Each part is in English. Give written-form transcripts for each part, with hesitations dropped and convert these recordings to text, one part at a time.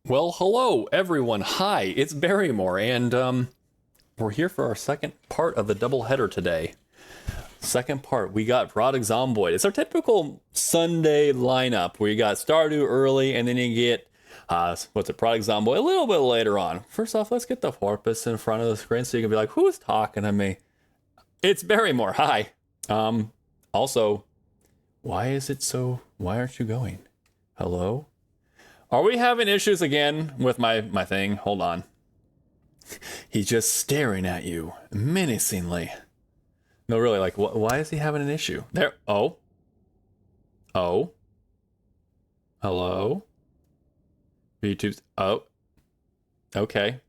Well, hello everyone. Hi, it's Barrymore, and we're here for our second part of the double header today. Second part, we got Product Zomboid. It's our typical Sunday lineup where you got Stardew early, and then you get Product Zomboid a little bit later on. First off, let's get the porpoise in front of the screen so you can be like, who's talking to me? It's Barrymore. Hi. Also, why aren't you going? Hello? Are we having issues again with my thing? Hold on. He's just staring at you menacingly. No, really, like, why is he having an issue? There. Oh. Hello? YouTube's. Oh. Okay.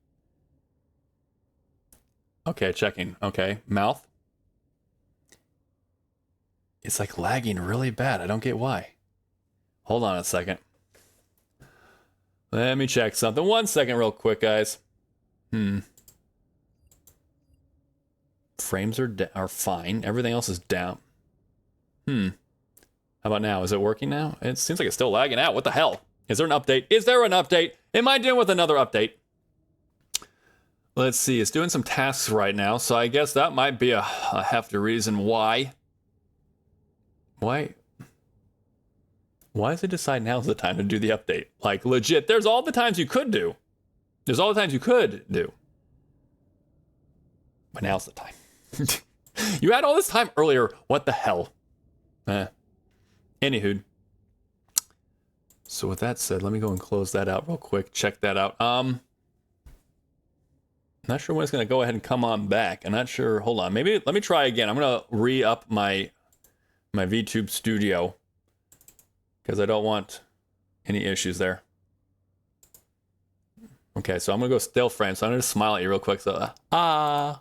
Okay, checking. Okay. Mouth. It's like lagging really bad. I don't get why. Hold on a second. Let me check something. 1 second real quick, guys. Frames are fine. Everything else is down. How about now? Is it working now? It seems like it's still lagging out. What the hell? Is there an update? Is there an update? Am I dealing with another update? Let's see. It's doing some tasks right now, so I guess that might be a hefty reason why. Why does it decide now's the time to do the update? Like, legit, there's all the times you could do. There's all the times you could do. But now's the time. You had all this time earlier. What the hell? Anywho. So with that said, let me go and close that out real quick. Check that out. Not sure when it's going to go ahead and come on back. I'm not sure. Hold on. Maybe let me try again. I'm going to re-up my VTube Studio, because I don't want any issues there. Okay, so I'm gonna go still frame, so I'm gonna smile at you real quick. So, Okay,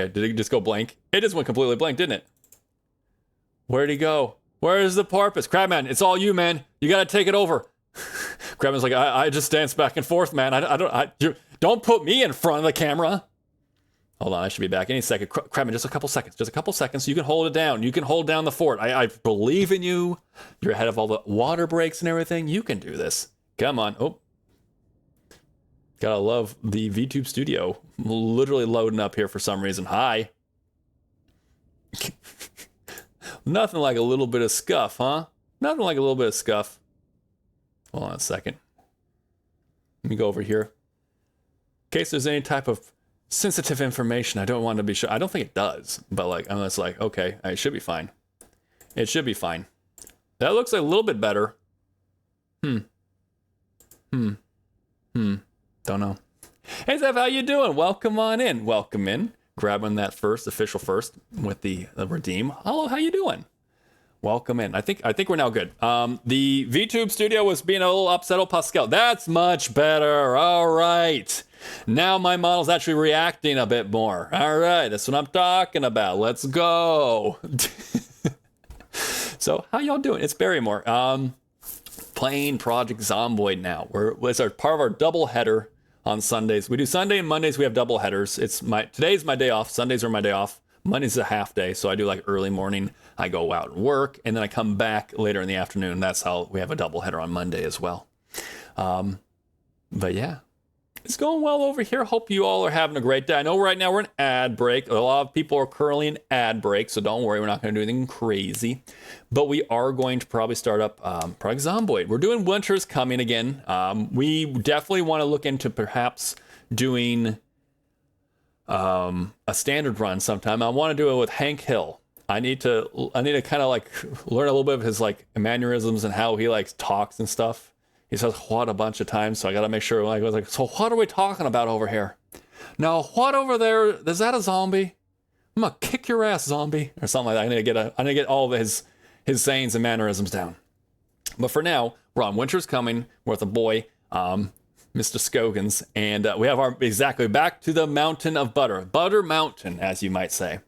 did it just go blank? It just went completely blank, didn't it? Where'd he go? Where's the porpoise? Crabman, it's all you, man. You gotta take it over. Crabman's like, I just dance back and forth, man. Don't put me in front of the camera. Hold on, I should be back any second. Crabman, just a couple seconds. Just a couple seconds. You can hold it down. You can hold down the fort. I believe in you. You're ahead of all the water breaks and everything. You can do this. Come on. Oh. Gotta love the VTube Studio. Literally loading up here for some reason. Hi. Nothing like a little bit of scuff, huh? Nothing like a little bit of scuff. Hold on a second. Let me go over here. In case there's any type of sensitive information, I don't want to be sure. I don't think it does, but like, I'm just like, okay, it should be fine. It should be fine. That looks like a little bit better. Don't know. Hey, Zeph, how you doing? Welcome on in. Welcome in. Grabbing that official first with the redeem. Hello, how you doing? Welcome in. I think we're now good. The VTube Studio was being a little upset. Pascal. That's much better. All right. Now my model's actually reacting a bit more. All right, that's what I'm talking about. Let's go. So, how y'all doing? It's Barrymore. Playing Project Zomboid now. It's our part of our double header on Sundays. We do Sunday and Mondays. We have double headers. Today's my day off. Sundays are my day off. Monday's a half day, so I do like early morning. I go out and work, and then I come back later in the afternoon. That's how we have a double header on Monday as well. But yeah. It's going well over here. Hope you all are having a great day. I know right now we're in ad break. A lot of people are currently in ad break, so don't worry. We're not going to do anything crazy. But we are going to probably start up Project Zomboid. We're doing Winter's Coming again. We definitely want to look into perhaps doing a standard run sometime. I want to do it with Hank Hill. I need to kind of like learn a little bit of his like mannerisms and how he like talks and stuff. He says what a bunch of times, so I gotta make sure. Like, I was like, so what are we talking about over here? Now, what over there? Is that a zombie? I'm gonna kick your ass, zombie, or something like that. I need to get all of his sayings and mannerisms down. But for now, we're on Winter's Coming with a boy, Mr. Scoggins, and we have our back to the Mountain of Butter Mountain, as you might say.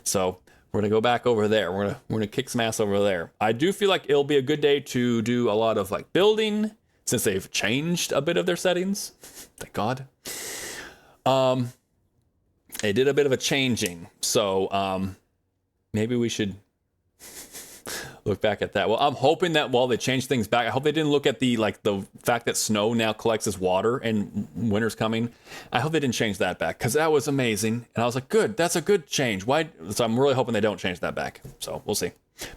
So we're gonna go back over there. We're gonna kick some ass over there. I do feel like it'll be a good day to do a lot of like building, since they've changed a bit of their settings. Thank God. They did a bit of a changing, so maybe we should Look back at that. Well, I'm hoping that while they change things back, I hope they didn't look at the fact that snow now collects as water and winter's coming. I hope they didn't change that back because that was amazing. And I was like, good, that's a good change. Why? So I'm really hoping they don't change that back. So we'll see.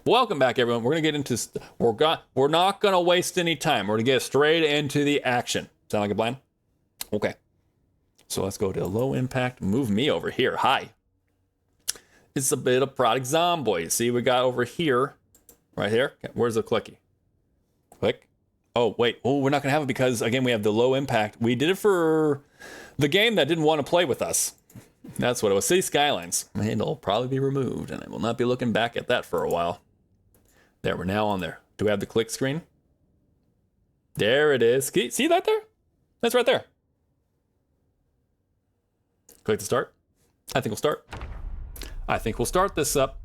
But welcome back, everyone. We're gonna get into we're not gonna waste any time. We're gonna get straight into the action. Sound like a plan? Okay. So let's go to low impact. Move me over here. Hi. It's a bit of product Zomboid. See, we got over here. Right here. Where's the clicky? Click. Oh, wait. Oh, we're not going to have it because, again, we have the low impact. We did it for the game that didn't want to play with us. That's what it was. City Skylines. It'll probably be removed, and I will not be looking back at that for a while. There, we're now on there. Do we have the click screen? There it is. See that there? That's right there. Click to start. I think we'll start. I think we'll start this up.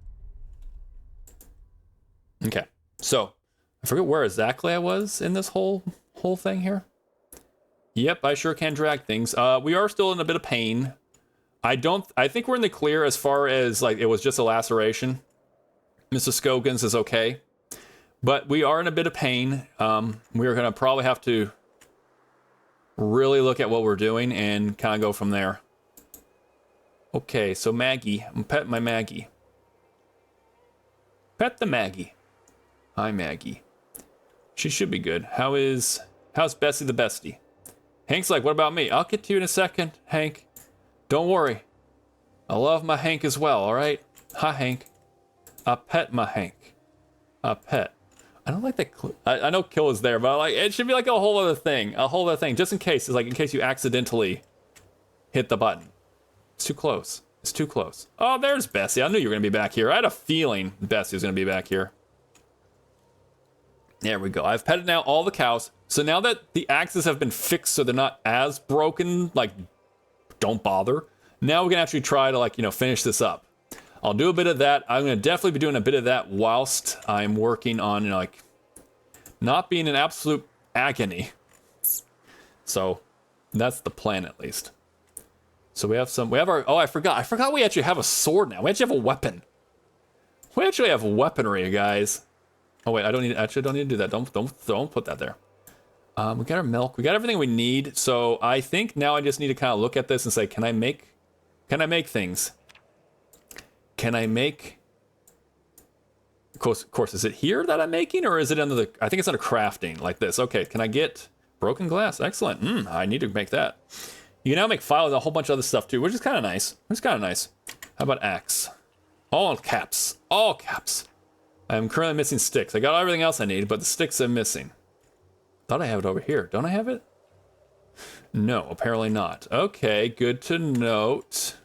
Okay, so I forget where exactly I was in this whole thing here. Yep, I sure can drag things. We are still in a bit of pain. I think we're in the clear as far as like it was just a laceration. Mr. Scoggins is okay, but we are in a bit of pain. We're gonna probably have to really look at what we're doing and kind of go from there. Okay, so Maggie, I'm petting my Maggie. Pet the Maggie. Hi, Maggie. She should be good. How's Bessie the bestie? Hank's like, what about me? I'll get to you in a second, Hank. Don't worry. I love my Hank as well, all right? Hi, Hank. I pet my Hank. I pet. I don't like that. I know kill is there, but it should be like a whole other thing. A whole other thing, just in case. It's like in case you accidentally hit the button. It's too close. It's too close. Oh, there's Bessie. I knew you were going to be back here. I had a feeling Bessie was going to be back here. There we go. I've petted now all the cows. So now that the axes have been fixed so they're not as broken, like, don't bother. Now we're going to actually try to, finish this up. I'll do a bit of that. I'm going to definitely be doing a bit of that whilst I'm working on, not being in absolute agony. So that's the plan, at least. So we have our, oh, I forgot we actually have a sword now. We actually have a weapon. We actually have weaponry, guys. Oh wait, I don't need to do that. Don't put that there. We got our milk. We got everything we need. So I think now I just need to kind of look at this and say, can I make things? Can I make? Of course, is it here that I'm making, or is it under the? I think it's under crafting, like this. Okay, can I get broken glass? Excellent. I need to make that. You can now make files, a whole bunch of other stuff too, which is kind of nice. How about axe? All caps. All caps. I'm currently missing sticks. I got everything else I need, but the sticks I'm missing. Thought I have it over here. Don't I have it? No, apparently not. Okay, good to note.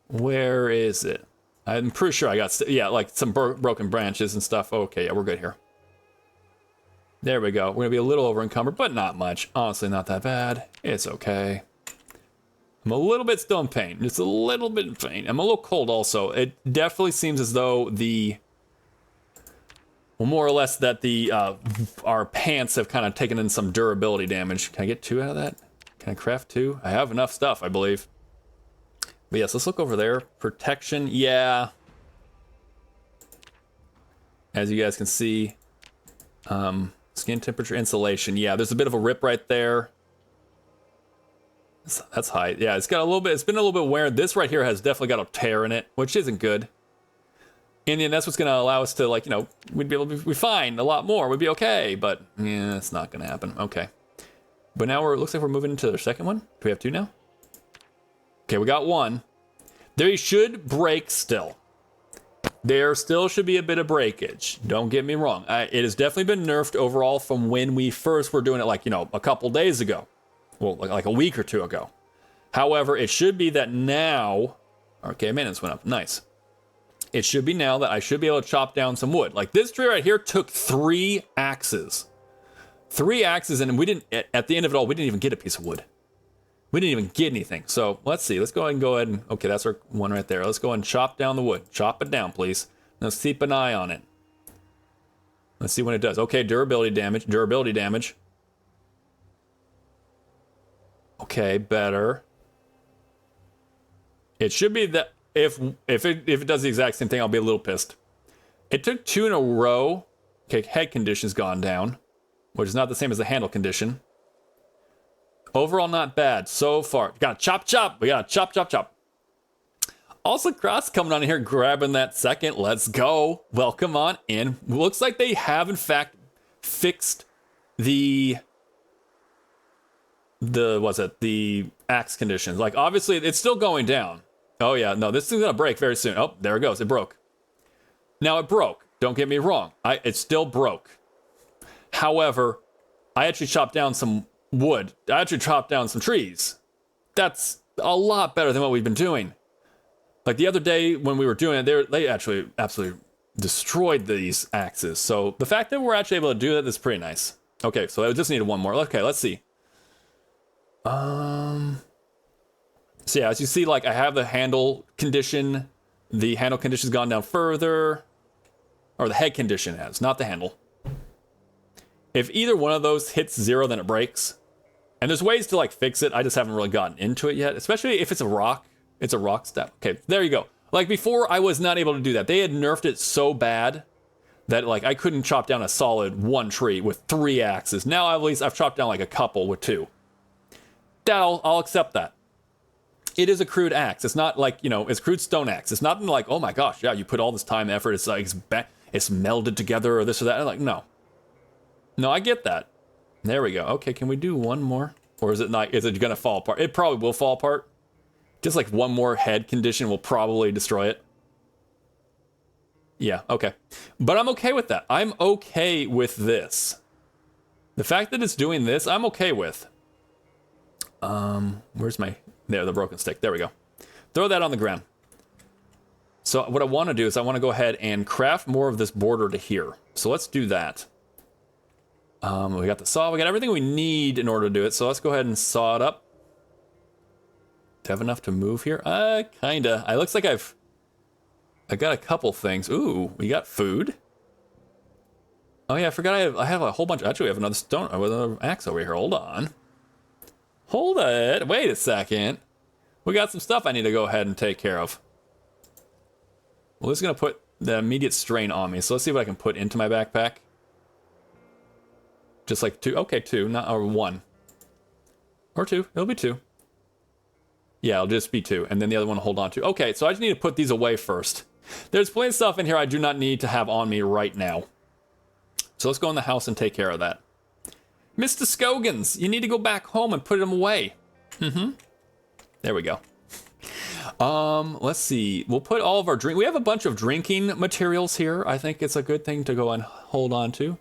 Where is it? I'm pretty sure I got, like some broken branches and stuff. Okay, yeah, we're good here. There we go. We're gonna be a little over encumbered, but not much. Honestly, not that bad. It's okay. I'm a little bit still in pain. Just a little bit in pain. I'm a little cold also. It definitely seems as though more or less that our pants have kind of taken in some durability damage. Can I get 2 out of that? Can I craft 2? I have enough stuff, I believe. But yes, let's look over there. Protection, yeah. As you guys can see, skin temperature, insulation. Yeah, there's a bit of a rip right there. That's high. Yeah, it's got a little bit. It's been a little bit weird. This right here has definitely got a tear in it, which isn't good. And that's what's going to allow us to, we'd be able to be fine a lot more. We'd be okay, but yeah, it's not going to happen. Okay. But now it looks like we're moving into the second one. Do we have 2 now? Okay, we got 1. They should break still. There still should be a bit of breakage. Don't get me wrong. It has definitely been nerfed overall from when we first were doing it, a couple days ago. Well, like a week or 2 ago. However, it should be that now... Okay, maintenance went up. Nice. It should be now that I should be able to chop down some wood. Like this tree right here took 3 axes. 3 axes, and we didn't, at the end of it all, we didn't even get a piece of wood. We didn't even get anything. So let's see. Let's go ahead and okay, that's our one right there. Let's go and chop down the wood. Chop it down, please. Let's keep an eye on it. Let's see when it does. Okay, durability damage. Durability damage. Okay, better. It should be that if it does the exact same thing, I'll be a little pissed. It took 2 in a row. Okay, head condition's gone down, which is not the same as the handle condition. Overall, not bad so far. We got to chop, chop. We got to chop, chop, chop. Also, Cross coming on here, grabbing that second. Let's go. Welcome on in. Looks like they have, in fact, fixed the axe conditions. Like, obviously, it's still going down. Oh, yeah. No, this is going to break very soon. Oh, there it goes. It broke. Now, it broke. Don't get me wrong. It still broke. However, I actually chopped down some wood. I actually chopped down some trees. That's a lot better than what we've been doing. Like the other day when we were doing it, they actually absolutely destroyed these axes. So the fact that we're actually able to do that is pretty nice. Okay, so I just needed one more. Okay, let's see. So yeah, as you see, like I have the handle condition. The handle condition's gone down further. Or the head condition has, not the handle. If either one of those hits 0, then it breaks. And there's ways to like fix it. I just haven't really gotten into it yet, especially if it's a rock. It's a rock step. Okay, there you go. Like before, I was not able to do that. They had nerfed it so bad that like I couldn't chop down a solid 1 tree with 3 axes. Now at least I've chopped down like a couple with 2. I'll accept that. It is a crude axe. It's not like, it's crude stone axe. It's not like, oh my gosh, yeah, you put all this time and effort. It's like it's melded together or this or that. I'm like, no. No, I get that. There we go. Okay, can we do one more? Or is it not? Is it going to fall apart? It probably will fall apart. Just like one more head condition will probably destroy it. Yeah, okay. But I'm okay with that. I'm okay with this. The fact that it's doing this, I'm okay with. Where's the broken stick. There we go. Throw that on the ground. So what I want to do is I want to go ahead and craft more of this border to here. So let's do that. We got the saw. We got everything we need in order to do it. So let's go ahead and saw it up. Do I have enough to move here? Kinda. It looks like I got a couple things. Ooh, we got food. Oh yeah, I forgot I have a whole bunch. Actually, we have another stone with another axe over here. Hold on. Hold it. Wait a second. We got some stuff I need to go ahead and take care of. Well, this is going to put the immediate strain on me. So let's see what I can put into my backpack. Just like 2. Okay, 2, not or 1. Or 2. It'll be 2. Yeah, it'll just be 2. And then the other one will hold on to. Okay, so I just need to put these away first. There's plenty of stuff in here I do not need to have on me right now. So let's go in the house and take care of that. Mr. Scoggins, you need to go back home and put them away. There we go. Let's see. We'll put all of our drink. We have a bunch of drinking materials here. I think it's a good thing to go and hold on to.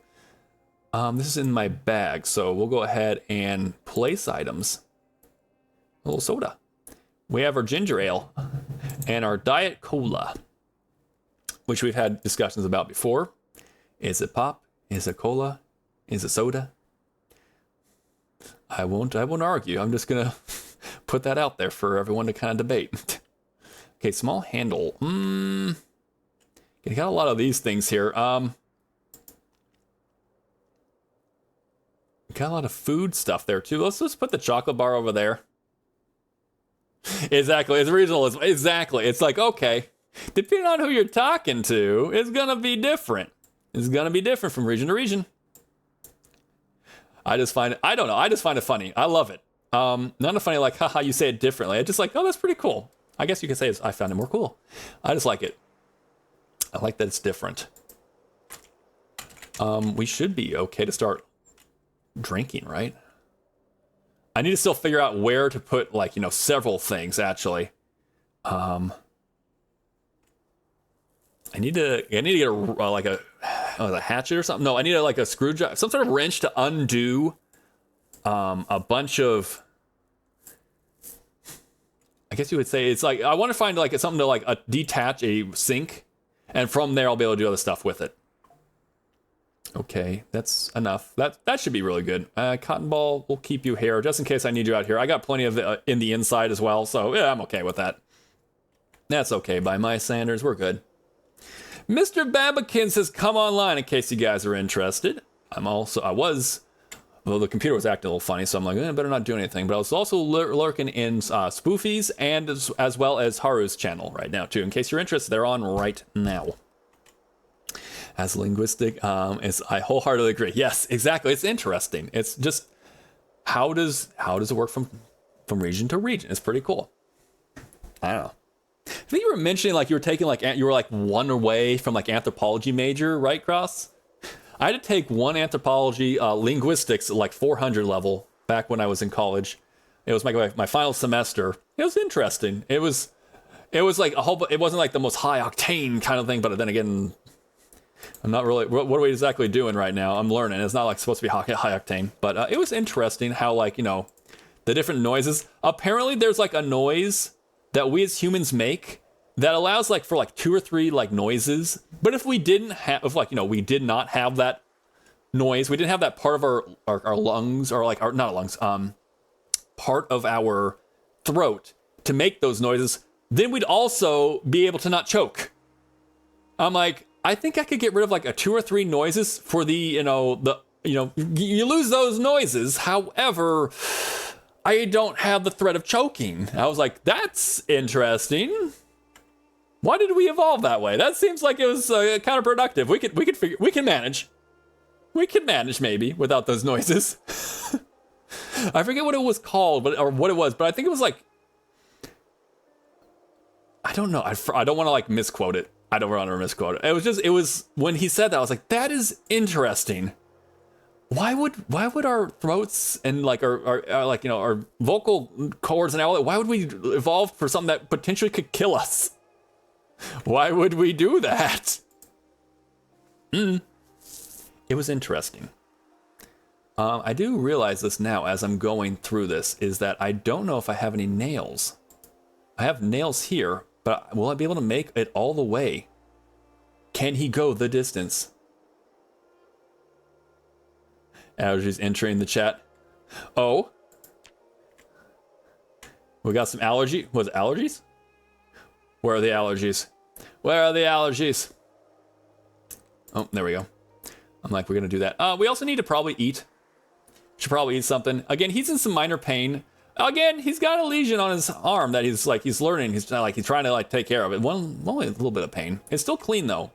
This is in my bag, so we'll go ahead and place items. A little soda. We have our ginger ale and our diet cola, which we've had discussions about before. Is it pop? Is it cola? Is it soda? I won't argue. I'm just gonna put that out there for everyone to kind of debate. Okay, small handle. You got a lot of these things here. Got a lot of food stuff there too. Let's just put the chocolate bar over there. Exactly, it's regional. Exactly. It's like, okay, depending on who you're talking to, it's gonna be different. It's gonna be different from region to region. I just find it, I don't know, I just find it funny. I love it. Not funny like, haha, you say it differently. I just like, oh, that's pretty cool. I guess you could say I found it more cool. I just like it. I like that it's different. We should be okay to start drinking, right? I need to still figure out where to put, like, several things, actually. I need to get a hatchet or something. No, I need a screwdriver, some sort of wrench to undo a bunch of, I guess you would say, it's like, I want to find something to detach a sink, and from there I'll be able to do other stuff with it. Okay, that's enough. That should be really good. Cotton ball will keep you here, just in case I need you out here. I got plenty of it in the inside as well, so yeah, I'm okay with that. That's okay by my standards, we're good. Mr. Babakins has come online, in case you guys are interested. Well, the computer was acting a little funny, so I'm like, I better not do anything. But I was also lurking in Spoofies and as well as Haru's channel right now, too. In case you're interested, they're on right now. as linguistic. I wholeheartedly agree. Yes, exactly. It's interesting. It's just how does it work from region to region? It's pretty cool. I don't know. I think you were mentioning like you were taking like you were like one away from like anthropology major, right, Cross? I had to take one anthropology linguistics at like 400 level back when I was in college. It was my final semester. It was interesting. It was like a whole. It wasn't like the most high octane kind of thing, but then again, I'm not really. What are we exactly doing right now? I'm learning. It's not like supposed to be high octane, but it was interesting how like the different noises. Apparently, there's like a noise that we as humans make that allows like for like 2 or 3 like noises. But if we didn't have, if like we did not have that noise, we didn't have that part of our lungs or like our not lungs, part of our throat to make those noises, then we'd also be able to not choke. I'm like, I think I could get rid of like a 2 or 3 noises for the you lose those noises. However, I don't have the threat of choking. I was like, that's interesting. Why did we evolve that way? That seems like it was counterproductive. We can manage. We can manage maybe without those noises. I forget what it was called, or what it was, but I think it was like, I don't know. I don't want to like misquote it. I don't want to misquote it. It was when he said that, I was like, that is interesting. Why would our throats and like our like our vocal cords and all that, why would we evolve for something that potentially could kill us? Why would we do that? It was interesting. I do realize this now as I'm going through this, is that I don't know if I have any nails. I have nails here, but will I be able to make it all the way? Can he go the distance? Allergies entering the chat. Oh. We got some allergy. Was it allergies? Where are the allergies? Where are the allergies? Oh, there we go. I'm like, we're going to do that. We also need to probably eat. Should probably eat something. Again, he's in some minor pain. Again, he's got a lesion on his arm that he's learning. He's trying to like take care of it. Only a little bit of pain. It's still clean though.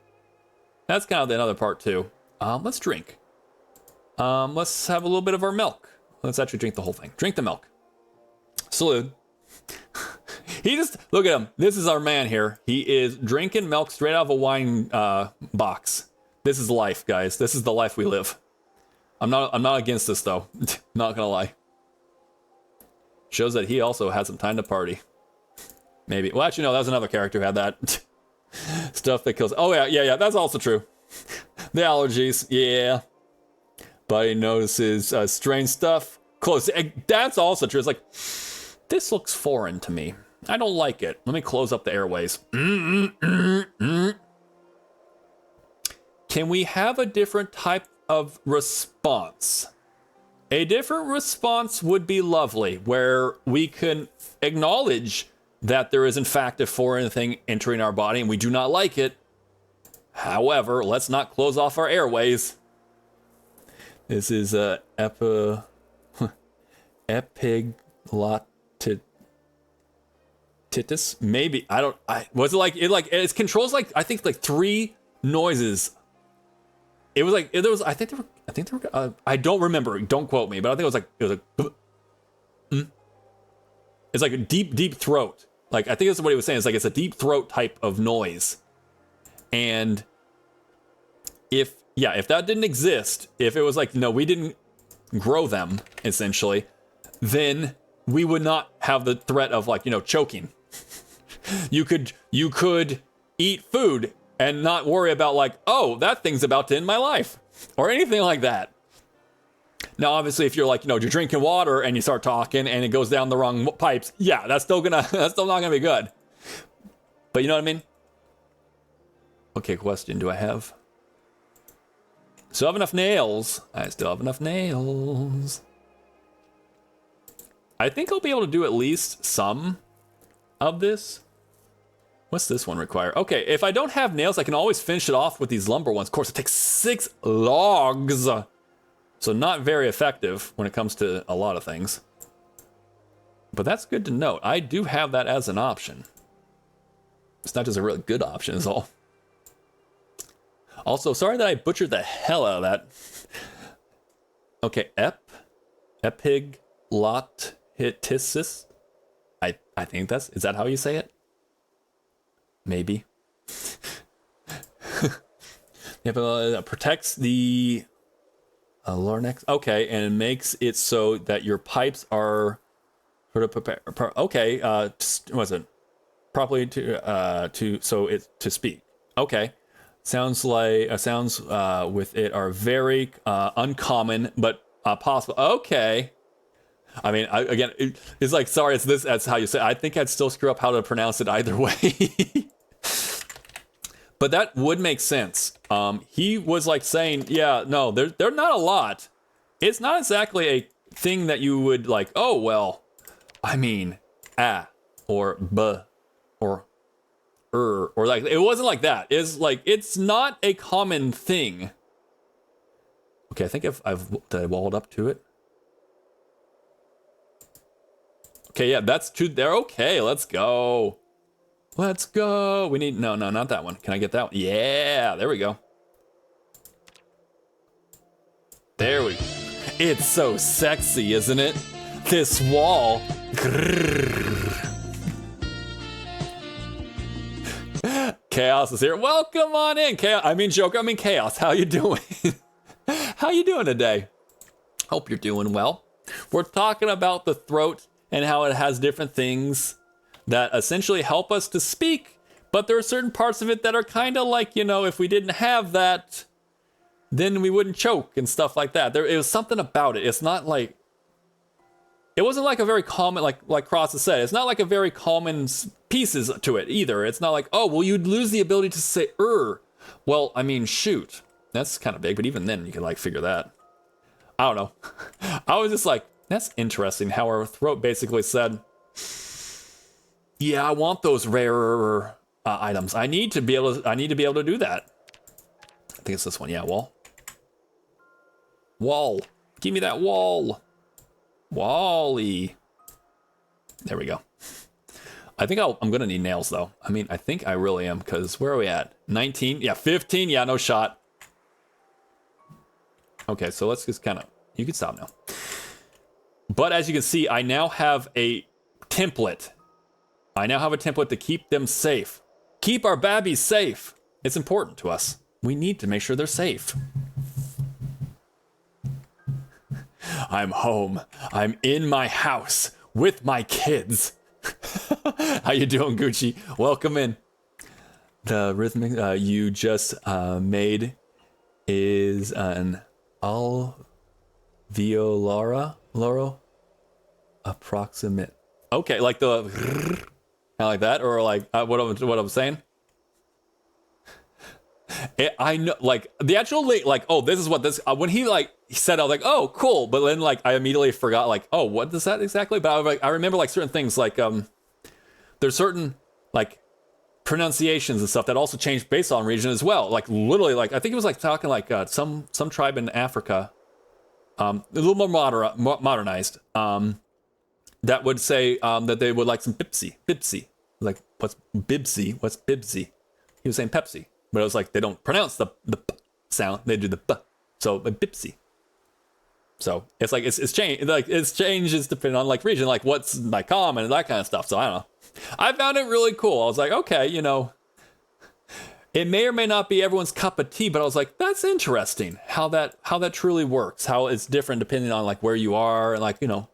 That's kind of the other part too. Let's drink. Let's have a little bit of our milk. Let's actually drink the whole thing. Drink the milk. Salute. He just, look at him. This is our man here. He is drinking milk straight out of a wine box. This is life, guys. This is the life we live. I'm not against this though. Not gonna lie. Shows that he also had some time to party. Maybe. Well, actually, no, that was another character who had that stuff that kills. Oh yeah. That's also true. The allergies, yeah. Body notices strange stuff. Close. That's also true. It's like, this looks foreign to me. I don't like it. Let me close up the airways. Can we have a different type of response? A different response would be lovely, where we can acknowledge that there is in fact a foreign thing entering our body and we do not like it. However, let's not close off our airways. This is epiglottitis. Maybe was it like it controls like I think like 3 noises. It was like there was I think there were I don't remember. Don't quote me, but I think it was like it's like a deep throat. Like I think that's what he was saying. It's like it's a deep throat type of noise. And if that didn't exist, if it was like we didn't grow them essentially, then we would not have the threat of like choking. You could eat food and not worry about like, oh, that thing's about to end my life or anything like that. Now, obviously, if you're like, you're drinking water and you start talking and it goes down the wrong pipes, yeah, that's still not gonna be good. But you know what I mean? Okay, question. Do I have? Still have enough nails. I still have enough nails. I think I'll be able to do at least some of this. What's this one require? Okay, if I don't have nails, I can always finish it off with these lumber ones. Of course, it takes 6 logs. So not very effective when it comes to a lot of things. But that's good to note. I do have that as an option. It's not just a really good option is all. Also, sorry that I butchered the hell out of that. Okay, epiglottitis. I think is that how you say it? Maybe. Protects the larynx. Okay, and makes it so that your pipes are sort of prepared. Okay, was it properly to speak? Okay, sounds like sounds with it are very uncommon but possible. Okay. I mean, again, it's like, sorry, it's this. That's how you say it. I think I'd still screw up how to pronounce it either way. But that would make sense. He was like saying, yeah, no, they're not a lot. It's not exactly a thing that you would like, oh, well, I mean, or b or or like, it wasn't like that. It's like, it's not a common thing. Okay, I think did I walled up to it? Okay, yeah, that's true. They're okay. Let's go. Let's go. We need, no, not that one. Can I get that one? Yeah, there we go. There we go. It's so sexy, isn't it? This wall. Chaos is here. Welcome on in, Chaos. I mean, Joker, I mean, Chaos. How you doing? How you doing today? Hope you're doing well. We're talking about the throat and how it has different things that essentially help us to speak, but there are certain parts of it that are kind of like, you know, if we didn't have that, then we wouldn't choke and stuff like that. It was something about it. It's not like, it wasn't like a very common, like Cross has said, it's not like a very common pieces to it either. It's not like, oh, well, you'd lose the ability to say Well, I mean, shoot, that's kind of big, but even then you can like figure that. I don't know. I was just like, that's interesting how our throat basically said, yeah, I want those rarer items. I need to be able to do that. I think it's this one. Yeah, wall. Give me that wall. Wally. There we go. I think I'm gonna need nails though. I mean, I think I really am, because where are we at? 19? Yeah, 15. Yeah, no shot. Okay, so let's just kind of, you can stop now. But as you can see, I now have a template. I now have a template to keep them safe. Keep our babbies safe. It's important to us. We need to make sure they're safe. I'm home. I'm in my house with my kids. How you doing, Gucci? Welcome in. The rhythmic you just made is an alveolar approximate. Okay, like the kind of like that, or like what I'm saying. I know, like the actual like, oh, this is what this. When he said, I was like, oh, cool. But then like I immediately forgot, like, oh, what is that exactly? But I remember like certain things, like there's certain like pronunciations and stuff that also change based on region as well. Like literally, like I think it was like talking like some tribe in Africa, a little more modernized. That would say that they would like some Bibsy. Like, what's Bibsy? What's Bibsy? He was saying Pepsi, but it was like they don't pronounce the p sound; they do the p. So like Bibsy. So it's like it's changed. Like it's changes depending on like region, like what's like common and that kind of stuff. So I don't know. I found it really cool. I was like, okay, you know, it may or may not be everyone's cup of tea, but I was like, that's interesting how that truly works. How it's different depending on like where you are and like, you know,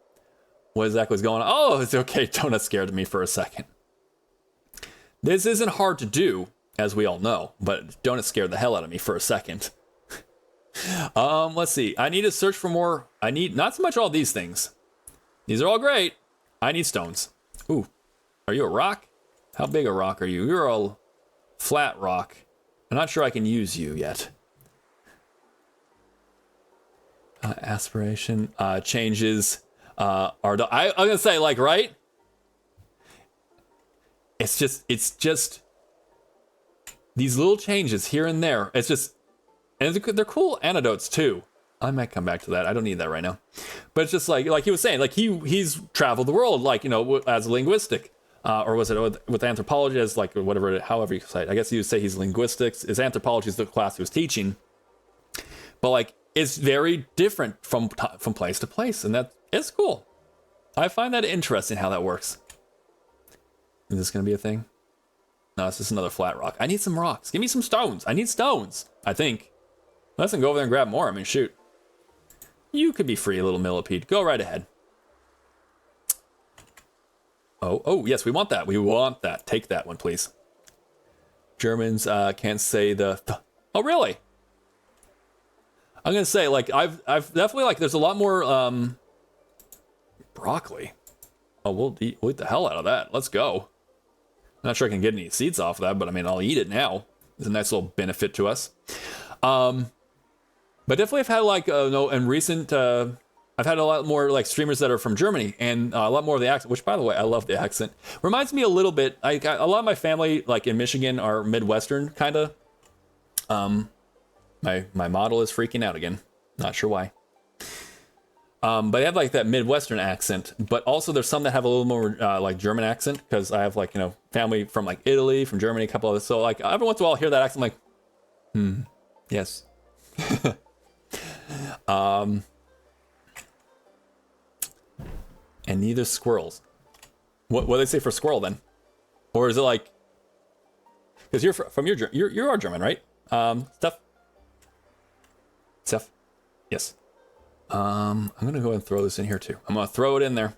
what exactly is going on. Oh, it's okay. Donut scared me for a second. This isn't hard to do, as we all know, but Donut scared the hell out of me for a second. Let's see. I need to search for more. I need not so much all these things. These are all great. I need stones. Ooh, are you a rock? How big a rock are you? You're a flat rock. I'm not sure I can use you yet. Aspiration changes. I'm gonna say like, right? It's just these little changes here and there. It's just, and they're cool anecdotes too. I might come back to that. I don't need that right now. But it's just like he was saying, like he's traveled the world, like, you know, as linguistic. or was it with anthropology as like whatever, however you say it. I guess you would say he's linguistics. His anthropology is the class he was teaching, but like it's very different from place to place, and that is cool. I find that interesting how that works. Is this gonna be a thing? No, it's just another flat rock. I need some rocks. Give me some stones. I need stones. I think. Let's go over there and grab more. I mean, shoot. You could be free, little millipede. Go right ahead. Oh, yes, we want that. We want that. Take that one, please. Germans can't say the oh, really? I'm gonna say, like, I've definitely, like, there's a lot more broccoli. Oh, we'll eat the hell out of that. Let's go. I'm not sure I can get any seeds off of that, but I mean, I'll eat it now. It's a nice little benefit to us. But definitely I've had like, in recent, I've had a lot more like streamers that are from Germany and a lot more of the accent, which by the way, I love the accent. Reminds me a little bit, a lot of my family like in Michigan are Midwestern kind of. My model is freaking out again. Not sure why. But they have like that Midwestern accent, but also there's some that have a little more like German accent because I have like, family from like Italy, from Germany, a couple of, so like every once in a while I'll hear that accent, I'm like, yes. And neither squirrels. What do they say for squirrel then? Or is it like, because you're from you are German, right? Steph? Yes. I'm gonna go and throw this in here too. I'm gonna throw it in there.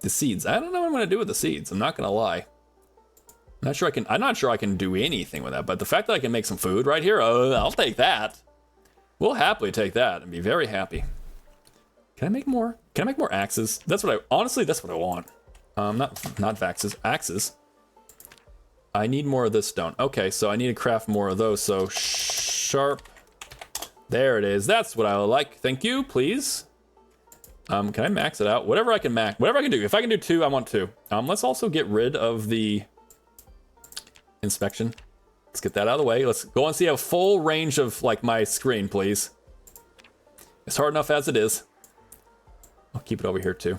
The seeds. I don't know what I'm gonna do with the seeds. I'm not gonna lie. I'm not sure I can do anything with that, but the fact that I can make some food right here, I'll take that. We'll happily take that and be very happy. Can I make more? Can I make more axes? That's what I want. Not vaxes, axes. I need more of this stone. Okay, so I need to craft more of those. So sharp. There it is. That's what I like. Thank you, please. Can I max it out? Whatever I can max, whatever I can do. If I can do 2, I want 2. Let's also get rid of the inspection. Let's get that out of the way. Let's go and see a full range of like my screen, please. It's hard enough as it is. I'll keep it over here too.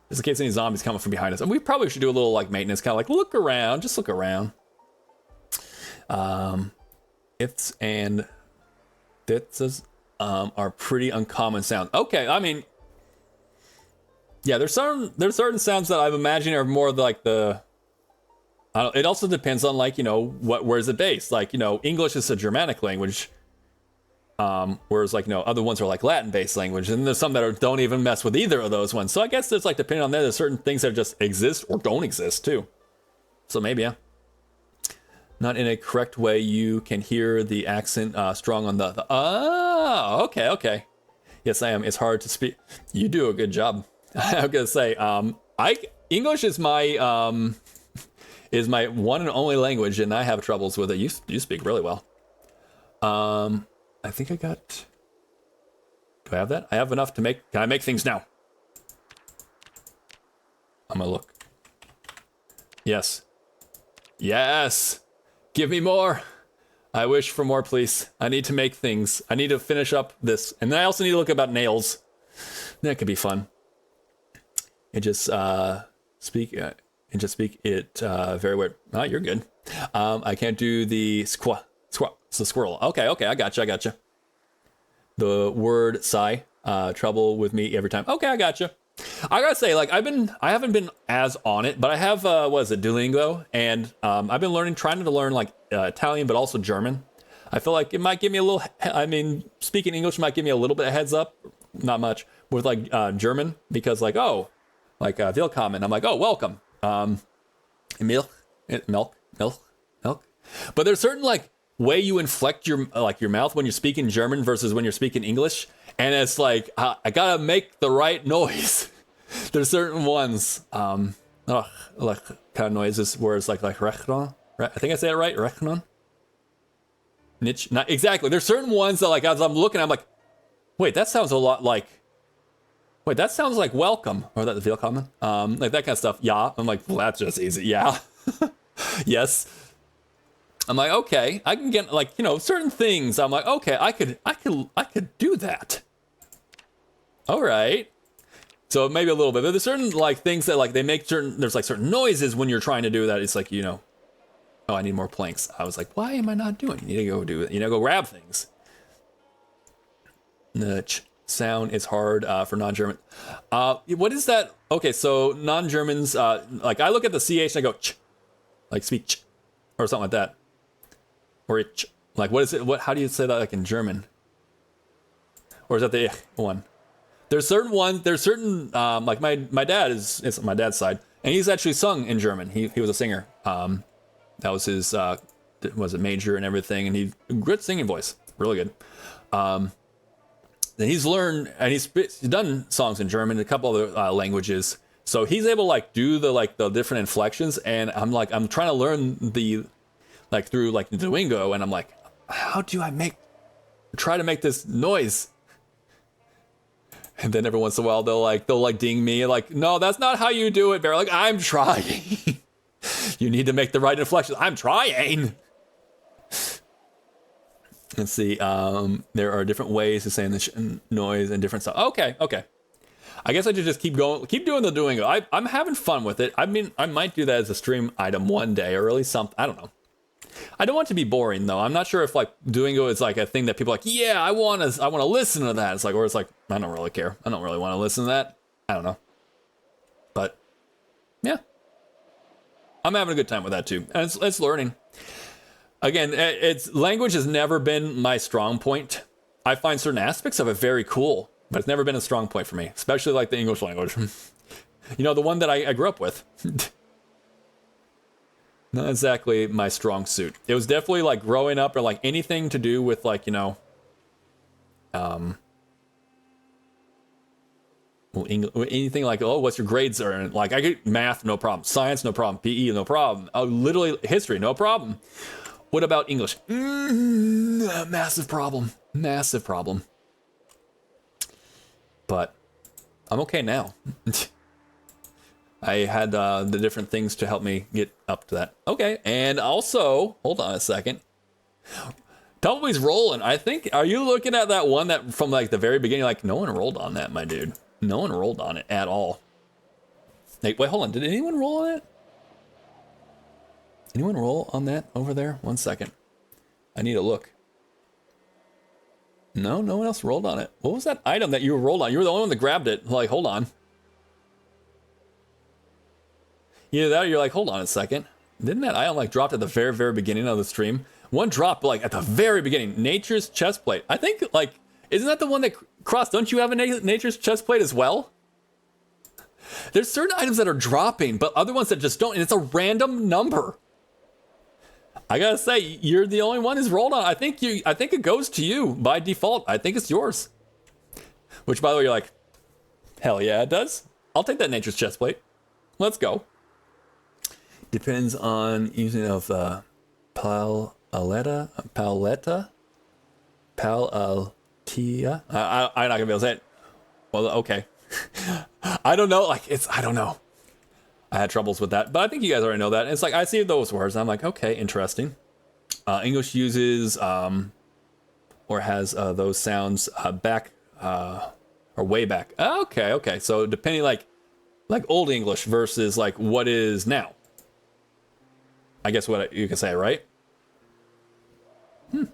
Just in case any zombies coming from behind us. And we probably should do a little like maintenance, kind of like look around, just look around. Ifs and thits are pretty uncommon sounds. Okay, I mean, yeah, there's certain sounds that I'm imagining are more like the. It also depends on like where's it based. Like English is a Germanic language, whereas like other ones are like Latin-based language, and there's some that don't even mess with either of those ones. So I guess there's like depending on that, there's certain things that just exist or don't exist too. So maybe yeah. Not in a correct way. You can hear the accent strong on the. Oh, okay. Yes, I am. It's hard to speak. You do a good job. I'm gonna say, English is my one and only language, and I have troubles with it. You speak really well. I think I got. Do I have that? I have enough to make. Can I make things now? I'm gonna look. Yes. Give me more. I wish for more, please. I need to make things. I need to finish up this. And then I also need to look about nails. That could be fun. And just speak it very weird. Oh, you're good. I can't do the it's the squirrel. Okay, I gotcha. The word sigh, trouble with me every time. Okay, I gotcha. I gotta say, like, I haven't been as on it, but I have, Duolingo, and I've been trying to learn, like, Italian, but also German. I feel like it might give me a little, speaking English might give me a little bit of heads up, not much, with, like, German, because, like, willkommen, I'm like, oh, welcome, milk, but there's certain, like, way you inflect your mouth when you're speaking German versus when you're speaking English. And it's like, I gotta make the right noise. There's certain ones, like kind of noises where it's like rechnon. I think I say it right, rechnon. Niche, not exactly. There's certain ones that like as I'm looking, I'm like, wait, that sounds a lot like. Wait, that sounds like welcome or that willkommen. Like that kind of stuff. Yeah, I'm like, well, that's just easy. Yeah, yes. I'm like, okay, I can get like, certain things. I'm like, okay, I could do that. All right. So maybe a little bit. But there's certain like things that like they make certain. There's like certain noises when you're trying to do that. It's like, you know, oh, I need more planks. I was like, why am I not doing? You need to go do it. You know, go grab things. The sound is hard for non-German. What is that? Okay, so non-Germans, like I look at the CH and I go, ch, like speech, or something like that. Or it, like what is it? What? How do you say that like in German? Or is that the one? There's certain ones. There's certain like my dad is. It's my dad's side, and he's actually sung in German. He was a singer. That was his was a major and everything, and he great singing voice, really good. Then he's learned and he's done songs in German, a couple other languages, so he's able to like do the different inflections. And I'm trying to learn the like through like Duolingo, and I'm like, how do I try to make this noise? And then every once in a while they'll ding me like, no, that's not how you do it, Bear. Like, I'm trying. You need to make the right inflection. I'm trying. Let's see. There are different ways to say the noise and different stuff. Okay. I guess I should just keep doing the Duolingo. I'm having fun with it. I mean, I might do that as a stream item one day, or at least something. I don't know. I don't want it to be boring though. I'm not sure if like Duolingo is like a thing that people are like, yeah, I want to listen to that. It's like, or it's like, I don't really care. I don't really want to listen to that. I don't know. But yeah, I'm having a good time with that too. And it's learning. Again, language has never been my strong point. I find certain aspects of it very cool, but it's never been a strong point for me, especially like the English language. You know, the one that I grew up with. Not exactly my strong suit. It was definitely like growing up or like anything to do with like, you know, anything like, oh, what's your grades are? Like I get math, no problem. Science, no problem. PE, no problem. Literally history, no problem. What about English? Massive problem. Massive problem. But I'm okay now. I had the different things to help me get up to that. Okay, and also, hold on a second. Tumbleweed's rolling. I think, are you looking at that one that from like the very beginning? Like, no one rolled on that, my dude. No one rolled on it at all. Wait, hold on. Did anyone roll on it? Anyone roll on that over there? 1 second. I need to look. No one else rolled on it. What was that item that you rolled on? You were the only one that grabbed it. Like, hold on. Either that or you're like, hold on a second. Didn't that item like dropped at the very, very beginning of the stream? One dropped like at the very beginning. Nature's chest plate. I think like, isn't that the one that crossed? Don't you have a Nature's chest plate as well? There's certain items that are dropping, but other ones that just don't. And it's a random number. I gotta say, you're the only one who's rolled on. I think it goes to you by default. I think it's yours. Which, by the way, you're like, hell yeah, it does. I'll take that Nature's chest plate. Let's go. Depends on using of Paletta. I'm not gonna be able to say it. Well, okay. I don't know. Like I don't know. I had troubles with that, but I think you guys already know that. It's like I see those words, and I'm like, okay, interesting. English uses or has those sounds back or way back. Okay. So depending like Old English versus like what is now. I guess what you can say, right? I'm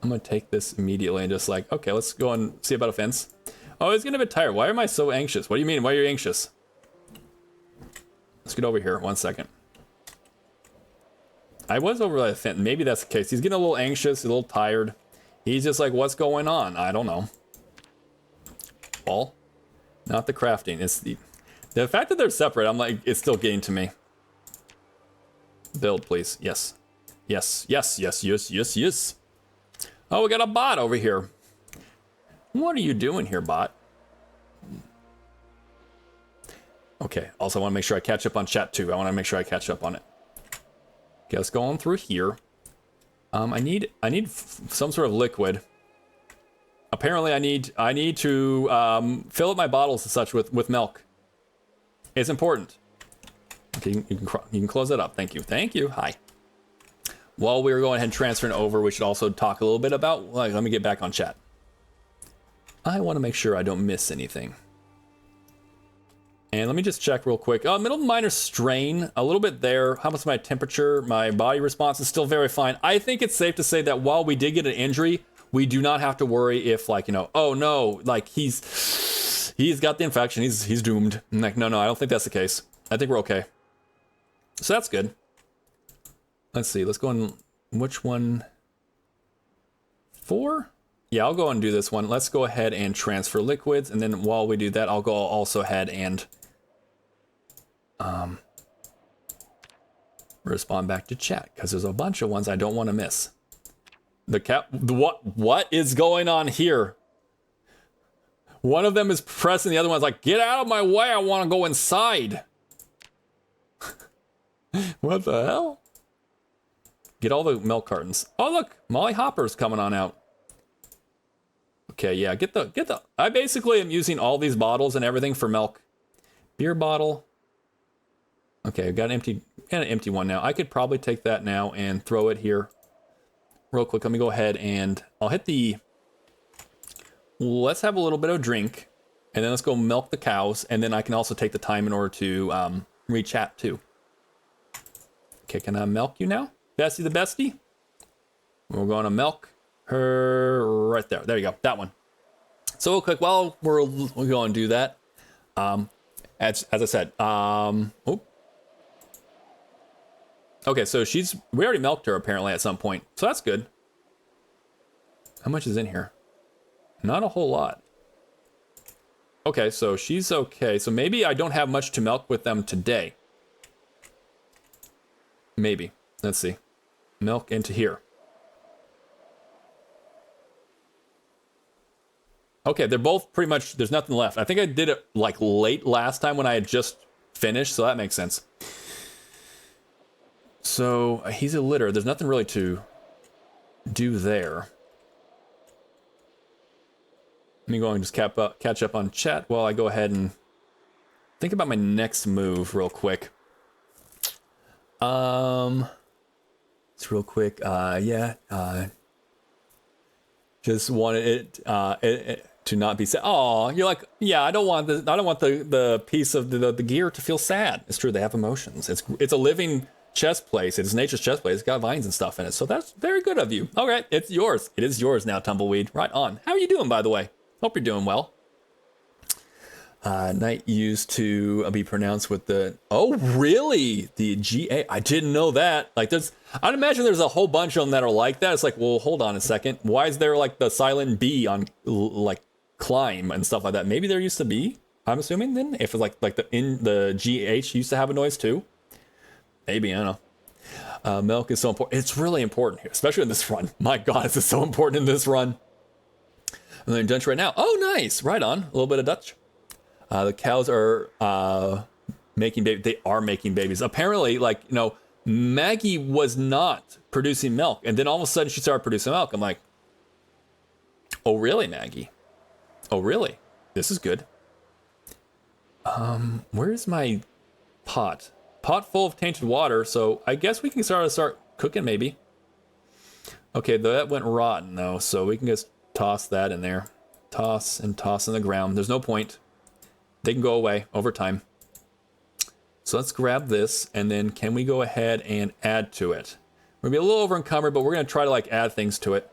gonna take this immediately and just like, okay, let's go and see about a fence. Oh, it's getting a bit tired. Why am I so anxious? What do you mean? Why are you anxious? Let's get over here. 1 second. I was over by the fence. Maybe that's the case. He's getting a little anxious, a little tired. He's just like, what's going on? I don't know. Well, not the crafting. It's the fact that they're separate. I'm like, it's still getting to me. Build, please. Yes. Oh, we got a bot over here. What are you doing here, bot? Okay, also I want to make sure I catch up on chat too. I want to make sure I catch up on it. Okay, let's go on through here. I need some sort of liquid. Apparently I need to fill up my bottles and such with milk. It's important. Okay, you can close that up. Thank you. Hi. While we were going ahead and transferring over, we should also talk a little bit about, like, let me get back on chat. I want to make sure I don't miss anything. And let me just check real quick. Middle minor strain, a little bit there. How much my temperature? My body response is still very fine. I think it's safe to say that while we did get an injury, we do not have to worry if, like, you know, oh no, like he's got the infection, he's doomed. I'm like, no, I don't think that's the case. I think we're okay. So that's good. Let's see, let's go on, which one? 4? Yeah, I'll go and do this one. Let's go ahead and transfer liquids, and then while we do that, I'll go also ahead and respond back to chat, because there's a bunch of ones I don't want to miss. What is going on here? One of them is pressing, the other one's like, get out of my way, I want to go inside. What the hell? Get all the milk cartons. Oh look, Molly Hopper's coming on out. Okay, yeah, get the, I basically am using all these bottles and everything for milk. Beer bottle. Okay, I've got an empty one now. I could probably take that now and throw it here. Real quick, let me go ahead and I'll hit the, let's have a little bit of drink, and then let's go milk the cows, and then I can also take the time in order to re-chat too. Okay, can I milk you now? Bestie the bestie? We're going to milk her right there. There you go, that one. So real quick, while we're going to do that, as I said, okay, so we already milked her apparently at some point, so that's good. How much is in here? Not a whole lot. Okay, so she's okay. So maybe I don't have much to milk with them today. Maybe. Let's see. Milk into here. Okay, they're both pretty much, there's nothing left. I think I did it like late last time when I had just finished, so that makes sense. So he's a litter. There's nothing really to do there. Let me go and just catch up on chat while I go ahead and think about my next move real quick. It's real quick. Just wanted it to not be sad. Oh, you're like, yeah, I don't want the piece of the gear to feel sad. It's true, they have emotions. It's a living chess place. It's nature's chess place. It's got vines and stuff in it. So that's very good of you. All right, it's yours. It is yours now, Tumbleweed. Right on. How are you doing, by the way? Hope you're doing well. Night used to be pronounced with the, oh really? The GA, I didn't know that. Like I'd imagine there's a whole bunch of them that are like that. It's like, well, hold on a second. Why is there like the silent B on like climb and stuff like that? Maybe there used to be, I'm assuming then, if it's like the GH used to have a noise too. Maybe, I don't know. Milk is so important. It's really important here, especially in this run. My God, this is so important in this run. I'm in Dutch right now. Oh, nice. Right on. A little bit of Dutch. The cows are making babies. They are making babies. Apparently, like, you know, Maggie was not producing milk. And then all of a sudden she started producing milk. I'm like, oh, really, Maggie? Oh, really? This is good. Where's my pot? Pot full of tainted water. So I guess we can start cooking maybe. Okay, that went rotten though. So we can just toss that in there. Toss and toss in the ground. There's no point. They can go away over time. So let's grab this, and then can we go ahead and add to it? We're gonna be a little over encumbered, but we're gonna try to like add things to it.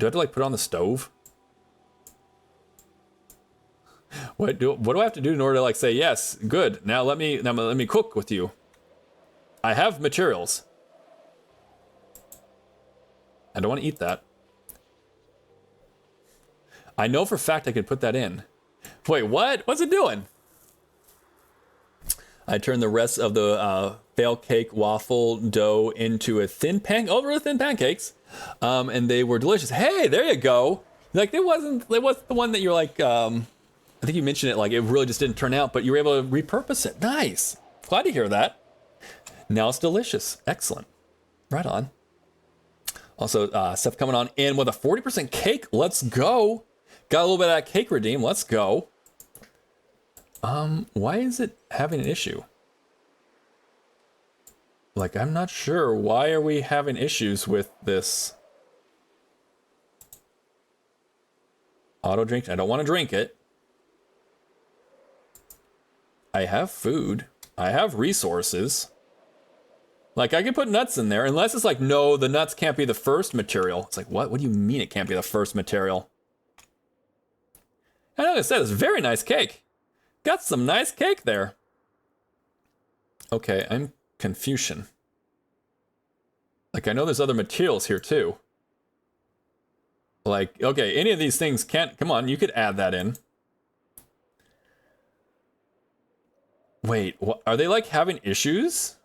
Do I have to like put it on the stove? What do I have to do in order to like say yes? Good. Now let me cook with you. I have materials. I don't want to eat that. I know for a fact I could put that in. Wait, what? What's it doing? I turned the rest of the fail cake waffle dough into a thin over the thin pancakes, and they were delicious. Hey, there you go. Like it wasn't the one that you're like. I think you mentioned it like it really just didn't turn out, but you were able to repurpose it. Nice. Glad to hear that. Now it's delicious. Excellent. Right on. Also, Steph coming on in with a 40% cake. Let's go. Got a little bit of that cake redeem. Let's go. Why is it having an issue? Like, I'm not sure. Why are we having issues with this? Auto drink. I don't want to drink it. I have food. I have resources. Like, I could put nuts in there, unless it's like, no, the nuts can't be the first material. It's like, what? What do you mean it can't be the first material? And like I said, it's a very nice cake. Got some nice cake there. Okay, I'm Confucian. Like, I know there's other materials here, too. Like, okay, any of these things can't... Come on, you could add that in. Wait, what, are they, like, having issues?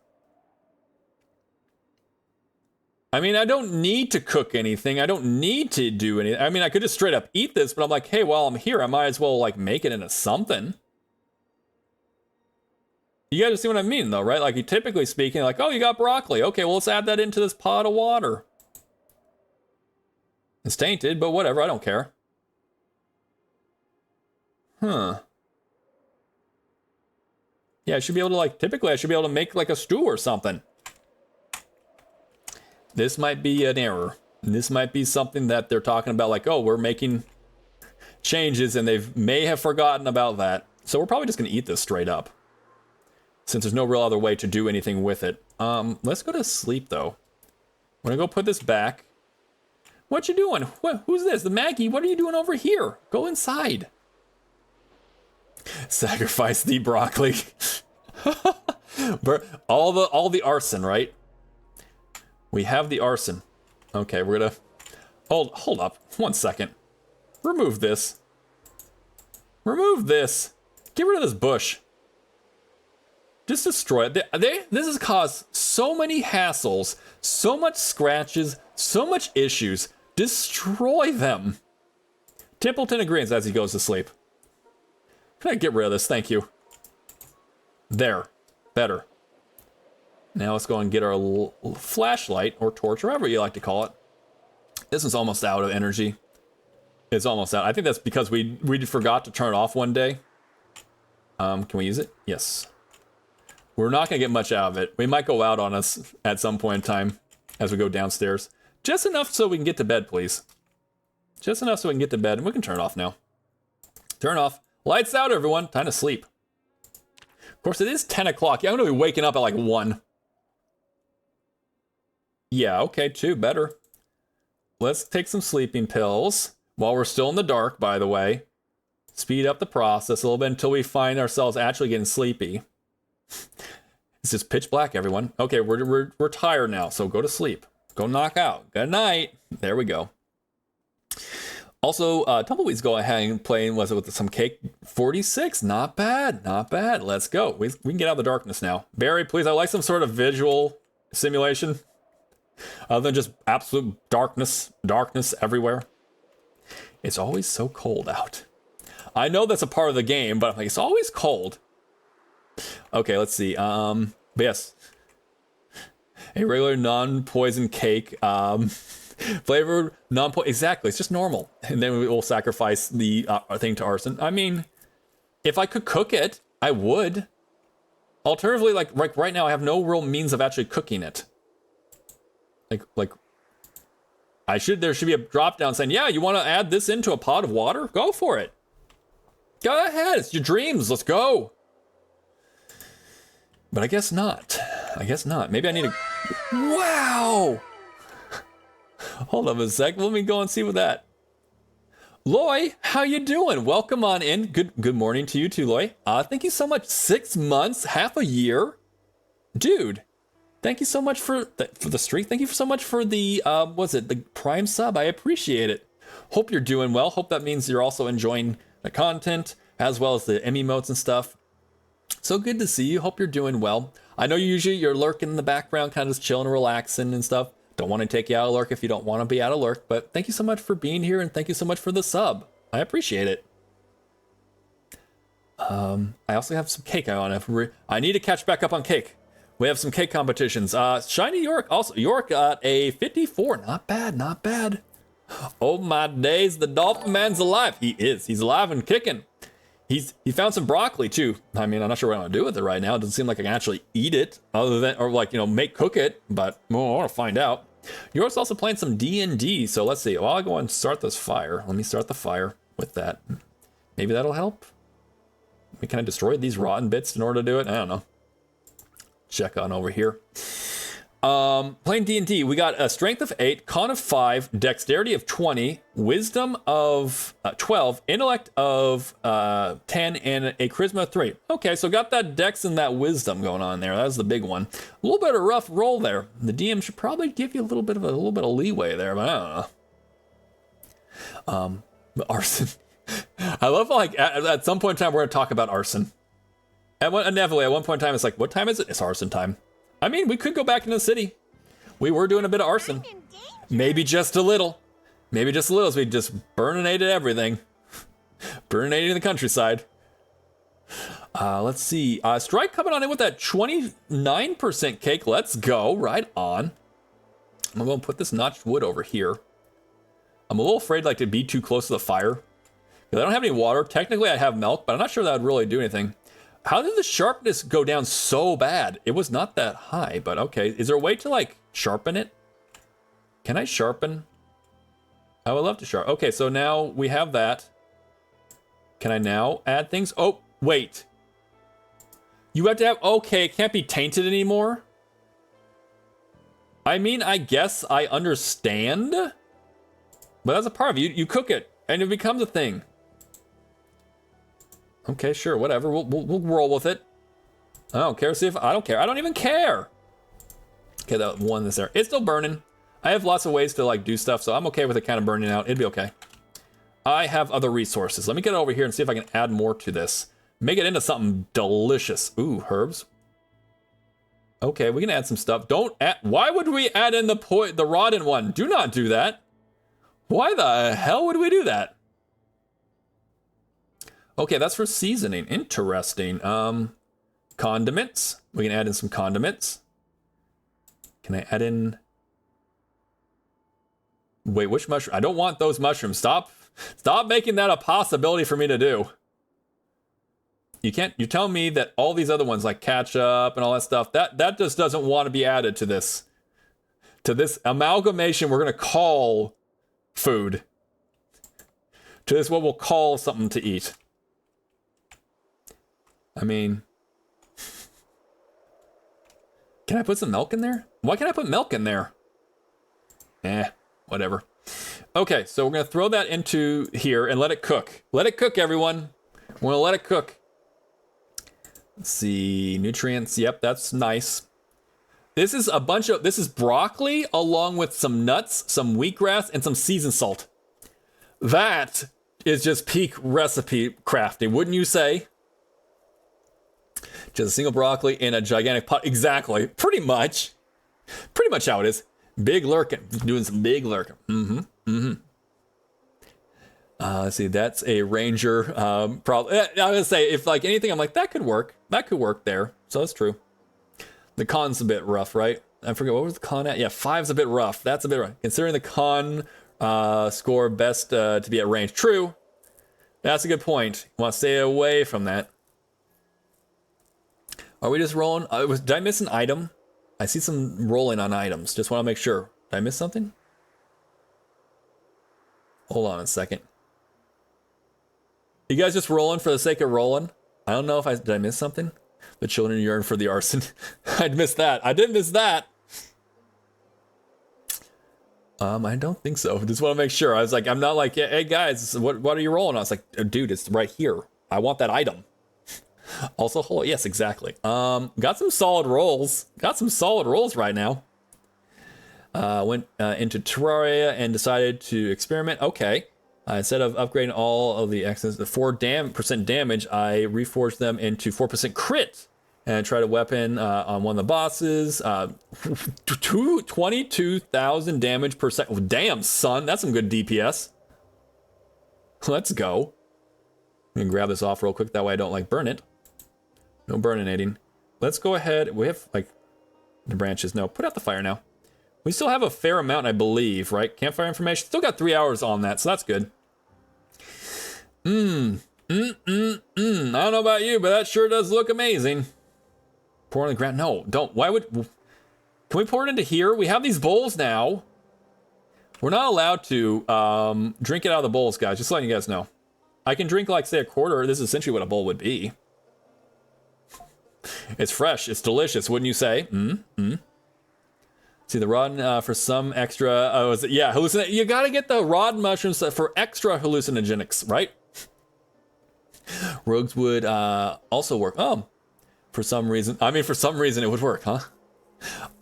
I mean, I don't need to cook anything. I don't need to do anything. I mean, I could just straight up eat this, but I'm like, hey, while I'm here, I might as well, like, make it into something. You guys see what I mean, though, right? Like, typically speaking, like, oh, you got broccoli. Okay, well, let's add that into this pot of water. It's tainted, but whatever. I don't care. Huh. Yeah, I should be able to, like, typically I should be able to make, like, a stew or something. This might be an error. This might be something that they're talking about, like, oh, we're making changes, and they may have forgotten about that. So we're probably just going to eat this straight up, since there's no real other way to do anything with it. Let's go to sleep, though. I'm going to go put this back. What you doing? Who's this? The Maggie? What are you doing over here? Go inside. Sacrifice the broccoli. all the arson, right? We have the arson. Okay, we're gonna hold up 1 second. Remove this. Remove this. Get rid of this bush. Just destroy it. This has caused so many hassles, so much scratches, so much issues. Destroy them. Templeton agrees as he goes to sleep. Can I get rid of this? Thank you. There. Better. Now let's go and get our flashlight or torch, or whatever you like to call it. This is almost out of energy. It's almost out. I think that's because we forgot to turn it off one day. Can we use it? Yes. We're not going to get much out of it. We might go out on us at some point in time as we go downstairs. Just enough so we can get to bed, please. Just enough so we can get to bed, and we can turn it off now. Turn off. Lights out, everyone. Time to sleep. Of course, it is 10 o'clock. Yeah, I'm going to be waking up at like 1. Yeah, okay, 2, better. Let's take some sleeping pills while we're still in the dark, by the way. Speed up the process a little bit until we find ourselves actually getting sleepy. It's just pitch black, everyone. Okay, we're tired now, so go to sleep. Go knock out. Good night. There we go. Also, Tumbleweeds go ahead and playing, was it with some cake? 46, not bad, not bad. Let's go. We can get out of the darkness now. Barry, please, I like some sort of visual simulation. Other than just absolute darkness everywhere. It's always so cold out. I know that's a part of the game, but I'm like, it's always cold. Okay, let's see. But yes. A regular non-poison cake. Flavored non-poison. Exactly, it's just normal. And then we will sacrifice the thing to arson. I mean, if I could cook it, I would. Alternatively, like right now, I have no real means of actually cooking it. Like, there should be a drop down saying, yeah, you want to add this into a pot of water? Go for it. Go ahead, it's your dreams, let's go. But I guess not. I guess not. Maybe I need to... Wow! Hold up a sec, let me go and see what that... Loy, how you doing? Welcome on in. Good morning to you too, Loy. Thank you so much. 6 months, half a year. Dude. Thank you so much for the streak. Thank you so much for the, the Prime sub. I appreciate it. Hope you're doing well. Hope that means you're also enjoying the content as well as the emotes and stuff. So good to see you. Hope you're doing well. I know you're lurking in the background, kind of just chilling, relaxing and stuff. Don't want to take you out of lurk if you don't want to be out of lurk, but thank you so much for being here and thank you so much for the sub. I appreciate it. I also have some cake I need to catch back up on cake. We have some cake competitions. Shiny York, also. York got a 54. Not bad, not bad. Oh my days, the Dolphin Man's alive. He is. He's alive and kicking. He found some broccoli too. I mean, I'm not sure what I'm gonna do with it right now. It doesn't seem like I can actually eat it, other than, or like, cook it. But well, I want to find out. York's also playing some D&D. So let's see. Well, I'll go and start this fire. Let me start the fire with that. Maybe that'll help. Can I destroy these rotten bits in order to do it? I don't know. Check on over here. Playing D&D, we got a strength of 8, con of 5, dexterity of 20, wisdom of 12, intellect of 10, and a charisma of 3. Okay, so got that dex and that wisdom going on there. That was the big one. A little bit of rough roll there. The DM should probably give you a little bit of leeway there, but I don't know. But arson. I love like at some point in time we're gonna talk about arson. Inevitably, at one point in time, it's like, what time is it? It's arson time. I mean, we could go back into the city. We were doing a bit of arson. Maybe just a little. Maybe just a little, as we just burninated everything. Burninating the countryside. Let's see. Strike coming on in with that 29% cake. Let's go. Right on. I'm going to put this notched wood over here. I'm a little afraid like to be too close to the fire. Because I don't have any water. Technically, I have milk, but I'm not sure that would really do anything. How did the sharpness go down so bad? It was not that high, but okay. Is there a way to like sharpen it? Can I sharpen? I would love to sharpen. Okay, so now we have that. Can I now add things? Oh, wait. You have to have, okay, it can't be tainted anymore. I mean, I guess I understand. But that's a part of you. You cook it and it becomes a thing. Okay, sure, whatever. We'll roll with it. I don't care. See if I don't care. I don't even care. Okay, that one is there. It's still burning. I have lots of ways to like do stuff, so I'm okay with it kind of burning out. It'd be okay. I have other resources. Let me get over here and see if I can add more to this. Make it into something delicious. Ooh, herbs. Okay, we can add some stuff. Don't add. Why would we add in the rotten one? Do not do that. Why the hell would we do that? Okay, that's for seasoning. Interesting. Condiments. We can add in some condiments. Can I add in... Wait, which mushroom? I don't want those mushrooms. Stop making that a possibility for me to do. You can't... You tell me that all these other ones, like ketchup and all that stuff, that just doesn't want to be added to this. To this amalgamation we're going to call food. To this what we'll call something to eat. I mean, can I put some milk in there? Why can't I put milk in there? Whatever. Okay, so we're going to throw that into here and let it cook. Let it cook, everyone. We're going to let it cook. Let's see, nutrients. Yep, that's nice. This is this is broccoli along with some nuts, some wheatgrass, and some seasoned salt. That is just peak recipe crafting, wouldn't you say? Just a single broccoli in a gigantic pot. Exactly. Pretty much. Pretty much how it is. Big lurking. Doing some big lurking. Let's see. That's a ranger. Probably. I was gonna say, if like anything, I'm like, that could work. That could work there. So that's true. The con's a bit rough, right? I forget, what was the con at? Yeah, 5's a bit rough. That's a bit rough. Considering the con score best to be at range. True. That's a good point. You want to stay away from that. Are we just rolling? Did I miss an item? I see some rolling on items. Just want to make sure. Did I miss something? Hold on a second. You guys just rolling for the sake of rolling? I don't know if did I miss something? The children yearn for the arson. I'd missed that. I did miss that. I don't think so. Just want to make sure. I was like, I'm not like, hey guys, what are you rolling? I was like, dude, it's right here. I want that item. Also, hold on. Yes, exactly. Got some solid rolls. Got some solid rolls right now. Went into Terraria and decided to experiment. Okay. Instead of upgrading all of the accents to 4% damage, I reforged them into 4% crit. And tried a weapon on one of the bosses. 22,000 damage per second. Oh, damn, son. That's some good DPS. Let's go. I'm gonna grab this off real quick. That way I don't like burn it. No burninating. Let's go ahead. We have like the branches. No, put out the fire now. We still have a fair amount, I believe, right? Campfire information. Still got 3 hours on that, so that's good. I don't know about you, but that sure does look amazing. Pour on the ground. No, don't. Why would... Can we pour it into here? We have these bowls now. We're not allowed to drink it out of the bowls, guys. Just letting you guys know. I can drink like, say, a quarter. This is essentially what a bowl would be. It's fresh. It's delicious, wouldn't you say? See, the raw for some extra... you gotta get the raw mushrooms for extra hallucinogenics, right? Rogues would also work. Oh, for some reason it would work, huh?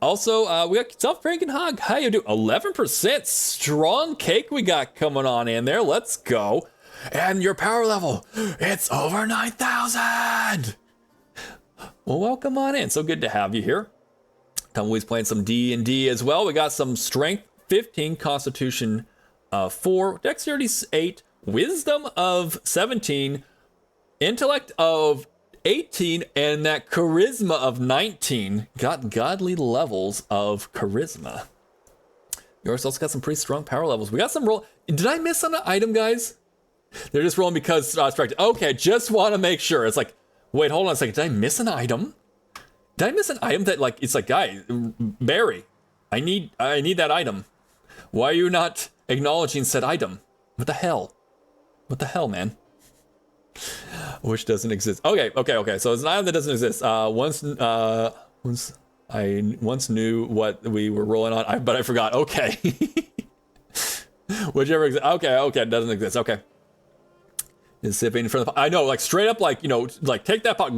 Also, we got Self-Pranking Hog. How you do? 11% strong cake we got coming on in there. Let's go. And your power level, it's over 9,000. Well, welcome on in. So good to have you here. Tumbleweed's playing some D&D as well. We got some strength 15, constitution 4, dexterity 8, wisdom of 17, intellect of 18, and that charisma of 19. Got godly levels of charisma. Yours also got some pretty strong power levels. We got some roll. Did I miss an item, guys? They're just rolling because strength. Okay, just want to make sure. It's like, wait, hold on a second. Did I miss an item? Did I miss an item that, like, it's like, guy, Barry, I need that item. Why are you not acknowledging said item? What the hell? What the hell, man? Which doesn't exist. Okay. So it's an item that doesn't exist. Once I knew what we were rolling on, but I forgot. Okay. Whichever exists. Okay, it doesn't exist. Okay. Is sipping in front of the pot. I know, like straight up, like, you know, like take that pot,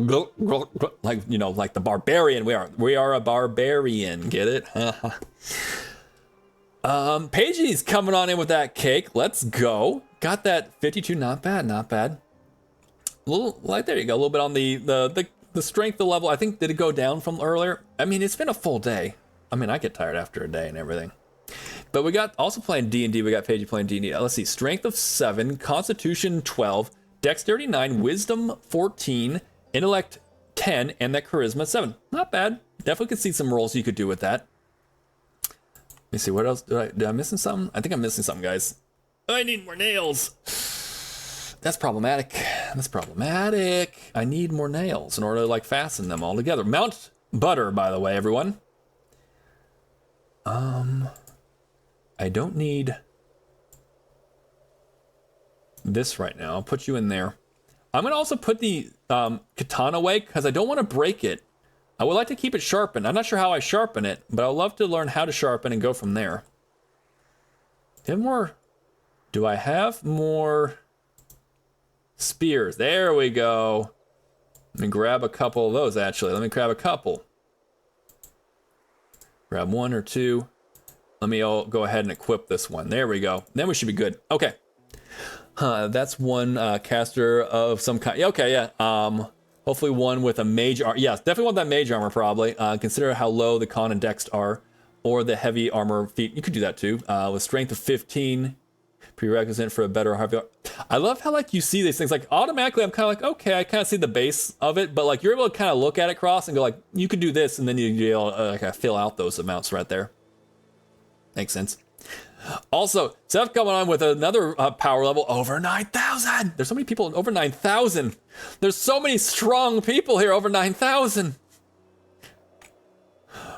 like, you know, like the barbarian. We are a barbarian. Get it? Pagey's coming on in with that cake. Let's go. Got that 52. Not bad. A little, like, there you go. A little bit on the strength, the level. I think, did it go down from earlier? I mean, it's been a full day. I mean, I get tired after a day and everything. But we got also playing D&D. We got Pagey playing D&D. Let's see. Strength of 7, Constitution 12, Dexterity 9, Wisdom 14, Intellect 10, and that Charisma 7. Not bad. Definitely could see some rolls you could do with that. Let me see. What else? Did I missing something? I think I'm missing something, guys. I need more nails. That's problematic. I need more nails in order to, like, fasten them all together. Mount butter, by the way, everyone. I don't need this right now. I'll put you in there. I'm going to also put the katana away because I don't want to break it. I would like to keep it sharpened. I'm not sure how I sharpen it, but I'd love to learn how to sharpen and go from there. Do I have more spears? There we go. Let me grab a couple of those, actually. Let me grab a couple. Grab one or two. Let me go ahead and equip this one. There we go. Then we should be good. Okay. That's one caster of some kind. Okay, yeah. Hopefully one with a mage armor. Yes, definitely want that mage armor, probably. Consider how low the con and dex are. Or the heavy armor feat. You could do that, too. With strength of 15. Prerequisite for a better heavy. I love how, like, you see these things. Like, automatically, I'm kind of like, okay, I kind of see the base of it. But, like, you're able to kind of look at it cross and go, like, you could do this. And then you'd be able to like, fill out those amounts right there. Makes sense. Also, Seth coming on with another power level over 9,000. There's so many people over 9,000. There's so many strong people here over 9,000.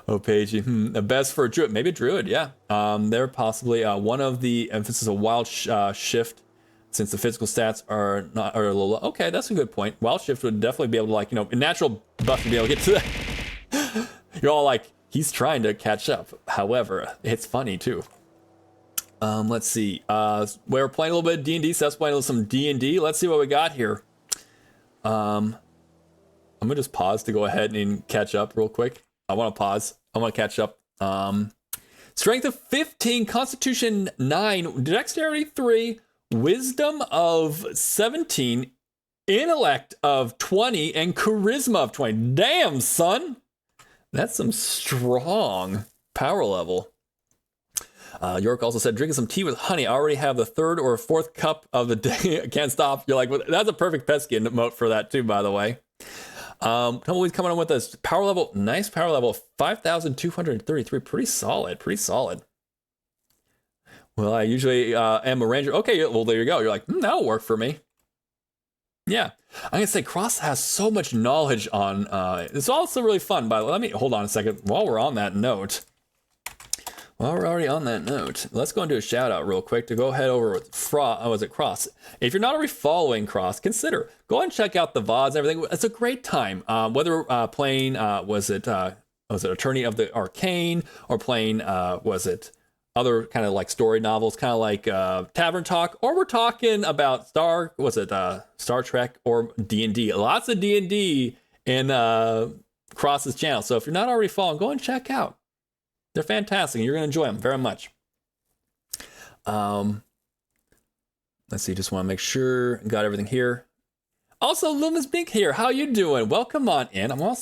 Oh, Pagey. The best for a druid. Maybe a druid, yeah. They're possibly one of the emphasis of wild shift, since the physical stats are a little low. Okay, that's a good point. Wild shift would definitely be able to, like, you know, a natural buff to be able to get to that. You're all like, he's trying to catch up. However, it's funny too. Let's see. We're playing a little bit of D&D. Seth's playing some D&D. Let's see what we got here. I'm gonna just pause to go ahead and catch up real quick. I want to pause. I want to catch up. Strength of 15, Constitution 9, Dexterity 3, Wisdom of 17, Intellect of 20, and Charisma of 20. Damn, son! That's some strong power level. York also said, drinking some tea with honey. I already have the 3rd or 4th cup of the day. I can't stop. You're like, well, that's a perfect pesky emote for that too, by the way. Tumbleweed's coming on with us. Power level, nice power level, 5,233. Pretty solid. Well, I usually am a ranger. Okay, well, there you go. You're like, that'll work for me. Yeah. I'm going to say Cross has so much knowledge on, it's also really fun, but let me, hold on a second. While we're on that note, While we're already on that note, let's go and do a shout out real quick to go head over with Cross. If you're not already following Cross, consider go and check out the VODs and everything. It's a great time. Whether playing was it Attorney of the Arcane or playing was it other kind of like story novels, kind of like Tavern Talk, or we're talking about Star Trek or D&D. Lots of D&D in Cross's channel. So if you're not already following, go and check out. They're fantastic. You're going to enjoy them very much. Let's see. Just want to make sure got everything here. Also, Luminous Bink here. How you doing? Welcome on in. While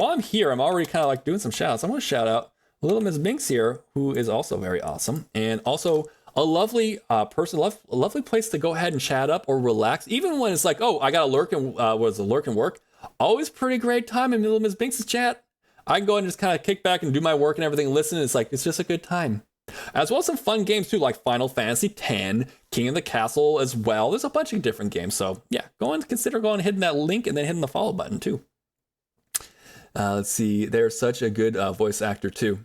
I'm here, I'm already kind of like doing some shouts. I'm going to shout out Little Miss Binks here, who is also very awesome, and also a lovely person, a lovely place to go ahead and chat up or relax, even when it's like, oh, I got to lurk and lurk and work. Always pretty great time in Little Miss Binks' chat. I can go and just kind of kick back and do my work and everything. Listen, it's just a good time. As well as some fun games too, like Final Fantasy X, King of the Castle as well. There's a bunch of different games. So yeah, go and consider going and hitting that link and then hitting the follow button too. Let's see. They're such a good voice actor too.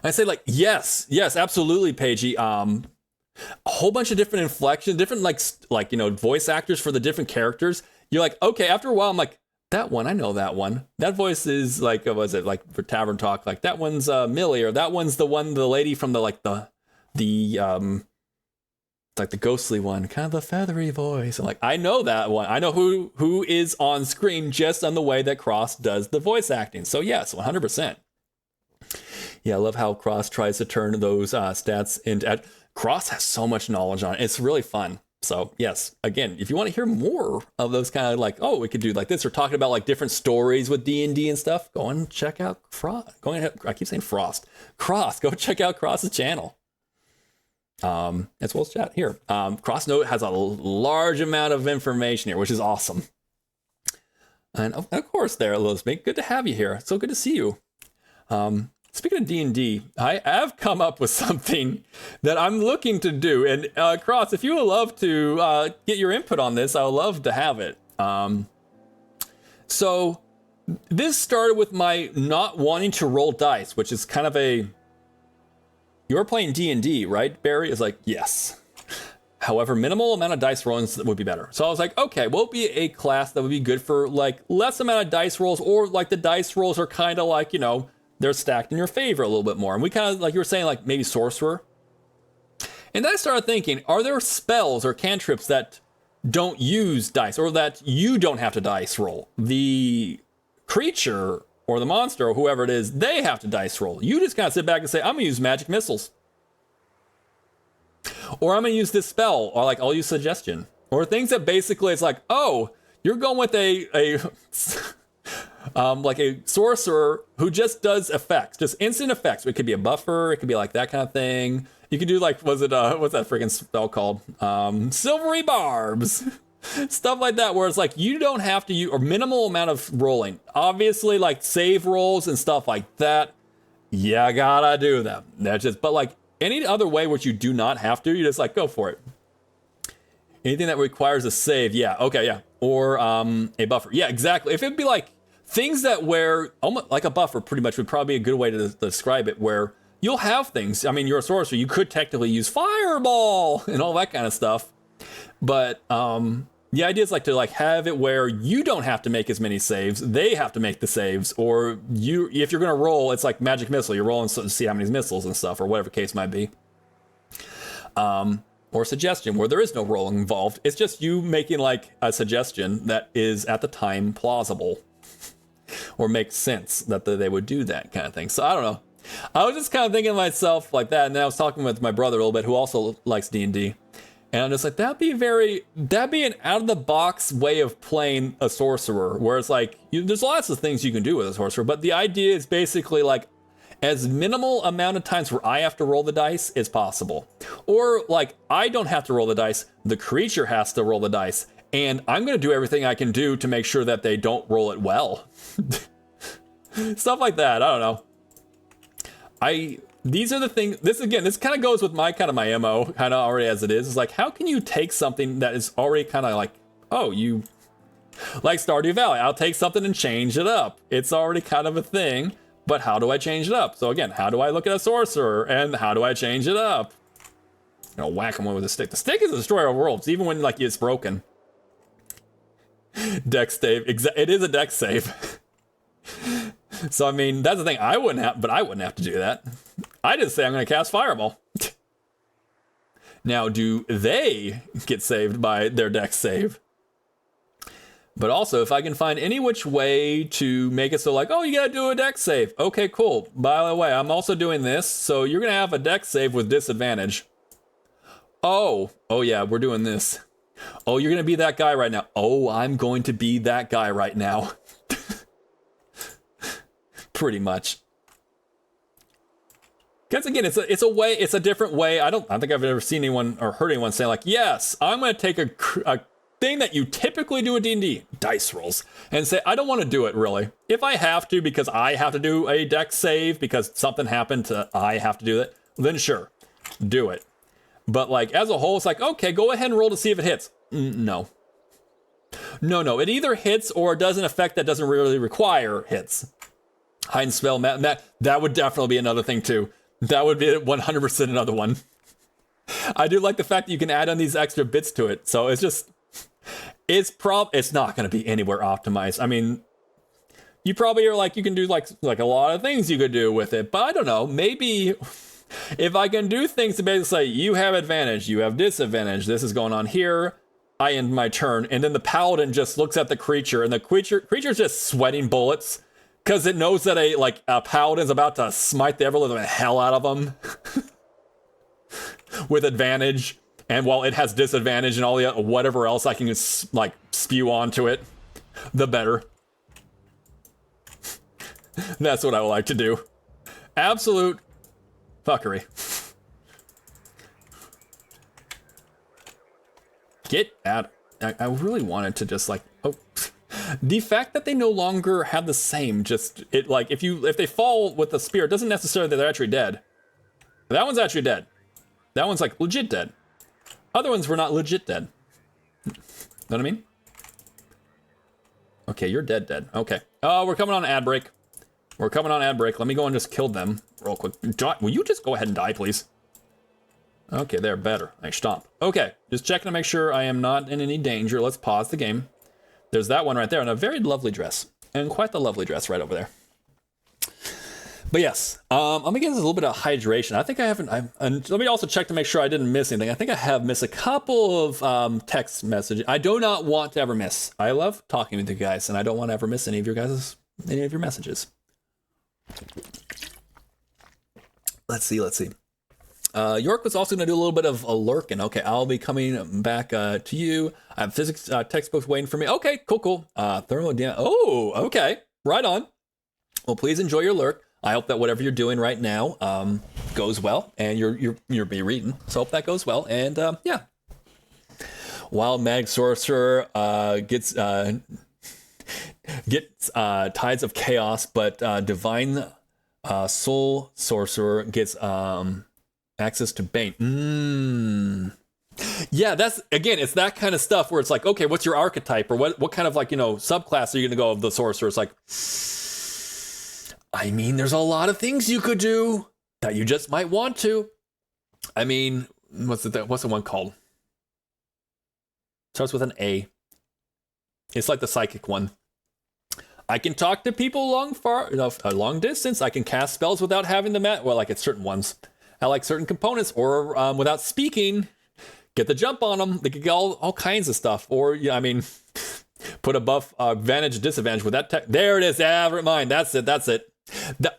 I say like, yes, absolutely, Paigey. A whole bunch of different inflections, different like, you know, voice actors for the different characters. You're like, okay, after a while, I'm like, that one, I know that one. That voice is like, was it like for Tavern Talk? Like that one's Millie, or that one's the lady from the ghostly one, kind of the feathery voice. I'm like, I know that one. I know who is on screen just on the way that Cross does the voice acting. So yes, 100%. Yeah, I love how Cross tries to turn those stats into. Cross has so much knowledge on it. It's really fun. So yes, again, if you want to hear more of those kind of like, oh, we could do like this, or talking about like different stories with D&D and stuff, go and check out I keep saying Frost. Cross, go check out Cross's channel. As well as chat here. Cross Note has a large amount of information here, which is awesome. And of course there, Elizabeth, good to have you here. So good to see you. Speaking of D&D, I have come up with something that I'm looking to do. And Cross, if you would love to get your input on this, I would love to have it. So this started with my not wanting to roll dice, which is kind of you're playing D&D, right, Barry? It's like, yes. However, minimal amount of dice rolling would be better. So I was like, okay, what would be a class that would be good for like less amount of dice rolls, or like the dice rolls are kind of like, you know, they're stacked in your favor a little bit more. And we kind of, like you were saying, like maybe sorcerer. And then I started thinking, are there spells or cantrips that don't use dice, or that you don't have to dice roll? The creature or the monster or whoever it is, they have to dice roll. You just kind of sit back and say, I'm gonna use magic missiles. Or I'm gonna use this spell, or like I'll use suggestion. Or things that basically it's like, oh, you're going with a like a sorcerer who just does effects, just instant effects. It could be a buffer, it could be like that kind of thing. You could do like, what's that freaking spell called? Silvery barbs. Stuff like that, where it's like you don't have to use, or minimal amount of rolling. Obviously, like save rolls and stuff like that, you gotta do them. That's just, but like any other way which you do not have to, you just like go for it. Anything that requires a save, yeah, okay, yeah. Or a buffer, yeah, exactly. If it'd be like things that where, almost like a buffer pretty much would probably be a good way to describe it, where you'll have things, I mean, you're a sorcerer, you could technically use fireball and all that kind of stuff. But the idea is like to like have it where you don't have to make as many saves, they have to make the saves, or you, if you're gonna roll, it's like magic missile, you're rolling to see how many missiles and stuff, or whatever case might be. Or suggestion, where there is no rolling involved. It's just you making like a suggestion that is at the time plausible or makes sense that they would do that kind of thing. So I don't know. I was just kind of thinking to myself like that, and then I was talking with my brother a little bit, who also likes D&D. And I'm just like, that'd be an out-of-the-box way of playing a sorcerer, where it's like, there's lots of things you can do with a sorcerer, but the idea is basically like, as minimal amount of times where I have to roll the dice is possible. Or like, I don't have to roll the dice, the creature has to roll the dice, and I'm gonna do everything I can do to make sure that they don't roll it well. Stuff like that, I don't know. These are the things, this kind of goes with my MO, kind of already as it is. It's like, how can you take something that is already kind of like, oh, you, like Stardew Valley, I'll take something and change it up. It's already kind of a thing, But how do I change it up? So again, how do I look at a sorcerer and how do I change it up? You know, whack him with a stick. The stick is a destroyer of worlds, even when like it's broken. Dex save. It is a dex save. So I mean, that's the thing. I wouldn't have to do that. I just say I'm going to cast Fireball. Now, do they get saved by their dex save? But also, if I can find any which way to make it so like, oh, you gotta do a dex save. Okay, cool. By the way, I'm also doing this, so you're gonna have a dex save with disadvantage. Oh yeah, we're doing this. Oh, you're gonna be that guy right now. Oh, I'm going to be that guy right now. Pretty much. Because again, it's a different way. I don't think I've ever seen anyone or heard anyone say like, yes, I'm gonna take a thing that you typically do in D&D, dice rolls, and say, I don't want to do it really. If I have to because I have to do a dex save because something happened to I have to do it, then sure, do it. But like as a whole, it's like, okay, go ahead and roll to see if it hits. No. It either hits or it does an effect that doesn't really require hits. Hide and spell, that would definitely be another thing too. That would be 100% another one. I do like the fact that you can add on these extra bits to it. So it's just, it's not going to be anywhere optimized. I mean, you probably are like, you can do like a lot of things you could do with it, but I don't know, maybe if I can do things to basically say, you have advantage, you have disadvantage, this is going on here, I end my turn, and then the paladin just looks at the creature, and the creature's just sweating bullets, because it knows that a paladin's about to smite the ever-living hell out of them with advantage. And while it has disadvantage and all the whatever else I can just like spew onto it, the better. That's what I would like to do. Absolute fuckery. Get out. I really wanted to just like, the fact that they no longer have the same, just it like if they fall with the spear, it doesn't necessarily that they're actually dead. That one's actually dead. That one's like legit dead. Other ones were not legit dead. Know what I mean? Okay, you're dead. Okay. Oh, we're coming on ad break. Let me go and just kill them real quick. Will you just go ahead and die, please? Okay, they're better. I stomp. Okay, just checking to make sure I am not in any danger. Let's pause the game. There's that one right there, and a very lovely dress. And quite the lovely dress right over there. But yes, let me get a little bit of hydration. I think I haven't, and let me also check to make sure I didn't miss anything. I think I have missed a couple of text messages. I do not want to ever miss. I love talking with you guys, and I don't want to ever miss any of your messages. Let's see. York was also going to do a little bit of a lurking. Okay, I'll be coming back to you. I have physics textbooks waiting for me. Okay, cool. Thermodynamics. Oh, okay. Right on. Well, please enjoy your lurk. I hope that whatever you're doing right now goes well, and you're be reading. So hope that goes well. And yeah, Wild Mag Sorcerer gets Tides of Chaos, but Divine Soul Sorcerer gets access to Bane. Yeah, that's again, it's that kind of stuff where it's like, okay, what's your archetype, or what kind of like subclass are you gonna go of the sorcerer? It's like, I mean, there's a lot of things you could do that you just might want to. I mean, what's the one called? Starts with an A. It's like the psychic one. I can talk to people a long distance. I can cast spells without having them like at certain ones. I like certain components, or without speaking, get the jump on them. They could get all kinds of stuff. Or, I mean, put a buff, advantage, disadvantage with that. There it is. Never mind. That's it.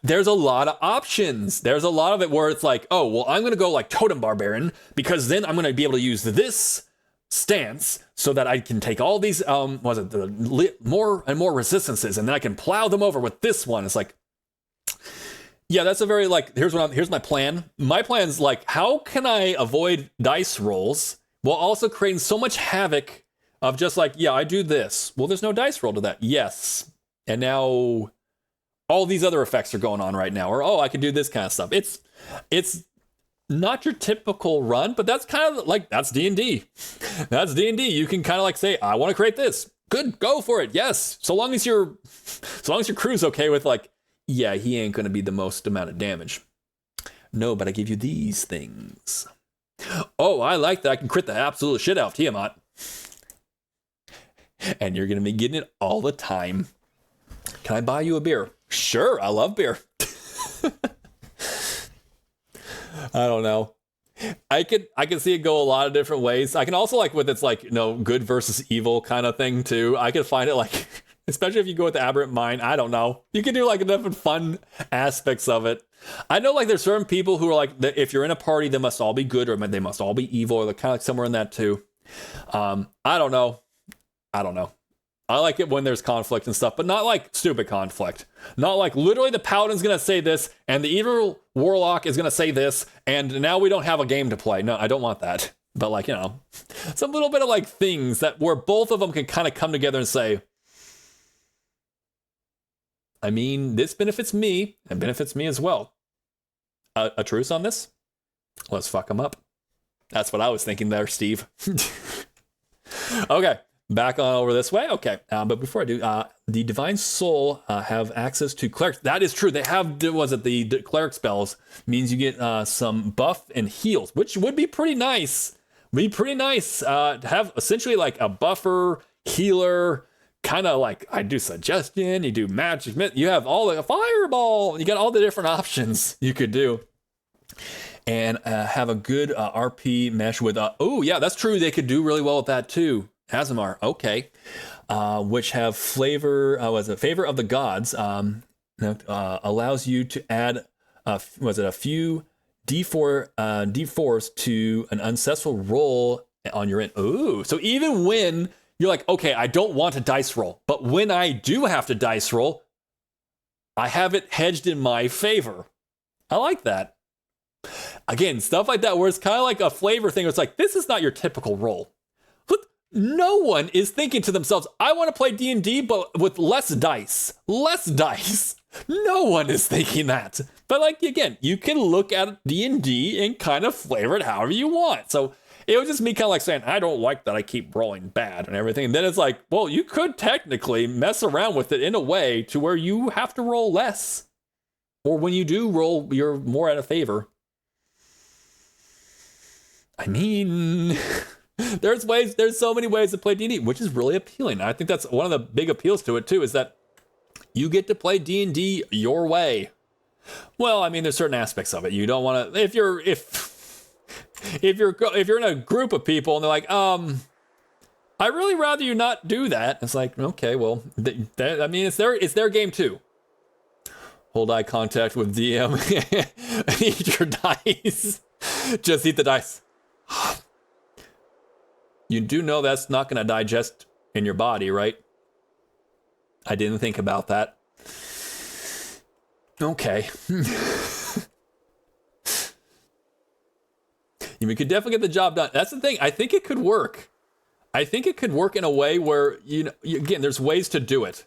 There's a lot of options. There's a lot of it where it's like, oh, well, I'm going to go like Totem Barbarian, because then I'm going to be able to use this stance so that I can take all these, more and more resistances, and then I can plow them over with this one. It's like, yeah, that's a very like, here's my plan. My plan's like, how can I avoid dice rolls while also creating so much havoc of just like, yeah, I do this. Well, there's no dice roll to that. Yes. And now all these other effects are going on right now, or, oh, I can do this kind of stuff. It's not your typical run, but that's kind of like, that's D&D. That's D&D. You can kind of like say, I want to create this. Good, go for it. Yes. So long as your crew's okay with like, yeah, he ain't gonna be the most amount of damage. No, but I give you these things. Oh, I like that. I can crit the absolute shit out of Tiamat. And you're gonna be getting it all the time. Can I buy you a beer? Sure, I love beer. I don't know. I can see it go a lot of different ways. I can also like with its like, you know, good versus evil kind of thing too. I can find it like, especially if you go with the aberrant mind. I don't know. You can do like different fun aspects of it. I know like there's certain people who are like, if you're in a party, they must all be good or they must all be evil or they're kind of like somewhere in that too. I don't know. I like it when there's conflict and stuff, but not like stupid conflict. Not like literally the paladin's gonna say this and the evil warlock is gonna say this and now we don't have a game to play. No, I don't want that. But like, you know, it's a little bit of like things that where both of them can kind of come together and say, I mean, this benefits me and benefits me as well. A truce on this? Let's fuck them up. That's what I was thinking there, Steve. Okay. Back on over this way. Okay. But before I do, the Divine Soul have access to clerics. That is true. They have, the cleric spells means you get some buff and heals, which would be pretty nice. To have essentially like a buffer, healer, kind of like I do suggestion, you do magic, you have all the fireball, you got all the different options you could do. And have a good RP mesh with, oh yeah, that's true. They could do really well with that too. Azamar, okay, which have favor of the gods, allows you to add, a few D4s to an ancestral roll on your end. Ooh, so even when you're like, okay, I don't want to dice roll, but when I do have to dice roll, I have it hedged in my favor. I like that. Again, stuff like that where it's kind of like a flavor thing. Where it's like, this is not your typical roll. No one is thinking to themselves, I want to play D&D, but with less dice. No one is thinking that. But like, again, you can look at D&D and kind of flavor it however you want. So it was just me kind of like saying, I don't like that I keep rolling bad and everything. And then it's like, well, you could technically mess around with it in a way to where you have to roll less. Or when you do roll, you're more out of favor. I mean... There's so many ways to play D&D, which is really appealing. I think that's one of the big appeals to it too, is that you get to play D&D your way. Well, I mean, there's certain aspects of it. You don't want to, if you're in a group of people and they're like, I really rather you not do that. It's like, okay, well, I mean, it's their game too. Hold eye contact with DM. Eat your dice. Just eat the dice. You do know that's not going to digest in your body, right? I didn't think about that. Okay. You could definitely get the job done. That's the thing. I think it could work. I think it could work in a way where, again, there's ways to do it.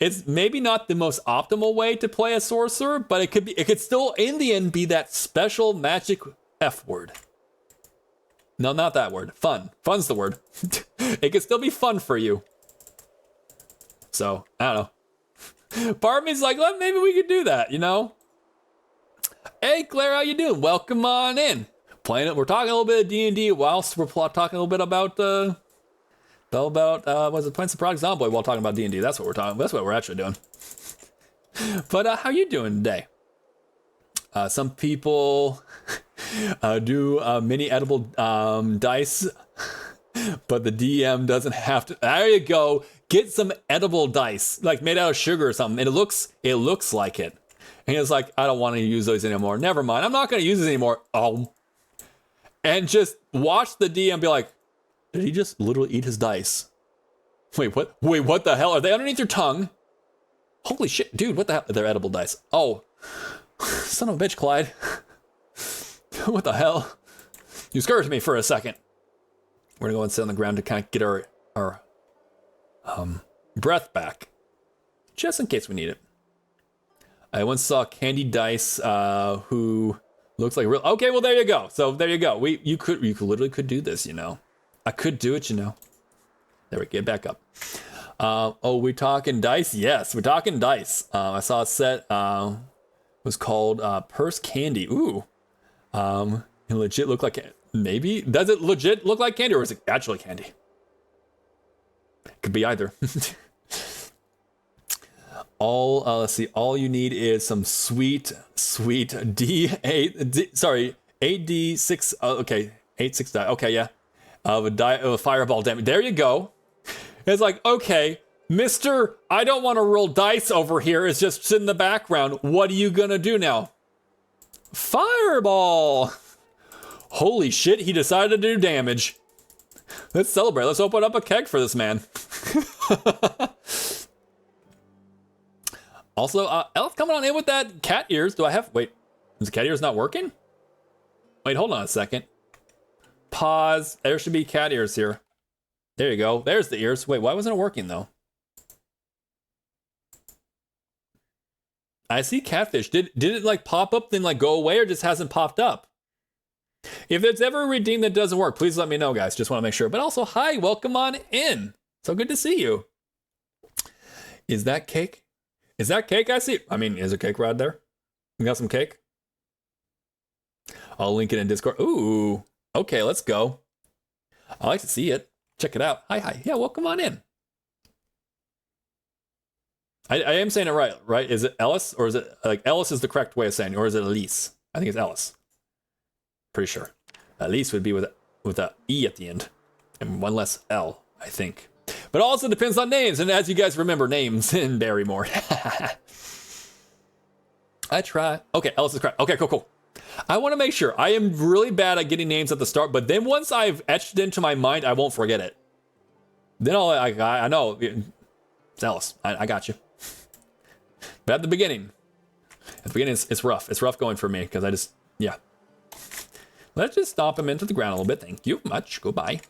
It's maybe not the most optimal way to play a sorcerer, but it could still, in the end, be that special magic F word. No, not that word. Fun. Fun's the word. It can still be fun for you. So, I don't know. Part of me's like, well, maybe we could do that, you know? Hey, Claire, how you doing? Welcome on in. We're talking a little bit of D&D whilst we're talking a little bit about, playing some product Zomboid while talking about D&D. That's what we're actually doing. But how you doing today? Some people do mini edible dice, but the DM doesn't have to. There you go. Get some edible dice, like made out of sugar or something. And it looks like it. And it's like, I don't want to use those anymore. Never mind. I'm not going to use this anymore. Oh. And just watch the DM be like, did he just literally eat his dice? Wait, what? Wait, what the hell? Are they underneath your tongue? Holy shit, dude, what the hell? They're edible dice. Oh. Son of a bitch, Clyde. What the hell? You scared me for a second. We're gonna go and sit on the ground to kind of get our breath back. Just in case we need it. I once saw Candy Dice who looks like real. Okay, well there you go. So there you go. You literally could do this, you know. I could do it, you know. There we get back up. Oh, we talking dice? Yes, we're talking dice. I saw a set was called Purse Candy. Ooh. It legit look like, maybe? Does it legit look like candy or is it actually candy? Could be either. Let's see, all you need is some sweet AD6, okay, 8-6 die, okay, yeah. Of a fireball damage. There you go. It's like, okay, Mr. I don't want to roll dice over here. It's just sit in the background. What are you gonna do now? Fireball! Holy shit, he decided to do damage. Let's celebrate. Let's open up a keg for this man. Also, Elf coming on in with that cat ears. Do I have, wait, is the cat ears not working? Wait, hold on a second. Pause. There should be cat ears here. There you go. There's the ears. Wait, why wasn't it working though? I see catfish. Did it like pop up then like go away or just hasn't popped up? If there's ever a redeem that doesn't work, please let me know, guys. Just want to make sure. But also, hi, welcome on in. So good to see you. Is that cake? Is that cake I see? I mean, is there cake right there? We got some cake? I'll link it in Discord. Ooh, okay, let's go. I like to see it. Check it out. Hi. Yeah, welcome on in. I am saying it right? Is it Ellis or is it like Ellis is the correct way of saying it, or is it Elise? I think it's Ellis. Pretty sure. Elise would be with a E at the end and one less L, I think. But also depends on names, and as you guys remember, names in Barrymore. I try. Okay, Ellis is correct. Okay, cool. I want to make sure. I am really bad at getting names at the start, but then once I've etched it into my mind, I won't forget it. Then I know. It's Ellis. I got you. But at the beginning, it's rough. It's rough going for me because I just, yeah. Let's just stomp him into the ground a little bit. Thank you much. Goodbye.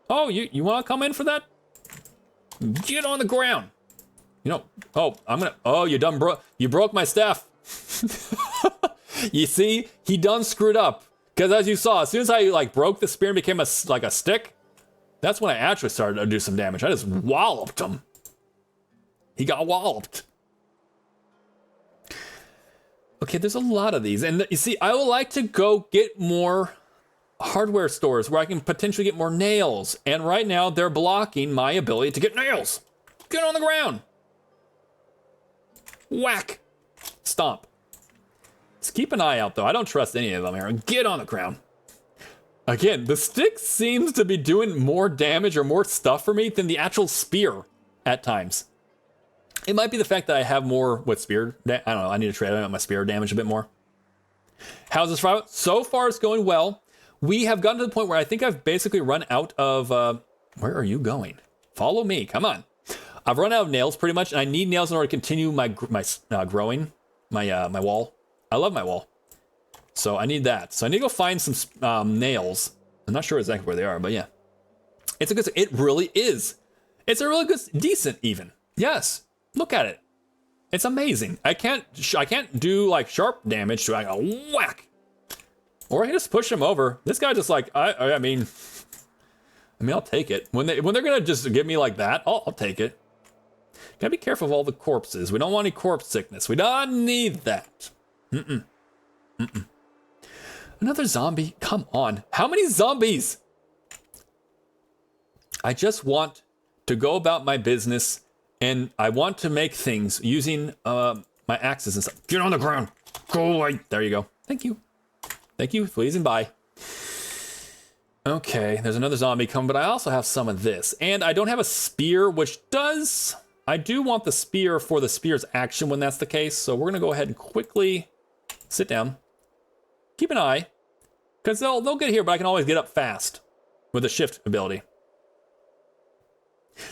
Oh, you want to come in for that? Get on the ground. You know, oh, you broke my staff. You see, he done screwed up. Because as you saw, as soon as I like broke the spear and became like a stick, that's when I actually started to do some damage. I just walloped him. He got walloped. Okay, there's a lot of these. And you see, I would like to go get more hardware stores where I can potentially get more nails. And right now, they're blocking my ability to get nails. Get on the ground. Whack. Stomp. Just keep an eye out, though. I don't trust any of them here. Get on the ground. Again, the stick seems to be doing more damage or more stuff for me than the actual spear at times. It might be the fact that I have more with spear. I don't know. I need to trade out my spear damage a bit more. How's this survival? So far, it's going well. We have gotten to the point where I think I've basically run out of... where are you going? Follow me. Come on. I've run out of nails pretty much, and I need nails in order to continue my growing, my wall. I love my wall. So I need that. So I need to go find some nails. I'm not sure exactly where they are, but yeah. It's a good... It really is. It's a really good... Decent, even. Yes. Look at it. It's amazing. I can't do like sharp damage to it. I go whack. Or I can just push him over. This guy just like, I mean, I'll take it. When they're gonna just give me like that, I'll take it. Gotta be careful of all the corpses. We don't want any corpse sickness. We don't need that. Another zombie? Come on. How many zombies? I just want to go about my business, and I want to make things using my axes and stuff. Get on the ground. Go away. There you go. Thank you. Thank you, please, and bye. Okay, there's another zombie coming, but I also have some of this. And I don't have a spear, which does... I do want the spear for the spear's action when that's the case, so we're going to go ahead and quickly sit down. Keep an eye, because they'll get here, but I can always get up fast with the shift ability.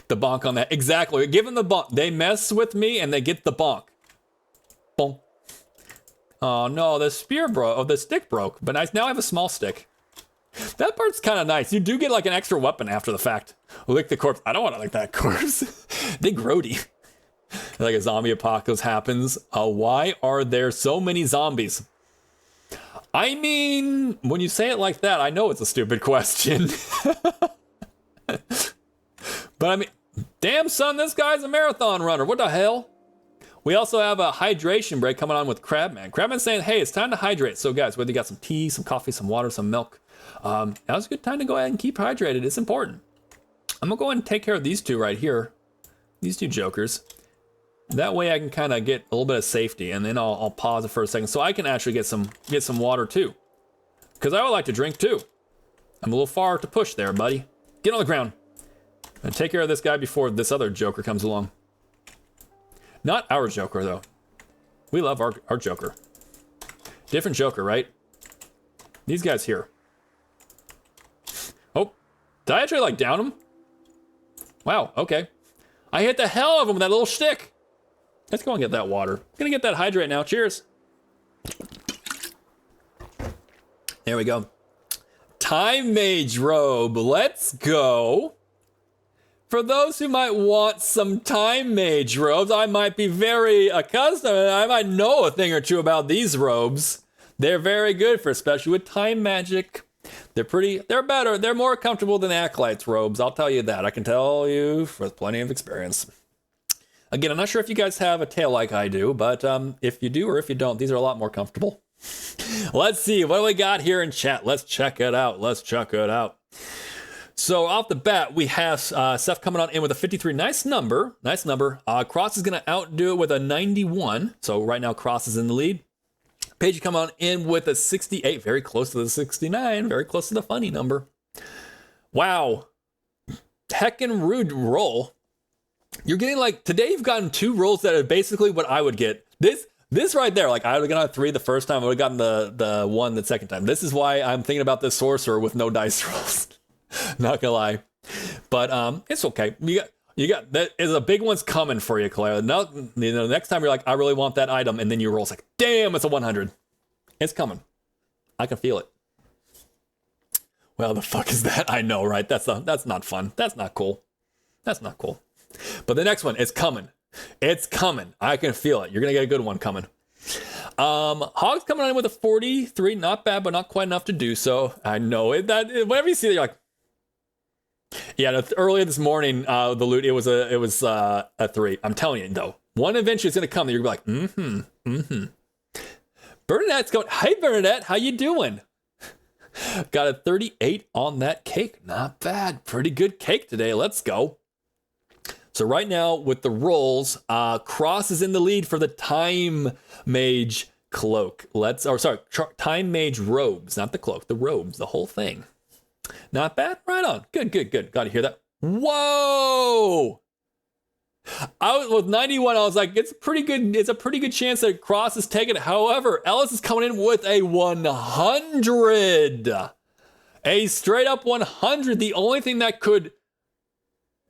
The bonk on that. Exactly. Give them the bonk. They mess with me, and they get the bonk. Bonk. Oh no, the spear broke. Oh, the stick broke. But now I have a small stick. That part's kind of nice. You do get like an extra weapon after the fact. Lick the corpse. I don't want to lick that corpse. They grody. Like a zombie apocalypse happens. Why are there so many zombies? I mean, when you say it like that, I know it's a stupid question. But I mean, Damn, son, this guy's a marathon runner. What the hell? We also have a hydration break coming on with Crabman. Crabman's saying, hey, it's time to hydrate. So, guys, whether you got some tea, some coffee, some water, some milk, now's a good time to go ahead and keep hydrated. It's important. I'm going to go ahead and take care of these two right here. These two jokers. That way I can kind of get a little bit of safety, and then I'll pause it for a second so I can actually get some water, too. Because I would like to drink, too. I'm a little far to push there, buddy. Get on the ground. And take care of this guy before this other joker comes along. Not our Joker, though. We love our Joker. Different Joker, right? These guys here. Oh, did I actually, like, down him? Wow, okay. I hit the hell out of him with that little shtick. Let's go and get that water. I'm gonna get that hydrate now. Cheers. There we go. Time Mage robe. Let's go. For those who might want some Time Mage robes, I might be very accustomed. I might know a thing or two about these robes. They're very good for, especially with time magic. They're better. They're more comfortable than Acolyte's robes. I'll tell you that. I can tell you with plenty of experience. Again, I'm not sure if you guys have a tail like I do, but if you do or if you don't, these are a lot more comfortable. Let's see. What do we got here in chat? Let's check it out. Let's check it out. So off the bat, we have Seth coming on in with a 53. Nice number. Nice number. Cross is going to outdo it with a 91. So right now, Cross is in the lead. Paige coming on in with a 68. Very close to the 69. Very close to the funny number. Wow. Heckin' rude roll. You're getting like, today you've gotten 2 rolls that are basically what I would get. This right there, like I would have gotten a 3 the first time. I would have gotten the 1 the second time. This is why I'm thinking about this sorcerer with no dice rolls. Not gonna lie, but it's okay. You got that is a big one's coming for you, Claire. No, next time you're like, I really want that item, and then you roll like, damn, it's a 100. It's coming. I can feel it. Well, the fuck is that? I know, right? That's not fun. That's not cool. That's not cool. But the next one is coming. It's coming. I can feel it. You're gonna get a good one coming. Hog's coming on with a 43. Not bad, but not quite enough to do so. I know it. That whenever you see it, you're like. Yeah, earlier this morning, the loot, it was a 3. I'm telling you, though. One eventually is going to come that you're going to be like, Bernadette's going, hey, Bernadette, how you doing? Got a 38 on that cake. Not bad. Pretty good cake today. Let's go. So right now, with the rolls, Cross is in the lead for the Time Mage cloak. Time Mage robes. Not the cloak, the robes, the whole thing. Not bad. Right on. Good. Got to hear that. Whoa! I was with 91. I was like, it's pretty good. It's a pretty good chance that Cross is taking it. However, Ellis is coming in with a 100. A straight up 100. The only thing that could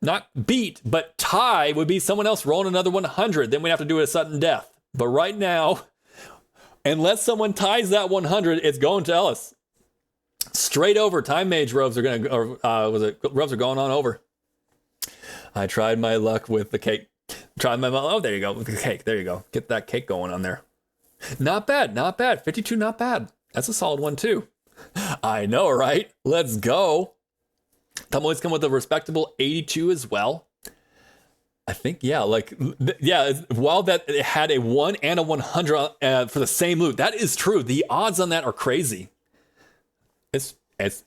not beat, but tie would be someone else rolling another 100. Then we have to do a sudden death. But right now, unless someone ties that 100, it's going to Ellis. Straight over. Time Mage robes are robes are going on over. I tried my luck with the cake. Oh, there you go. With the cake. There you go. Get that cake going on there. Not bad. 52, not bad. That's a solid one, too. I know, right? Let's go. Tumbleweed's come with a respectable 82 as well. I think, yeah, while that it had a 1 and a 100 for the same loot. That is true. The odds on that are crazy. It's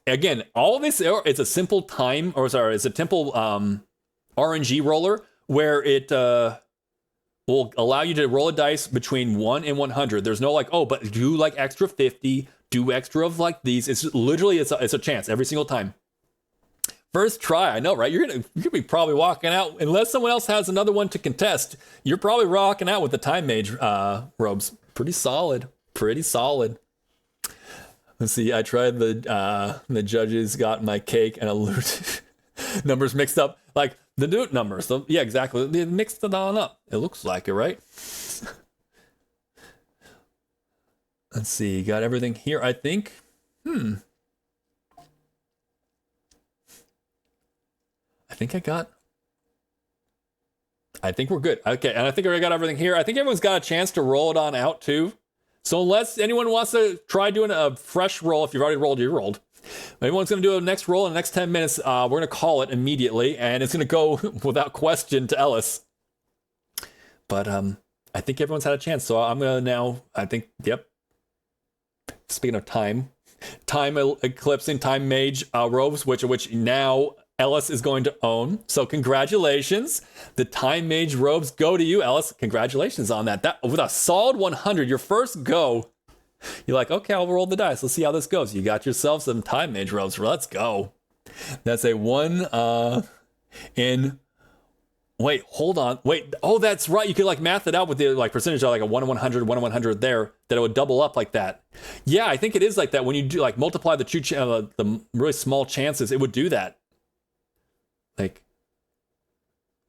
again, all of this, it's a simple it's a simple RNG roller where it will allow you to roll a dice between 1 and 100. There's no like, oh, but do like extra 50, do extra of like these. It's literally, it's a chance every single time. First try, I know, right? You're gonna be probably walking out, unless someone else has another one to contest, you're probably rocking out with the Time Mage robes. Pretty solid. Let's see, I tried the judges got my cake and a loot numbers mixed up. Like the loot numbers. So yeah, exactly. They mixed it on up. It looks like it, right? Let's see, got everything here, I think. I think we're good. Okay, and I think I got everything here. I think everyone's got a chance to roll it on out too. So unless anyone wants to try doing a fresh roll, if you've already rolled, you rolled. Everyone's going to do a next roll in the next 10 minutes. We're going to call it immediately, and it's going to go without question to Ellis. But I think everyone's had a chance, so I'm going to now, I think, yep. Speaking of time eclipsing, time mage robes, which now Ellis is going to own. So congratulations. The time mage robes go to you, Ellis. Congratulations on that. That with a solid 100, your first go. You're like, okay, I'll roll the dice. Let's see how this goes. You got yourself some time mage robes. Let's go. That's a 1 in... Wait, hold on. Wait. Oh, that's right. You could like math it out with the like percentage of like a 1 in 100, 1 in 100 there, that it would double up like that. Yeah, I think it is like that. When you do like multiply the the really small chances, it would do that. Like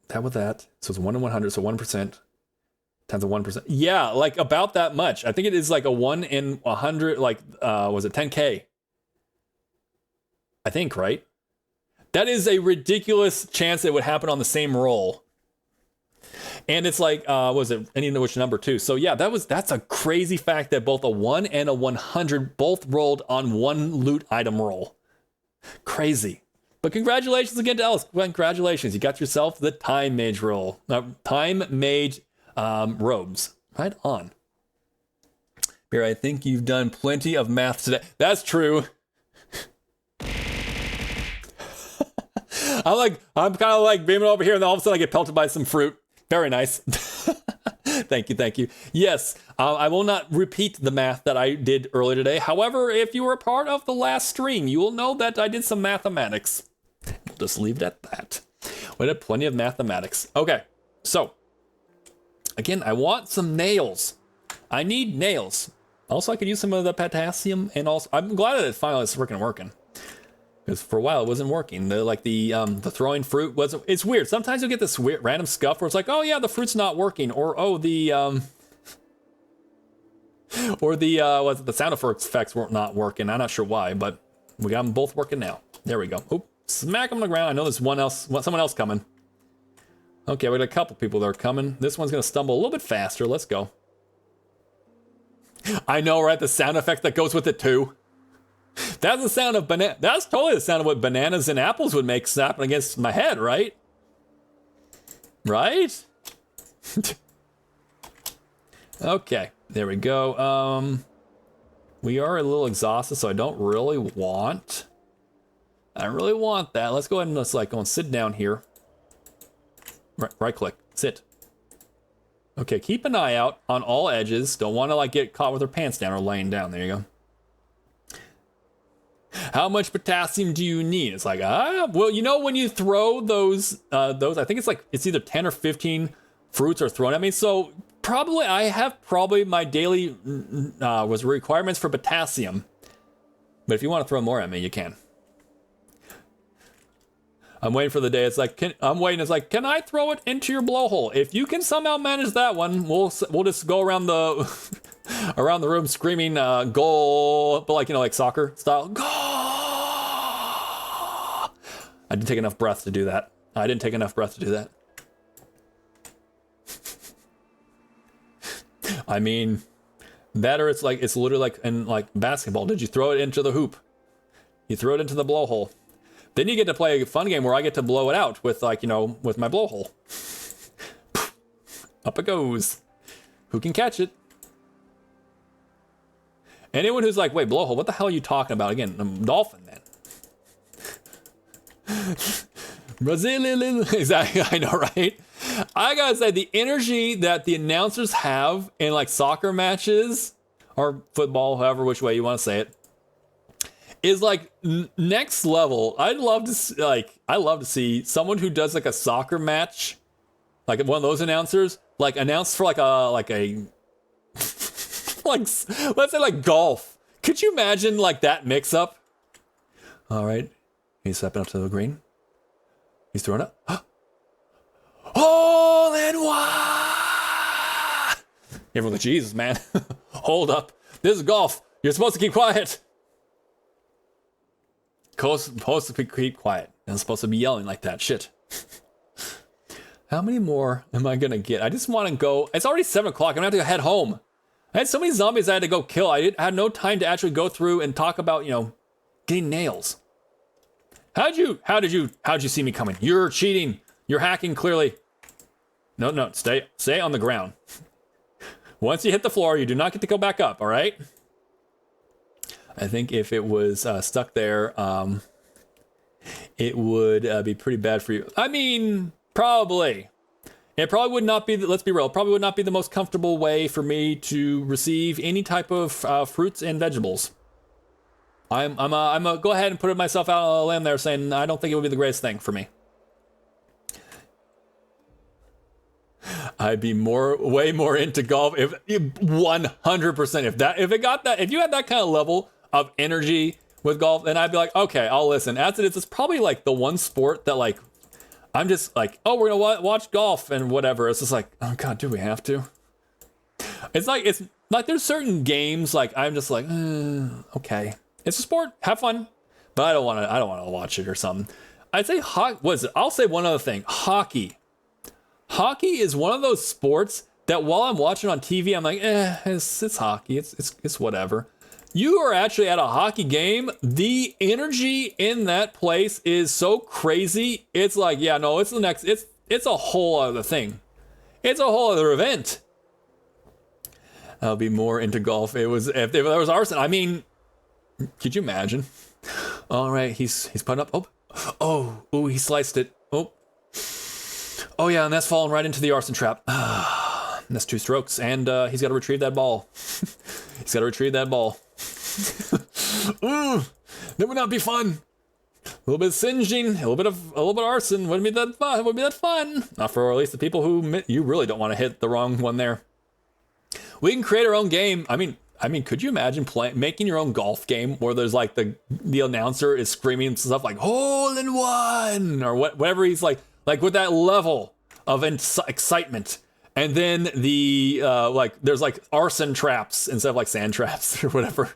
that with that. So it's 1 in 100, so 1%. Times a 1%. Yeah, like about that much. I think it is like a 1 in 100, like, was it 10K? I think, right? That is a ridiculous chance that it would happen on the same roll. And it's like, was it any of which number too? So yeah, that's a crazy fact that both a 1 and a 100 both rolled on one loot item roll. Crazy. But congratulations again to Ellis. Congratulations. You got yourself the time mage roll. Time mage robes. Right on. Here, I think you've done plenty of math today. That's true. I'm kind of like beaming over here, and then all of a sudden I get pelted by some fruit. Very nice. Thank you. Yes, I will not repeat the math that I did earlier today. However, if you were a part of the last stream, you will know that I did some mathematics. We'll just leave it at that. We did plenty of mathematics. Okay, so again, I want some nails. I need nails. Also, I could use some of the potassium, and also I'm glad that it finally is freaking working. Because for a while it wasn't working. The throwing fruit wasn't. It's weird. Sometimes you'll get this weird random scuff where it's like, oh yeah, the fruit's not working, or oh the sound effects were not working. I'm not sure why, but we got them both working now. There we go. Oop, smack them on the ground. I know there's someone else coming. Okay, we got a couple people that are coming. This one's gonna stumble a little bit faster. Let's go. I know, right? The sound effect that goes with it too. That's the sound of banana. That's totally the sound of what bananas and apples would make snapping against my head, right? Right? Okay, there we go. We are a little exhausted, so I don't really want that. Let's go ahead and go and sit down here. Right click, sit. Okay, keep an eye out on all edges. Don't want to get caught with her pants down or laying down. There you go. How much potassium do you need? It's like, well, when you throw those, I think it's either 10 or 15 fruits are thrown at me. So I have my daily requirements for potassium. But if you want to throw more at me, you can. I'm waiting for the day. It's like, can I throw it into your blowhole? If you can somehow manage that one, we'll just go around the around the room screaming goal, but like soccer style. Goal! I didn't take enough breath to do that. I mean, that or it's literally like in basketball. Did you throw it into the hoop? You throw it into the blowhole. Then you get to play a fun game where I get to blow it out with with my blowhole. Up it goes. Who can catch it? Anyone who's like, wait, blowhole, what the hell are you talking about? Again, I'm dolphin then. Brazilian, exactly, I know, right? I gotta say, the energy that the announcers have in soccer matches, or football, however which way you want to say it, is next level. I love to see someone who does a soccer match, one of those announcers, announce for a let's say golf. Could you imagine that mix up? All right, he's stepping up to the green. He's throwing up. Hole in one! Everyone's like, Jesus, man. Hold up. This is golf. You're supposed to keep quiet. Supposed to keep quiet. I'm supposed to be yelling like that. Shit. How many more am I gonna get? I just want to go. It's already 7 o'clock. I'm gonna have to head home. I had so many zombies I had to go kill. I had no time to actually go through and talk about, getting nails. How did you see me coming? You're cheating. You're hacking clearly. No, stay on the ground. Once you hit the floor, you do not get to go back up, all right? I think if it was stuck there, it would be pretty bad for you. I mean, probably. It probably would not be, let's be real, probably would not be the most comfortable way for me to receive any type of fruits and vegetables. I'm a go ahead and put myself out on a limb there saying I don't think it would be the greatest thing for me. I'd be way more into golf if 100%. If you had that kind of level of energy with golf, then I'd be like, okay, I'll listen. As it is, it's probably like the one sport that like, I'm just like, oh, we're gonna watch golf and whatever. It's just like, oh God, do we have to? It's like there's certain games like I'm just like, okay, it's a sport, have fun, but I don't want to watch it or something. I'd say I'll say one other thing, hockey. Hockey is one of those sports that while I'm watching on TV, I'm like, it's hockey, it's whatever. You are actually at a hockey game. The energy in that place is so crazy. It's like, yeah, no, it's a whole other thing. It's a whole other event. I'll be more into golf. If there was arson. I mean, could you imagine? All right, he's putting up. Oh, he sliced it. Oh yeah, and that's falling right into the arson trap. That's 2 strokes, and he's got to retrieve that ball. He's got to retrieve that ball. That would not be fun. A little bit of singeing, a little bit of arson wouldn't be that fun. Wouldn't be that fun. Not for at least the people who you really don't want to hit the wrong one there. We can create our own game. I mean, could you imagine making your own golf game where there's like the announcer is screaming stuff like "hole in one" or whatever he's like with that level of excitement. And then there's like arson traps instead of like sand traps or whatever.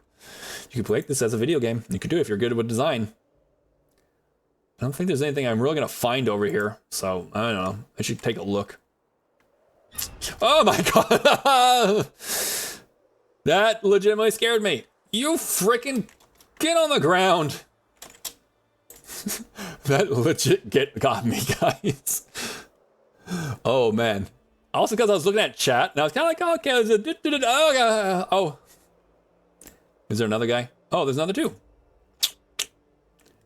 You could make this as a video game. You could do it if you're good with design. I don't think there's anything I'm really gonna find over here. So I don't know. I should take a look. Oh my God. That legitimately scared me. You freaking get on the ground. That legit got me, guys. Oh man. Also because I was looking at chat and I was kind of like, oh, okay, oh. Is there another guy? Oh, there's another 2.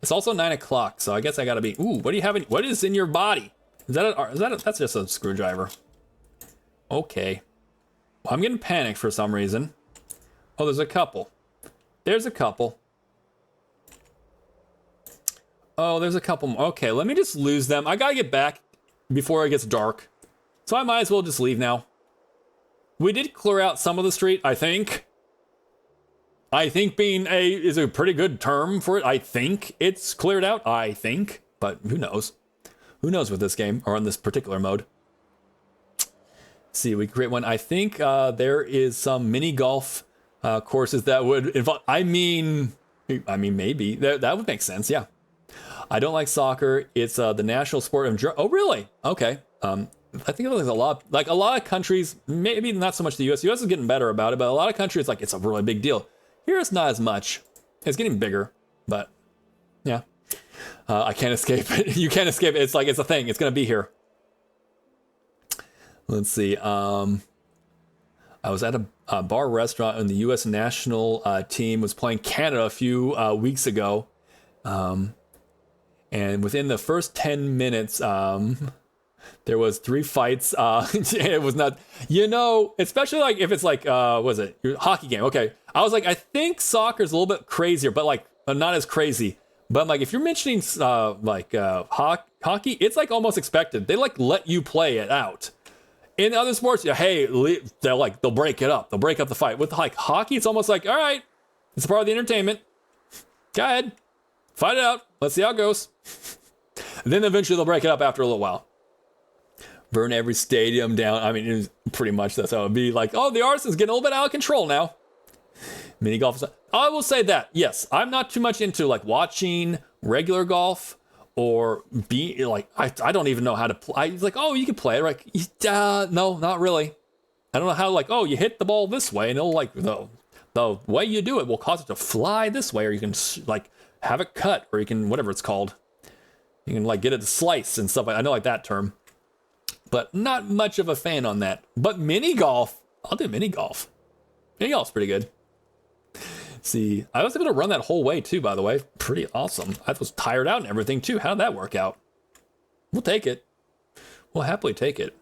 It's also 9 o'clock, so I guess I gotta be, what do you have what is in your body? That's just a screwdriver. Okay. Well, I'm getting panicked for some reason. Oh, there's a couple. There's a couple. Oh, there's a couple. Okay, let me just lose them. I gotta get back before it gets dark. So I might as well just leave now. We did clear out some of the street, I think. I think being is a pretty good term for it. I think it's cleared out, I think. But who knows? Who knows with this game, or on this particular mode. Let's see, we create one. I think there is some mini golf courses that would involve, I mean maybe. That would make sense, yeah. I don't like soccer. It's the national sport of Germany. Oh, really? Okay. I think there's a lot of countries, maybe not so much the US. The US is getting better about it, but a lot of countries, like, it's a really big deal. Here it's not as much. It's getting bigger, but yeah. I can't escape it. You can't escape it. It's like, it's a thing. It's going to be here. Let's see. I was at a bar restaurant and the US national team was playing Canada a few weeks ago. And within the first 10 minutes, there was 3 fights. It was not, especially like if it's like, was it your hockey game? Okay. I was like, I think soccer's a little bit crazier, but like not as crazy. But like, if you're mentioning hockey, it's like almost expected. They like let you play it out. In other sports, hey, they'll break it up. They'll break up the fight. With like hockey, it's almost like, all right, it's a part of the entertainment. Go ahead, fight it out. Let's see how it goes. Then eventually they'll break it up after a little while. Burn every stadium down. I mean, it was pretty much that's how it would be. Like, oh, the arson's getting a little bit out of control now. Mini golf. I will say that, yes, I'm not too much into like watching regular golf or be like, I don't even know how to play. It's like, oh, you can play it. Like, no, not really. I don't know how, like, oh, you hit the ball this way and it'll like, the way you do it will cause it to fly this way, or you can like have it cut, or you can, whatever it's called. You can like get it to slice and stuff. I know like that term, but not much of a fan on that. But mini golf, I'll do mini golf. Mini golf's pretty good. See, I was able to run that whole way too, by the way. Pretty awesome. I was tired out and everything too. How did that work out? We'll take it. We'll happily take it.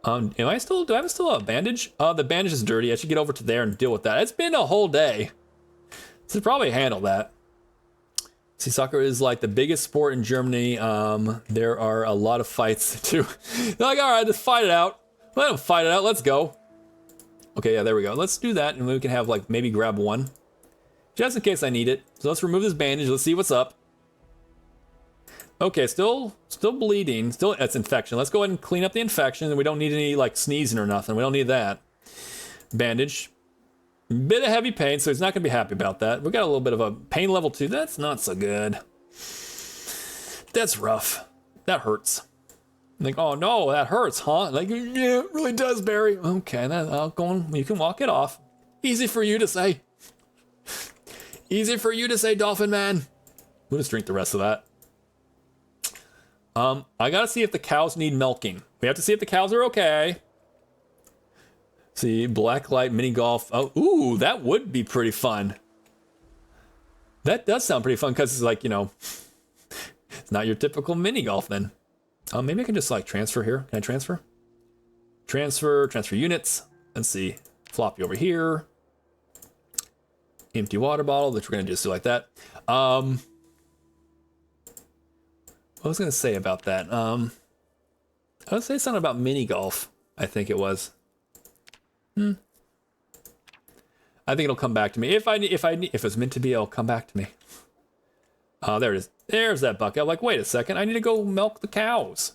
Do I have still a bandage? The bandage is dirty. I should get over to there and deal with that. It's been a whole day. So probably handle that. See, soccer is like the biggest sport in Germany. There are a lot of fights too. They're like, all right, just fight it out. Let them fight it out. Let's go. Okay, yeah, there we go. Let's do that, and we can have like maybe grab one, just in case I need it. So let's remove this bandage. Let's see what's up. Okay, still bleeding. Still, that's infection. Let's go ahead and clean up the infection. We don't need any like sneezing or nothing. We don't need that. Bandage. Bit of heavy pain, so he's not gonna be happy about that. We got a little bit of a pain level 2. That's not so good. That's rough. That hurts. Like, oh no, that hurts, huh? Like, yeah, it really does, Barry. Okay, I'll go on. You can walk it off. Easy for you to say. Easy for you to say, Dolphin Man. We'll just drink the rest of that. I gotta see if the cows need milking. We have to see if the cows are okay. See, blacklight mini golf. Oh, ooh, that would be pretty fun. That does sound pretty fun because it's like, you know, it's not your typical mini golf then. Maybe I can just like transfer here. Can I transfer? Transfer units. Let's see. Floppy over here. Empty water bottle, which we're gonna just do like that. What was I gonna say about that? I was say something about mini golf. I think it was. I think it'll come back to me. If it's meant to be, it'll come back to me. There it is. There's that bucket. I'm like, wait a second. I need to go milk the cows.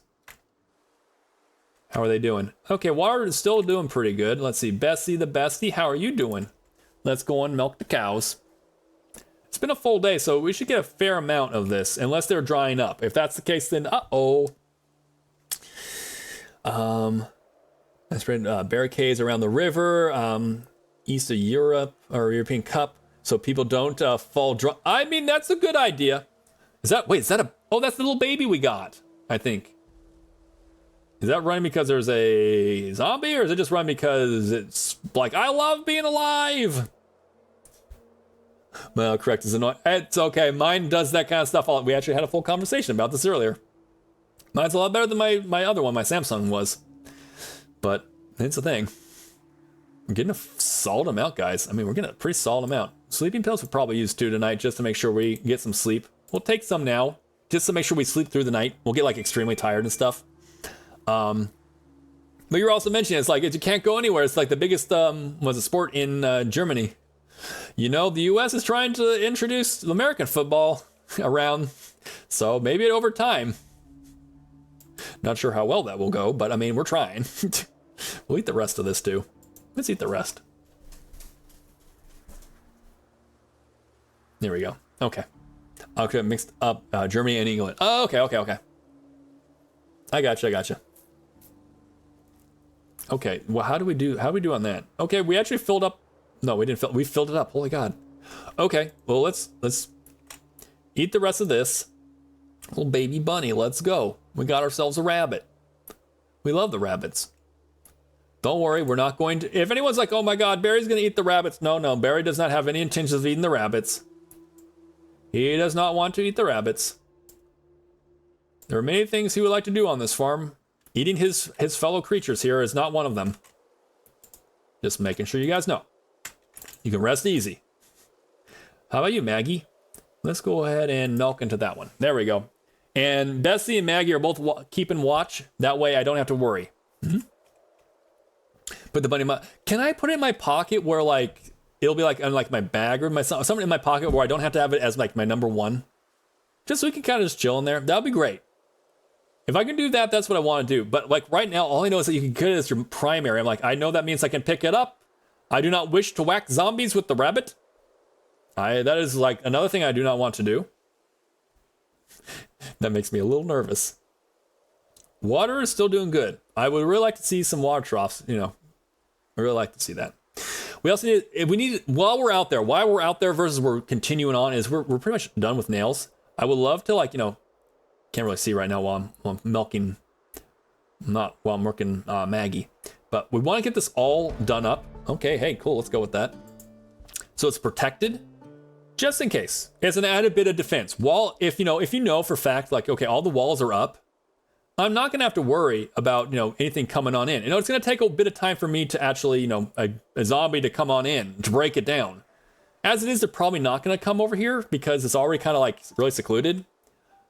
How are they doing? Okay, water is still doing pretty good. Let's see. Bessie the bestie, how are you doing? Let's go and milk the cows. It's been a full day, so we should get a fair amount of this, unless they're drying up. If that's the case, then uh-oh. I spread barricades around the river, east of Europe, or European Cup, so people don't fall dry. I mean, that's a good idea. Is that a, oh, that's the little baby we got, I think. Is that running because there's a zombie, or is it just running because it's like, I love being alive? Well, correct is annoying. It's okay, mine does that kind of stuff. We actually had a full conversation about this earlier. Mine's a lot better than my other one, my Samsung was. But it's a thing. We're getting a solid amount, guys. I mean, we're getting a pretty solid amount. Sleeping pills we'll probably use 2 tonight just to make sure we get some sleep. We'll take some now just to make sure we sleep through the night. We'll get like extremely tired and stuff. But you're also mentioning it's like you can't go anywhere. It's like the biggest was a sport in Germany. You know, the U.S. is trying to introduce American football around, so maybe over time. Not sure how well that will go, but I mean, we're trying. We'll eat the rest of this too. Let's eat the rest. There we go. Okay. Okay, mixed up Germany and England. Oh, okay. I gotcha. Okay, well, how do we do on that? Okay, we actually filled up. No, we didn't fill. We filled it up. Holy God. Okay, well, let's eat the rest of this. Little baby bunny, let's go. We got ourselves a rabbit. We love the rabbits. Don't worry, we're not going to... If anyone's like, oh my God, Barry's going to eat the rabbits. No, Barry does not have any intentions of eating the rabbits. He does not want to eat the rabbits. There are many things he would like to do on this farm. Eating his fellow creatures here is not one of them. Just making sure you guys know. You can rest easy. How about you, Maggie? Let's go ahead and milk into that one. There we go. And Bessie and Maggie are both keeping watch. That way I don't have to worry. Put the bunny in my... Can I put it in my pocket where like... It'll be like in like my bag or something in my pocket where I don't have to have it as like my number one? Just so we can kind of just chill in there. That would be great. If I can do that, that's what I want to do. But like right now, all I know is that you can get it as your primary. I'm like, I know that means I can pick it up. I do not wish to whack zombies with the rabbit. That is like another thing I do not want to do. That makes me a little nervous. Water is still doing good. I would really like to see some water troughs, you know. I really like to see that. We also need, if we need, while we're out there versus we're continuing on, is we're pretty much done with nails. I would love to, like, you know, can't really see right now while I'm milking, not while I'm working Maggie. But we want to get this all done up. Okay, hey, cool, let's go with that. So it's protected, just in case. It's an added bit of defense. Wall, if you know for fact, like, okay, all the walls are up, I'm not gonna have to worry about, you know, anything coming on in. You know, it's gonna take a bit of time for me to actually, you know, a zombie to come on in, to break it down. As it is, they're probably not gonna come over here because it's already kind of like really secluded.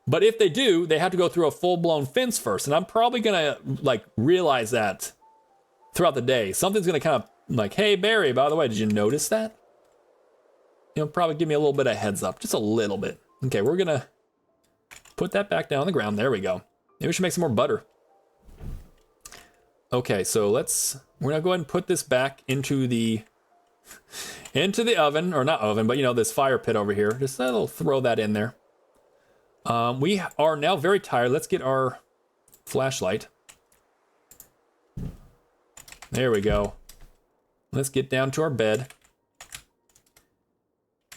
But if they do, they have to go through a full-blown fence first. And I'm probably gonna like realize that throughout the day. Something's gonna kind of like, hey, Barry, by the way, did you notice that? You know, probably give me a little bit of heads up, just a little bit. Okay, we're gonna put that back down on the ground. There we go. Maybe we should make some more butter. Okay, so we're gonna go ahead and put this back into the oven, or not oven, but you know, this fire pit over here. Just throw that in there. We are now very tired. Let's get our flashlight. There we go. Let's get down to our bed.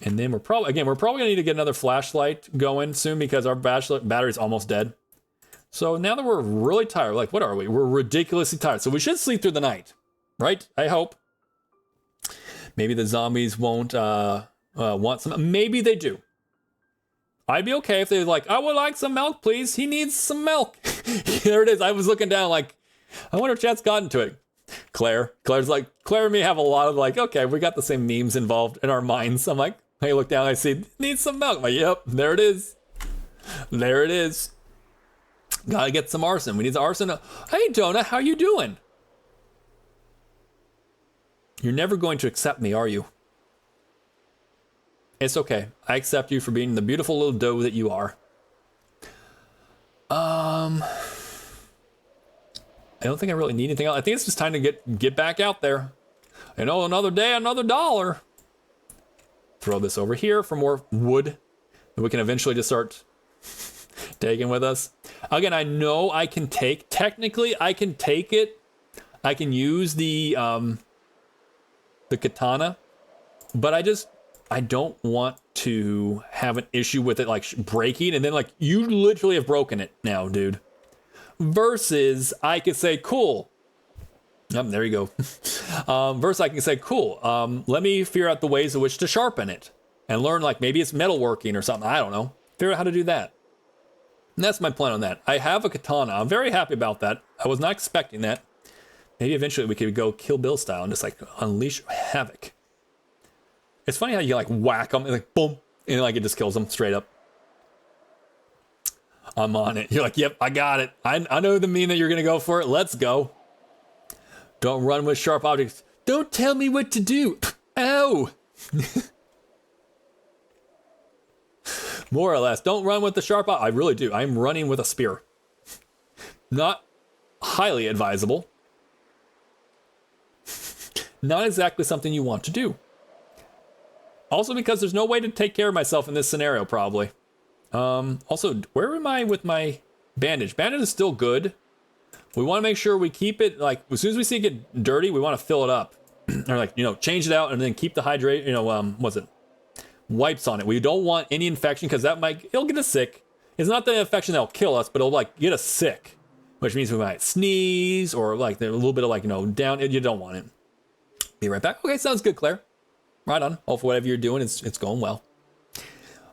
And then we're probably gonna need to get another flashlight going soon because our battery's almost dead. So now that we're really tired, like, what are we? We're ridiculously tired. So we should sleep through the night, right? I hope. Maybe the zombies won't want some. Maybe they do. I'd be okay if they're like, I would like some milk, please. He needs some milk. There it is. I was looking down like, I wonder if chat's gotten to it. Claire's like, Claire and me have a lot of like, okay, we got the same memes involved in our minds. I'm like, I look down, I see, needs some milk. I'm like, yep, there it is. There it is. Gotta get some arson. We need the arson. Hey, Donut, how you doing? You're never going to accept me, are you? It's okay. I accept you for being the beautiful little doe that you are. I don't think I really need anything else. I think it's just time to get back out there. You know, another day, another dollar. Throw this over here for more wood that we can eventually just start taking with us. Again, I know I can technically I can take it. I can use the katana, but I don't want to have an issue with it like breaking and then like you literally have broken it now, dude. Versus I could say, cool. Yep, there you go. Versus I can say, cool. Let me figure out the ways in which to sharpen it and learn, like, maybe it's metalworking or something. I don't know. Figure out how to do that. And that's my plan on that. I have a katana. I'm very happy about that. I was not expecting that. Maybe eventually we could go Kill Bill style and just like unleash havoc. It's funny how you like whack them and like boom, and like it just kills them straight up. I'm on it. You're like, yep, I got it. I know the meme that you're gonna go for it. Let's go. Don't run with sharp objects. Don't tell me what to do. Ow. More or less. Don't run with the sharp object. I really do. I'm running with a spear. Not highly advisable. Not exactly something you want to do. Also because there's no way to take care of myself in this scenario, probably. Also, where am I with my bandage? Bandage is still good. We want to make sure we keep it, like, as soon as we see it get dirty, we want to fill it up. Or like, you know, change it out and then keep the hydrate, you know, what's it? Wipes on it. We don't want any infection because it'll get us sick. It's not the infection that'll kill us, but it'll like get us sick. Which means we might sneeze or like a little bit of like, you know, down. You don't want it. Be right back. Okay, sounds good, Claire. Right on. Hopefully whatever you're doing, it's going well.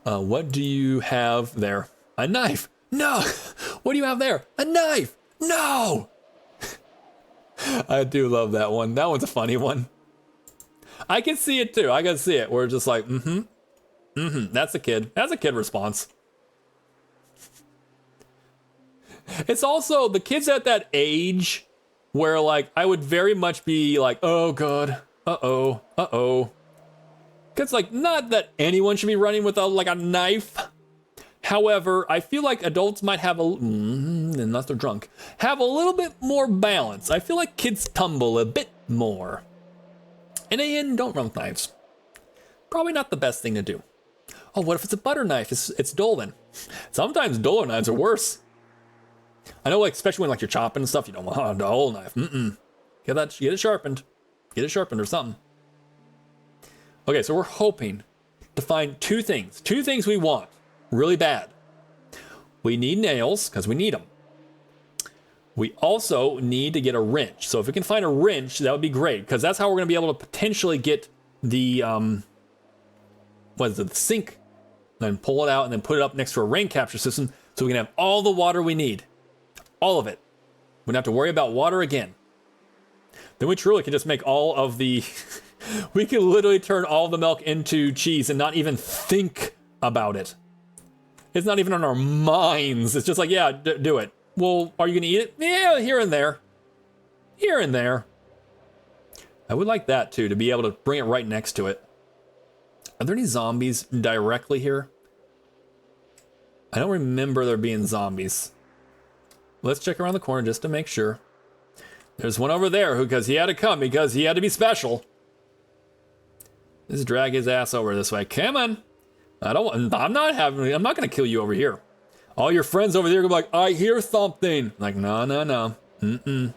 What do you have there? A knife. No. What do you have there? A knife. No. I do love that one. That one's a funny one. I can see it too. I can see it. We're just like, That's a kid. That's a kid response. It's also the kids at that age where like I would very much be like, oh god, uh-oh. It's like not that anyone should be running with a knife. However, I feel like adults might have unless they're drunk, have a little bit more balance. I feel like kids tumble a bit more. And again, don't run with knives. Probably not the best thing to do. Oh, what if it's a butter knife? It's dull then. Sometimes duller knives are worse. I know, like, especially when like you're chopping and stuff, you don't want a dull knife. Get it sharpened. Get it sharpened or something. Okay, so we're hoping to find two things. Two things we want really bad. We need nails, because we need them. We also need to get a wrench. So if we can find a wrench, that would be great, because that's how we're going to be able to potentially get the, the sink, and pull it out and then put it up next to a rain capture system so we can have all the water we need. All of it. We don't have to worry about water again. Then we truly can just make all of the... we can literally turn all the milk into cheese and not even think about it. It's not even on our minds. It's just like, yeah, do it. Well, are you going to eat it? Yeah, here and there. Here and there. I would like that, too, to be able to bring it right next to it. Are there any zombies directly here? I don't remember there being zombies. Let's check around the corner just to make sure. There's one over there because he had to come because he had to be special. Let's drag his ass over this way. Come on. I'm not going to kill you over here. All your friends over there are going to be like, I hear something. Like, no. Mm-mm.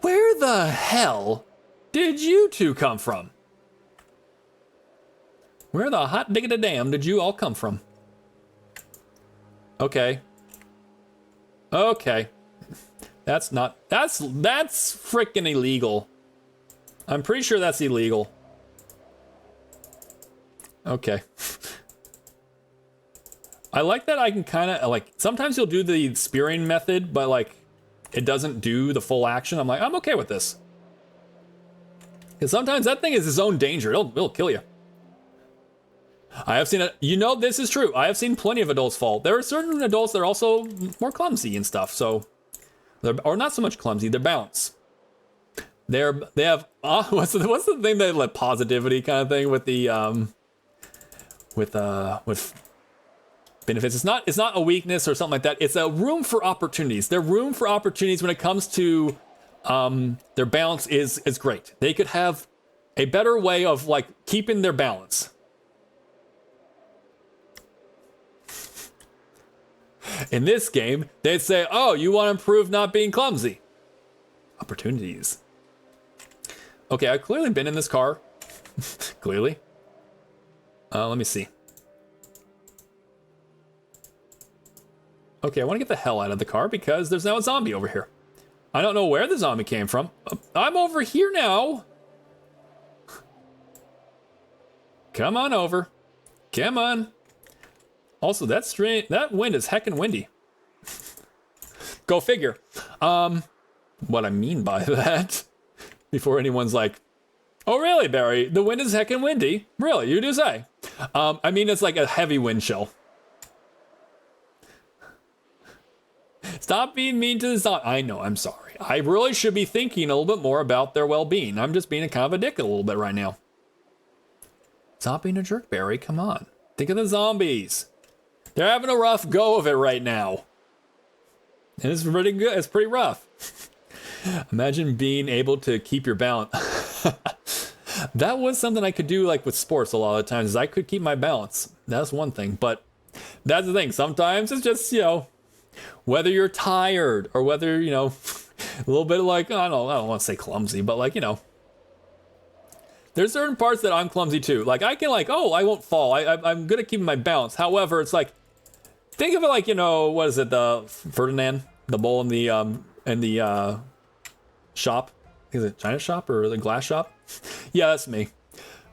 Where the hell did you two come from? Where the hot diggity damn did you all come from? Okay. That's freaking illegal. I'm pretty sure that's illegal. Okay. I like that I can kind of, like, sometimes you'll do the spearing method, but, like, it doesn't do the full action. I'm like, I'm okay with this. Because sometimes that thing is its own danger. It'll kill you. I have seen it. You know, this is true. I have seen plenty of adults fall. There are certain adults that are also more clumsy and stuff. So, or not so much clumsy. They bounce. They have what's the thing that like positivity kind of thing with the with benefits. It's not a weakness or something like that. It's a room for opportunities. Their room for opportunities when it comes to their balance is great. They could have a better way of like keeping their balance. In this game, they'd say, oh, you want to improve not being clumsy. Opportunities. Okay, I've clearly been in this car. Clearly. Let me see. Okay, I want to get the hell out of the car because there's now a zombie over here. I don't know where the zombie came from. I'm over here now. Come on over. Come on. Also, that wind is heckin' windy. Go figure. What I mean by that, before anyone's like, oh really, Barry? The wind is heckin' windy? Really, you do say? I mean, it's like a heavy wind chill. Stop being mean to the zombie. I know, I'm sorry. I really should be thinking a little bit more about their well-being. I'm just being a kind of a dick a little bit right now. Stop being a jerk, Barry, come on. Think of the zombies. They're having a rough go of it right now. And it's pretty good. It's pretty rough. Imagine being able to keep your balance. That was something I could do like with sports a lot of times. Is I could keep my balance. That's one thing. But that's the thing. Sometimes it's just, whether you're tired or whether, a little bit like, I don't want to say clumsy, but like, there's certain parts that I'm clumsy too. Like I can I won't fall. I'm good at keeping my balance. However, it's like, think of it like, what is it? The Ferdinand, the bowl in the shop. Is it China shop or the glass shop? Yeah, that's me.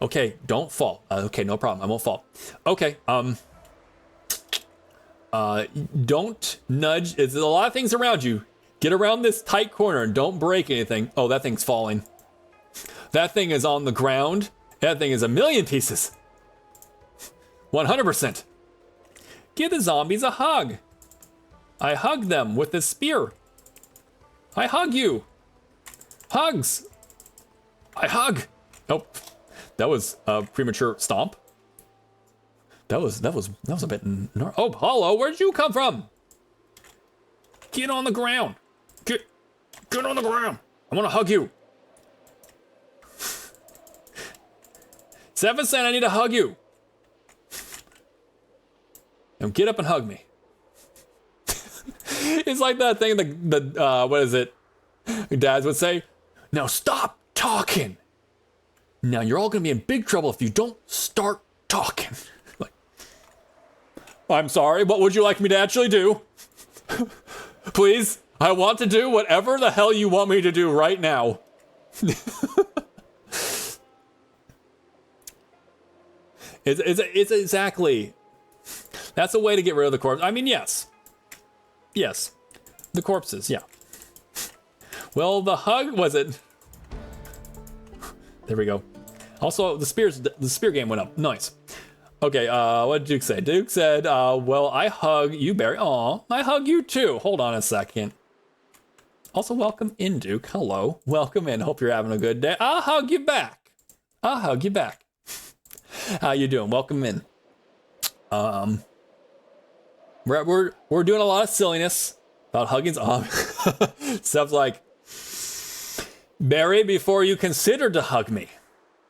Okay, don't fall. Okay, no problem. I won't fall. Okay, don't nudge. There's a lot of things around you. Get around this tight corner and don't break anything. Oh, that thing's falling. That thing is on the ground. That thing is a million pieces. 100%. Give the zombies a hug. I hug them with this spear. I hug you. Hugs. I hug. Nope. That was a premature stomp. That was a bit. Oh, hello. Where'd you come from? Get on the ground. Get on the ground. I want to hug you. 7 cent. I need to hug you. Now get up and hug me. It's like that thing the what is it? Dads would say, now stop talking. Now you're all gonna be in big trouble if you don't start talking. Like, I'm sorry, what would you like me to actually do? Please, I want to do whatever the hell you want me to do right now. It's exactly. That's a way to get rid of the corpse. I mean, yes. Yes. The corpses, yeah. Well, the hug, was it? There we go. Also, the spear game went up. Nice. Okay, what did Duke say? Duke said, well, I hug you, Barry. Aw, I hug you too. Hold on a second. Also, welcome in, Duke. Hello. Welcome in. Hope you're having a good day. I'll hug you back. I'll hug you back. How you doing? Welcome in. We're doing a lot of silliness about hugging. Stuff like, Barry, before you consider to hug me,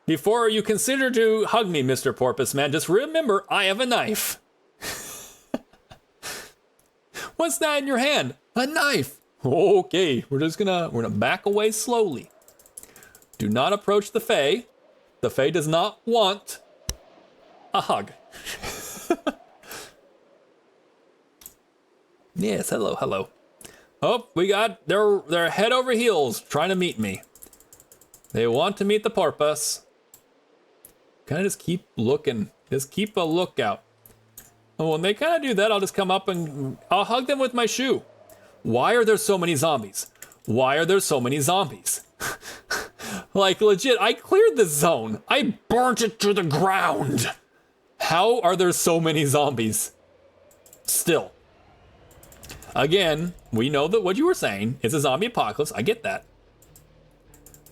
Mr. Porpoise Man, just remember I have a knife. What's that in your hand? A knife. Okay, we're gonna back away slowly. Do not approach the Fae. The Fae does not want a hug. Yes, hello. Oh, they're head over heels trying to meet me. They want to meet the porpoise. Kind of just keep looking. Just keep a lookout. Oh, when they kind of do that, I'll just come up and I'll hug them with my shoe. Why are there so many zombies? Why are there so many zombies? Like, legit, I cleared the zone. I burnt it to the ground. How are there so many zombies? Still. Again, we know that what you were saying is a zombie apocalypse. I get that.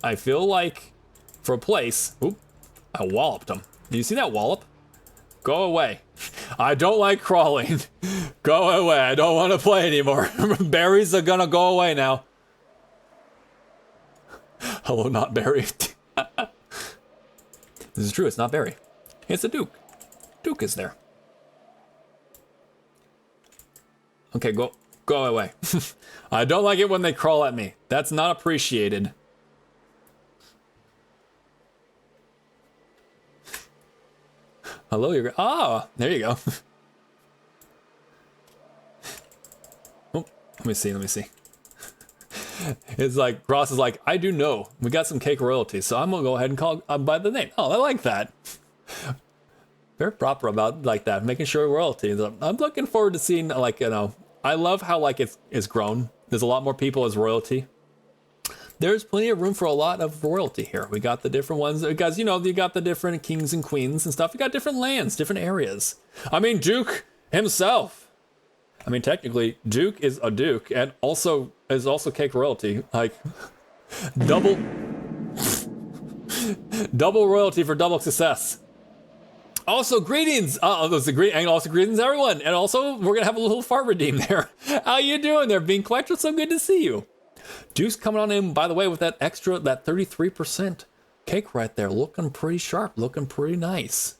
I feel like for a place... Oop, I walloped him. Do you see that wallop? Go away. I don't like crawling. Go away. I don't want to play anymore. Berries are gonna go away now. Hello, not Barry. This is true. It's not Barry. It's a Duke. Duke is there. Okay, go away. I don't like it when they crawl at me. That's not appreciated. Hello, you're... Ah, there you go. Oh, let me see. It's like, Ross is like, I do know. We got some cake royalty, so I'm gonna go ahead and call by the name. Oh, I like that. Very proper about like that, making sure royalty. I'm looking forward to seeing, like, you know, I love how like it's grown. There's a lot more people as royalty. There's plenty of room for a lot of royalty here. We got the different ones because, you know, you got the different kings and queens and stuff. You got different lands, different areas. I mean, Duke himself. I mean, technically, Duke is a Duke and also is also cake royalty. Like, double royalty for double success. Also, greetings. And also greetings, everyone. And also, we're gonna have a little fart redeem there. How you doing there, Bean Collector? So good to see you. Duke's coming on in, by the way, with that 33% cake right there. Looking pretty sharp, looking pretty nice.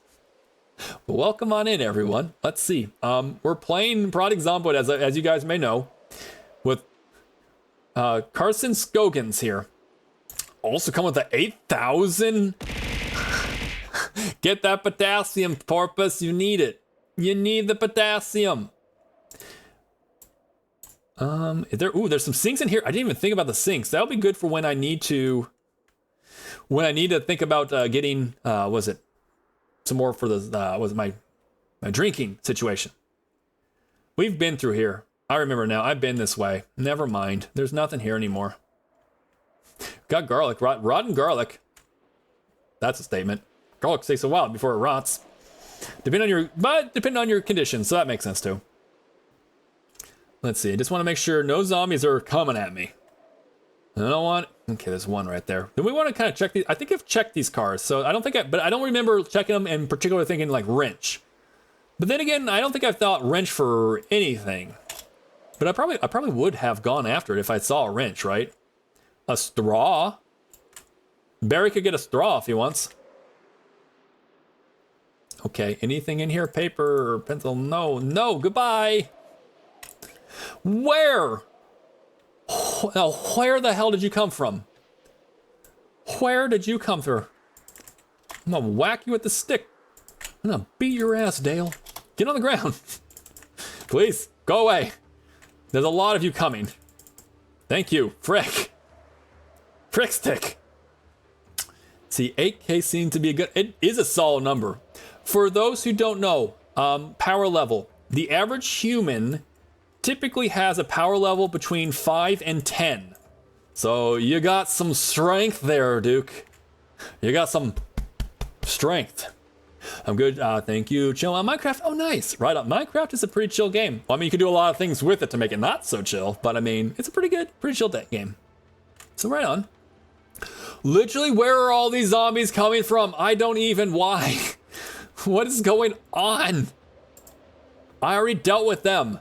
Well, welcome on in, everyone. Let's see. We're playing Project Zomboid, as you guys may know, with Carson Scoggins here. Also come with the 8,000. Get that potassium, Porpoise. You need it. You need the potassium. There's some sinks in here. I didn't even think about the sinks. That'll be good for when I need to think about getting some more for the my drinking situation. We've been through here. I remember now. I've been this way. Never mind. There's nothing here anymore. Got garlic, rotten garlic. That's a statement. Garlic takes a while before it rots. Depending on your condition, so that makes sense too. Let's see, I just want to make sure no zombies are coming at me. I don't want... Okay, there's one right there. Then we want to kind of check these... I think I've checked these cars, so I don't remember checking them and particularly thinking like wrench. But then again, I don't think I've thought wrench for anything. But I probably would have gone after it if I saw a wrench, right? A straw? Barry could get a straw if he wants. Okay, anything in here? Paper or pencil? No, goodbye! Where? Now, where the hell did you come from? Where did you come through? I'm gonna whack you with the stick. I'm gonna beat your ass, Dale. Get on the ground. Please, go away. There's a lot of you coming. Thank you, frick. Frick stick. See, 8K seemed to be a good, it is a solid number. For those who don't know, power level, the average human typically has a power level between 5 and 10. So you got some strength there, Duke. You got some strength. I'm good, thank you. Chill on Minecraft, oh nice. Right on, Minecraft is a pretty chill game. Well, I mean, you can do a lot of things with it to make it not so chill, but I mean, it's a pretty chill game. So right on. Literally, where are all these zombies coming from? I don't even, why? What is going on? I already dealt with them.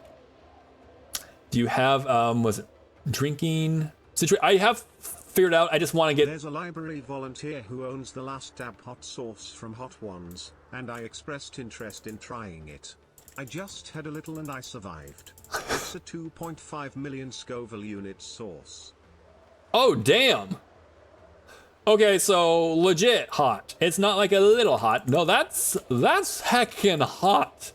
Do you have, was it drinking situation? I have figured out, I just want to get... There's a library volunteer who owns the last dab hot sauce from Hot Ones, and I expressed interest in trying it. I just had a little and I survived. It's a 2.5 million Scoville unit sauce. Oh, damn. Okay, so legit hot. It's not like a little hot. No, that's heckin' hot.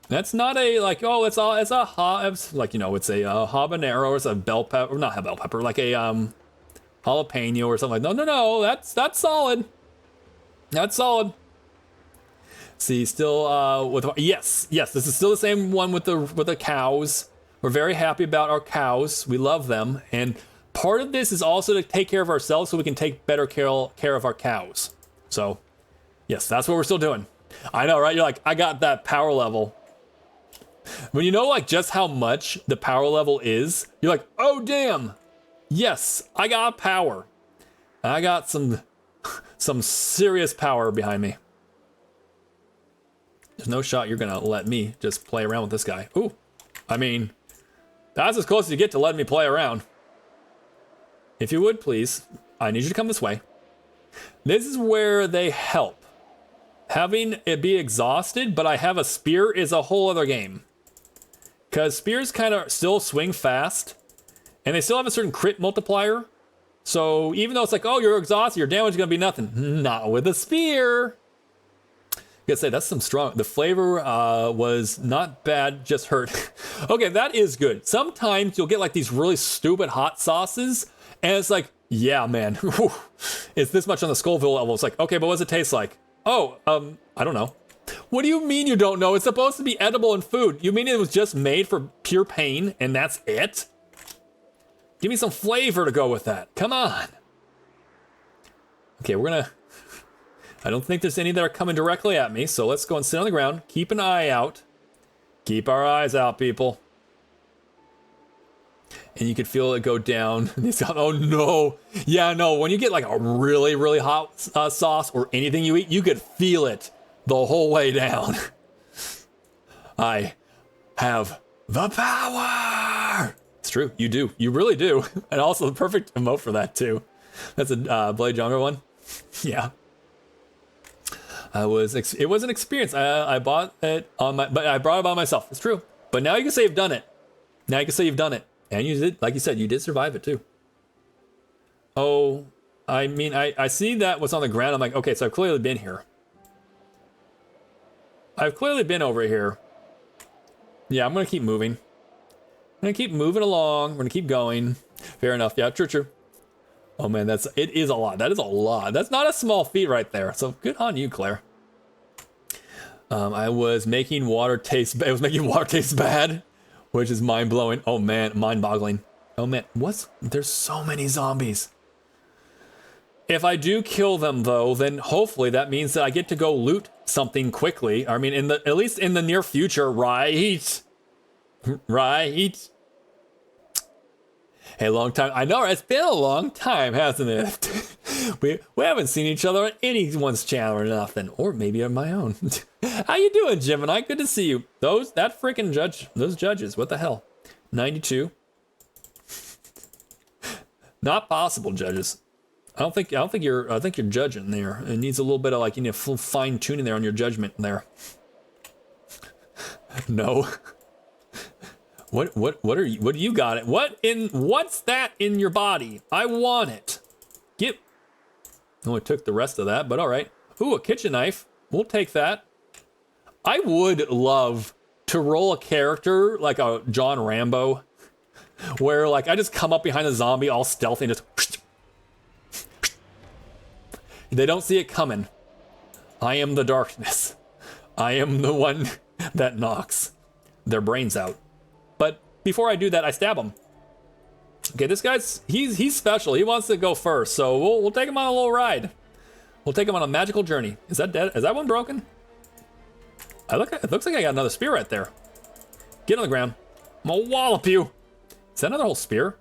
That's not a like, oh, it's a hot, it's like, you know, it's a habanero, or it's a bell pepper, or not a bell pepper, like a jalapeno or something like. No, that's solid. That's solid. See, still with yes, this is still the same one with the cows. We're very happy about our cows. We love them, and part of this is also to take care of ourselves so we can take better care of our cows. So, yes, that's what we're still doing. I know, right? You're like, I got that power level. When you know like just how much the power level is, you're like, oh damn, yes, I got power. I got some serious power behind me. There's no shot you're gonna let me just play around with this guy. Ooh, I mean, that's as close as you get to letting me play around. If you would, please, I need you to come this way. This is where they help. Having it be exhausted, but I have a spear is a whole other game. Because spears kind of still swing fast, and they still have a certain crit multiplier. So even though it's like, oh, you're exhausted, your damage is gonna be nothing. Not with a spear. I gotta say, that's some strong, the flavor was not bad, just hurt. Okay, that is good. Sometimes you'll get like these really stupid hot sauces, and it's like, yeah, man, it's this much on the Scoville level. It's like, okay, but what does it taste like? Oh, I don't know. What do you mean you don't know? It's supposed to be edible and food. You mean it was just made for pure pain and that's it? Give me some flavor to go with that. Come on. Okay, I don't think there's any that are coming directly at me, so let's go and sit on the ground. Keep an eye out. Keep our eyes out, people. And you could feel it go down. Oh no. Yeah, no, when you get like a really, really hot sauce or anything you eat, you could feel it the whole way down. I have the power. It's true, you do. You really do. And also the perfect emote for that too. That's a Blade Younger one. Yeah. It was an experience. I bought it but I brought it by myself. It's true. But now you can say you've done it. Now you can say you've done it. And you did, like you said, you did survive it too. Oh, I mean, I see that what's on the ground. I'm like, okay, so I've clearly been here. I've clearly been over here. Yeah, I'm gonna keep moving. I'm gonna keep moving along. We're gonna keep going. Fair enough. Yeah, true. Oh man, it is a lot. That is a lot. That's not a small feat right there. So good on you, Claire. I was making water taste. It was making water taste bad. Which is mind-blowing. Oh man, mind-boggling. Oh man, there's so many zombies. If I do kill them though, then hopefully that means that I get to go loot something quickly. I mean, at least in the near future, right? Right? Hey, long time. I know, it's been a long time, hasn't it? we haven't seen each other on anyone's channel or nothing, or maybe on my own. How you doing, Gemini? Good to see you. Those judges, what the hell? 92. Not possible, judges. I think you're judging there. It needs a little bit of like, you know, fine tuning there on your judgment there. No. What do you got it? What's that in your body? I want it. Only took the rest of that, but all right. Ooh, a kitchen knife. We'll take that. I would love to roll a character like a John Rambo, where like I just come up behind a zombie all stealthy and just... They don't see it coming. I am the darkness. I am the one that knocks their brains out. But before I do that, I stab him. Okay, this guy's, he's special. He wants to go first, so we'll take him on a little ride. We'll take him on a magical journey. Is that dead? Is that one broken? It looks like I got another spear right there. Get on the ground. I'm gonna wallop you. Is that another whole spear?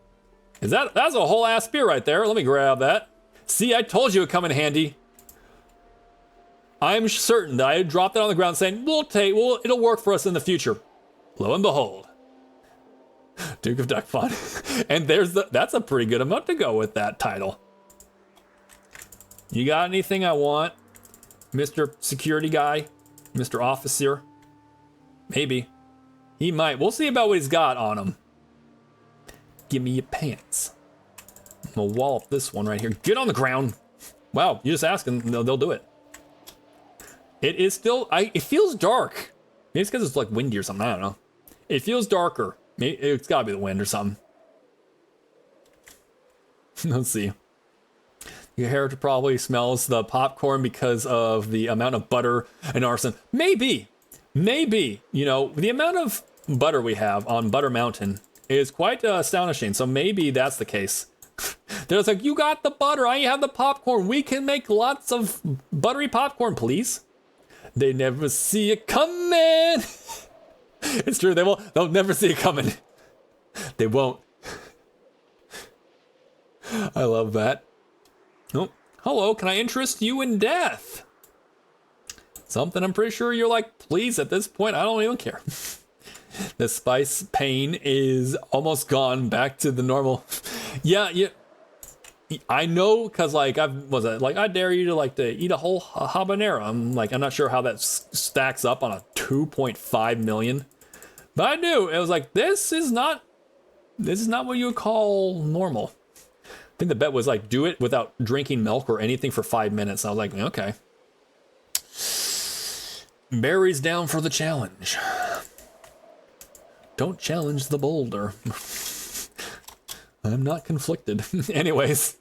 That's a whole ass spear right there. Let me grab that. See, I told you it would come in handy. I'm certain that I dropped it on the ground saying, it'll work for us in the future. Lo and behold. Duke of Duck Fun. And that's a pretty good emote to go with that title. You got anything I want, Mr. Security Guy? Mr. Officer? Maybe. He might. We'll see about what he's got on him. Give me your pants. I'm gonna wallop this one right here. Get on the ground. Wow, you just ask and they'll do it. It is still, it feels dark. Maybe it's because it's like windy or something, I don't know. It feels darker. Maybe it's gotta be the wind or something. Let's see. Your character probably smells the popcorn because of the amount of butter and arson. Maybe. You know, the amount of butter we have on Butter Mountain is quite astonishing. So maybe that's the case. They're just like, you got the butter, I have the popcorn. We can make lots of buttery popcorn, please. They never see it coming. It's true, they'll never see it coming. They won't. I love that. Oh, hello, can I interest you in death? Something I'm pretty sure you're like, please, at this point, I don't even care. The spice pain is almost gone back to the normal. Yeah. I know, cause like I dare you to eat a whole habanero. I'm not sure how that stacks up on a 2.5 million, but I knew it was like this is not what you would call normal. I think the bet was like do it without drinking milk or anything for 5 minutes. I was like, okay. Barry's down for the challenge. Don't challenge the boulder. I'm not conflicted. Anyways,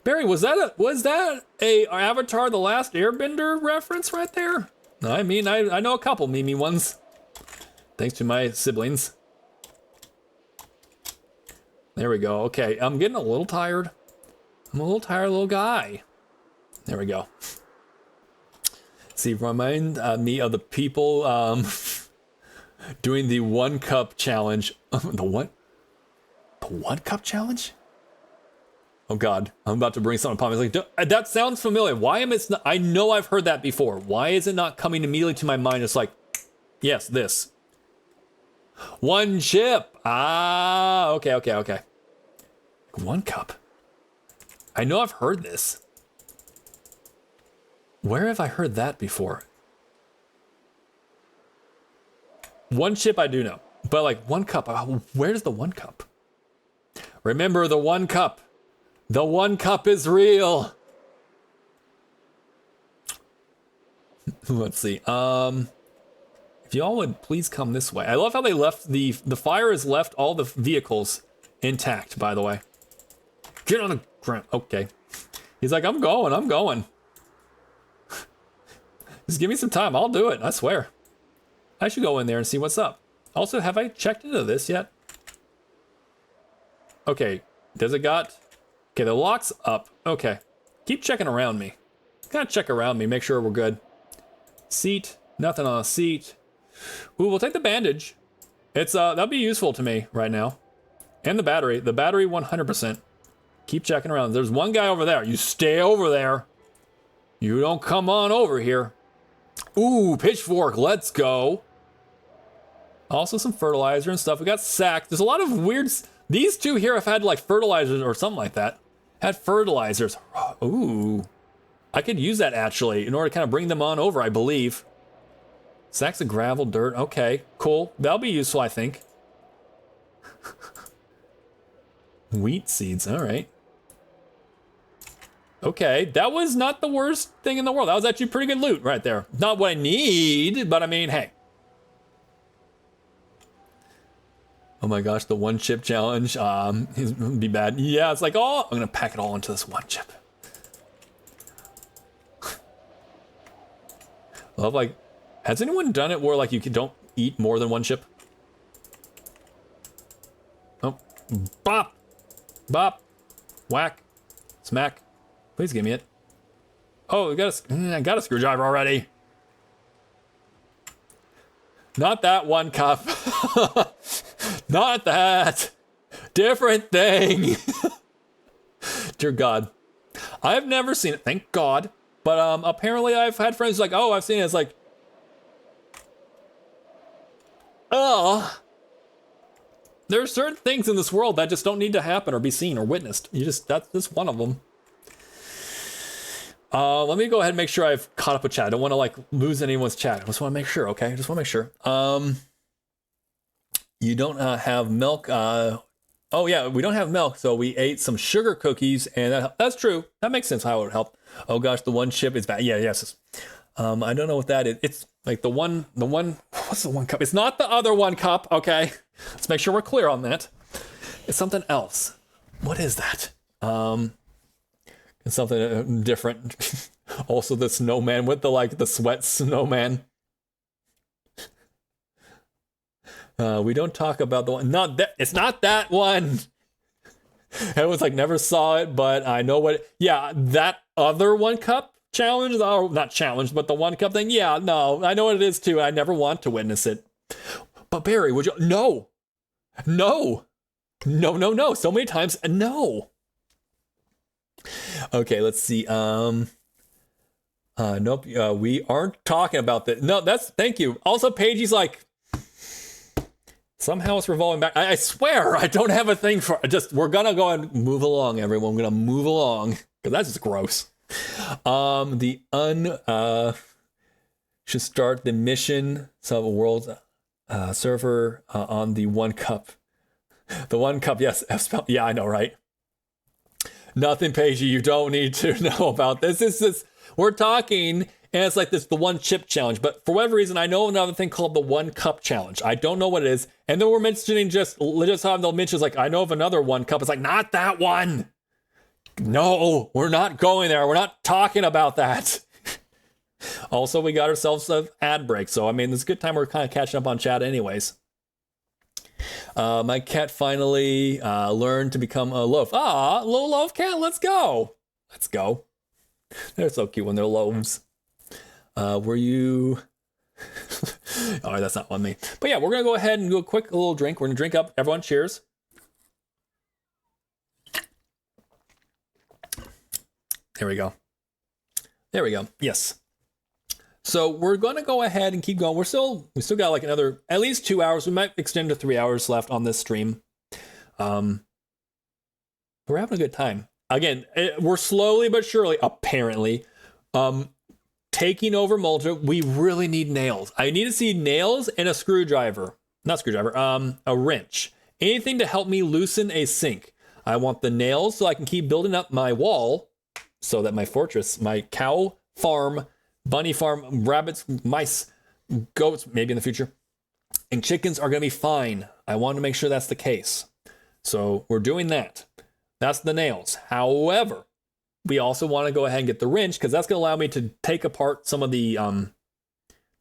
Barry, was that a Avatar: The Last Airbender reference right there? I mean, I know a couple Mimi ones, thanks to my siblings. There we go. Okay, I'm getting a little tired. I'm a little tired, little guy. There we go. See, remind me of the people doing the 1 cup challenge. The what? The 1 cup challenge? Oh God, I'm about to bring something upon me. It's like, that sounds familiar. Why am it not? I know I've heard that before. Why is it not coming immediately to my mind? It's like, yes, this. 1 chip. Ah, okay. 1 cup. I know I've heard this. Where have I heard that before? 1 chip I do know, but like 1 cup, where's the 1 cup? Remember the 1 cup. The 1 cup is real. Let's see. If you all would please come this way. I love how they left the fire has left all the vehicles intact, by the way. Get on the ground. Okay. He's like, I'm going. Just give me some time. I'll do it. I swear. I should go in there and see what's up. Also, have I checked into this yet? Okay. Does it got... Okay, the lock's up. Okay. Keep checking around me. Gotta check around me. Make sure we're good. Seat. Nothing on a seat. Ooh, we'll take the bandage. It's that'll be useful to me right now. And the battery. The battery 100%. Keep checking around. There's one guy over there. You stay over there. You don't come on over here. Ooh, pitchfork. Let's go. Also some fertilizer and stuff. We got sack. There's a lot of weird... These two here have had like fertilizers or something like that. Had fertilizers. Ooh. I could use that actually in order to kind of bring them on over, I believe. Sacks of gravel, dirt. Okay, cool. That'll be useful, I think. Wheat seeds. All right. Okay, that was not the worst thing in the world. That was actually pretty good loot right there. Not what I need, but I mean, hey. Oh my gosh, the one chip challenge would be bad. Yeah, it's like, oh, I'm gonna pack it all into this one chip. I love, like, has anyone done it where like you don't eat more than one chip? Oh, bop, bop, whack, smack. Please give me it. Oh, I got a screwdriver already. Not that one cup. Not that. Different thing. Dear God. I've never seen it, thank God. But apparently I've had friends like, oh, I've seen it. It's like, oh. There are certain things in this world that just don't need to happen or be seen or witnessed. That's just one of them. Let me go ahead and make sure I've caught up with chat. I don't want to like lose anyone's chat. I just want to make sure, okay? I just want to make sure. You don't have milk. Oh yeah, we don't have milk, so we ate some sugar cookies, and that's true. That makes sense how it would help. Oh gosh, the one chip is bad. Yeah, yes. I don't know what that is. It's like the one, what's the one cup? It's not the other one cup, okay? Let's make sure we're clear on that. It's something else. What is that? It's something different. Also the snowman with the sweat snowman. We don't talk about the one. Not that. It's not that one. Everyone's like never saw it, but I know what. Yeah, that other one cup challenge. Or not challenge, but the one cup thing. Yeah, no, I know what it is too. I never want to witness it. But Barry, would you? No. So many times. No. Okay, let's see. Nope. We aren't talking about that. No, thank you. Also, Pagey's like. Somehow it's revolving back. I swear I don't have a thing for we're gonna go and move along, everyone. We're gonna move along because that's just gross. Should start the mission world server on the one cup. The one cup, yes. Yeah, I know, right? Nothing, Pagey. You don't need to know about this. We're talking. And it's like the one chip challenge. But for whatever reason, I know another thing called the one cup challenge. I don't know what it is. And then we're mentioning just how they'll mention, like, I know of another one cup. It's like, not that one. No, we're not going there. We're not talking about that. Also, we got ourselves an ad break. So, I mean, it's a good time we're kind of catching up on chat anyways. My cat finally learned to become a loaf. Ah, little loaf cat, let's go. Let's go. They're so cute when they're loaves. Were you? All right, that's not on me. But yeah, we're gonna go ahead and do a quick little drink. We're gonna drink up. Everyone, cheers. There we go. There we go. Yes. So we're gonna go ahead and keep going. We still got like another at least 2 hours. We might extend to 3 hours left on this stream. We're having a good time. Again, we're slowly but surely, apparently, taking over Malta. We really need nails. I need to see nails and a screwdriver. Not screwdriver, a wrench. Anything to help me loosen a sink. I want the nails so I can keep building up my wall so that my fortress, my cow farm, bunny farm, rabbits, mice, goats, maybe in the future, and chickens are going to be fine. I want to make sure that's the case. So we're doing that. That's the nails. However, we also want to go ahead and get the wrench because that's going to allow me to take apart some of the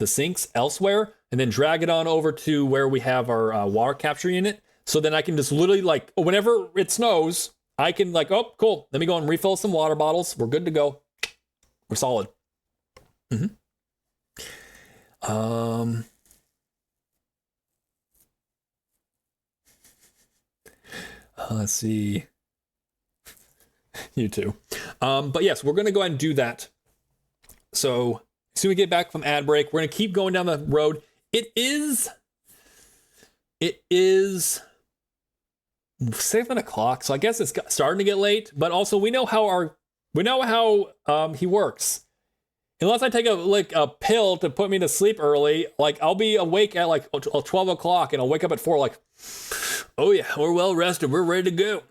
sinks elsewhere and then drag it on over to where we have our water capture unit. So then I can just literally like, whenever it snows, I can like, oh, cool. Let me go and refill some water bottles. We're good to go. We're solid. Let's see. You too. But yes, we're going to go ahead and do that. So as soon as we get back from ad break, we're going to keep going down the road. It is 7 o'clock. So I guess it's starting to get late, but also we know how he works. Unless I take a pill to put me to sleep early, like I'll be awake at like 12 o'clock and I'll wake up at 4 like, oh yeah, we're well rested. We're ready to go.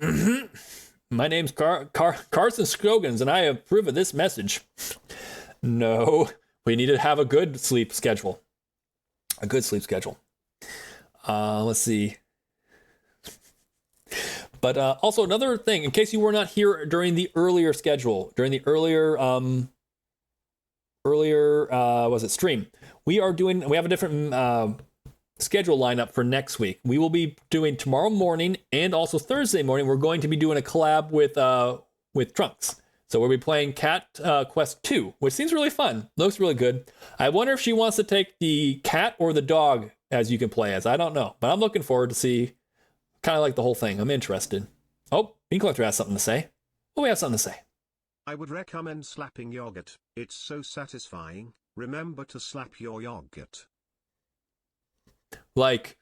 My name's Carson Scoggins, and I approve of this message. No, we need to have a good sleep schedule. A good sleep schedule. Let's see. But also another thing, in case you were not here during the earlier schedule, during the earlier stream, we have a different schedule lineup for next week. We will be doing tomorrow morning and also Thursday morning. We're going to be doing a collab with Trunks. So we'll be playing Cat Quest 2, which seems really fun. Looks really good. I wonder if she wants to take the cat or the dog as you can play as. I don't know, but I'm looking forward to see kind of like the whole thing. I'm interested. Oh, Bean Collector has something to say. Oh, we have something to say. I would recommend slapping yogurt. It's so satisfying. Remember to slap your yogurt. Like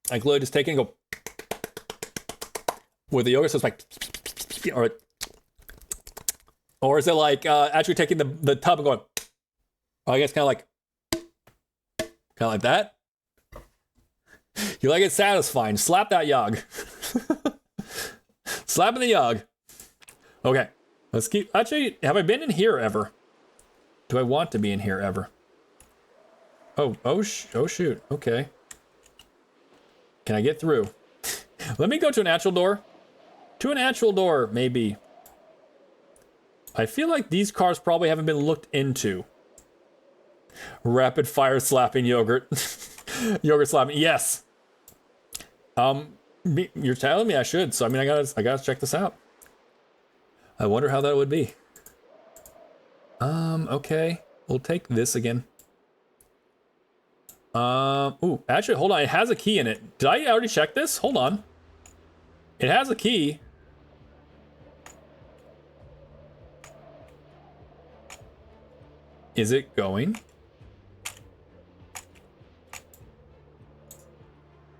literally just take it and go with the yogurt, so it's like, or is it like actually taking the tub and going, I guess kind of like that? You like it satisfying. Slap that yog. Slapping the yog. Okay. Let's keep... Actually, have I been in here ever? Do I want to be in here ever? Oh shoot. Okay. Can I get through? Let me go to an actual door. To an actual door, maybe. I feel like these cars probably haven't been looked into. Rapid fire slapping yogurt. Yogurt slapping. Yes. You're telling me I should, so I mean I gotta check this out. I wonder how that would be. Okay. We'll take this again. Ooh, actually, hold on. It has a key in it. Did I already check this? Hold on. It has a key. Is it going?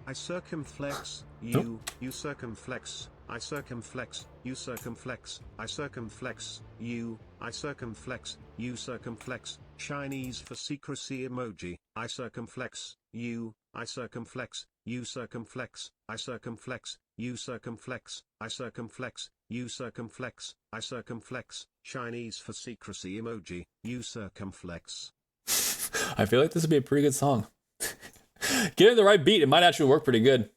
I circumflex, you circumflex, I circumflex, you circumflex, I circumflex, you, I circumflex, you circumflex, Chinese for secrecy emoji, I circumflex, you, I circumflex, you circumflex, I circumflex, you circumflex, I circumflex, you circumflex, I circumflex, Chinese for secrecy emoji, you circumflex. I feel like this would be a pretty good song. Get in the right beat, it might actually work pretty good.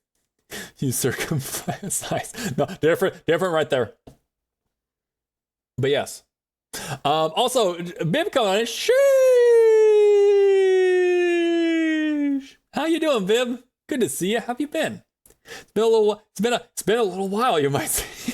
You circumflex. Nice. No, different right there. But yes. Also, Bib coming on it. Sheesh. How you doing, Bib? Good to see you. How have you been? It's been a little while, you might say.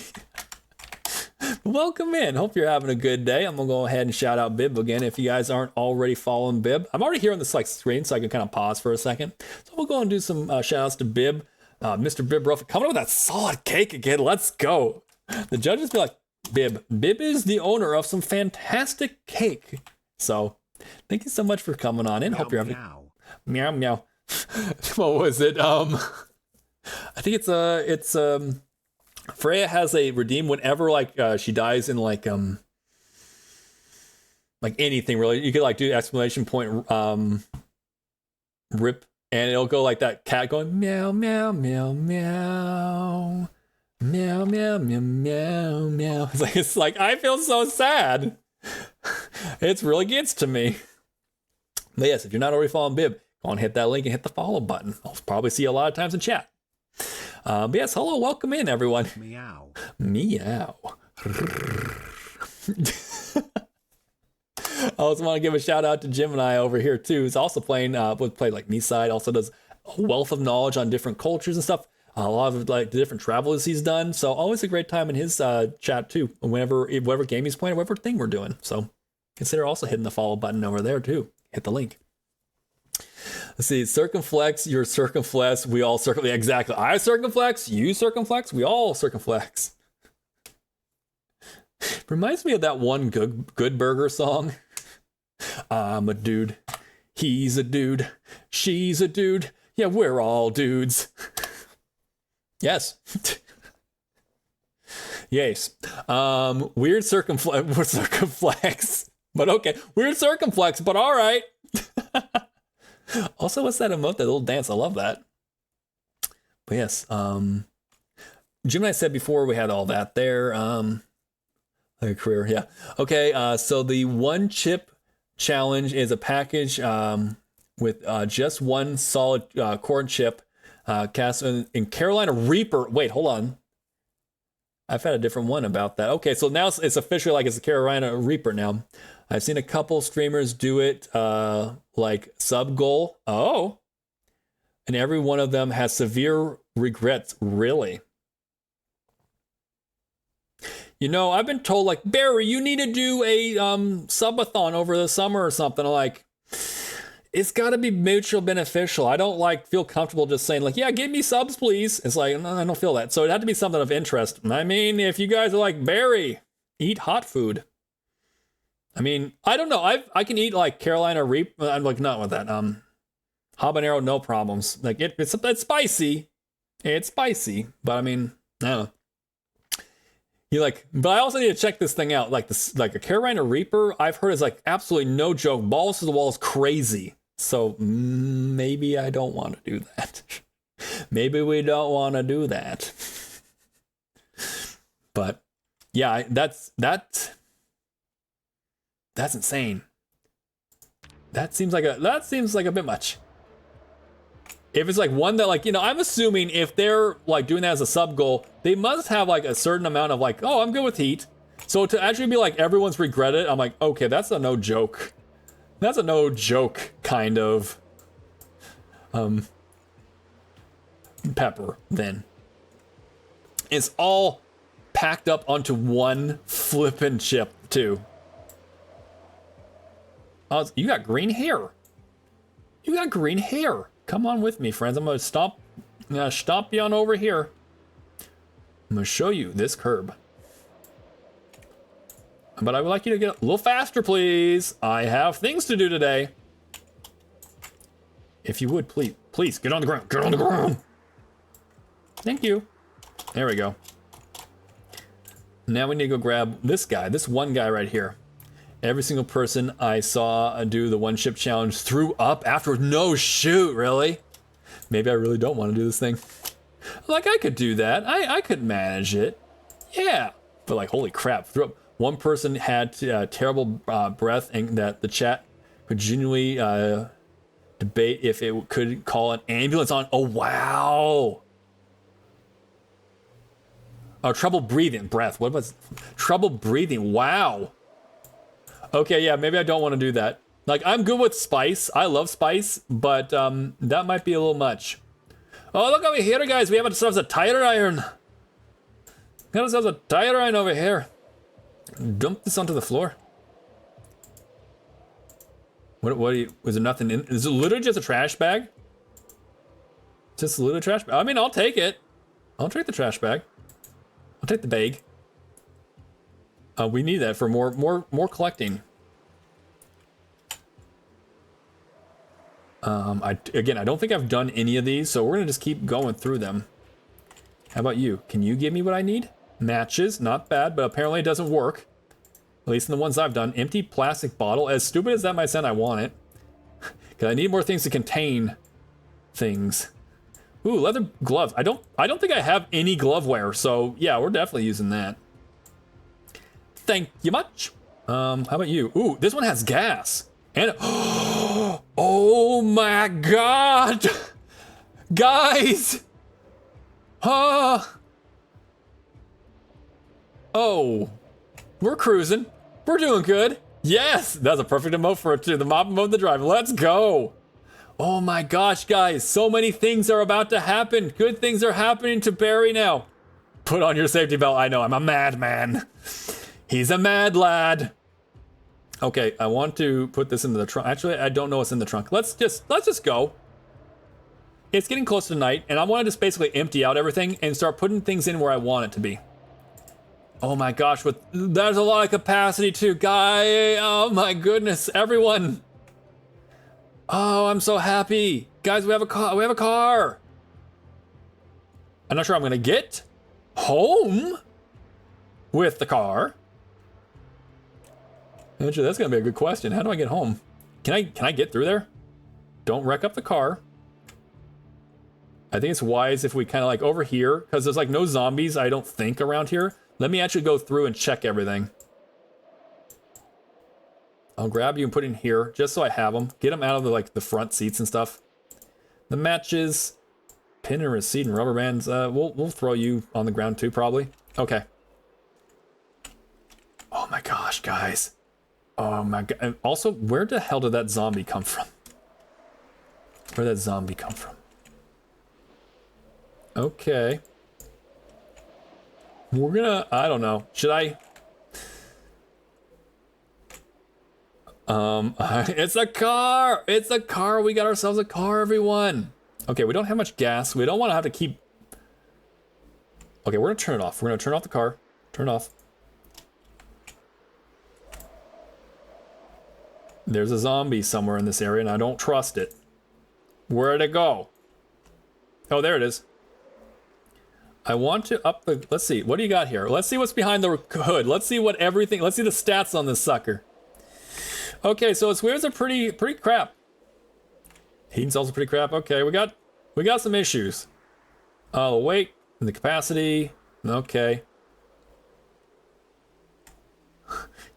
Welcome in. Hope you're having a good day. I'm gonna go ahead and shout out Bib again if you guys aren't already following Bib. I'm already here on this screen, so I can kind of pause for a second. So we'll go and do some shout outs to Bib. Mr. Bib Ruff coming up with that solid cake again. Let's go. The judges be like, Bib is the owner of some fantastic cake. So thank you so much for coming on in. Meow, Hope you're having meow. Meow. What was it? I think it's Freya has a redeem whenever she dies in like anything really. You could like do exclamation point rip, and it'll go like that cat going meow meow meow meow meow meow meow meow meow. It's like I feel so sad. It really gets to me. But yes, if you're not already following Bib, go and hit that link and hit the follow button. I'll probably see you a lot of times in chat. But yes, hello, welcome in, everyone. Meow. Meow. I also want to give a shout out to Jim and I over here too. Who's also playing, played like Me-Side, also does a wealth of knowledge on different cultures and stuff. A lot of like the different travels he's done. So always a great time in his chat too. Whatever game he's playing, whatever thing we're doing. So consider also hitting the follow button over there too. Hit the link. Let's see, circumflex, you're circumflex, we all circumflex. Exactly. I circumflex, you circumflex, we all circumflex. Reminds me of that one Good Burger song. I'm a dude, he's a dude, she's a dude, yeah, we're all dudes. Yes. Yes. Weird circumflex, but okay. Weird circumflex, but all right. Also, what's that emote? That little dance. I love that. But yes, Jim and I said before we had all that there. Like a career, yeah. Okay, so the one chip challenge is a package with just one solid corn chip. Cast in Carolina Reaper. Wait, hold on. I've had a different one about that. Okay, so now it's officially like it's a Carolina Reaper now. I've seen a couple streamers do it like sub goal. Oh. And every one of them has severe regrets. Really? You know, I've been told like, Barry, you need to do a subathon over the summer or something. Like, it's got to be mutual beneficial. I don't like feel comfortable just saying like, yeah, give me subs, please. It's like, no, I don't feel that. So it had to be something of interest. I mean, if you guys are like, Barry, eat hot food. I mean, I don't know. I can eat like Carolina Reaper. I'm like, not with that. Habanero, no problems. Like it's spicy. It's spicy, but I mean, I don't know. You like, but I also need to check this thing out. Like this, like a Carolina Reaper, I've heard is like absolutely no joke. Balls to the wall is crazy. So maybe I don't want to do that. Maybe we don't want to do that. But yeah, that's insane. That seems like a bit much. If it's like one that like, you know, I'm assuming if they're like doing that as a sub goal, they must have like a certain amount of like, oh, I'm good with heat. So to actually be like, everyone's regretted, I'm like, okay, that's a no joke. That's a no joke kind of pepper then. It's all packed up onto one flippin' chip too. Oh, you got green hair. You got green hair. Come on with me, friends. I'm gonna stomp you on over here. I'm gonna show you this curb. But I would like you to get a little faster, please. I have things to do today. If you would, please, get on the ground. Get on the ground. Thank you. There we go. Now we need to go grab this guy, this one guy right here. Every single person I saw do the one chip challenge threw up afterwards. No, shoot, really? Maybe I really don't want to do this thing. Like, I could do that. I could manage it. Yeah. But like, holy crap, threw up. One person had terrible breath, and that the chat could genuinely debate if it could call an ambulance on. Oh, wow. Oh, trouble breathing. Breath. What was trouble breathing? Wow. Okay, yeah, maybe I don't want to do that. Like, I'm good with spice. I love spice, but that might be a little much. Oh, look over here, guys. We have ourselves a tire iron. Got ourselves a tire iron over here. Dump this onto the floor. What are you, was there nothing in? Is it literally just a trash bag? Just a little trash bag? I mean, I'll take it. I'll take the trash bag. I'll take the bag. We need that for more collecting. I don't think I've done any of these, so we're gonna just keep going through them. How about you? Can you give me what I need? Matches, not bad, but apparently it doesn't work. At least in the ones I've done. Empty plastic bottle. As stupid as that might sound, I want it. Because I need more things to contain things. Ooh, leather gloves. I don't think I have any glove wear, so yeah, we're definitely using that. Thank you much. How about you? Ooh, this one has gas. And oh my god! Guys! Oh, we're cruising. We're doing good. Yes, that's a perfect emote for the mob emote the drive. Let's go. Oh my gosh, guys, so many things are about to happen. Good things are happening to Barry now. Put on your safety belt. I know, I'm a madman. He's a mad lad. Okay, I want to put this into the trunk. Actually, I don't know what's in the trunk. Let's just go. It's getting close to night, and I want to just basically empty out everything and start putting things in where I want it to be. Oh my gosh, there's a lot of capacity too, guy. Oh my goodness, everyone. Oh, I'm so happy. Guys, we have a car. We have a car. I'm not sure I'm gonna get home with the car. Actually, that's gonna be a good question. How do I get home? Can I get through there? Don't wreck up the car. I think it's wise if we kind of like over here, because there's like no zombies, I don't think, around here. Let me actually go through and check everything. I'll grab you and put in here just so I have them. Get them out of the like the front seats and stuff. The matches, pin and receipt and rubber bands. We'll throw you on the ground too, probably. Okay. Oh my gosh, guys. Oh my god. And also, where the hell did that zombie come from? Where did that zombie come from? Okay. We're gonna, I don't know. Should I? It's a car! It's a car! We got ourselves a car, everyone! Okay, we don't have much gas. We don't want to have to keep... Okay, we're gonna turn it off. We're gonna turn off the car. Turn it off. There's a zombie somewhere in this area, and I don't trust it. Where'd it go? Oh, there it is. I want to up the... Let's see. What do you got here? Let's see what's behind the hood. Let's see what everything... Let's see the stats on this sucker. Okay, so its wheels are pretty crap. Heating cells are pretty crap. Okay, we got some issues. The weight and the capacity. Okay.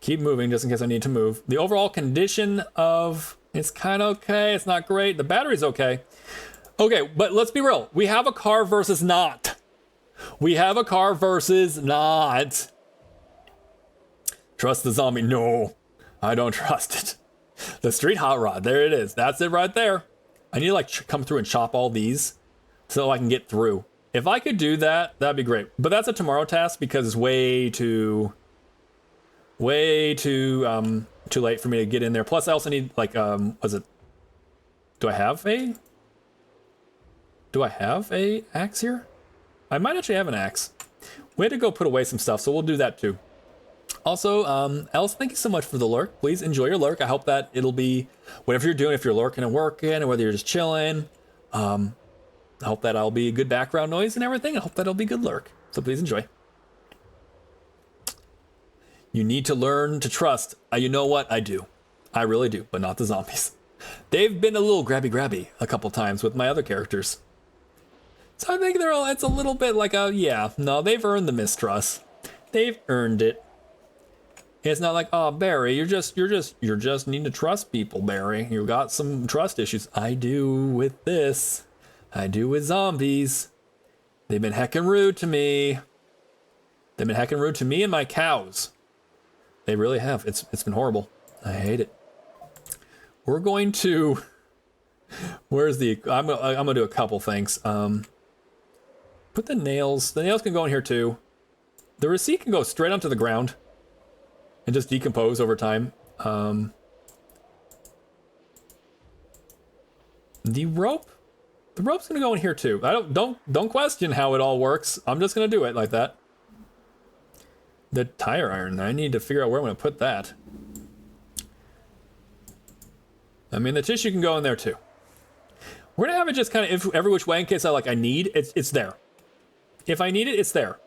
Keep moving just in case I need to move. The overall condition of... It's kind of okay. It's not great. The battery's okay. Okay, but let's be real. We have a car versus not. We have a car versus not. Trust the zombie. No, I don't trust it. The street hot rod. There it is. That's it right there. I need to like come through and chop all these so I can get through. If I could do that, that'd be great. But that's a tomorrow task because it's way too late for me to get in there. Plus I also need like, was it, do I have a axe here? I might actually have an axe. We had to go put away some stuff, so we'll do that too. Also, Alice, thank you so much for the lurk. Please enjoy your lurk. I hope that it'll be, whatever you're doing, if you're lurking and working, or whether you're just chilling, I hope that I'll be a good background noise and everything. I hope that it'll be good lurk. So please enjoy. You need to learn to trust. You know what? I do. I really do, but not the zombies. They've been a little grabby a couple times with my other characters. So I think it's a little bit like yeah, no, they've earned the mistrust. They've earned it. It's not like, oh, Barry, you're just need to trust people, Barry. You got some trust issues. I do with this. I do with zombies. They've been heckin' rude to me. They've been heckin' rude to me and my cows. They really have. It's been horrible. I hate it. We're going to... Where's the... I'm gonna do a couple things. Put the nails... The nails can go in here too. The receipt can go straight onto the ground and just decompose over time. The rope's gonna go in here too. Don't question how it all works. I'm just gonna do it like that. The tire iron, I need to figure out where I'm gonna put that. I mean, the tissue can go in there too. We're gonna have it just kind of every which way in case I need it's there. If I need it, it's there.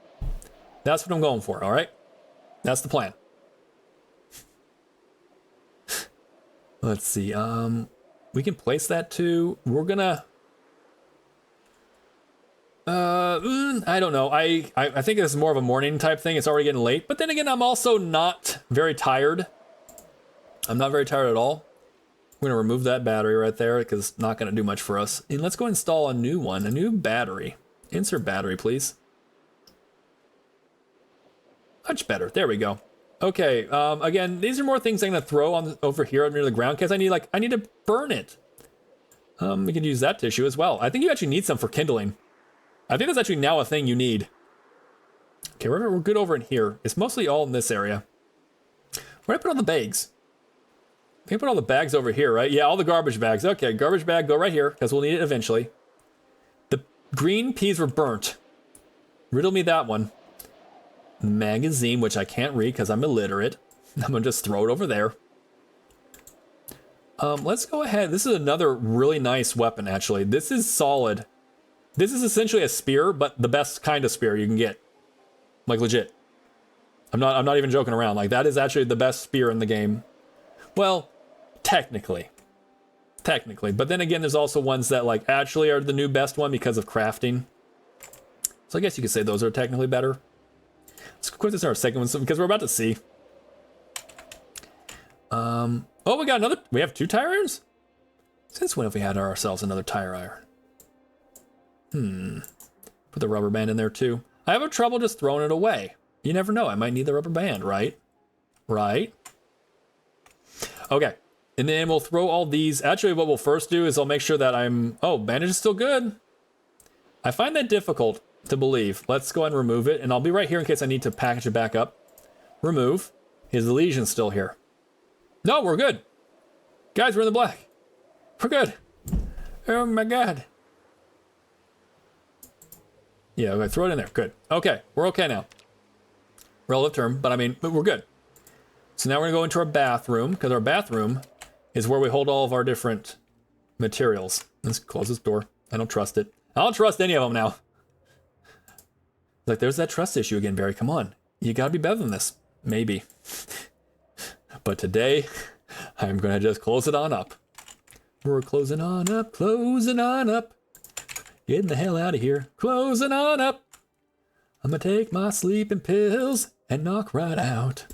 That's what I'm going for. All right, that's the plan. Let's see. We can place that too. We're gonna. I don't know. I think this is more of a morning type thing. It's already getting late, but then again, I'm also not very tired. I'm not very tired at all. I'm gonna remove that battery right there because it's not gonna do much for us. And let's go install a new one, a new battery. Insert battery, please. Much better. There we go. Okay. Again, these are more things I'm gonna throw on over here near the ground because I need to burn it. We can use that tissue as well. I think you actually need some for kindling. I think that's actually now a thing you need. Okay, we're good over in here. It's mostly all in this area. Where did I put all the bags? I think I put all the bags over here, right? Yeah, all the garbage bags. Okay, garbage bag, go right here, because we'll need it eventually. The green peas were burnt. Riddle me that one. Magazine, which I can't read because I'm illiterate. I'm gonna just throw it over there. Let's go ahead. This is another really nice weapon, actually. This is solid. This is essentially a spear, but the best kind of spear you can get. Like, legit. I'm not even joking around. Like, that is actually the best spear in the game. Well, technically. Technically. But then again, there's also ones that like actually are the new best one because of crafting. So I guess you could say those are technically better. Let's quit this in our second one because we're about to see. Oh, we got another. We have 2 tire irons? Since when have we had ourselves another tire iron? Put the rubber band in there too. I have trouble just throwing it away. You never know. I might need the rubber band, right? Right? Okay. And then we'll throw all these. Actually, what we'll first do is I'll make sure that oh, bandage is still good. I find that difficult to believe. Let's go ahead and remove it. And I'll be right here in case I need to package it back up. Remove. Is the lesion still here? No, we're good. Guys, we're in the black. We're good. Oh my God. Yeah, okay, throw it in there. Good. Okay, we're okay now. Relative term, but I mean, we're good. So now we're gonna go into our bathroom, because our bathroom is where we hold all of our different materials. Let's close this door. I don't trust it. I don't trust any of them now. Like, there's that trust issue again, Barry. Come on. You gotta be better than this. Maybe. But today, I'm gonna just close it on up. We're closing on up, closing on up. Getting the hell out of here. Closing on up. I'm gonna take my sleeping pills and knock right out.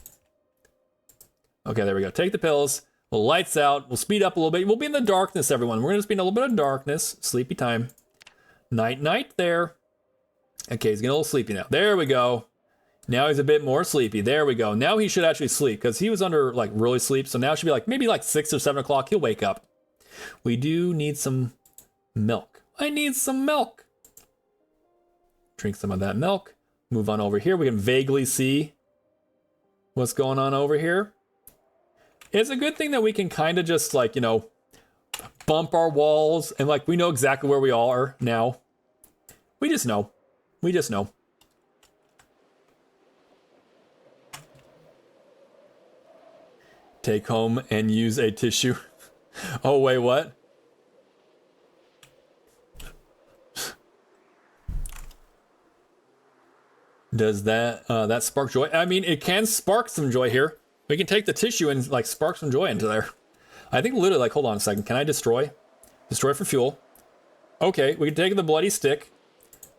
Okay, there we go. Take the pills. We'll lights out. We'll speed up a little bit. We'll be in the darkness, everyone. We're gonna just be in a little bit of darkness. Sleepy time. Night, night there. Okay, he's getting a little sleepy now. There we go. Now he's a bit more sleepy. There we go. Now he should actually sleep because he was under like really sleep. So now it should be like maybe like 6 or 7 o'clock. He'll wake up. We do need some milk. I need some milk. Drink some of that milk. Move on over here. We can vaguely see what's going on over here. It's a good thing that we can kind of just like, you know, bump our walls and like we know exactly where we all are now. We just know. We just know. Take home and use a tissue. Oh, wait, what? Does that that spark joy? I mean, it can spark some joy here. We can take the tissue and like spark some joy into there. I think literally like, hold on a second. Can I destroy? Destroy for fuel. Okay, we can take the bloody stick.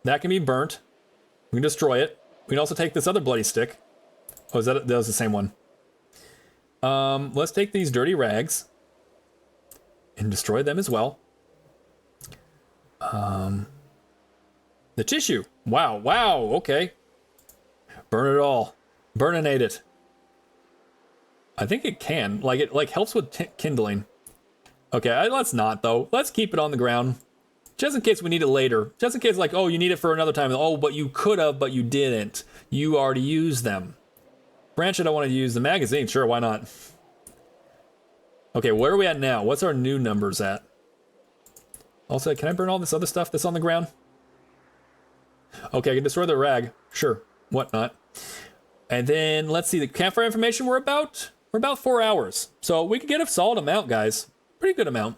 That can be burnt. We can destroy it. We can also take this other bloody stick. Oh, that was the same one. Let's take these dirty rags and destroy them as well. The tissue. Wow, wow, okay. Burn it all. Burninate it. I think it can. Like, it like helps with kindling. Okay, let's not, though. Let's keep it on the ground. Just in case we need it later. Just in case, like, oh, you need it for another time. Oh, but you could have, but you didn't. You already used them. Branch it, I want to use the magazine. Sure, why not? Okay, where are we at now? What's our new numbers at? Also, can I burn all this other stuff that's on the ground? Okay, I can destroy the rag. Sure, what not. And then, let's see, the campfire information, we're about 4 hours. So we could get a solid amount, guys. Pretty good amount.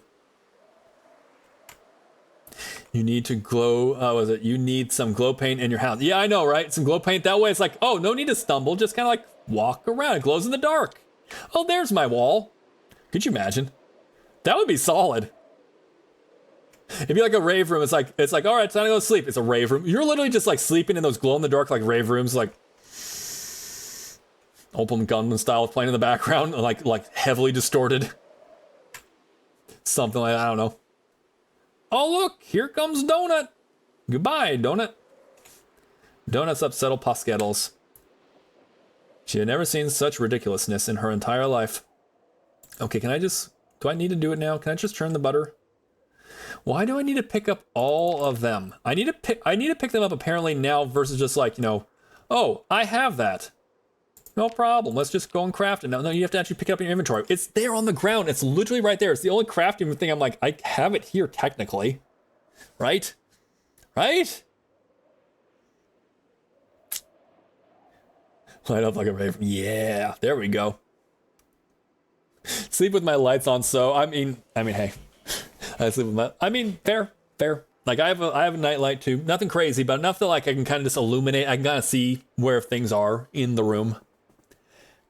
You need to glow, you need some glow paint in your house. Yeah, I know, right? Some glow paint. That way it's like, oh, no need to stumble. Just kind of like walk around. It glows in the dark. Oh, there's my wall. Could you imagine? That would be solid. It'd be like a rave room. It's like, all right, it's time to go to sleep. It's a rave room. You're literally just like sleeping in those glow in the dark, like rave rooms, like Open Gunman style playing in the background, like heavily distorted. Something like that, I don't know. Oh, look, here comes Donut. Goodbye, Donut. Donut's upsettle Poskettles. She had never seen such ridiculousness in her entire life. Okay, do I need to do it now? Can I just turn the butter? Why do I need to pick up all of them? I need to pick them up apparently now versus just like, you know, oh, I have that. No problem. Let's just go and craft it. No, you have to actually pick it up in your inventory. It's there on the ground. It's literally right there. It's the only crafting thing I'm like, I have it here technically. Right? Right? Light up like a rave. Yeah, there we go. Sleep with my lights on, so I mean, hey. I sleep with my, fair. Like I have a night light too. Nothing crazy, but enough that like I can kind of just illuminate. I can kind of see where things are in the room.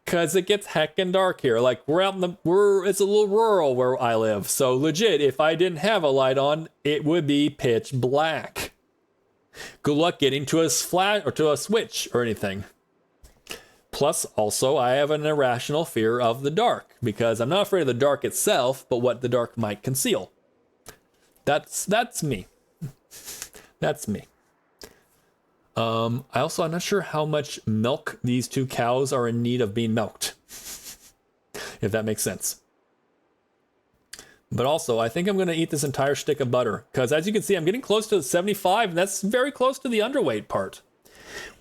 Cause it gets heckin' dark here. Like it's a little rural where I live. So legit, if I didn't have a light on, it would be pitch black. Good luck getting to a flash or to a switch or anything. Plus, also, I have an irrational fear of the dark because I'm not afraid of the dark itself, but what the dark might conceal. That's me. That's me. I'm not sure how much milk these two cows are in need of being milked, if that makes sense. But also, I think I'm going to eat this entire stick of butter because, as you can see, I'm getting close to 75, and that's very close to the underweight part.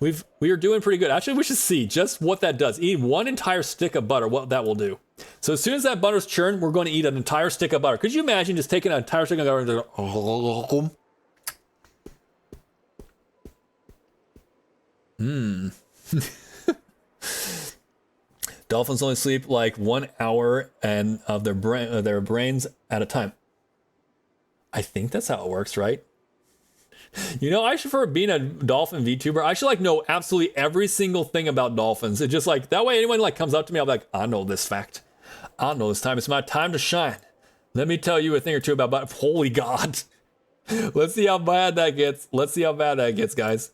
We are doing pretty good. Actually, we should see just what that does. Eating one entire stick of butter, what that will do. So as soon as that butter's churned, we're going to eat an entire stick of butter. Could you imagine just taking an entire stick of butter and Dolphins only sleep like 1 hour and of their brains at a time. I think that's how it works, right? You know, I should, for being a dolphin VTuber, I should like know absolutely every single thing about dolphins. It's just like that way anyone like comes up to me, I'll be like, I know this fact. I know this time. It's my time to shine. Let me tell you a thing or two about holy God. Let's see how bad that gets. Let's see how bad that gets, guys.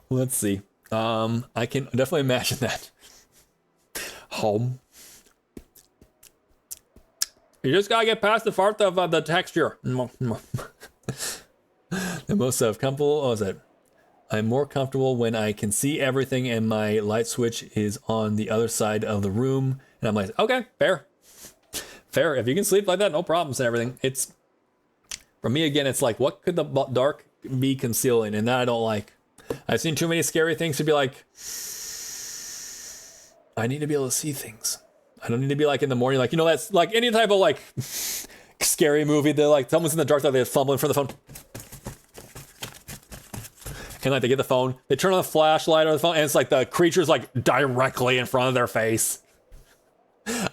Let's see. I can definitely imagine that. Home. You just gotta get past the part of the texture. The most comfortable. What was it? I'm more comfortable when I can see everything and my light switch is on the other side of the room. And I'm like, okay, fair. Fair. If you can sleep like that, no problems and everything. It's, for me again, it's like, what could the dark be concealing? And that I don't like. I've seen too many scary things to be like, I need to be able to see things. I don't need to be like in the morning, like, you know, that's like any type of like scary movie. They're like, someone's in the dark, like they're fumbling for the phone. And like they get the phone, they turn on the flashlight on the phone, and it's like the creature's like directly in front of their face.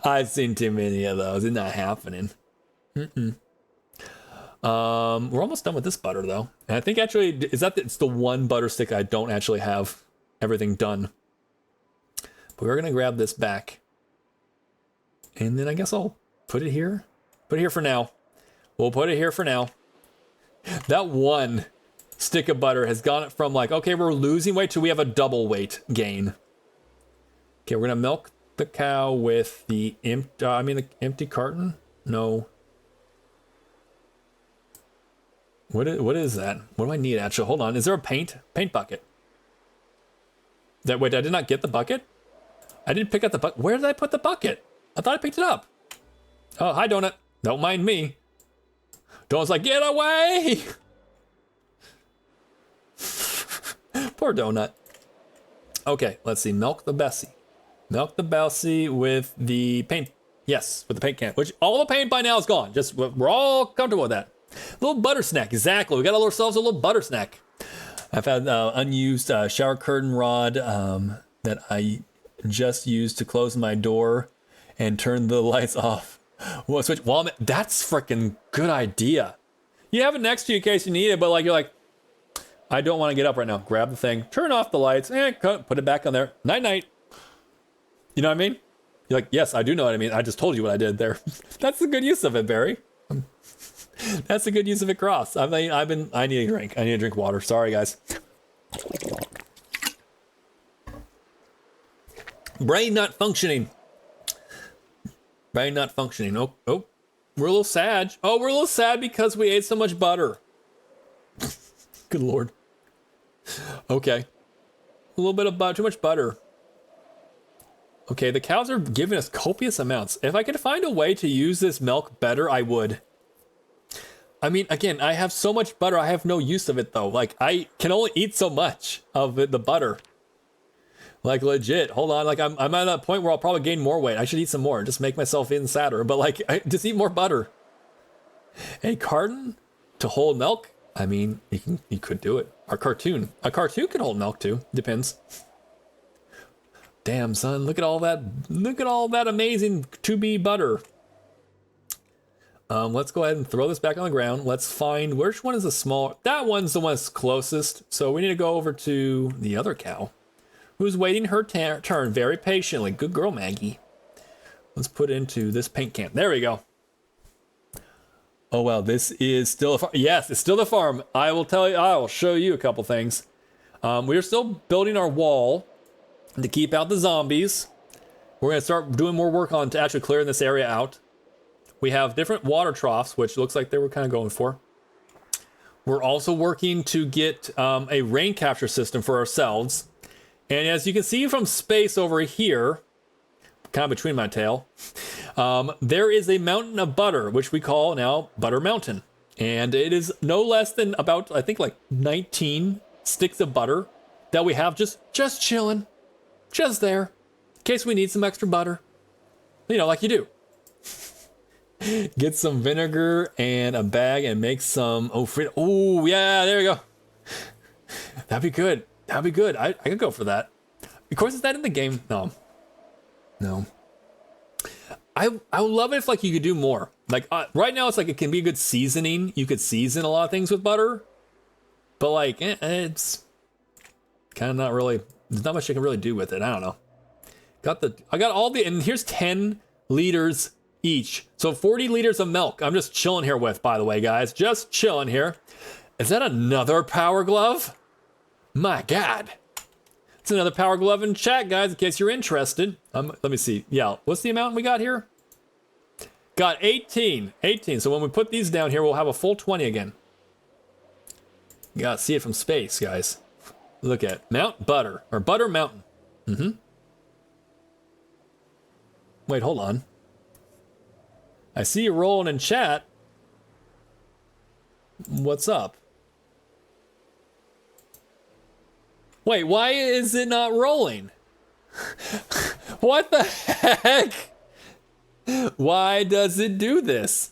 I've seen too many of those. It's not happening. We're almost done with this butter though. And I think actually, it's the one butter stick I don't actually have everything done. But we're gonna grab this back. And then I guess I'll put it here. Put it here for now. We'll put it here for now. That one stick of butter has gone from like, okay, we're losing weight to we have a double weight gain. Okay, we're gonna milk the cow with the empty carton? No. What is that? What do I need actually? Hold on. Is there a paint bucket? Wait, I did not get the bucket? I didn't pick up the bucket. Where did I put the bucket? I thought I picked it up. Oh, hi, Donut. Don't mind me. Donut's like, get away! Poor Donut. Okay, let's see. Milk the Bessie. Milk the Bessie with the paint. Yes, with the paint can. Which, all the paint by now is gone. Just, we're all comfortable with that. Little butter snack. Exactly. We got ourselves a little butter snack. I've had unused shower curtain rod that I just used to close my door and turn the lights off. Well, switch. Well, that's freaking good idea. You have it next to you in case you need it, but like you're like, I don't want to get up right now. Grab the thing, turn off the lights, and put it back on there. Night night. You know what I mean? You're like, yes, I do know what I mean. I just told you what I did there. That's a good use of it, Barry. That's a good use of it, Cross. I need a drink. I need to drink water. Sorry, guys. Brain not functioning. Brain not functioning. Oh, we're a little sad. Oh, we're a little sad because we ate so much butter. Good Lord. Okay. A little bit of butter, too much butter. Okay, the cows are giving us copious amounts. If I could find a way to use this milk better, I would. I mean, again, I have so much butter, I have no use of it though. Like, I can only eat so much of the butter. Like, legit, hold on, like, I'm at a point where I'll probably gain more weight. I should eat some more, just make myself even sadder. But like, just eat more butter. A carton to hold milk? I mean, you could do it. A cartoon can hold milk too, depends. Damn, son, look at all that amazing 2B butter. Let's go ahead and throw this back on the ground. Let's find, which one is the small, that one's the one that's closest. So we need to go over to the other cow. who's waiting her turn very patiently. Good girl, Maggie. Let's put into this paint can. There we go. Oh, wow, this is still a farm. Yes, it's still the farm. I will tell you, I will show you a couple things. We are still building our wall to keep out the zombies. We're going to start doing more work on to actually clearing this area out. We have different water troughs, which looks like they were kind of going for. We're also working to get a rain capture system for ourselves. And as you can see from space over here, kind of between my tail, there is a mountain of butter, which we call now Butter Mountain. And it is no less than about, I think, like 19 sticks of butter that we have just chilling, just there, in case we need some extra butter. You know, like you do. Get some vinegar and a bag and make some, oh yeah, there we go. That'd be good. That'd be good. I could go for that. Of course, is that in the game? No. I would love it if like you could do more. Like right now, it's like it can be a good seasoning. You could season a lot of things with butter, but like it's kind of not really. There's not much you can really do with it. I don't know. I got all the, and here's 10 liters each, so 40 liters of milk. I'm just chilling here with, by the way, guys, just chilling here. Is that another power glove? My God. It's another power glove in chat, guys, in case you're interested. Let me see. Yeah, what's the amount we got here? Got 18. So when we put these down here, we'll have a full 20 again. You gotta see it from space, guys. Look at Mount Butter, or Butter Mountain. Wait, hold on. I see you rolling in chat. What's up? Wait, why is it not rolling? What the heck? Why does it do this?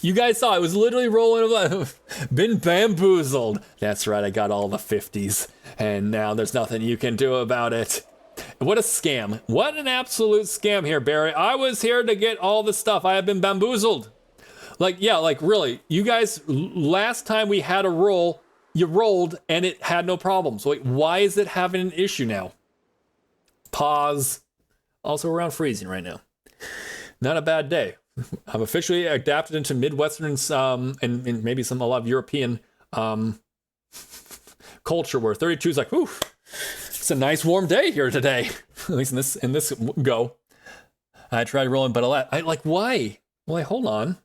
You guys saw it was literally rolling. Been bamboozled. That's right, I got all the 50s. And now there's nothing you can do about it. What a scam. What an absolute scam here, Barry. I was here to get all the stuff. I have been bamboozled. Like, yeah, like really. You guys, last time we had a roll, you rolled and it had no problems. Wait, why is it having an issue now? Pause. Also around freezing right now. Not a bad day. I'm officially adapted into Midwestern and maybe a lot of European culture where 32 is like, whew, it's a nice warm day here today. At least in this go. I tried rolling, but why? Well, hold on.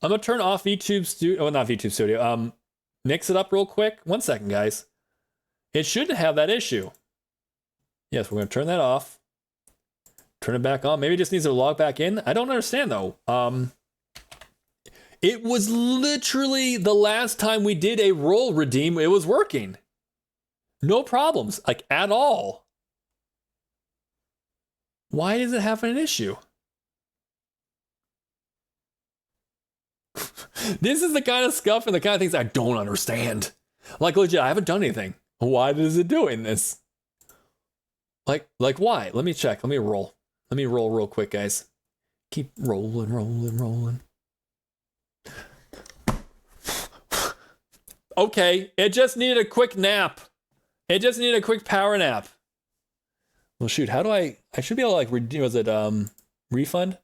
I'm gonna turn off VTube Studio. Oh, not VTube Studio. Mix it up real quick. 1 second, guys. It shouldn't have that issue. Yes, we're gonna turn that off. Turn it back on. Maybe it just needs to log back in. I don't understand though. It was literally the last time we did a roll redeem, it was working. No problems, like at all. Why is it having an issue? This is the kind of stuff and the kind of things I don't understand. Like legit, I haven't done anything. Why is it doing this? Like why? Let me check. Let me roll. Let me roll real quick, guys. Keep rolling. Okay, it just needed a quick nap. It just needed a quick power nap. Well, shoot, how do I should be able to like redeem, was it refund?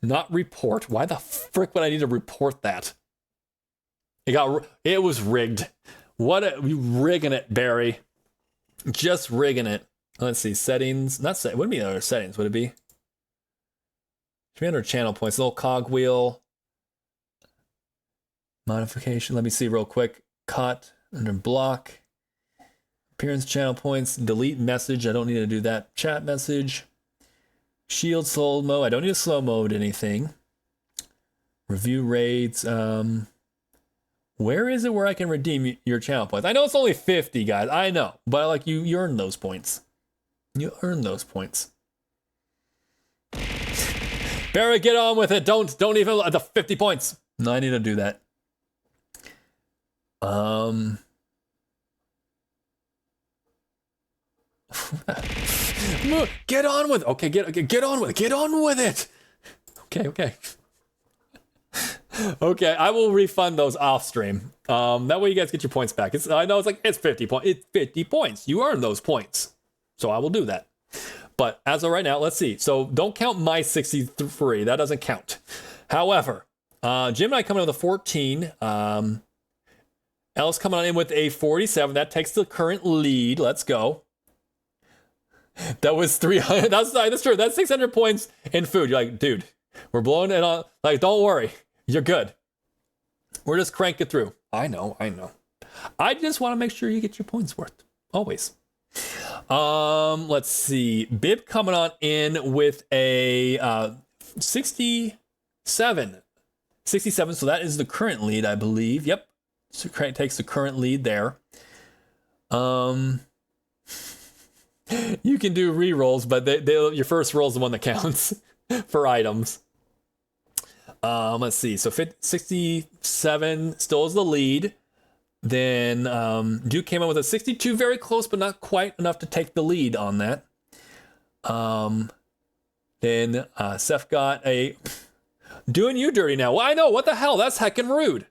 Not report. Why the frick would I need to report that? It was rigged. You rigging it, Barry. Just rigging it. Let's see, settings. Wouldn't be under settings, would it be? Should be under channel points. Little cogwheel. Modification. Let me see real quick. Cut under block. Appearance channel points. Delete message. I don't need to do that. Chat message. Shield slow mo. I don't need to slow mode anything. Review rates. Where is it where I can redeem your channel points? I know it's only 50, guys. I know, but like you earn those points. You earn those points. Barry, get on with it. Don't even the 50 points. No, I need to do that. Get on with it. Okay, get on with it. Get on with it. Okay. Okay, I will refund those off stream. That way you guys get your points back. I know it's 50 points. It's 50 points. You earn those points. So I will do that. But as of right now, let's see. So don't count my 63. That doesn't count. However, Jim and I coming in with a 14. Ellis coming on in with a 47. That takes the current lead. Let's go. That was 300. That's true. That's 600 points in food. You're like, dude, we're blowing it on. Like, don't worry. You're good. We're just cranking through. I know. I just want to make sure you get your points worth. Always. Let's see. Bib coming on in with a 67. 67. So that is the current lead, I believe. Yep. So takes the current lead there. You can do re-rolls, but your first roll is the one that counts for items. Let's see. So 67 still is the lead. Then Duke came in with a 62, very close, but not quite enough to take the lead on that. Then Seth got a doing you dirty now. Well, I know. What the hell? That's heckin' rude.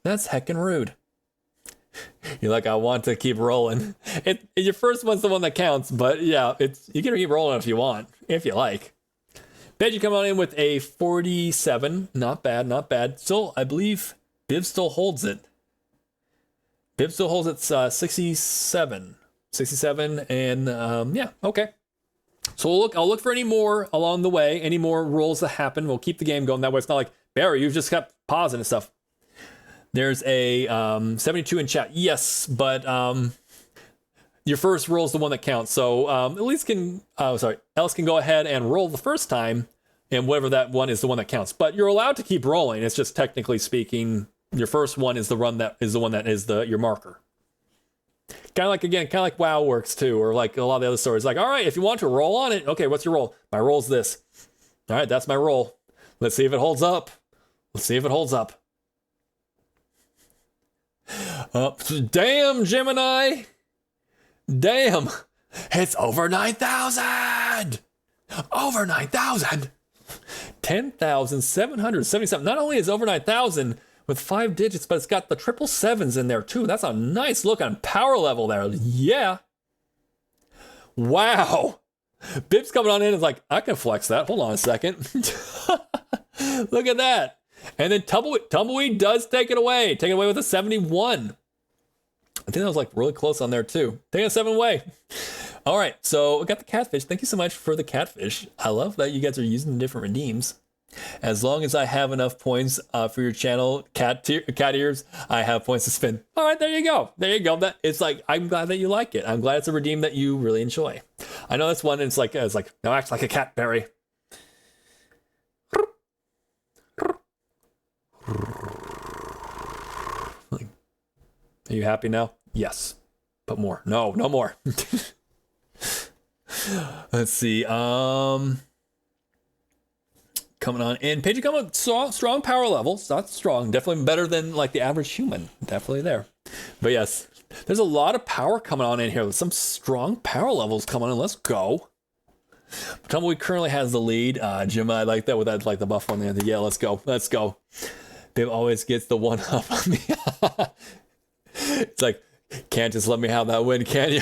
That's heckin' rude. You're like, I want to keep rolling. Your first one's the one that counts, but yeah, you can keep rolling if you want, if you like. Benji coming on in with a 47. Not bad. Still, I believe Bib still holds it. Bib still holds its 67. 67, and yeah, okay. So I'll look for any more along the way, any more rolls that happen. We'll keep the game going. That way it's not like, Barry, you've just kept pausing and stuff. There's a 72 in chat. Yes, but your first roll is the one that counts. So Ellis can go ahead and roll the first time, and whatever that one is the one that counts. But you're allowed to keep rolling. It's just technically speaking, your first one is the one that is your marker. Kind of like WoW works too, or like a lot of the other stories. Like, all right, if you want to roll on it, okay, what's your roll? My roll's this. All right, that's my roll. Let's see if it holds up. Damn, Gemini. Damn. It's over 9,000. Over 9,000. 10,777. Not only is it over 9,000 with 5 digits, but it's got the 777s in there too. That's a nice look on power level there. Yeah. Wow. Bib's coming on in and is like, I can flex that. Hold on a second. Look at that. And then Tumbleweed does take it away. Take it away with a 71. I think that was like really close on there too. Taking a 7 away. All right, so we got the catfish. Thank you so much for the catfish. I love that you guys are using the different redeems. As long as I have enough points for your channel, cat ears, I have points to spend. All right, there you go. It's like, I'm glad that you like it. I'm glad it's a redeem that you really enjoy. I know that's one. It's like no, act like a cat, Barry. Are you happy now? Yes, but more. No more. Let's see. Coming on in. Paige, coming with strong power levels. Not strong. Definitely better than like the average human. Definitely there. But yes, there's a lot of power coming on in here. With some strong power levels coming in. Let's go. Tumbleweed currently has the lead. Jim, I like that with that, like the buff on there. Yeah, let's go. Dave always gets the one up on me. It's like, can't just let me have that win, can you?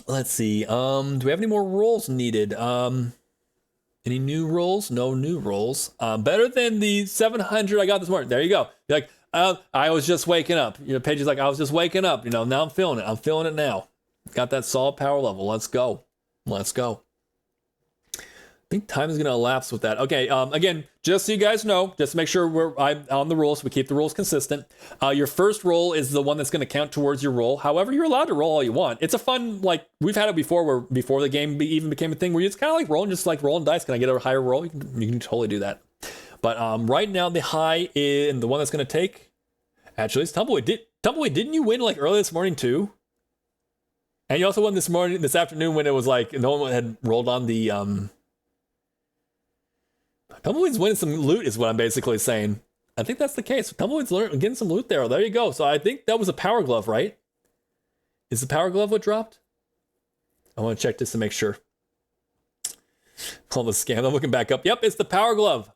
Let's see. Do we have any more rolls needed? Any new rolls? No new rolls. Better than the 700 I got this morning. There you go. You're like, I was just waking up. Paige is like, I was just waking up. Now I'm feeling it. I'm feeling it now. Got that solid power level. Let's go. I think time is going to elapse with that. Okay, again, just so you guys know, just to make sure I'm on the rules, we keep the rules consistent. Your first roll is the one that's going to count towards your roll. However, you're allowed to roll all you want. It's a fun, like, we've had it before where before the game even became a thing where it's kind of like rolling dice. Can I get a higher roll? You can totally do that. But right now, the high in the one that's going to take, actually, it's Tumbleweed. Tumbleweed, didn't you win like early this morning too? And you also won this afternoon when it was like no one had rolled on the Tumbleweed's winning some loot is what I'm basically saying. I think that's the case. Tumbleweed's getting some loot there. There you go. So I think that was a power glove, right? Is the power glove what dropped? I want to check this to make sure. All the scam. I'm looking back up. Yep, it's the power glove.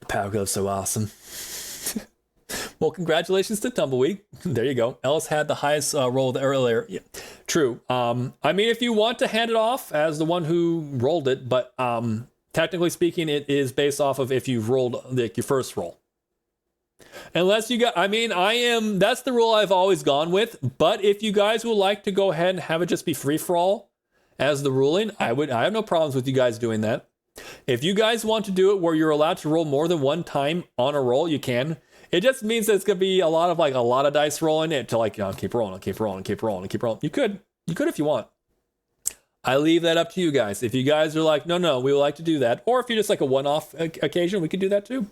The power glove's so awesome. Well, congratulations to Tumbleweed. There you go. Ellis had the highest roll earlier. Yeah, true. I mean, if you want to hand it off as the one who rolled it, but technically speaking, it is based off of if you've rolled your first roll. Unless you got, I mean, that's the rule I've always gone with. But if you guys would like to go ahead and have it just be free for all as the ruling, I have no problems with you guys doing that. If you guys want to do it where you're allowed to roll more than one time on a roll, you can. It just means that it's gonna be a lot of dice rolling it to keep rolling. You could if you want. I leave that up to you guys. If you guys are like, no, we would like to do that, or if you're just like a one-off occasion, we could do that too.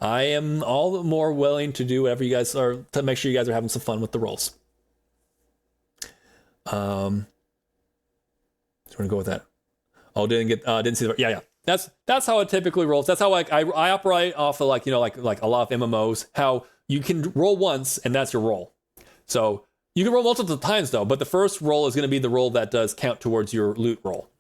I am all the more willing to do whatever you guys are to make sure you guys are having some fun with the rolls. So we're gonna go with that. Oh, didn't see the yeah. That's how it typically rolls. That's how I operate off of like a lot of MMOs. How you can roll once and that's your roll. So you can roll multiple times though, but the first roll is going to be the roll that does count towards your loot roll.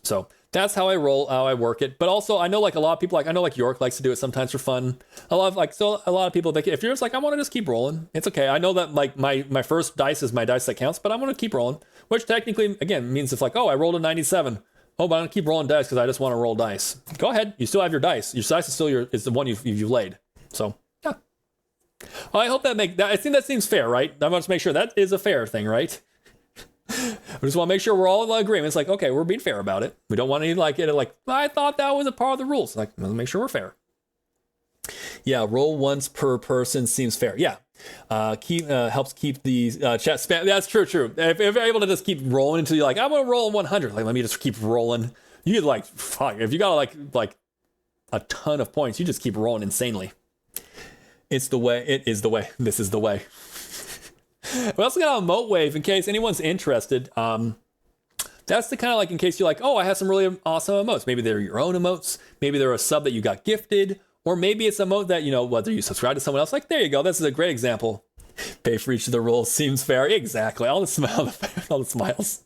So that's how I roll, how I work it. But also I know a lot of people I know York likes to do it sometimes for fun. A lot of people if you're just I want to just keep rolling, it's okay. I know that my first dice is my dice that counts, but I'm going to keep rolling, which technically again means it's I rolled a 97. Oh, but I'm gonna keep rolling dice because I just want to roll dice. Go ahead. You still have your dice. Your dice is still is the one you've laid. So yeah. Well, I hope that I think that seems fair, right? I want to make sure that is a fair thing, right? We just want to make sure we're all in agreement. It's okay, we're being fair about it. We don't want any I thought that was a part of the rules. Let's make sure we're fair. Yeah, roll once per person seems fair. Yeah. Helps keep the chat spam. That's true. If you're able to just keep rolling until you're I'm gonna roll 100. Let me just keep rolling. You could fuck. If you got a ton of points, you just keep rolling insanely. It's the way. It is the way. This is the way. We also got an emote wave in case anyone's interested. That's the kind of in case you're oh, I have some really awesome emotes. Maybe they're your own emotes. Maybe they're a sub that you got gifted. Or maybe it's a mode that, whether you subscribe to someone else, there you go. This is a great example. Pay for each of the roles seems fair. Exactly. All the smiles.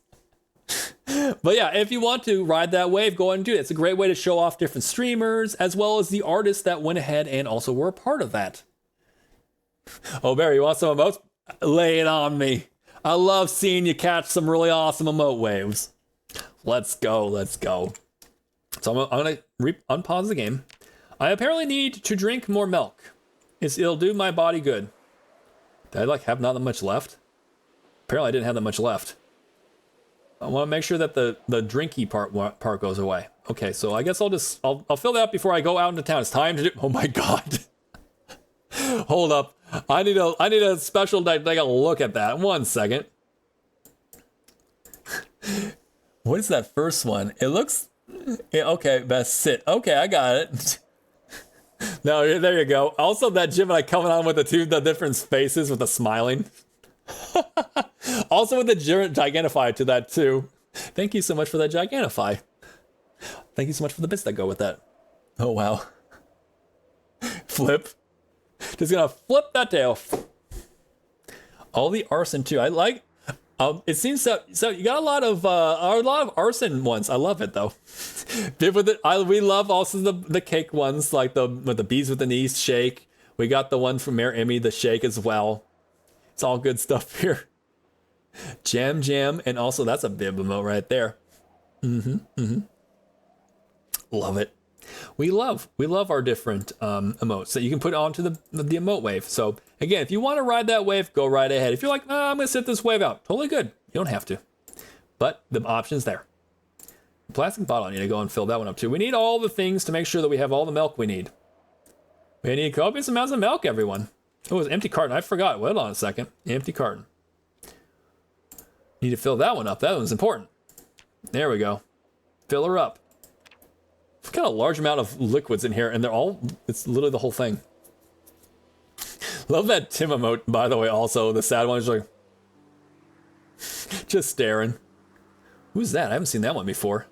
But yeah, if you want to ride that wave, go ahead and do it. It's a great way to show off different streamers, as well as the artists that went ahead and also were a part of that. Oh, Barry, you want some emotes? Lay it on me. I love seeing you catch some really awesome emote waves. Let's go. So I'm going to unpause the game. I apparently need to drink more milk. It'll do my body good. Did I have not that much left? Apparently I didn't have that much left. I want to make sure that the drinky part goes away. Okay, so I guess I'll fill that up before I go out into town. It's time to do. Oh my god. Hold up. I need a special. I gotta look at that. 1 second. What is that first one? It looks. Okay, best sit. Okay, I got it. No, there you go. Also, that Gemini coming on with the different faces with the smiling. Also with the Gigantify to that too. Thank you so much for that Gigantify. Thank you so much for the bits that go with that. Oh wow. Flip. Just gonna flip that tail. All the arson too. I like. It seems so. You got a lot of arson ones. I love it though. We love also the cake ones, with the bees with the knees shake. We got the one from MayorEmi, the shake as well. It's all good stuff here. Jam, and also that's a bib emote right there. Love it. We love our different emotes that you can put onto the emote wave. So again, if you want to ride that wave, go right ahead. If you're I'm gonna sit this wave out, totally good. You don't have to, but the option's there. The plastic bottle, I need to go and fill that one up too. We need all the things to make sure that we have all the milk we need. We need copious amounts of milk, everyone. Oh, it was an empty carton. I forgot. Wait on a second. Empty carton. Need to fill that one up. That one's important. There we go. Fill her up. We've got a large amount of liquids in here, and it's literally the whole thing. Love that Tim emote, by the way, also. The sad one is just staring. Who's that? I haven't seen that one before.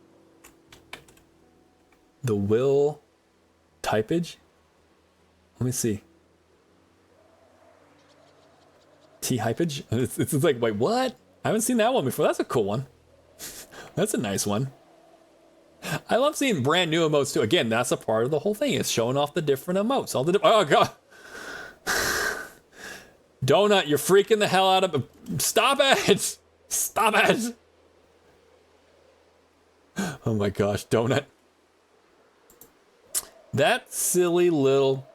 The Will typage? Let me see. T-hypage? It's wait, what? I haven't seen that one before. That's a cool one. That's a nice one. I love seeing brand new emotes too. Again, that's a part of the whole thing. It's showing off the different emotes. Oh god. Donut, you're freaking the hell out of... Stop it! Stop it! Oh my gosh, Donut. That silly little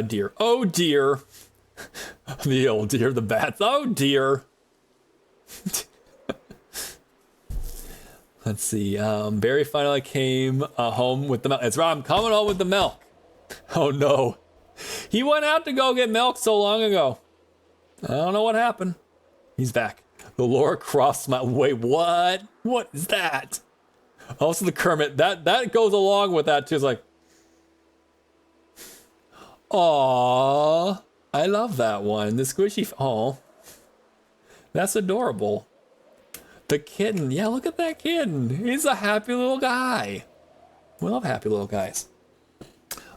deer. Oh dear. The old deer, the bats. Oh dear. Let's see. Barry finally came home with the milk. It's right, I'm coming home with the milk. Oh no. He went out to go get milk so long ago. I don't know what happened. He's back. The Laura Cross smile. Wait, what? What is that? Also the Kermit. That goes along with that too. It's like, aww. I love that one. The squishy. Oh, that's adorable. The kitten. Yeah, look at that kitten. He's a happy little guy. We love happy little guys.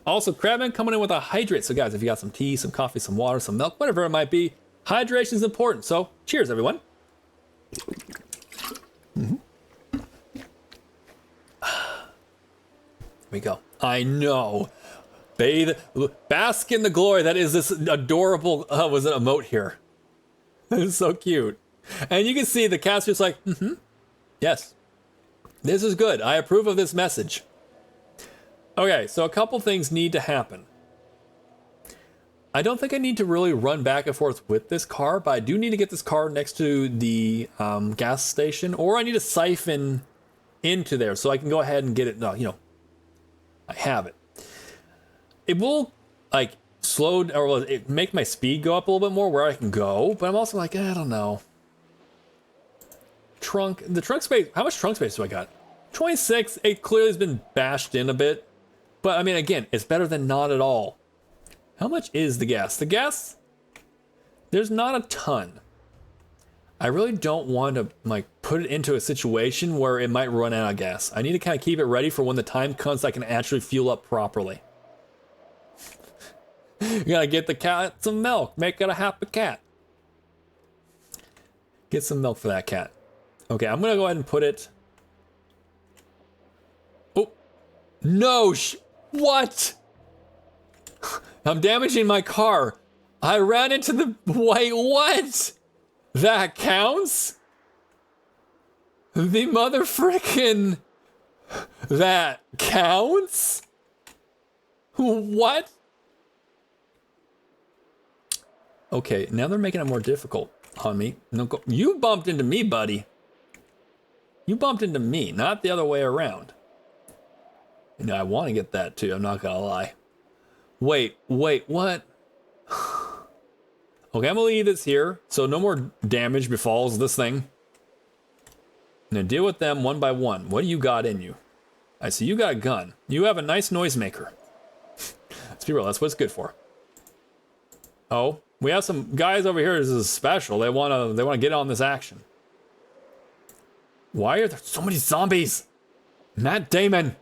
Also, Crabman coming in with a hydrate. So guys, if you got some tea, some coffee, some water, some milk, whatever it might be, hydration is important. So cheers, everyone. Here we go. I know. Bathe, bask in the glory. That is this adorable, was it emote here? It's so cute. And you can see the cat's just like, yes, this is good. I approve of this message. Okay, so a couple things need to happen. I don't think I need to really run back and forth with this car, but I do need to get this car next to the gas station, or I need to siphon into there so I can go ahead and get it. No, you know, I have it. It will like slow or it make my speed go up a little bit more where I can go, but I'm also like, I don't know. The trunk space, how much trunk space do I got? 26, it clearly has been bashed in a bit, but I mean, again, it's better than not at all. How much is the gas? The gas, there's not a ton. I really don't want to like put it into a situation where it might run out of gas. I need to kind of keep it ready for when the time comes so I can actually fuel up properly. You gotta get the cat some milk, make it a happy cat. Get some milk for that cat. Okay, I'm gonna go ahead and put it. Oh, no, what? I'm damaging my car. I ran into the, wait, what? That counts? The mother frickin', that counts? What? Okay, now they're making it more difficult on me. No, you bumped into me, buddy. You bumped into me, not the other way around. You know, I want to get that too, I'm not gonna lie. Wait, what? Okay, I'm gonna leave this here, so no more damage befalls this thing. Now deal with them one by one. What do you got in you? I see you got a gun. You have a nice noisemaker. Let's be real, that's what it's good for. Oh, we have some guys over here. This is special. They wanna get on this action. Why are there so many zombies? Matt Damon.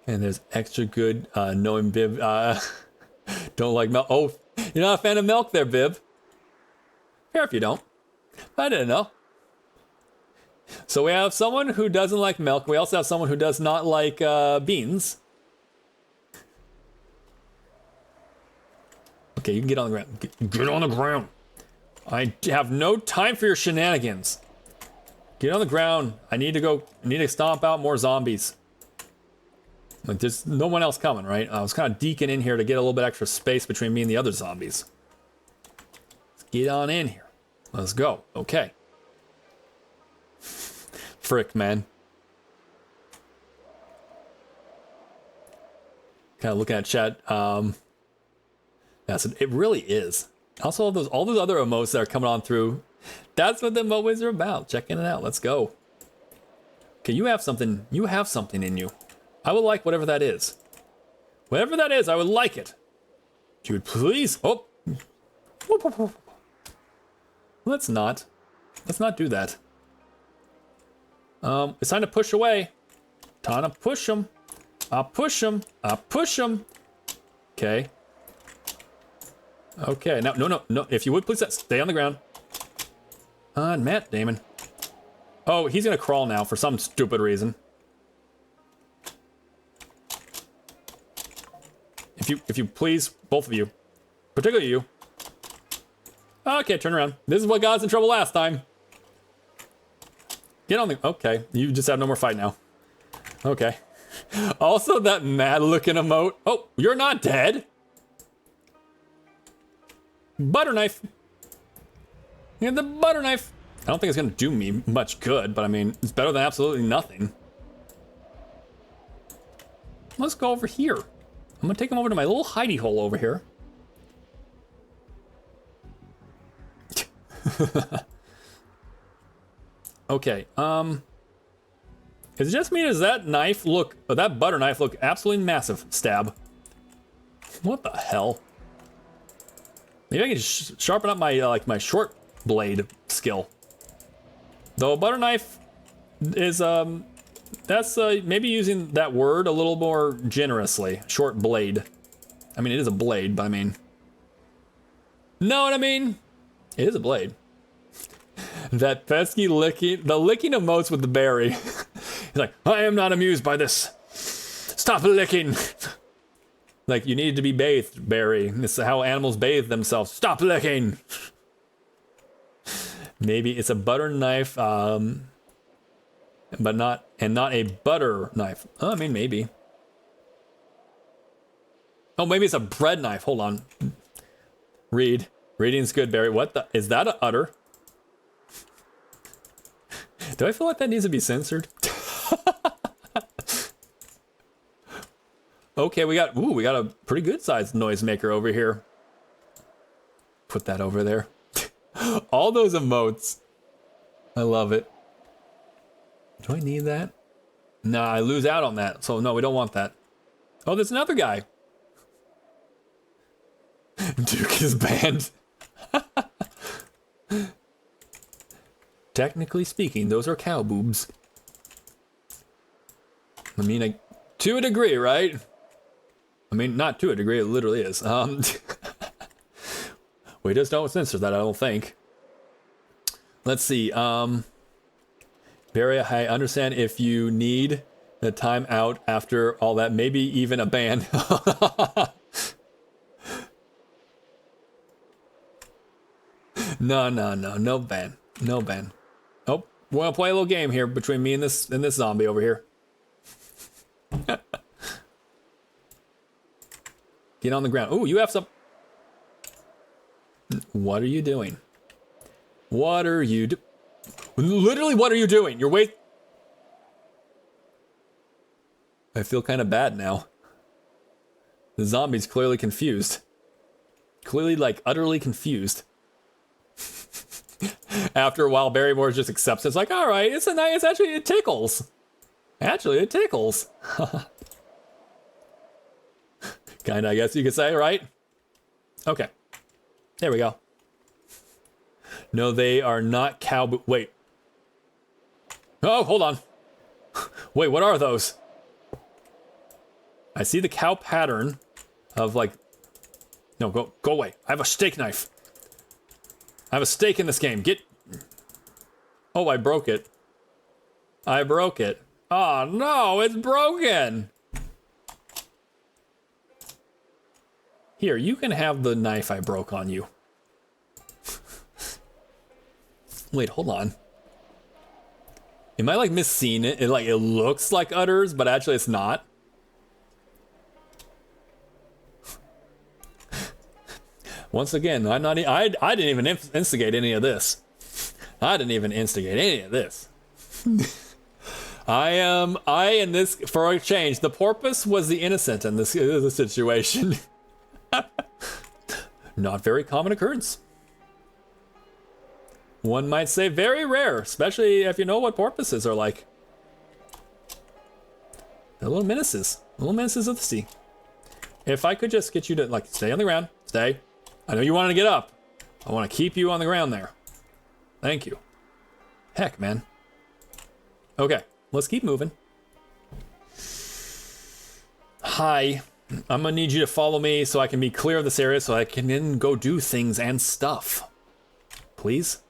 And there's extra good knowing Bib. Don't like milk. Oh, you're not a fan of milk there, Bib. Fair if you don't. I didn't know. So we have someone who doesn't like milk. We also have someone who does not like beans. Okay, you can get on the ground. Get on the ground. I have no time for your shenanigans. Get on the ground. I need to stomp out more zombies. Like, there's no one else coming, right? I was kind of deking in here to get a little bit extra space between me and the other zombies. Let's get on in here. Let's go. Okay. Frick, man. Kind of looking at chat. Yes, it really is. Also, all those other emotes that are coming on through. That's what the emotes are about. Checking it out. Let's go. Okay, you have something. You have something in you. I would like whatever that is. Whatever that is, I would like it. You would please. Oh. Let's not do that. It's time to push away. Time to push them. I push them. I push them. Okay. Okay. Now, no. If you would please stay on the ground. Matt Damon. Oh, he's gonna crawl now for some stupid reason. If you please, both of you, particularly you. Okay, turn around. This is what got us in trouble last time. Get on the... Okay, you just have no more fight now. Okay. Also, that mad-looking emote. Oh, you're not dead. Butter knife. Yeah, the butter knife. I don't think it's gonna do me much good, but I mean, it's better than absolutely nothing. Let's go over here. I'm gonna take him over to my little hidey hole over here. Okay, is it just me or does that knife look, or that butter knife look absolutely massive? Stab. What the hell? Maybe I can sharpen up my, like my short blade skill. Though a butter knife is, that's maybe using that word a little more generously. Short blade. I mean, it is a blade, but I mean... Know what I mean? It is a blade. That pesky licking, the licking emotes with the berry. He's like, I am not amused by this. Stop licking. Like, you need to be bathed, berry. This is how animals bathe themselves. Stop licking. Maybe it's a butter knife, but not a butter knife. Oh, I mean, maybe. Oh, maybe it's a bread knife. Hold on. Read. Reading's good, Barry. What the? Is that an udder? Do I feel like that needs to be censored? Okay, we got a pretty good sized noisemaker over here. Put that over there. All those emotes. I love it. Do I need that? Nah, I lose out on that. So no, we don't want that. Oh, there's another guy. Duke is banned. Technically speaking, those are cow boobs. I mean, to a degree, right? I mean, not to a degree, it literally is. We just don't censor that, I don't think. Let's see. Barry, I understand if you need the time out after all that, maybe even a ban. No ban. No ban. Oh, we're gonna play a little game here between me and this zombie over here. Get on the ground. Oh, you have some... What are you doing? What are you Literally, what are you doing? You're I feel kind of bad now. The zombie's clearly confused. Clearly, like, utterly confused. After a while, Barrymore just accepts it. It's like, all right, it's actually, it tickles. Actually, it tickles. Kinda, I guess you could say, right? Okay. There we go. No, they are not cow... Wait. Oh, hold on. Wait, what are those? I see the cow pattern of, like... No, go away. I have a steak knife. I have a steak in this game. Get... Oh, I broke it. I broke it. Oh, no, it's broken. Here, you can have the knife I broke on you. Wait, hold on. Am I like misseeing it? It looks like udders, but actually it's not. Once again, I didn't even instigate any of this. I didn't even instigate any of this. In this, for a change, the porpoise was the innocent in this situation. Not very common occurrence. One might say very rare, especially if you know what porpoises are like. They're little menaces of the sea. If I could just get you to, like, stay on the ground, stay. I know you wanted to get up. I want to keep you on the ground there. Thank you. Heck, man. Okay, let's keep moving. Hi. I'm gonna need you to follow me so I can be clear of this area so I can then go do things and stuff. Please?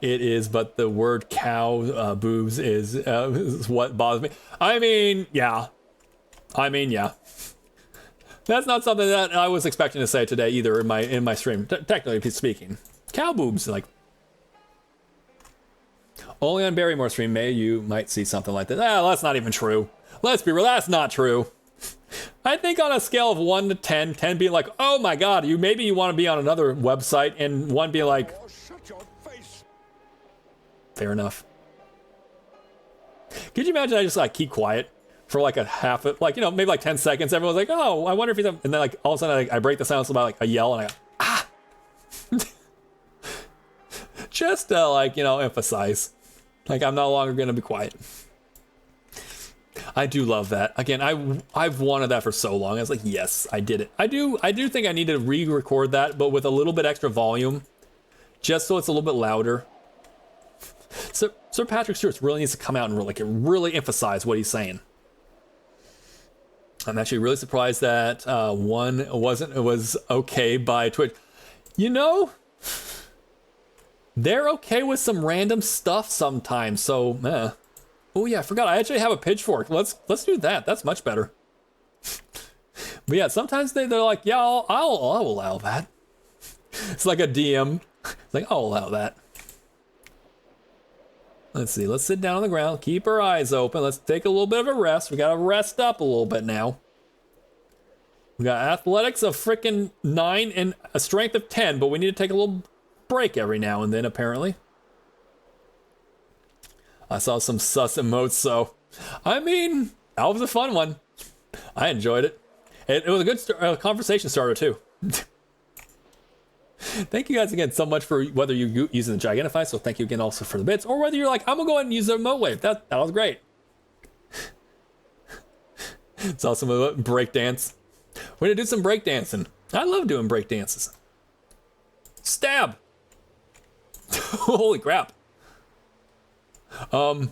It is, but the word cow boobs is what bothers me. I mean, yeah. That's not something that I was expecting to say today either in my stream. Technically speaking, cow boobs, like, only on Barrymore stream you might see something like that. That's not even true. Let's be real, that's not true. I think on a scale of 1 to 10, 10 being like, oh my god, maybe you want to be on another website, and 1 being like, fair enough. Could you imagine I just like keep quiet for like a half, like, you know, maybe like 10 seconds. Everyone's like, oh, I wonder if he's, and then like all of a sudden I break the silence by like a yell, and I go, ah. Just to like, you know, emphasize, like I'm no longer gonna be quiet. I do love that. Again, I've wanted that for so long. I was like, yes, I did it. I do think I need to re-record that, but with a little bit extra volume, just so it's a little bit louder. Sir Patrick Stewart really needs to come out and really emphasize what he's saying. I'm actually really surprised that one was okay by Twitch. You know, they're okay with some random stuff sometimes. So, oh yeah, I forgot. I actually have a pitchfork. Let's do that. That's much better. But yeah, sometimes they're like, yeah, I'll allow that. It's like a DM. It's like, I'll allow that. Let's see. Let's sit down on the ground. Keep our eyes open. Let's take a little bit of a rest. We got to rest up a little bit now. We got athletics of freaking 9 and a strength of 10, but we need to take a little break every now and then, apparently. I saw some sus emotes, so I mean, that was a fun one. I enjoyed it. It was a good conversation starter, too. Thank you guys again so much for whether you're using the Gigantify, so thank you again also for the bits, or whether you're like, I'm gonna go ahead and use the Emote Wave. That was great. Saw some of the breakdance. We're gonna do some breakdancing. I love doing breakdances. Stab! Holy crap. I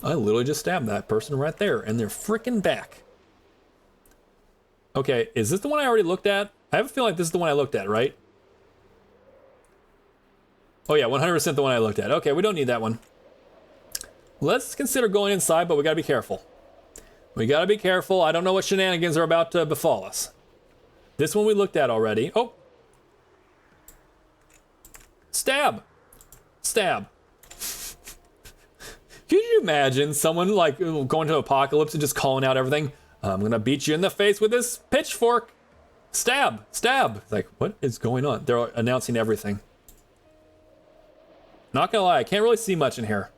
literally just stabbed that person right there, and they're freaking back. Okay, is this the one I already looked at? I have a feeling like this is the one I looked at, right? Oh yeah, 100% the one I looked at. Okay, we don't need that one. Let's consider going inside, but we gotta be careful. We gotta be careful. I don't know what shenanigans are about to befall us. This one we looked at already. Oh. Stab. Stab. Could you imagine someone like going to Apocalypse and just calling out everything? I'm gonna beat you in the face with this pitchfork. Stab. Stab. It's like, what is going on? They're announcing everything. Not gonna lie, I can't really see much in here.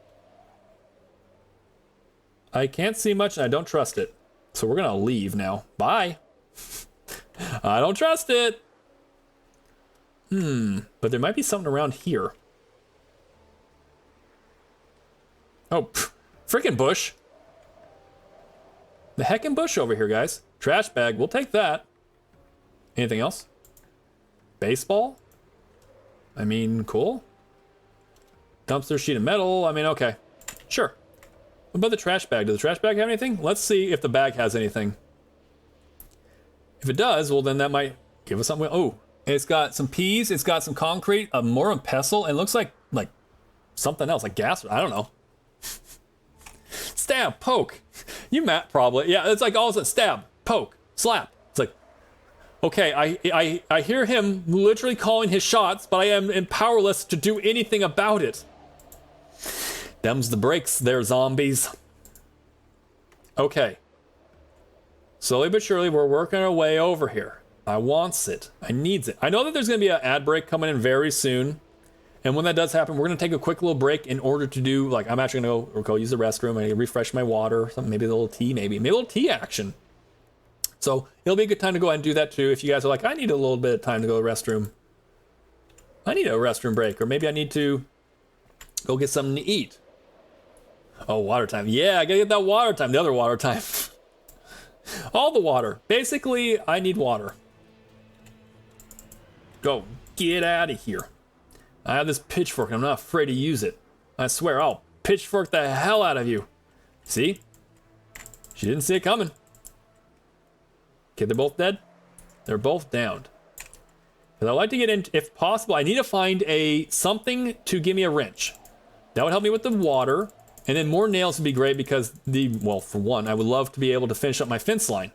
I can't see much and I don't trust it. So we're gonna leave now. Bye. I don't trust it. But there might be something around here. Oh, freaking bush. The heckin' bush over here, guys. Trash bag, we'll take that. Anything else? Baseball? I mean, cool. Dumpster, sheet of metal. I mean, okay. Sure. What about the trash bag? Does the trash bag have anything? Let's see if the bag has anything. If it does, well, then that might give us something. Oh, it's got some peas. It's got some concrete, a more and pestle, and it looks like something else, like gas. I don't know. Stab, poke. You Matt probably. Yeah, it's like all of a sudden stab, poke, slap. It's like, okay, I hear him literally calling his shots, but I am powerless to do anything about it. Them's the breaks there, zombies. Okay. Slowly but surely, we're working our way over here. I wants it. I needs it. I know that there's going to be an ad break coming in very soon. And when that does happen, we're going to take a quick little break in order to do, like, I'm actually going to go use the restroom. I refresh my water, something, maybe a little tea, maybe a little tea action. So it'll be a good time to go ahead and do that too. If you guys are like, I need a little bit of time to go to the restroom. I need a restroom break, or maybe I need to go get something to eat. Oh, water time. Yeah, I gotta get that water time, the other water time. All the water. Basically, I need water. Go, get out of here. I have this pitchfork, and I'm not afraid to use it. I swear, I'll pitchfork the hell out of you. See? She didn't see it coming. Okay, they're both dead. They're both downed. Because I like to get in, if possible, I need to find something to give me a wrench. That would help me with the water. And then more nails would be great because well, for one, I would love to be able to finish up my fence line.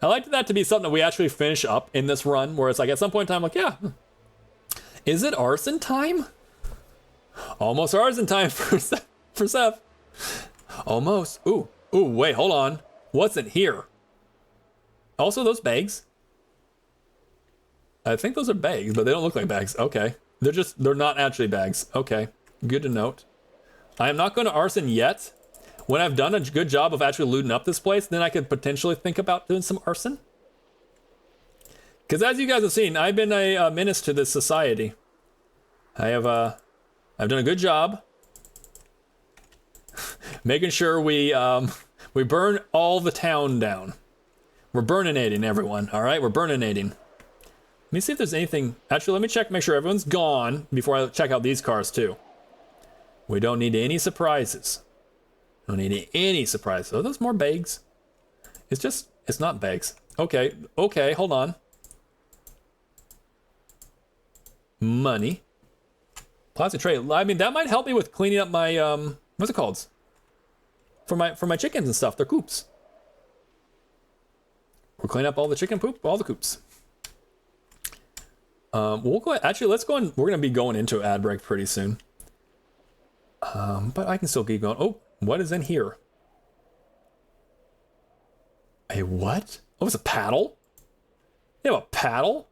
I like that to be something that we actually finish up in this run, where it's like at some point in time, like, yeah, is it arson time? Almost arson time for Seth. Almost. Ooh, wait, hold on. What's in here? Also, those bags. I think those are bags, but they don't look like bags. Okay. They're not actually bags. Okay. Good to note. I am not going to arson yet. When I've done a good job of actually looting up this place, then I could potentially think about doing some arson. Because as you guys have seen, I've been a menace to this society. I've done a good job making sure we burn all the town down. We're burninating everyone, all right? We're burninating. Let me see if there's anything. Actually, let me check, make sure everyone's gone before I check out these cars too. We don't need any surprises. Don't need any surprises. Are those more bags? It's not bags. Okay, hold on. Money. Plastic tray. I mean, that might help me with cleaning up my, what's it called? For my chickens and stuff, their coops. We'll clean up all the chicken poop, all the coops. We'll go ahead. Actually, let's go on. We're going to be going into ad break pretty soon. But I can still keep going. Oh, what is in here? A what? Oh, it's a paddle? You have a paddle?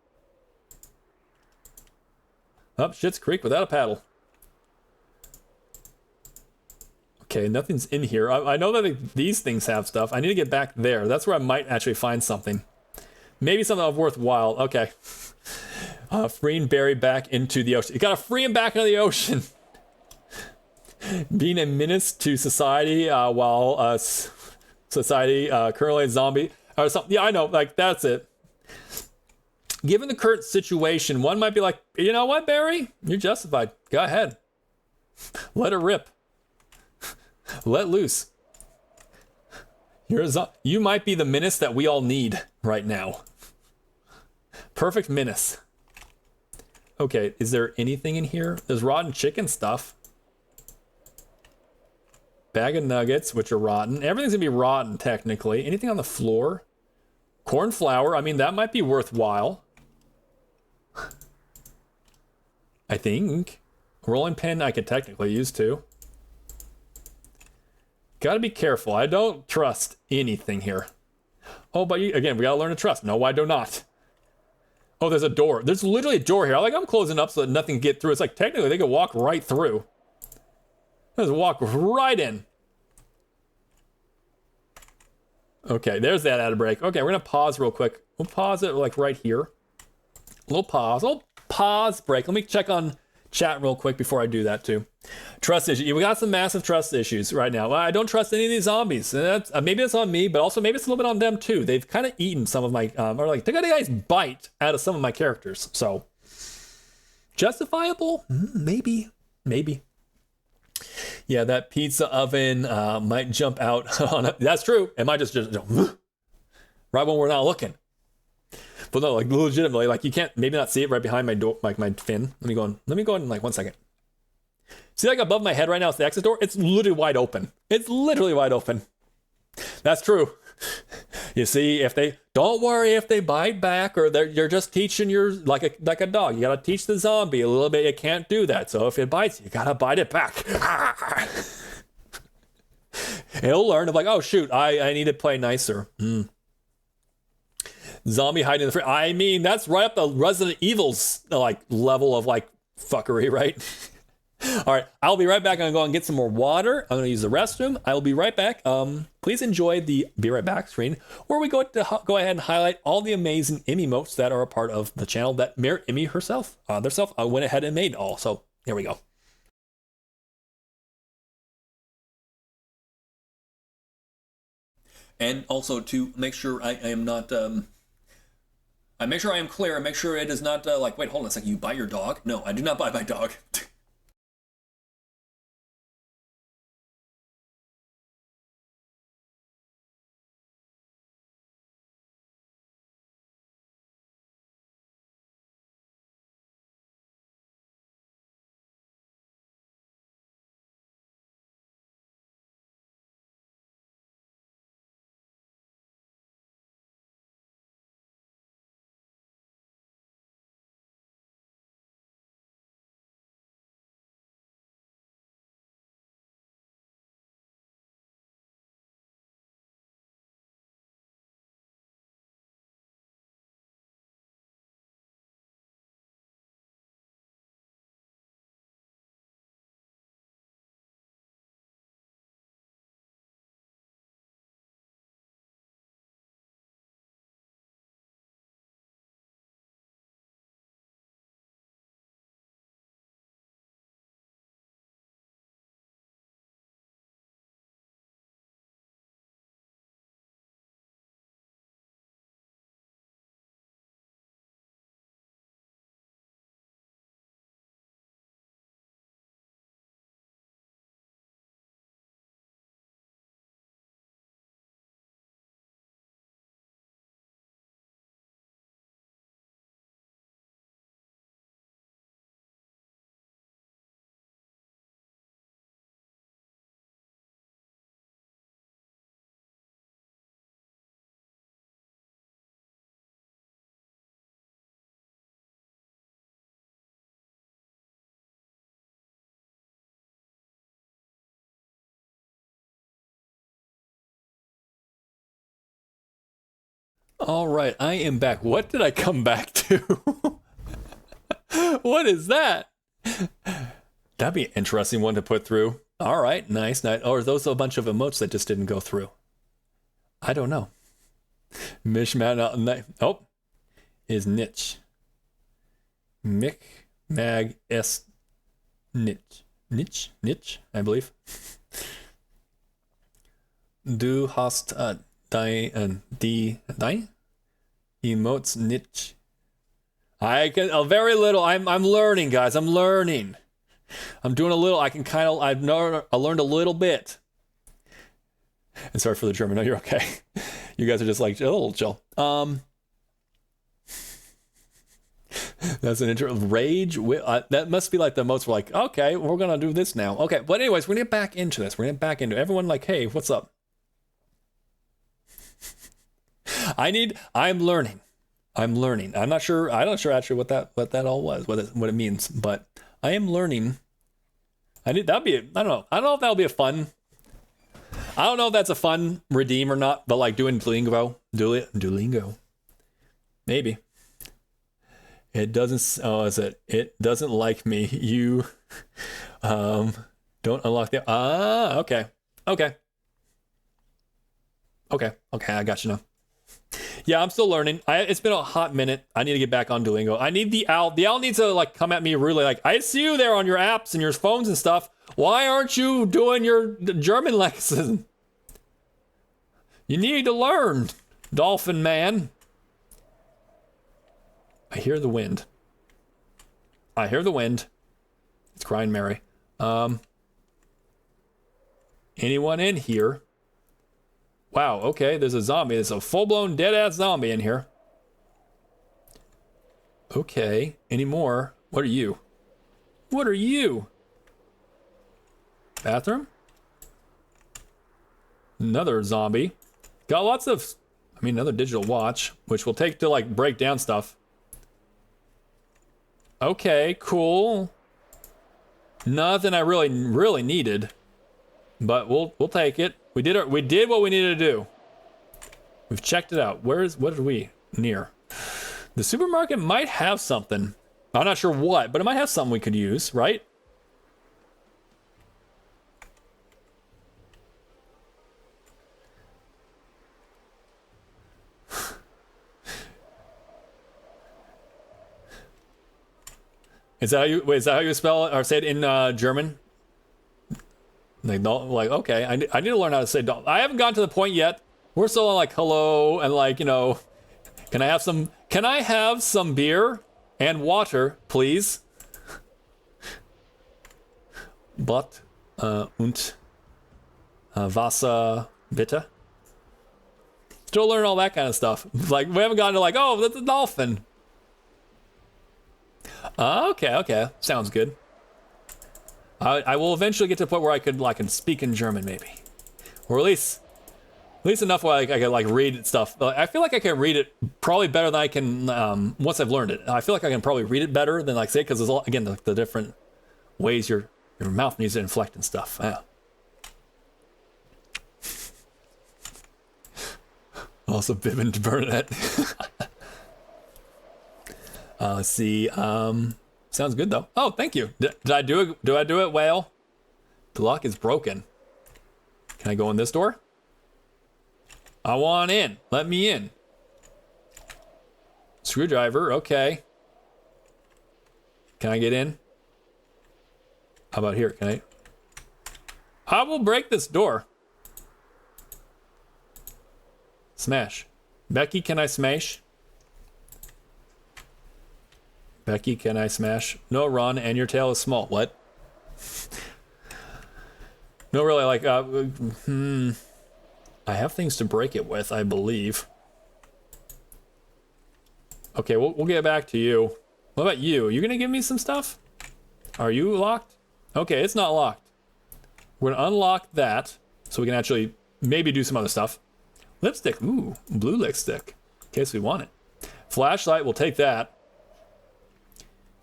Up Schitt's Creek without a paddle. Okay, nothing's in here. I know that these things have stuff. I need to get back there. That's where I might actually find something. Maybe something of worthwhile. Okay. Freeing Barry back into the ocean. You gotta free him back into the ocean. Being a menace to society while society currently a zombie or something. Yeah, I know. Like, that's it. Given the current situation, one might be like, you know what, Barry? You're justified. Go ahead. Let it rip. Let loose. You might be the menace that we all need right now. Perfect menace. Okay, is there anything in here? There's rotten chicken stuff. Bag of nuggets, which are rotten. Everything's gonna be rotten, technically. Anything on the floor? Corn flour. I mean, that might be worthwhile. I think. Rolling pin I could technically use too. Gotta be careful. I don't trust anything here. Oh, but again, we gotta learn to trust. No, I do not. Oh, there's a door. There's literally a door here. I'm closing up so that nothing can get through. It's like technically they could walk right through. Just walk right in. Okay, there's that ad break. Okay, we're gonna pause real quick. We'll pause it like right here. Little pause break. Let me check on chat real quick before I do that too. Trust issues. We got some massive trust issues right now. I don't trust any of these zombies. And that's, maybe it's on me, but also maybe it's a little bit on them too. They've kind of eaten some of my, or like they got a nice bite out of some of my characters. So justifiable? Maybe. Yeah, that pizza oven might jump out on it. That's true. It might just right when we're not looking. But no, like legitimately, like you can't maybe not see it right behind my door, like my fin. Let me go in like 1 second. See, like above my head right now, it's the exit door. It's literally wide open. It's literally wide open. That's true. You see, don't worry if they bite back or you're just teaching like a dog. You gotta teach the zombie a little bit. You can't do that. So if it bites, you gotta bite it back. It'll learn of like, oh shoot, I need to play nicer. Zombie hiding in the fridge. I mean, that's right up the Resident Evil's like level of like fuckery, right? All right, I'll be right back. I'm gonna go and get some more water. I'm gonna use the restroom. I will be right back. Please enjoy the be right back screen where we go ahead and highlight all the amazing emotes that are a part of the channel that MayorEmi herself went ahead and made all. So here we go. And also to make sure I am not I make sure I am clear. I make sure it is not like, wait, hold on a second. You buy your dog? No, I do not buy my dog. All right, I am back. What did I come back to? What is that? That'd be an interesting one to put through. All right, nice. Or are those a bunch of emotes that just didn't go through? I don't know. Mishman, oh, is niche. Mick, mag, s, niche, I believe. Du hast die emotes niche. I can very little. I'm learning, guys. I'm learning. I'm doing a little. I learned a little bit. And sorry for the German. No, you're okay. You guys are just like a little chill. That's an rage. That must be like the most. We're like, okay, we're gonna do this now. Okay, but anyways, we're gonna get back into this. We're gonna get back into everyone. Like, hey, what's up? I'm learning. I'm not sure actually what that all was, what it means, but I am learning. I don't know if that'll be a fun. I don't know if that's a fun redeem or not, but like doing Duolingo. Maybe. It doesn't, it doesn't like me. You, don't unlock the, okay. I got you now. Yeah, I'm still learning. It's been a hot minute. I need to get back on Duolingo. I need the owl. The owl needs to like come at me really like, I see you there on your apps and your phones and stuff. Why aren't you doing your German lesson? You need to learn, Dolphin Man. I hear the wind. It's crying Mary. Anyone in here? Wow, okay, there's a zombie. There's a full-blown dead-ass zombie in here. Okay, any more? What are you? Bathroom? Another zombie. Got lots of, another digital watch, which we'll take to, like, break down stuff. Okay, cool. Nothing I really needed. But we'll take it. We did what we needed to do. We've checked it out. What are we near? The supermarket might have something. I'm not sure what, but it might have something we could use, right? Is that how you spell it or say it in German? Like, okay, I need to learn how to say don't. I haven't gotten to the point yet. We're still on like hello and like, can I have some beer and water, please? But und Wasser bitte. Still learning all that kind of stuff. Like we haven't gotten to like, oh, that's a dolphin. Okay, sounds good. I will eventually get to the point where I can speak in German, maybe, or at least enough where I can like read stuff. I feel like I can read it probably better than I can once I've learned it. I feel like I can probably read it better than like say because there's all again the different ways your mouth needs to inflect and stuff. Yeah. Also, Bib and Bernadette. Let's see. Sounds good though. Oh, thank you. Did I do it? Do I do it, Whale? The lock is broken. Can I go in this door? I want in. Let me in. Screwdriver. Okay. Can I get in? How about here? Can I? I will break this door. Smash. Becky, can I smash? Becky, can I smash? No, run, and your tail is small. What? No, really, like, I have things to break it with, I believe. Okay, we'll get back to you. What about you? You gonna give me some stuff? Are you locked? Okay, it's not locked. We're gonna unlock that, so we can actually maybe do some other stuff. Lipstick, ooh, blue lipstick, in case we want it. Flashlight, we'll take that.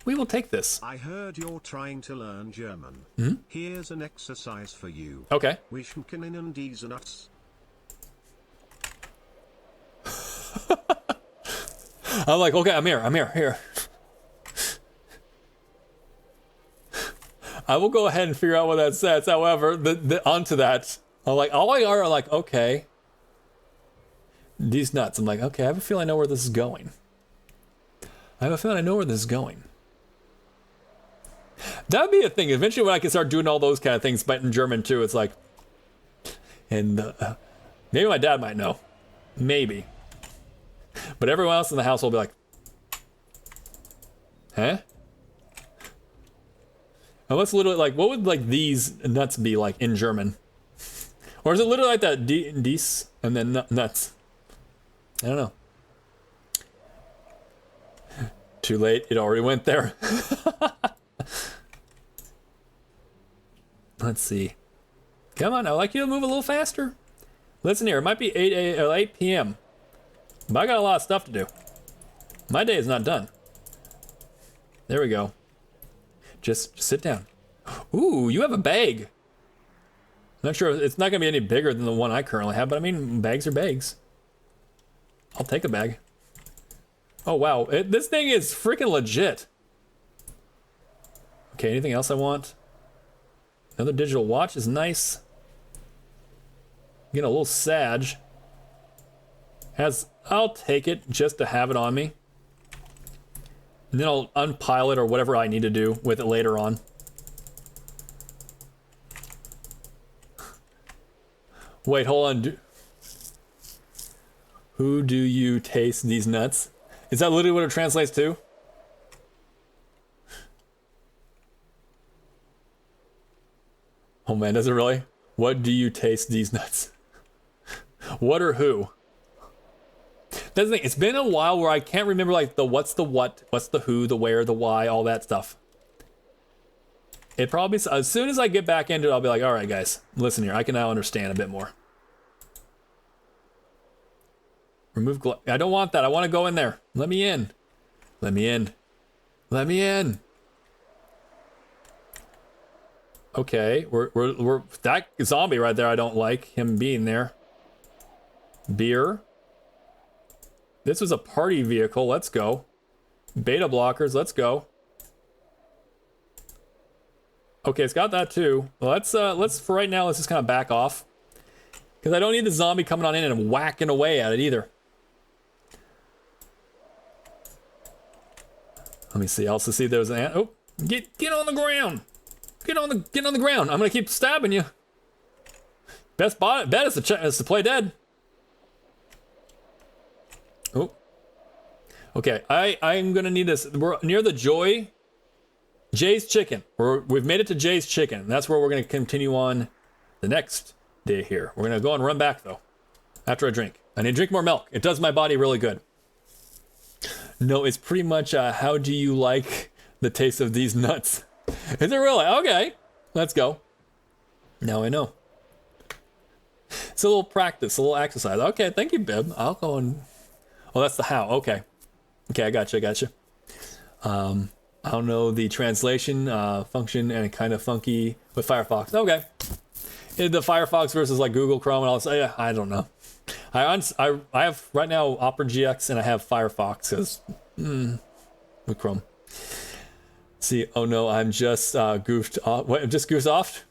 We will take this. I heard you're trying to learn German. Hmm? Here's an exercise for you. Okay. We können in diesen I'm like, okay, I'm here. I will go ahead and figure out what that says. However, onto that, I'm like, all I are like, okay. These nuts. I'm like, okay, I have a feeling I know where this is going. That'd be a thing. Eventually, when I can start doing all those kind of things, but in German too, it's like, and maybe my dad might know, maybe, but everyone else in the household will be like, huh? And what's literally like, what would like these nuts be like in German? Or is it literally like that dies and then nuts? I don't know. Too late, it already went there. Let's see. Come on, I'd like you to move a little faster. Listen here, it might be 8 p.m. But I got a lot of stuff to do. My day is not done. There we go. Just sit down. Ooh, you have a bag. I'm not sure, it's not gonna be any bigger than the one I currently have, but I mean, bags are bags. I'll take a bag. Oh wow, this thing is freaking legit. Okay, anything else I want? Another digital watch is nice. Getting a little sag. I'll take it just to have it on me. And then I'll unpile it or whatever I need to do with it later on. Wait, hold on. Who do you taste these nuts? Is that literally what it translates to? Oh man, does it really? What do you taste these nuts? What or who? That's the thing, it's been a while where I can't remember like the what's the what, what's the who, the where, the why, all that stuff. It probably, as soon as I get back into it, I'll be like, all right guys, listen here, I can now understand a bit more. Remove I don't want that, I want to go in there. Let me in. Let me in. Let me in. Okay, we're that zombie right there, I don't like him being there. Beer. This was a party vehicle, let's go. Beta blockers, let's go. Okay, it's got that too. Well, let's for right now, let's just kind of back off. Because I don't need the zombie coming on in and whacking away at it either. Let me see, I also see there's an ant. Oh, get on the ground. Get on the ground. I'm gonna keep stabbing you. Best bet is to play dead. Oh. Okay, I'm gonna need this. We're near the Jay's Chicken. We've made it to Jay's Chicken. That's where we're gonna continue on the next day here. We're gonna go and run back though. After I drink. I need to drink more milk. It does my body really good. No, it's pretty much how do you like the taste of these nuts? Is it really? Okay, let's go. Now I know. It's a little practice, a little exercise. Okay, thank you, Bib. I'll go and... Oh, that's the how. Okay. Okay, I got you. I don't know the translation function and kind of funky with Firefox. Okay. The Firefox versus like Google Chrome and all this. Yeah, I don't know. I have right now Opera GX and I have Firefox as with Chrome. See, oh no, I'm just goofed off. What, I'm just goofed off?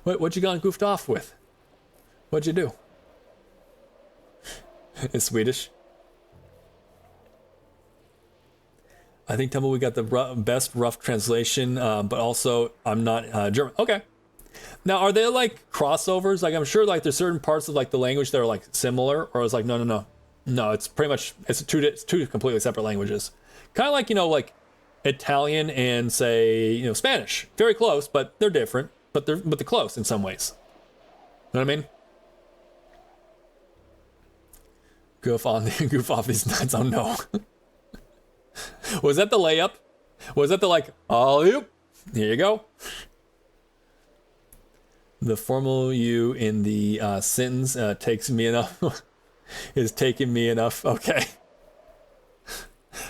What you gone goofed off with? What'd you do? It's Swedish. I think Tumbleweed got the best rough translation, but also I'm not German. Okay. Now, are there like crossovers? Like I'm sure like there's certain parts of like the language that are like similar, or it's like no. No, it's pretty much it's two completely separate languages. Kind of like, you know, like Italian and say, you know, Spanish. Very close, but they're different. But they're close in some ways. You know what I mean? Goof off these nuts. Oh no. Was that the layup? Was that the like alley-oop? Here you go. The formal you in the sentence takes me enough. Is taking me enough. Okay.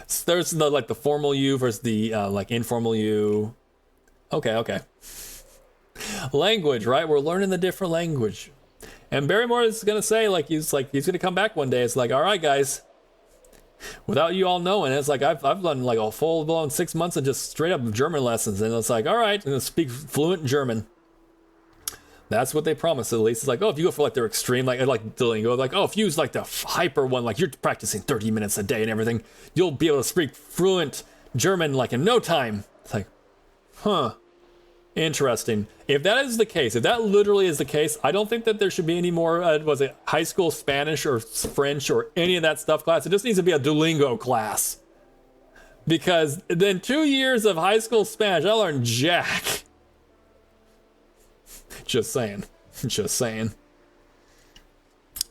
So there's the like the formal you versus the like informal you. Okay. Language, right? We're learning the different language. And Barrymore is gonna say he's gonna come back one day. It's like, all right, guys. Without you all knowing, it's like I've done like a full blown 6 months of just straight up German lessons, and it's like, all right, I'm gonna speak fluent German. That's what they promise. At least it's like, oh, if you go for like their extreme, like Duolingo, like, oh, if you use like the hyper one, like you're practicing 30 minutes a day and everything, you'll be able to speak fluent German like in no time. It's like, huh, interesting. If that is the case, if that literally is the case, I don't think that there should be any more, was it high school Spanish or French or any of that stuff class. It just needs to be a Duolingo class. Because then 2 years of high school Spanish, I learned jack. Just saying. Just saying.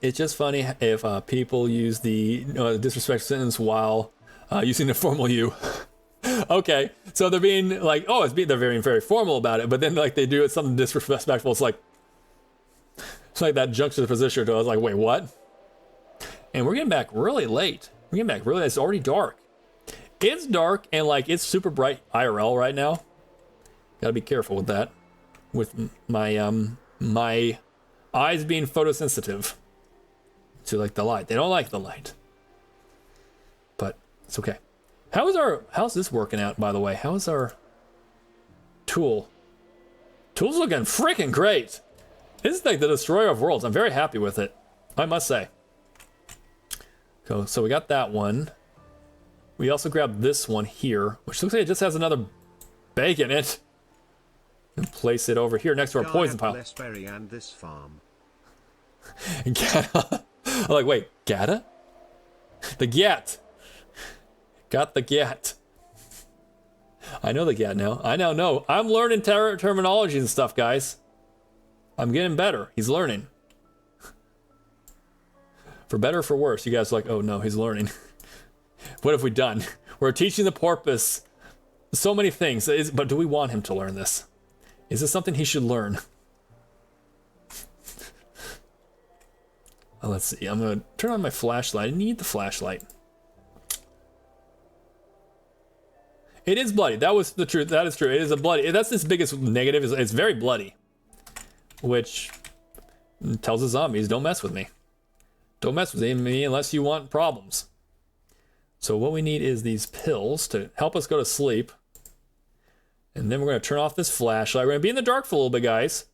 It's just funny if people use the disrespectful sentence while using the formal you. Okay, so they're being like, oh, they're very, very formal about it, but then like they do it something disrespectful. It's like that juxtaposition. I was like, wait, what? And we're getting back really late. We're getting back really late. It's already dark. It's dark and like it's super bright IRL right now. Gotta be careful with that. With my eyes being photosensitive to like the light. They don't like the light. But it's okay. How's this working out, by the way? How's our tool? Tool's looking freaking great. This is like the destroyer of worlds. I'm very happy with it, I must say. So we got that one. We also grabbed this one here, which looks like it just has another bag in it. And place it over here next to our poison pile. And this farm. Gata. I'm like, wait, Gata? The Gat. Got the Gat. I know the Gat now. I now know. I'm learning terminology and stuff, guys. I'm getting better. He's learning. For better or for worse, you guys are like, oh no, he's learning. What have we done? We're teaching the porpoise so many things, but do we want him to learn this? Is this something he should learn? Let's see. I'm going to turn on my flashlight. I need the flashlight. It is bloody. That was the truth. That is true. It is a bloody. That's its biggest negative. It's very bloody. Which tells the zombies, don't mess with me. Don't mess with me unless you want problems. So what we need is these pills to help us go to sleep. And then we're going to turn off this flashlight. We're going to be in the dark for a little bit, guys.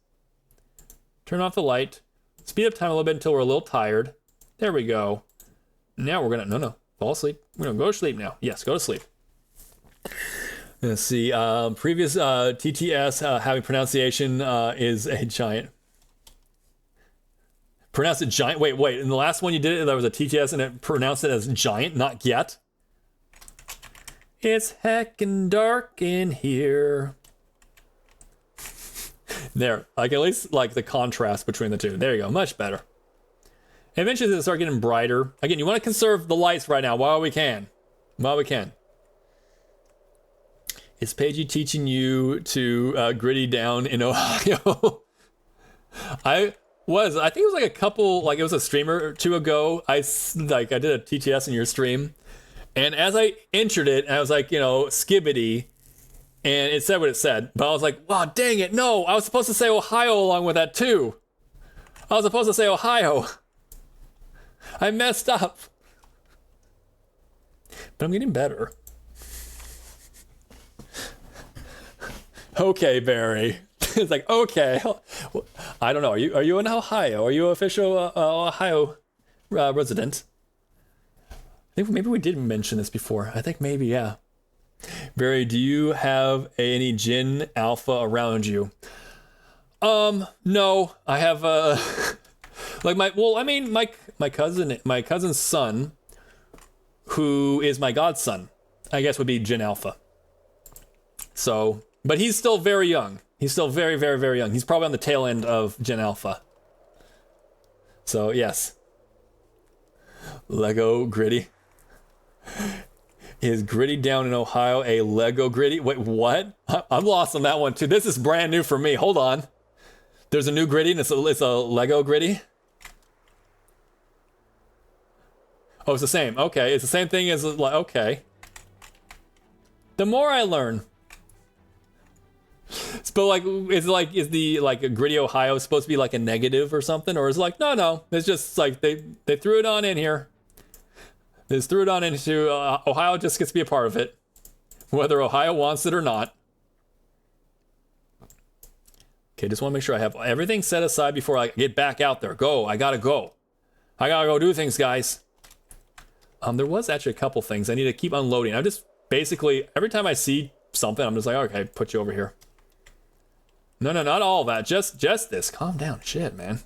Turn off the light. Speed up time a little bit until we're a little tired. There we go. Now we're going to, fall asleep. We're going to go to sleep now. Yes, go to sleep. Let's see. Previous TTS having pronunciation is a giant. Pronounce it giant. Wait. In the last one you did it, there was a TTS and it pronounced it as giant, not yet. It's heckin' dark in here. There, like at least like the contrast between the two. There you go, much better. Eventually it'll start getting brighter. Again, you want to conserve the lights right now while we can. While we can. Is Paigey teaching you to gritty down in Ohio? I think it was like a couple, like it was a stream or two ago. I did a TTS in your stream. And as I entered it, I was like, skibbity, and it said what it said. But I was like, wow, dang it, no, I was supposed to say Ohio along with that too. I was supposed to say Ohio. I messed up. But I'm getting better. Okay, Barry. It's like, okay. I don't know. Are you in Ohio? Are you an official Ohio resident? I think maybe we did mention this before. I think maybe, yeah. Barry, do you have any Jin Alpha around you? No. I have my cousin's son, who is my godson, I guess would be Jin Alpha. So, but he's still very young. He's still very, very, very young. He's probably on the tail end of Jin Alpha. So, yes. Lego Gritty. Is Gritty down in Ohio a Lego Gritty? Wait, what? I'm lost on that one too. This is brand new for me. Hold on. There's a new Gritty and it's a Lego Gritty. Oh, it's the same. Okay, it's the same thing as okay. The more I learn. But like, is the like gritty Ohio supposed to be like a negative or something, or is it like no? It's just like they threw it on in here. They just threw it on into Ohio. Just gets to be a part of it, whether Ohio wants it or not. Okay, just want to make sure I have everything set aside before I get back out there. Go, I gotta go. I gotta go do things, guys. There was actually a couple things I need to keep unloading. I'm just basically, every time I see something, I'm just like, okay, put you over here. No, not all that. Just this. Calm down. Shit, man.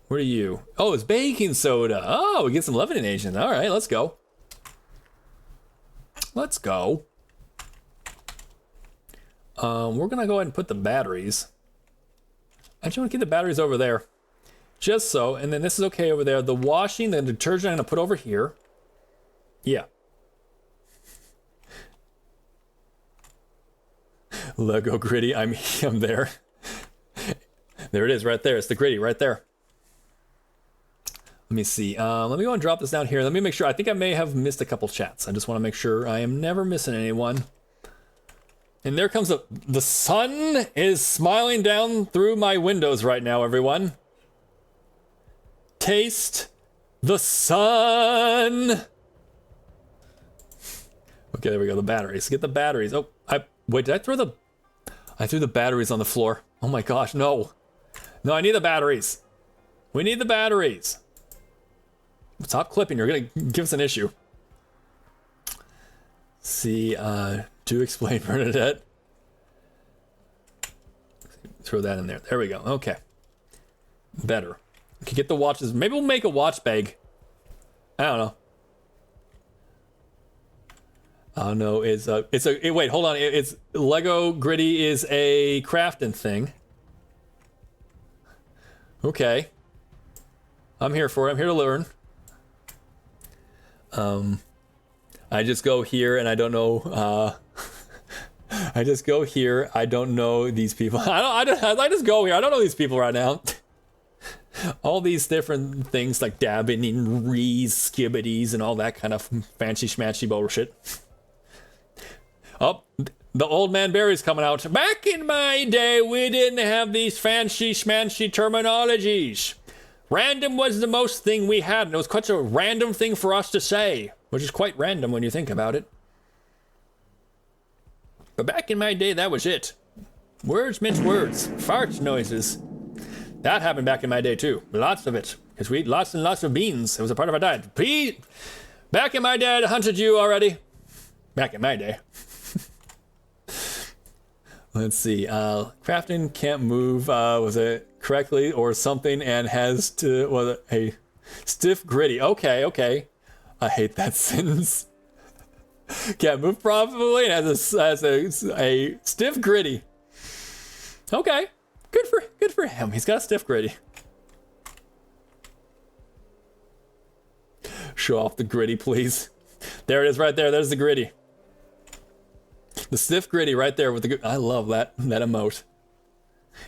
What are you? Oh, it's baking soda. Oh, we get some leavening agent. All right, let's go. Let's go. We're gonna go ahead and put the batteries. Actually, I'm gonna keep the batteries over there. Just so, and then this is okay over there. The washing, the detergent I'm gonna put over here. Yeah. Lego gritty, I'm there. There it is right there. It's the gritty right there. Let me see. Let me go and drop this down here. Let me make sure. I think I may have missed a couple chats. I just want to make sure I am never missing anyone. And there comes the sun is smiling down through my windows right now, everyone. Taste the sun. Okay, there we go. The batteries. Get the batteries. Oh, wait, did I throw the... I threw the batteries on the floor. Oh my gosh, no. No, I need the batteries. We need the batteries. Stop clipping. You're going to give us an issue. See, do explain, Bernadette. Throw that in there. There we go. Okay. Better. We can get the watches. Maybe we'll make a watch bag. I don't know. Oh no, wait, hold on. It's Lego Gritty is a crafting thing. Okay. I'm here for it. I'm here to learn. I just go here and I don't know, I just go here. I don't know these people. I just go here. I don't know these people right now. All these different things like dabbing and rees, skibbities, and all that kind of fancy schmancy bullshit. Oh, the old man Barry's coming out. Back in my day, we didn't have these fancy schmancy terminologies. Random was the most thing we had, and it was quite a random thing for us to say, which is quite random when you think about it. But back in my day, that was it. Words meant words, fart noises. That happened back in my day too. Lots of it, because we ate lots and lots of beans. It was a part of our diet. Pete, back in my day, I hunted you already. Back in my day. Let's see. Crafton can't move. Was it correctly or something? And has to was it a stiff gritty? Okay. I hate that sentence. Can't move properly and has a stiff gritty. Okay, good for him. He's got a stiff gritty. Show off the gritty, please. There it is, right there. There's the gritty. The stiff gritty right there with the I love that emote.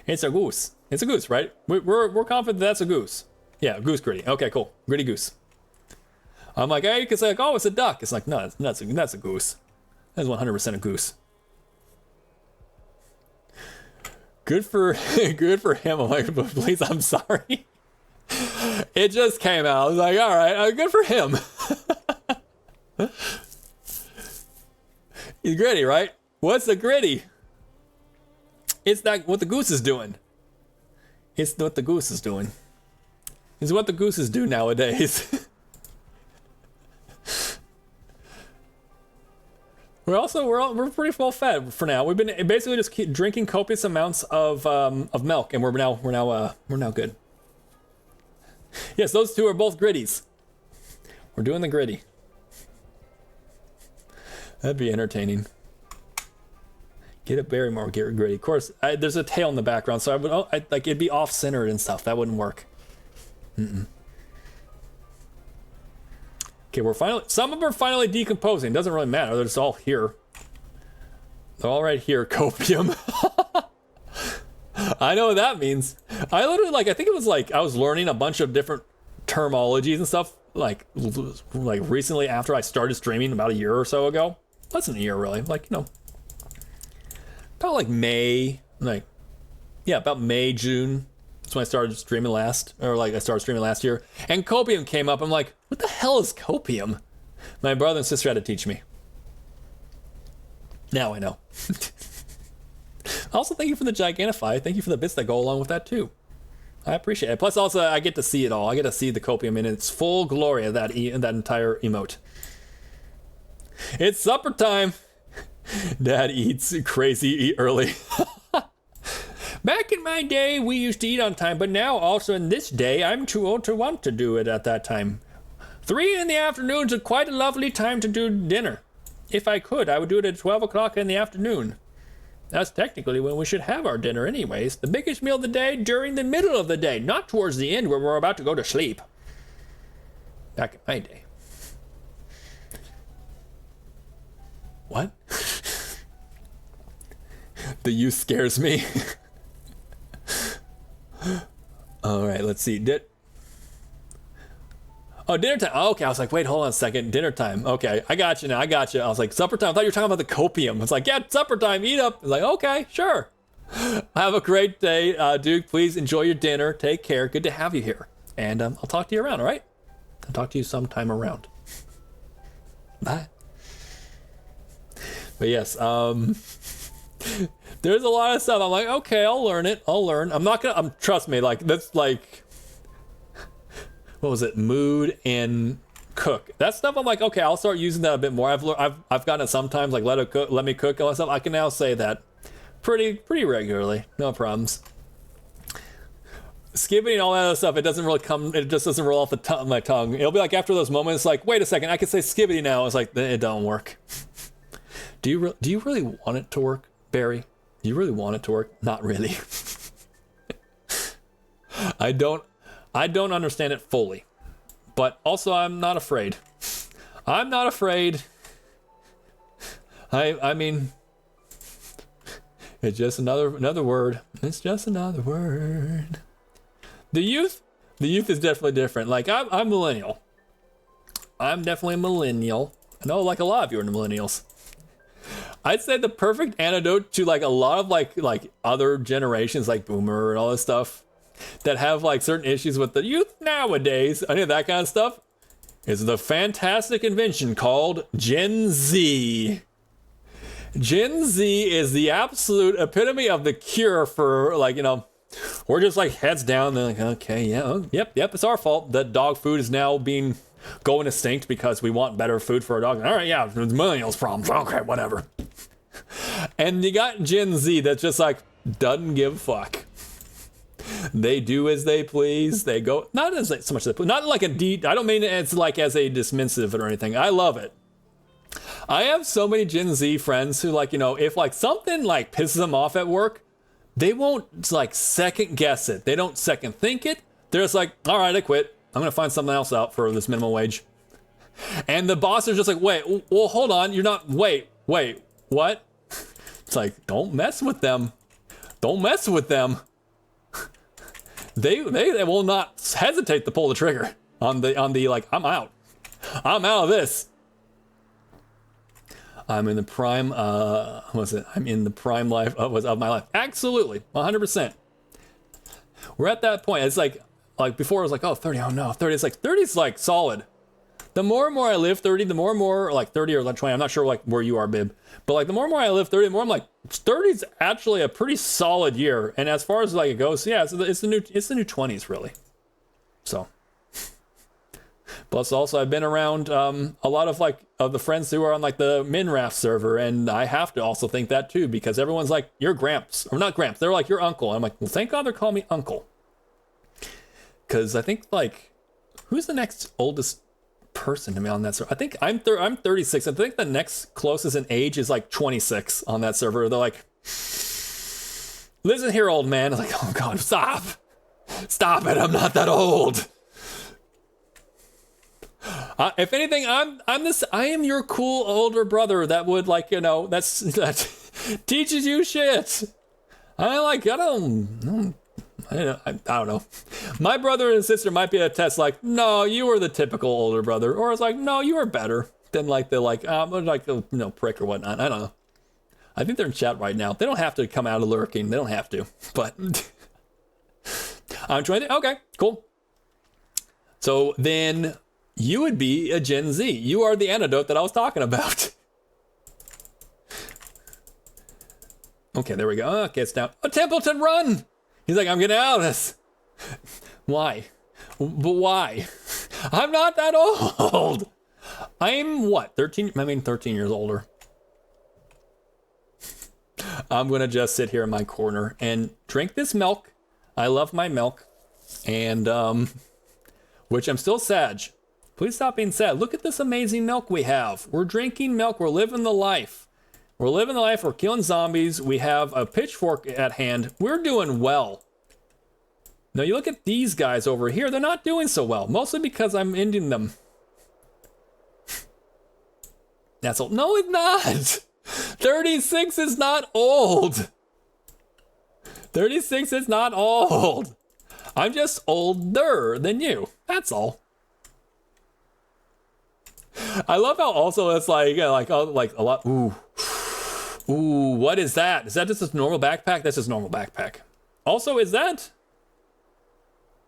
It's a goose. It's a goose, right? We're confident that's a goose. Yeah, goose gritty. Okay, cool. Gritty goose. I'm like, hey, because like, oh, it's a duck. It's like, no, that's a goose. That's 100% a goose. Good for him. I'm like, but please, I'm sorry. It just came out. I was like, all right, good for him. He's gritty, right? What's the gritty? It's not what the goose is doing. It's what the goose is doing. It's what the gooses do nowadays. We're pretty well fed for now. We've been basically just keep drinking copious amounts of milk, and we're now good. Yes, those two are both gritties. We're doing the gritty. That'd be entertaining. Get a Barrymore, get gritty. Of course, there's a tail in the background, so like it'd be off-centered and stuff. That wouldn't work. Okay, some of them are finally decomposing. Doesn't really matter. They're just all here. They're all right here. Copium. I know what that means. I literally I think it was I was learning a bunch of different terminologies and stuff like recently after I started streaming about a year or so ago. Less than a year, really. about like May, about May, June. That's when I started streaming last, or like I started streaming last year. And copium came up. I'm like, what the hell is copium? My brother and sister had to teach me. Now I know. Also, thank you for the Gigantify. Thank you for the bits that go along with that too. I appreciate it. Plus, also, I get to see it all. I get to see the copium in its full glory of that entire emote. It's supper time. Dad eats crazy, eat early. Back in my day, we used to eat on time, but now also in this day, I'm too old to want to do it at that time. 3 in the afternoon is quite a lovely time to do dinner. If I could, I would do it at 12 o'clock in the afternoon. That's technically when we should have our dinner anyways. The biggest meal of the day during the middle of the day, not towards the end where we're about to go to sleep. Back in my day. What? The youth scares me. All right, let's see. Oh, dinner time. Oh, okay, I was like, wait, hold on a second. Dinner time. Okay, I got you now. I got you. I was like, supper time. I thought you were talking about the copium. It's like, yeah, supper time. Eat up. I was like, okay, sure. Have a great day, Duke. Please enjoy your dinner. Take care. Good to have you here. And I'll talk to you around, all right? I'll talk to you sometime around. Bye. But yes, there's a lot of stuff. I'm like, okay, I'll learn it. I'll learn. I'm not gonna. Trust me. Like that's like. What was it? Mood and cook. That stuff. I'm like, okay, I'll start using that a bit more. I've gotten it sometimes. Like let me cook all that stuff. I can now say that pretty regularly. No problems. Skipping all that other stuff. It doesn't really come. It just doesn't roll off my tongue. It'll be like after those moments. Like, wait a second. I can say skibbity now. It's like it don't work. Do you really want it to work, Barry? Do you really want it to work? Not really. I don't understand it fully, but also I'm not afraid. I'm not afraid. I mean, it's just another word. It's just another word. The youth is definitely different. Like I'm millennial. I'm definitely a millennial. I know like a lot of you are millennials. I'd say the perfect antidote to like a lot of like other generations like boomer and all this stuff that have like certain issues with the youth nowadays, any of that kind of stuff, is the fantastic invention called Gen Z. Gen Z is the absolute epitome of the cure for like, we're just like heads down. They're like, okay, yeah, yep, it's our fault that dog food is now going extinct because we want better food for our dog. All right, yeah, it's millennials' problems. Okay, whatever. And you got Gen Z that's just like doesn't give a fuck. They do as they please. They go not as so much as they please. Not like I don't mean it's like as a dismissive or anything. I love it. I have so many Gen Z friends who like if like something like pisses them off at work, they won't like second guess it. They don't second think it. They're just like, all right, I quit. I'm gonna find something else out for this minimum wage. And the boss is just like, wait, well, hold on, you're not. Wait, what? It's like, don't mess with them. Don't mess with them. They will not hesitate to pull the trigger on the like, I'm out of this. I'm in the prime. I'm in the prime life of my life. Absolutely, 100%. We're at that point. It's like before it was like, oh, 30. Oh no, 30. It's like 30 is like solid. The more and more I live 30, the more and more like 30 or like 20. I'm not sure like where you are, Bib, but like the more and more I live 30, the more I'm like 30 is actually a pretty solid year. And as far as like it goes, yeah, it's the new 20s really. So. Plus, also, I've been around a lot of like of the friends who are on like the Minraft server, and I have to also think that too because everyone's like, "You're Gramps," or not Gramps. They're like, "You're Uncle." And I'm like, "Well, thank God they're calling me Uncle," because I think like, who's the next oldest person to me on that server? I think I'm 36. I think the next closest in age is like 26 on that server. They're like, "Listen here, old man." I'm like, "Oh God, stop it! I'm not that old." If anything, I am your cool older brother that would like, that teaches you shit. I don't know. My brother and sister might be a test like, no, you were the typical older brother. Or it's like, no, you were better than like the prick or whatnot. I don't know. I think they're in chat right now. They don't have to come out of lurking. They don't have to. But I'm trying to. Okay, cool. So then you would be a Gen Z. You are the antidote that I was talking about. Okay, there we go. Okay, it's down. Oh, Templeton, run! He's like, I'm getting out of this. Why? But why? I'm not that old. I'm what? 13? I mean, 13 years older. I'm gonna just sit here in my corner and drink this milk. I love my milk. And, which I'm still sad. Please stop being sad. Look at this amazing milk we have. We're drinking milk. We're living the life. We're living the life. We're killing zombies. We have a pitchfork at hand. We're doing well. Now you look at these guys over here. They're not doing so well. Mostly because I'm ending them. That's old. No, it's not. 36 is not old. 36 is not old. I'm just older than you. That's all. I love how also it's like a lot. Ooh, what is that? Is that just a normal backpack? That's just a normal backpack. Also, is that?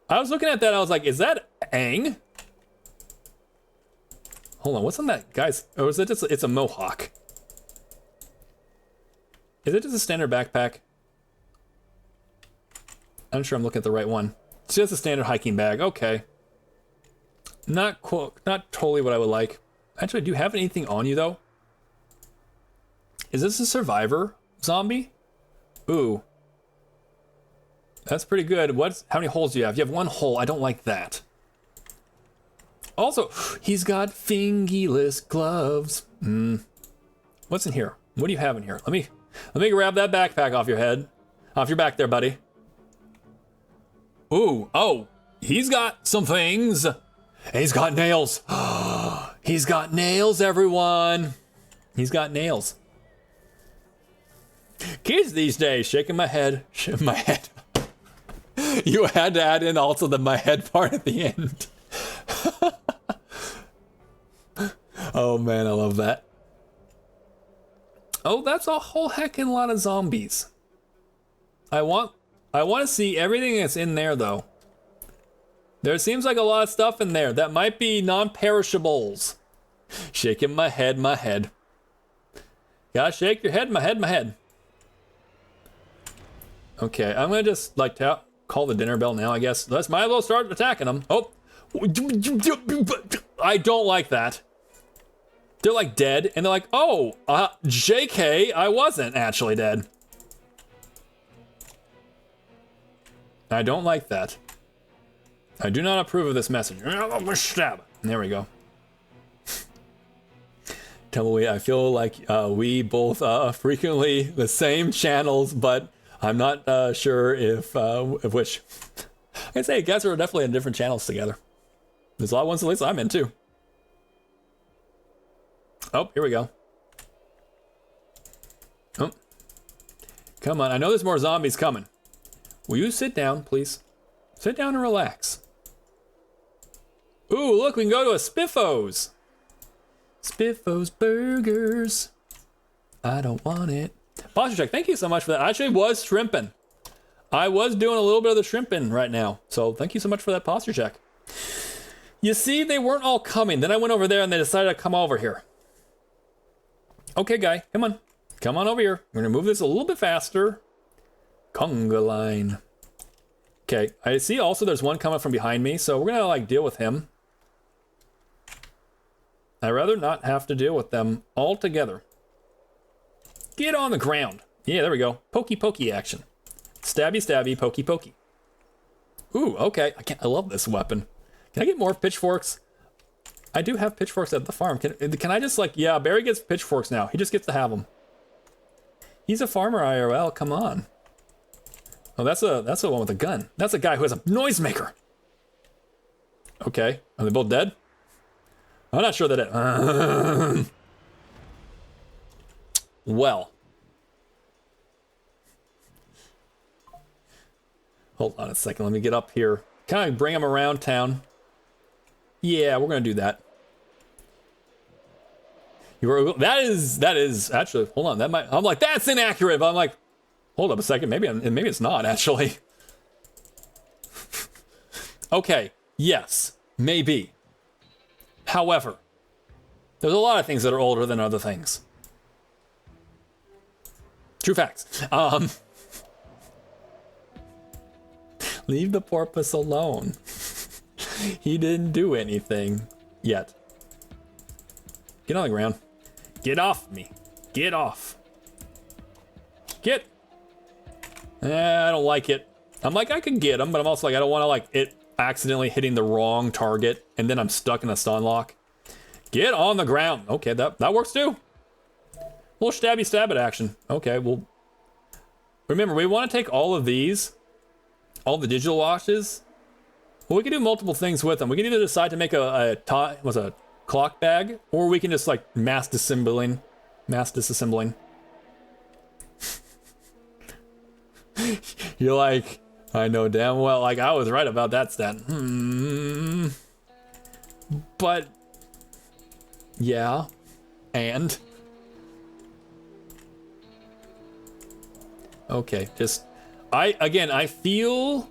I was looking at that. I was like, is that Aang? Hold on, what's on that guy's? Or is it just? It's a mohawk. Is it just a standard backpack? I'm not sure I'm looking at the right one. It's just a standard hiking bag. Okay. Not totally what I would like. Actually, do you have anything on you though? Is this a survivor zombie? Ooh. That's pretty good. How many holes do you have? You have one hole. I don't like that. Also, he's got fingerless gloves. What's in here? What do you have in here? Let me grab that backpack off your head. Off your back there, buddy. Ooh, oh, he's got some things. He's got nails. He's got nails, everyone. He's got nails. Kids these days, shaking my head, shaking my head. You had to add in also the my head part at the end. Oh man, I love that. Oh, that's a whole heckin' lot of zombies. I want to see everything that's in there though. There seems like a lot of stuff in there that might be non-perishables. Shaking my head, my head. Gotta shake your head, my head, my head. Okay, I'm gonna just like call the dinner bell now, I guess. Let's might as well start attacking them. Oh, I don't like that. They're like dead, and they're like, oh, JK, I wasn't actually dead. I don't like that. I do not approve of this message. Stab. There we go. Tumbleweed, I feel like we both frequently the same channels, but I'm not sure if which. I say, guys are definitely in different channels together. There's a lot of ones at least I'm in too. Oh, here we go. Oh. Come on, I know there's more zombies coming. Will you sit down, please? Sit down and relax. Ooh, look, we can go to a Spiffos. Spiffos Burgers. I don't want it. Posture check, thank you so much for that. I actually was shrimping. I was doing a little bit of the shrimping right now. So thank you so much for that posture check. You see, they weren't all coming. Then I went over there and they decided to come over here. Okay, guy, come on. Come on over here. We're gonna move this a little bit faster. Conga line. Okay, I see also there's one coming from behind me, so we're gonna like deal with him. I'd rather not have to deal with them all together. Get on the ground. Yeah, there we go. Pokey pokey action. Stabby stabby, pokey pokey. Ooh, okay. I love this weapon. Can I get more pitchforks? I do have pitchforks at the farm. Can I just like, yeah, Barry gets pitchforks now. He just gets to have them. He's a farmer IRL, come on. Oh, that's the one with a gun. That's a guy who has a noisemaker. Okay, are they both dead? I'm not sure they're dead. Well. Hold on a second, let me get up here. Can I bring him around town? Yeah, we're gonna do that. That is actually, hold on, that might, I'm like, that's inaccurate, but I'm like, hold up a second, maybe it's not actually. Okay, yes, maybe. However, there's a lot of things that are older than other things. True facts. Leave the porpoise alone. He didn't do anything yet. Get on the ground. Get off me. Get off. Get. I don't like it. I'm like, I could get him, but I'm also like, I don't want to like it accidentally hitting the wrong target and then I'm stuck in a stun lock. Get on the ground. Okay, that works too. A little stabby stab it action. Okay, well, remember, we want to take all of these, all the digital watches. Well, we can do multiple things with them. We can either decide to make a clock bag, or we can just like mass disassembling. You're like, I know damn well, like I was right about that stat. But yeah, and okay, just I feel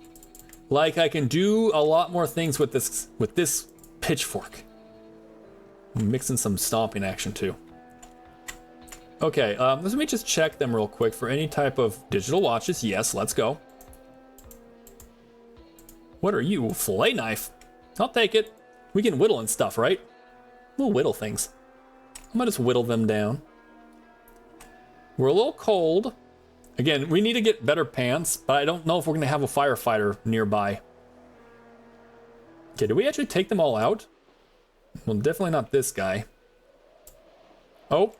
like I can do a lot more things with this pitchfork. I'm mixing some stomping action too. Okay, let me just check them real quick for any type of digital watches. Yes, let's go. What are you, fillet knife? I'll take it. We can whittle and stuff, right? We'll whittle things. I might just whittle them down. We're a little cold. Again, we need to get better pants, but I don't know if we're gonna have a firefighter nearby. Okay, did we actually take them all out? Well, definitely not this guy. Oh,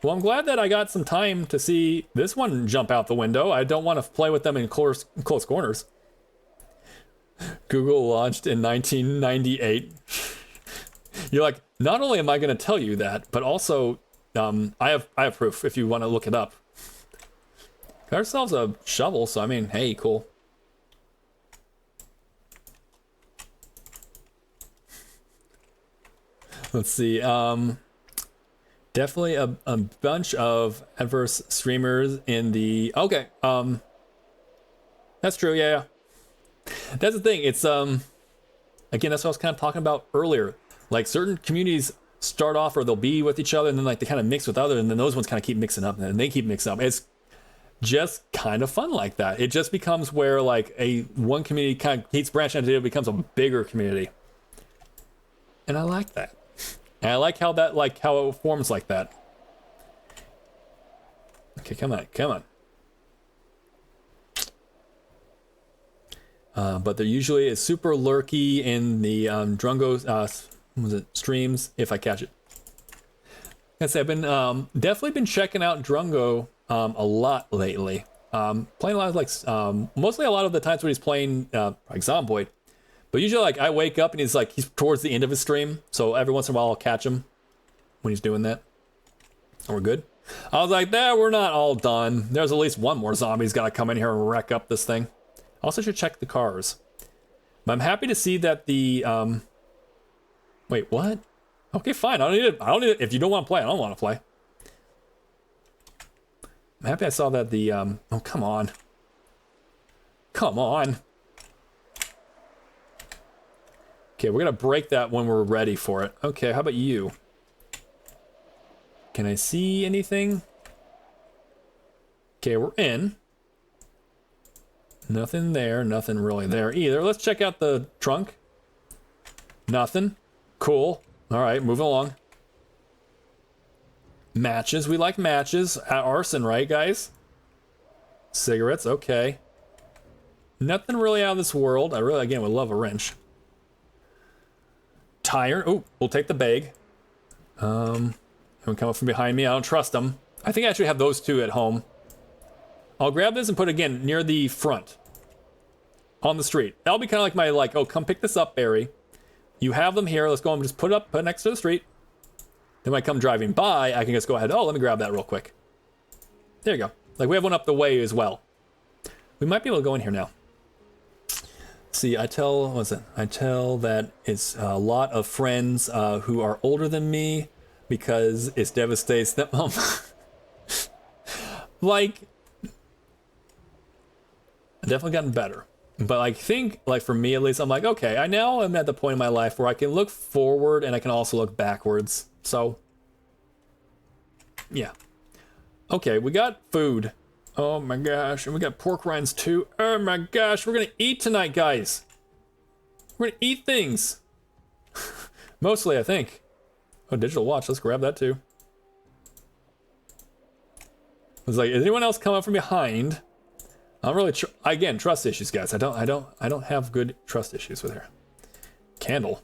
well, I'm glad that I got some time to see this one jump out the window. I don't want to play with them in close corners. Google launched in 1998. You're like, not only am I going to tell you that, but also I have proof if you want to look it up. Got ourselves a shovel, so I mean, hey, cool. Let's see. Definitely a bunch of adverse streamers in the. Okay. That's true. Yeah. That's the thing. It's again, that's what I was kind of talking about earlier. Like certain communities start off, or they'll be with each other, and then like they kind of mix with others, and then those ones kind of keep mixing up, and then they keep mixing up. It's just kind of fun like that. It just becomes where like one community kind of keeps branching out, it becomes a bigger community, and I like that. And I like how how it forms like that. Okay, come on. But they're usually super lurky in the Drungo streams if I catch it. I'd say I've been definitely been checking out Drungo a lot lately. Playing a lot of like mostly a lot of the times when he's playing like Zomboid. But usually like I wake up and he's towards the end of his stream, so every once in a while I'll catch him when he's doing that. And we're good. I was like, we're not all done. There's at least one more zombie's gotta come in here and wreck up this thing. Also should check the cars. But I'm happy to see that the wait, what? Okay, fine. I don't need it. If you don't want to play, I don't want to play. I'm happy I saw that the oh, come on. Come on. Okay, we're gonna break that when we're ready for it. Okay, how about you? Can I see anything? Okay, we're in. Nothing there, nothing really there either. Let's check out the trunk. Nothing. Cool. All right, moving along. Matches, we like matches. Arson, right, guys? Cigarettes, okay. Nothing really out of this world. I really, again, would love a wrench. Tire. Oh, we'll take the bag. Anyone come up from behind me? I don't trust them. I think I actually have those two at home. I'll grab this and put it again near the front. On the street. That'll be kind of like my, oh, come pick this up, Barry. You have them here. Let's go and just put it next to the street. Then when I come driving by, I can just go ahead. Oh, let me grab that real quick. There you go. Like, we have one up the way as well. We might be able to go in here now. See, I tell that it's a lot of friends who are older than me. because it's devastates them. Like, I've definitely gotten better. But I think, like, for me at least, I'm like, okay, I now am at the point in my life where I can look forward and I can also look backwards. So, yeah. Okay, we got food. Oh my gosh, and we got pork rinds too. Oh my gosh, we're gonna eat tonight, guys. We're gonna eat things. Mostly, I think. Oh, digital watch, let's grab that too. I was like, is anyone else coming from behind? I'm really, again, trust issues, guys. I don't have good trust issues with her. Candle.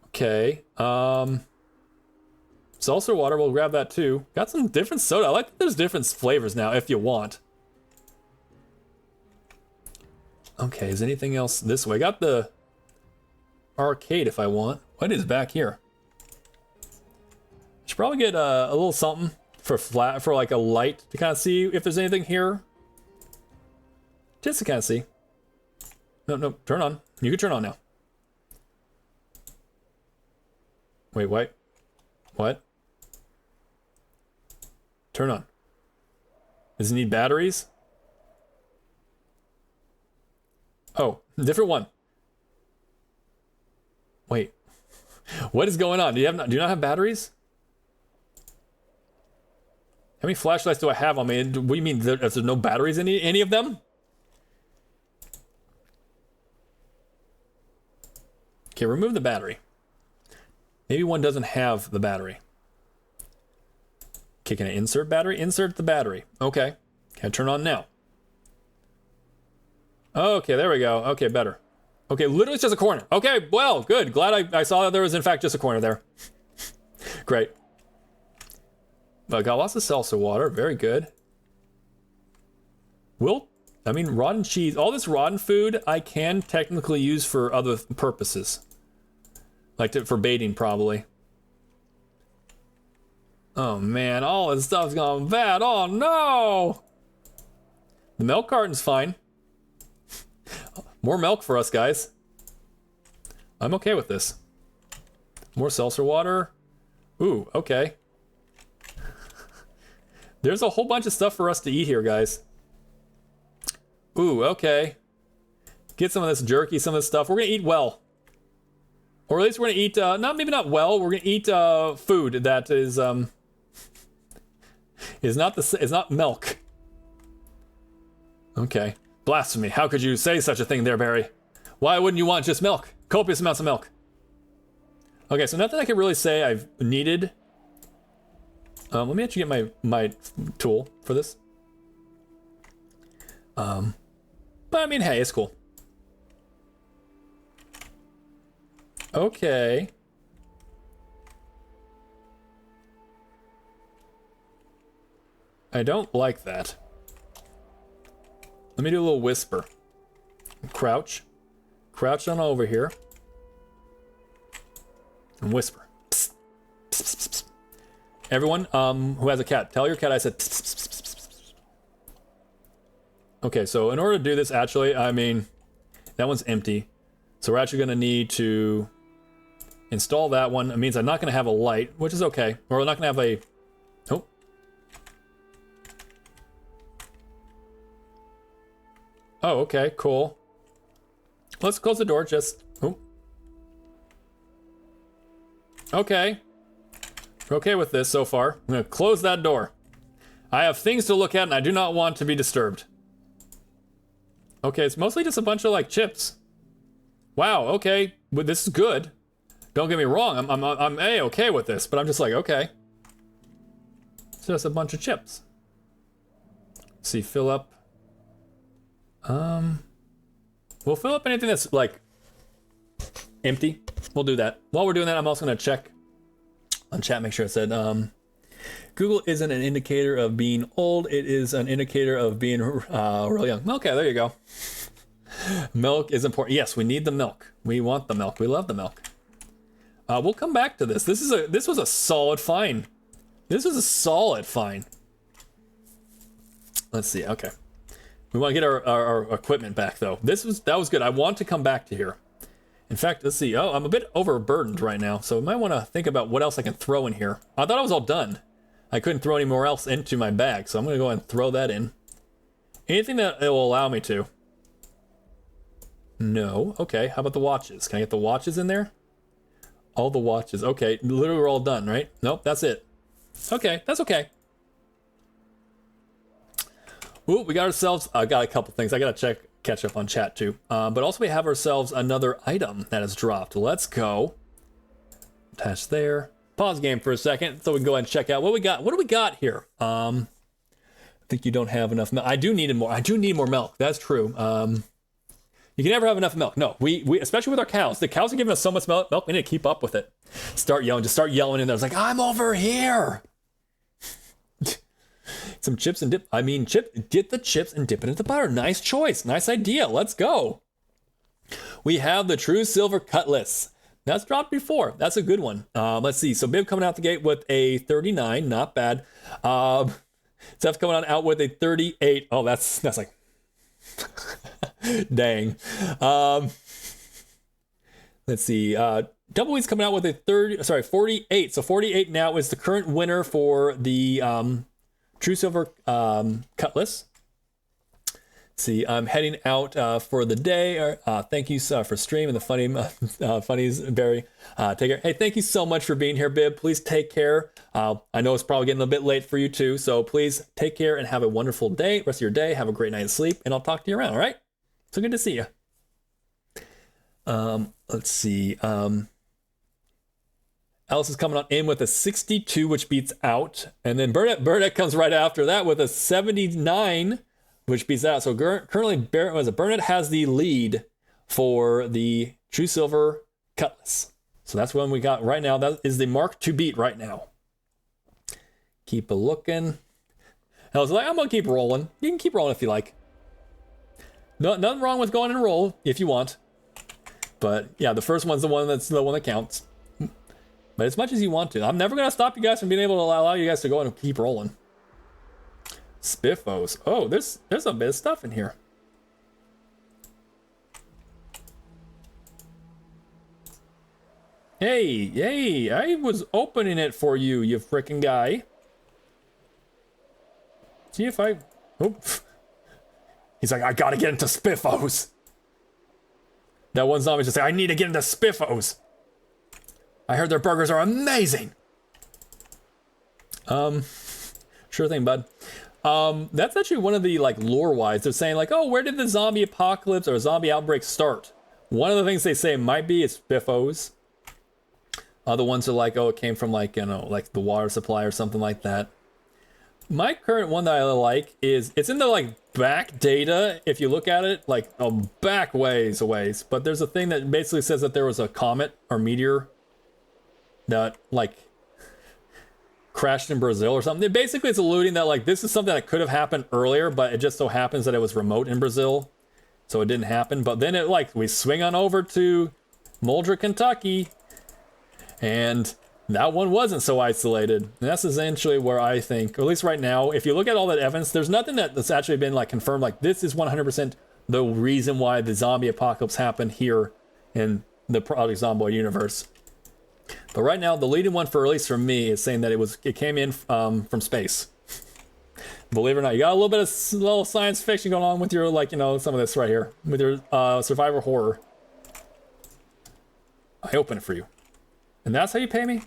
Okay, seltzer water, we'll grab that too. Got some different soda. I like that there's different flavors now if you want. Okay, is anything else this way? Got the arcade if I want. What is back here? Should probably get a little something for like a light to kind of see if there's anything here. Just to kind of see. No, turn on. You can turn on now. Wait, what? What? Turn on. Does it need batteries? Oh, different one. Wait. What is going on? Do you not have batteries? How many flashlights do I have on me? What do you mean? There's no batteries in any of them? Okay, remove the battery. Maybe one doesn't have the battery. Okay, can I insert battery? Insert the battery. Okay. Can I turn on now? Okay, there we go. Okay, better. Okay, literally it's just a corner. Okay, well, good. Glad I saw that there was in fact just a corner there. Great. I got lots of seltzer water. Very good. Rotten cheese. All this rotten food I can technically use for other purposes. Like for baiting, probably. Oh man, all this stuff's gone bad. Oh no! The milk carton's fine. More milk for us, guys. I'm okay with this. More seltzer water. Ooh, okay. There's a whole bunch of stuff for us to eat here, guys. Ooh, okay. Get some of this jerky, some of this stuff. We're gonna eat well. Or at least we're gonna eat, maybe not well, we're gonna eat food that is not milk. Okay. Blasphemy. How could you say such a thing there, Barry? Why wouldn't you want just milk? Copious amounts of milk. Okay, so nothing I can really say I've needed. Let me actually get my tool for this. But I mean, hey, it's cool. Okay. I don't like that. Let me do a little whisper. Crouch. Crouch on over here. And whisper. Psst. Psst, psst, psst. Everyone who has a cat, tell your cat I said psst, psst, psst, psst, psst. Okay, so in order to do this, actually, I mean, that one's empty. So we're actually going to need to install that one. It means I'm not going to have a light, which is okay. Or we're not going to have a... Oh. Oh, okay, cool. Let's close the door, just... Oh. Okay. We're okay with this so far. I'm going to close that door. I have things to look at and I do not want to be disturbed. Okay, it's mostly just a bunch of, like, chips. Wow, okay, but this is good. Don't get me wrong, I'm A-okay with this, but I'm just like, okay. It's just a bunch of chips. Let's see, fill up. We'll fill up anything that's, like, empty. We'll do that. While we're doing that, I'm also gonna check on chat, make sure it said, Google isn't an indicator of being old, it is an indicator of being real young. Okay, there you go. Milk is important. Yes, we need the milk. We want the milk. We love the milk. We'll come back to this. This was a solid find. This was a solid find. Let's see. Okay, we want to get our equipment back though. That was good. I want to come back to here In fact, let's see. Oh, I'm a bit overburdened right now, so I might want to think about what else I can throw in here. I thought I was all done. I couldn't throw any more else into my bag, so I'm going to go ahead and throw that in. Anything that it will allow me to. No. Okay, how about the watches? Can I get the watches in there? All the watches. Okay, literally we're all done, right? Nope, that's it. Okay, that's okay. Ooh, we got ourselves, I got a couple things. I got to catch up on chat too. But also we have ourselves another item that has dropped. Let's go. Attach there. Pause game for a second so we can go ahead and check out what we got. What do we got here? I think you don't have enough milk. I do need more. I do need more milk. That's true. You can never have enough milk. No, we especially with our cows. The cows are giving us so much milk. We need to keep up with it. Start yelling. Just start yelling in there. It's like, I'm over here. Some chips and dip. I mean, get the chips and dip it into the butter. Nice choice. Nice idea. Let's go. We have the True Silver Cutlass. That's dropped before. That's a good one. Let's see. So Bib coming out the gate with a 39. Not bad. Steph's coming on out with a 38. Oh, that's like... Dang. Let's see. Double E's coming out with a 48. So 48 now is the current winner for the True Silver Cutlass. Let's see, I'm heading out for the day. Thank you for streaming the funnies, Barry. Take care. Hey, thank you so much for being here, Bib. Please take care. I know it's probably getting a bit late for you too, so please take care and have a wonderful day. Rest of your day. Have a great night's sleep, and I'll talk to you around. All right. So good to see you. Let's see. Alice is coming on in with a 62, which beats out. And then Burnett comes right after that with a 79, which beats out. So currently, Burnett has the lead for the True Silver Cutlass. So that's one we got right now. That is the mark to beat right now. Keep a looking. I was like, I'm going to keep rolling. You can keep rolling if you like. No, nothing wrong with going and roll if you want. But yeah, the first one's the one that counts. But as much as you want to. I'm never going to stop you guys from being able to allow you guys to go and keep rolling. Spiffos. Oh, there's a bit of stuff in here. Hey, I was opening it for you, you frickin' guy. See if I... Oh. He's like, I gotta get into Spiffos. That one zombie just said, I need to get into Spiffos. I heard their burgers are amazing. Sure thing, bud. That's actually one of the like lore-wise. They're saying like, oh, where did the zombie apocalypse or zombie outbreak start? One of the things they say might be is Spiffos. Other ones are like, oh, it came from like, you know, like the water supply or something like that. My current one that I like is, it's in the like back data, if you look at it, like back ways. But there's a thing that basically says that there was a comet or meteor that like crashed in Brazil or something. Basically, it's alluding that like this is something that could have happened earlier, but it just so happens that it was remote in Brazil, so it didn't happen. But then it like we swing on over to Mulder, Kentucky, and that one wasn't so isolated. And that's essentially where I think, or at least right now, if you look at all that evidence, there's nothing that's actually been like confirmed. Like this is 100% the reason why the zombie apocalypse happened here in the Project Zomboid universe. But right now, the leading one for at least from me is saying that it came in from space. Believe it or not, you got a little bit of little science fiction going on with your like, you know, some of this right here with your survivor horror. I open it for you, and that's how you pay me.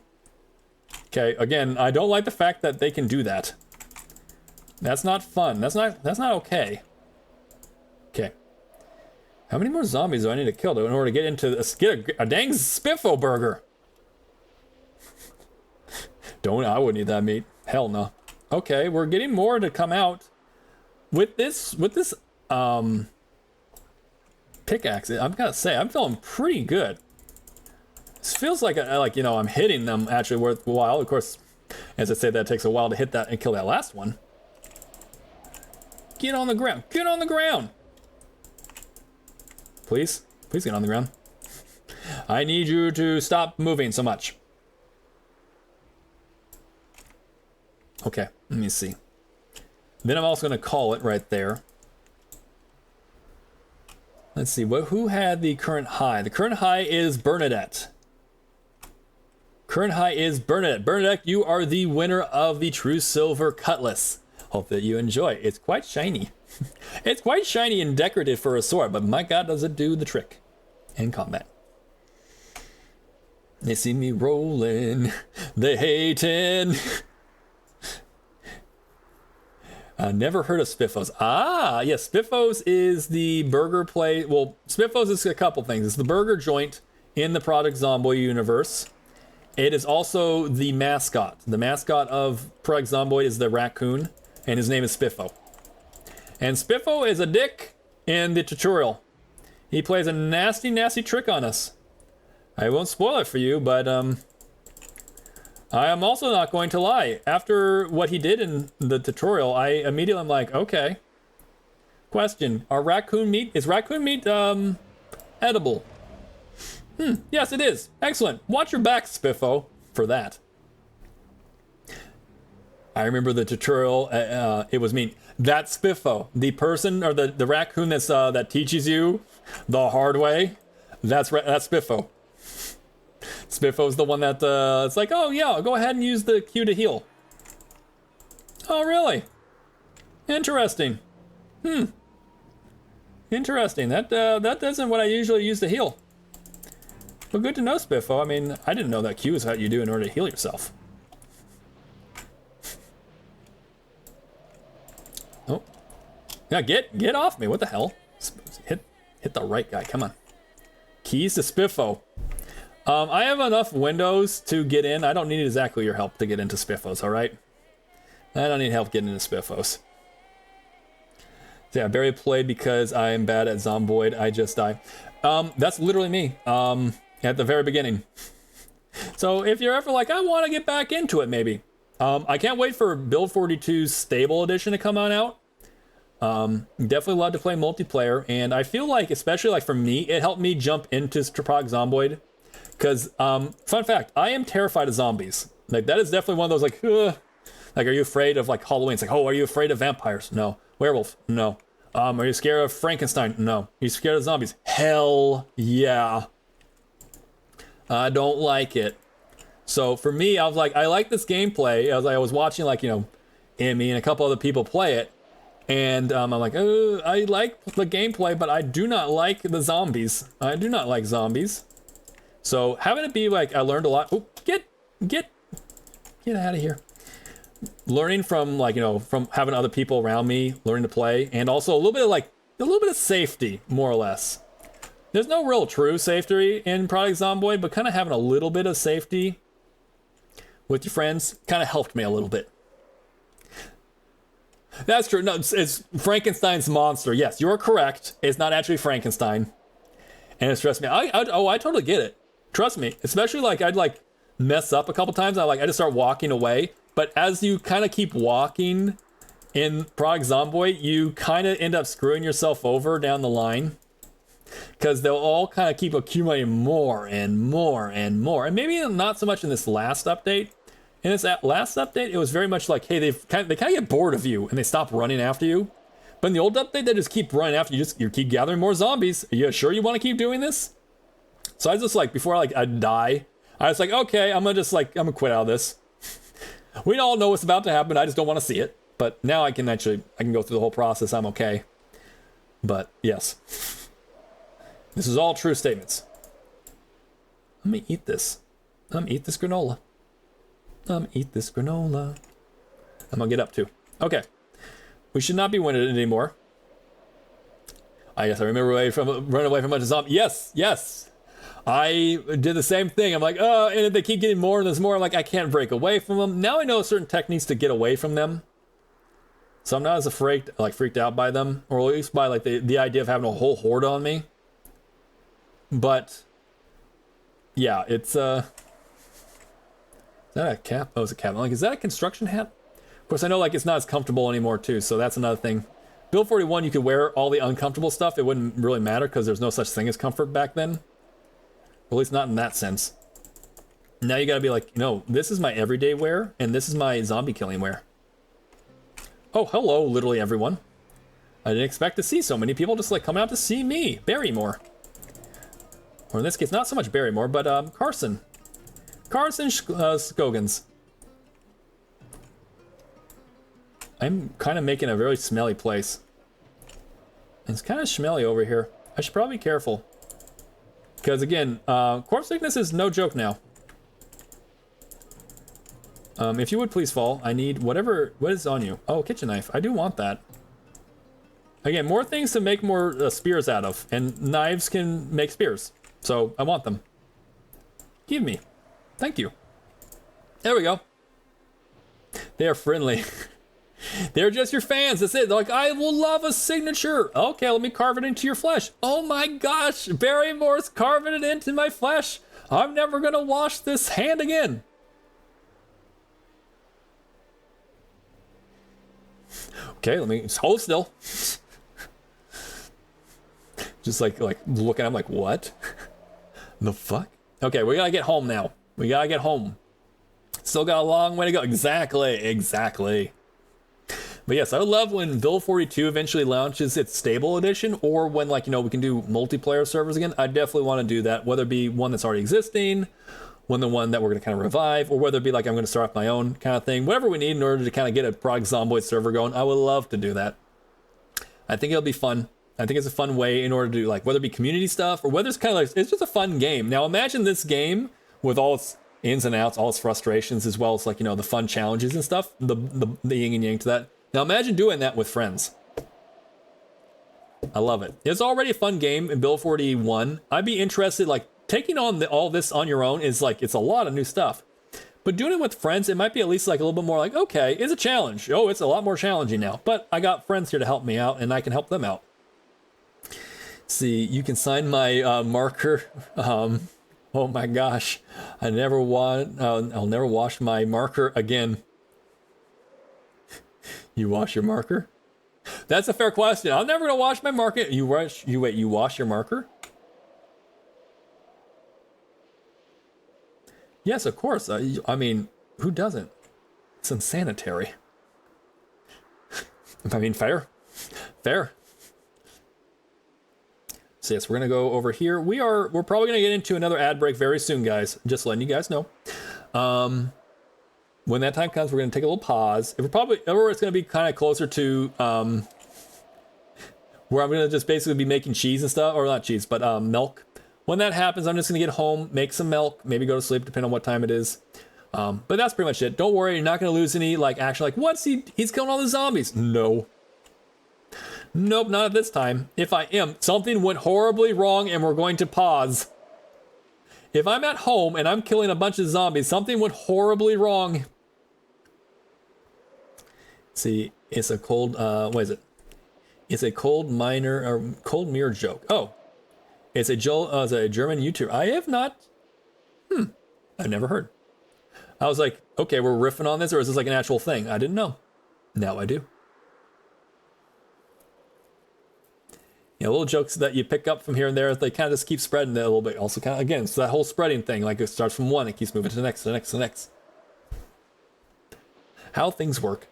Okay, again, I don't like the fact that they can do that. That's not fun. That's not okay. Okay. How many more zombies do I need to kill in order to get into this? Get a dang Spiffo burger. I wouldn't eat that meat. Hell no. Okay, we're getting more to come out. With this pickaxe, I'm gonna say, I'm feeling pretty good. This feels like, you know, I'm hitting them actually worthwhile. Of course, as I say, that takes a while to hit that and kill that last one. Get on the ground. Get on the ground. Please. Please get on the ground. I need you to stop moving so much. Okay, let me see. Then I'm also going to call it right there. Let's see, who had the current high? The current high is Bernadette. Current high is Bernadette. Bernadette, you are the winner of the True Silver Cutlass. Hope that you enjoy. It's quite shiny. It's quite shiny and decorative for a sword, but my god, does it do the trick in combat. They see me rolling, they hating. Never heard of Spiffos. Ah, yes, Spiffos is the burger place. Well, Spiffos is a couple things. It's the burger joint in the Project Zomboid universe. It is also the mascot. The mascot of Project Zomboid is the raccoon, and his name is Spiffo. And Spiffo is a dick in the tutorial. He plays a nasty, nasty trick on us. I won't spoil it for you, but I am also not going to lie. After what he did in the tutorial, I immediately am like, okay. Question, is raccoon meat edible? Yes, it is. Excellent. Watch your back, Spiffo, for that. I remember the tutorial, it was me. That's Spiffo, the person, or the raccoon that's, that teaches you the hard way. That's Spiffo. Spiffo's the one that, it's like, oh yeah, go ahead and use the Q to heal. Oh, really? Interesting. Interesting. That isn't what I usually use to heal. Well, good to know, Spiffo. I mean, I didn't know that Q is what you do in order to heal yourself. Oh. Yeah, get off me. What the hell? Hit the right guy. Come on. Keys to Spiffo. I have enough windows to get in. I don't need exactly your help to get into Spiffos, all right? I don't need help getting into Spiffos. So yeah, Barry played because I am bad at Zomboid. I just die. That's literally me at the very beginning. So if you're ever like, I want to get back into it, maybe. I can't wait for Build 42's Stable Edition to come on out. Definitely love to play multiplayer, and I feel like, especially like for me, it helped me jump into Project Zomboid. Because, fun fact, I am terrified of zombies. Like, that is definitely one of those, like, ugh. Like, are you afraid of, like, Halloween? It's like, oh, are you afraid of vampires? No. Werewolf? No. Are you scared of Frankenstein? No. Are you scared of zombies? Hell yeah. I don't like it. So, for me, I was like, I like this gameplay. I was watching, like, you know, Emmy and a couple other people play it. And, I'm like, oh, I like the gameplay, but I do not like the zombies. I do not like zombies. So having it be like, I learned a lot. Oh, get out of here. Learning from, like, you know, from having other people around me, learning to play, and also a little bit of safety, more or less. There's no real true safety in Project Zomboid, but kind of having a little bit of safety with your friends kind of helped me a little bit. That's true. No, it's Frankenstein's monster. Yes, you're correct. It's not actually Frankenstein. And it stressed me. I totally get it. Trust me, especially like I'd like mess up a couple times. I just start walking away. But as you kind of keep walking in Project Zomboid, you kind of end up screwing yourself over down the line. Because they'll all kind of keep accumulating more and more and more. And maybe not so much in this last update. In this last update, it was very much like, hey, they kind of get bored of you and they stop running after you. But in the old update, they just keep running after you. You keep gathering more zombies. Are you sure you want to keep doing this? So I was just like, before I die, I was like, okay, I'm gonna quit out of this. We all know what's about to happen. I just don't want to see it. But now I can go through the whole process. I'm okay. But yes, this is all true statements. I'm gonna eat this. I'm gonna eat this granola. I'm gonna get up too. Okay. We should not be winning anymore. I guess I remember running away from a bunch of zombies. Yes. I did the same thing. I'm like, oh, and they keep getting more and there's more. I'm like, I can't break away from them. Now I know certain techniques to get away from them. So I'm not as freaked out by them, or at least by like the idea of having a whole horde on me. But yeah, it's is that a cap? Oh, it's a cap. I'm like, is that a construction hat? Of course, I know like it's not as comfortable anymore too, so that's another thing. Build 41, you could wear all the uncomfortable stuff. It wouldn't really matter because there's no such thing as comfort back then. Or at least not in that sense. Now you gotta be like, no, this is my everyday wear, and this is my zombie killing wear. Oh, hello, literally everyone. I didn't expect to see so many people just like coming out to see me, Barrymore. Or in this case, not so much Barrymore, but Carson Scoggins. I'm kind of making a very smelly place. It's kind of smelly over here. I should probably be careful. Because again, corpse sickness is no joke now. If you would please fall, I need what is on you. Oh, kitchen knife. I do want that. Again, more things to make more spears out of. And knives can make spears. So I want them. Give me. Thank you. There we go. They are friendly. They're just your fans. That's it. They're like, I will love a signature. Okay, let me carve it into your flesh. Oh my gosh, Barrymore's carving it into my flesh. I'm never gonna wash this hand again. Okay, let me hold still. Just like looking, I'm like, what? The fuck? Okay, we gotta get home now. We gotta get home. Still got a long way to go. Exactly. But yes, I would love when Build 42 eventually launches its stable edition, or when we can do multiplayer servers again. I definitely want to do that, whether it be one that's already existing, the one that we're going to kind of revive, or whether it be like I'm going to start up my own kind of thing. Whatever we need in order to kind of get a prog Zomboid server going, I would love to do that. I think it'll be fun. I think it's a fun way in order to do whether it be community stuff or whether it's kind of it's just a fun game. Now imagine this game with all its ins and outs, all its frustrations, as well as the fun challenges and stuff, the yin and yang to that. Now imagine doing that with friends. I love it. It's already a fun game in Build 41. I'd be interested, taking on all this on your own is it's a lot of new stuff. But doing it with friends, it might be at least a little bit more okay, it's a challenge. Oh, it's a lot more challenging now. But I got friends here to help me out, and I can help them out. See, you can sign my marker. Oh my gosh, I'll never wash my marker again. You wash your marker? That's a fair question. I'm never gonna wash my marker. You wash your marker? Yes, of course. I mean, who doesn't? It's unsanitary. I mean, fair. So yes, we're gonna go over here. We're probably gonna get into another ad break very soon, guys. Just letting you guys know. When that time comes, we're gonna take a little pause. It's gonna be kind of closer to where I'm gonna just basically be making cheese and stuff, or not cheese, but milk. When that happens, I'm just gonna get home, make some milk, maybe go to sleep, depending on what time it is. But that's pretty much it. Don't worry, you're not gonna lose any action. What's he's killing all the zombies? No. Nope, not at this time. If I am, something went horribly wrong and we're going to pause. If I'm at home and I'm killing a bunch of zombies, something went horribly wrong. See, it's a cold, what is it? It's a cold mirror joke. Oh, it's a German YouTuber. I have not, I've never heard. I was like, okay, we're riffing on this, or is this an actual thing? I didn't know. Now I do. Little jokes that you pick up from here and there, they kind of just keep spreading a little bit. Also, kind of, again, it's that whole spreading thing. It starts from one, it keeps moving to the next, to the next, to the next. How things work.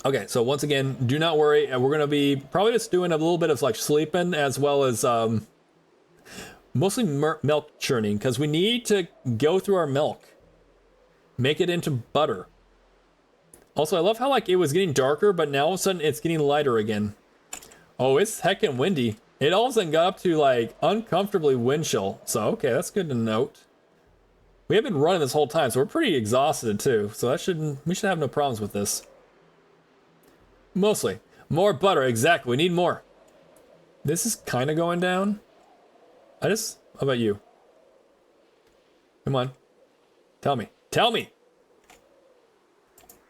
Okay, so once again, do not worry. We're going to be probably just doing a little bit of sleeping, as well as mostly milk churning, because we need to go through our milk, make it into butter. Also, I love how it was getting darker, but now all of a sudden it's getting lighter again. Oh, it's heckin' windy. It all of a sudden got up to uncomfortably wind chill. So, okay, that's good to note. We have been running this whole time, so we're pretty exhausted too. So we should have no problems with this. Mostly. More butter, exactly. We need more. This is kind of going down. How about you? Come on. Tell me.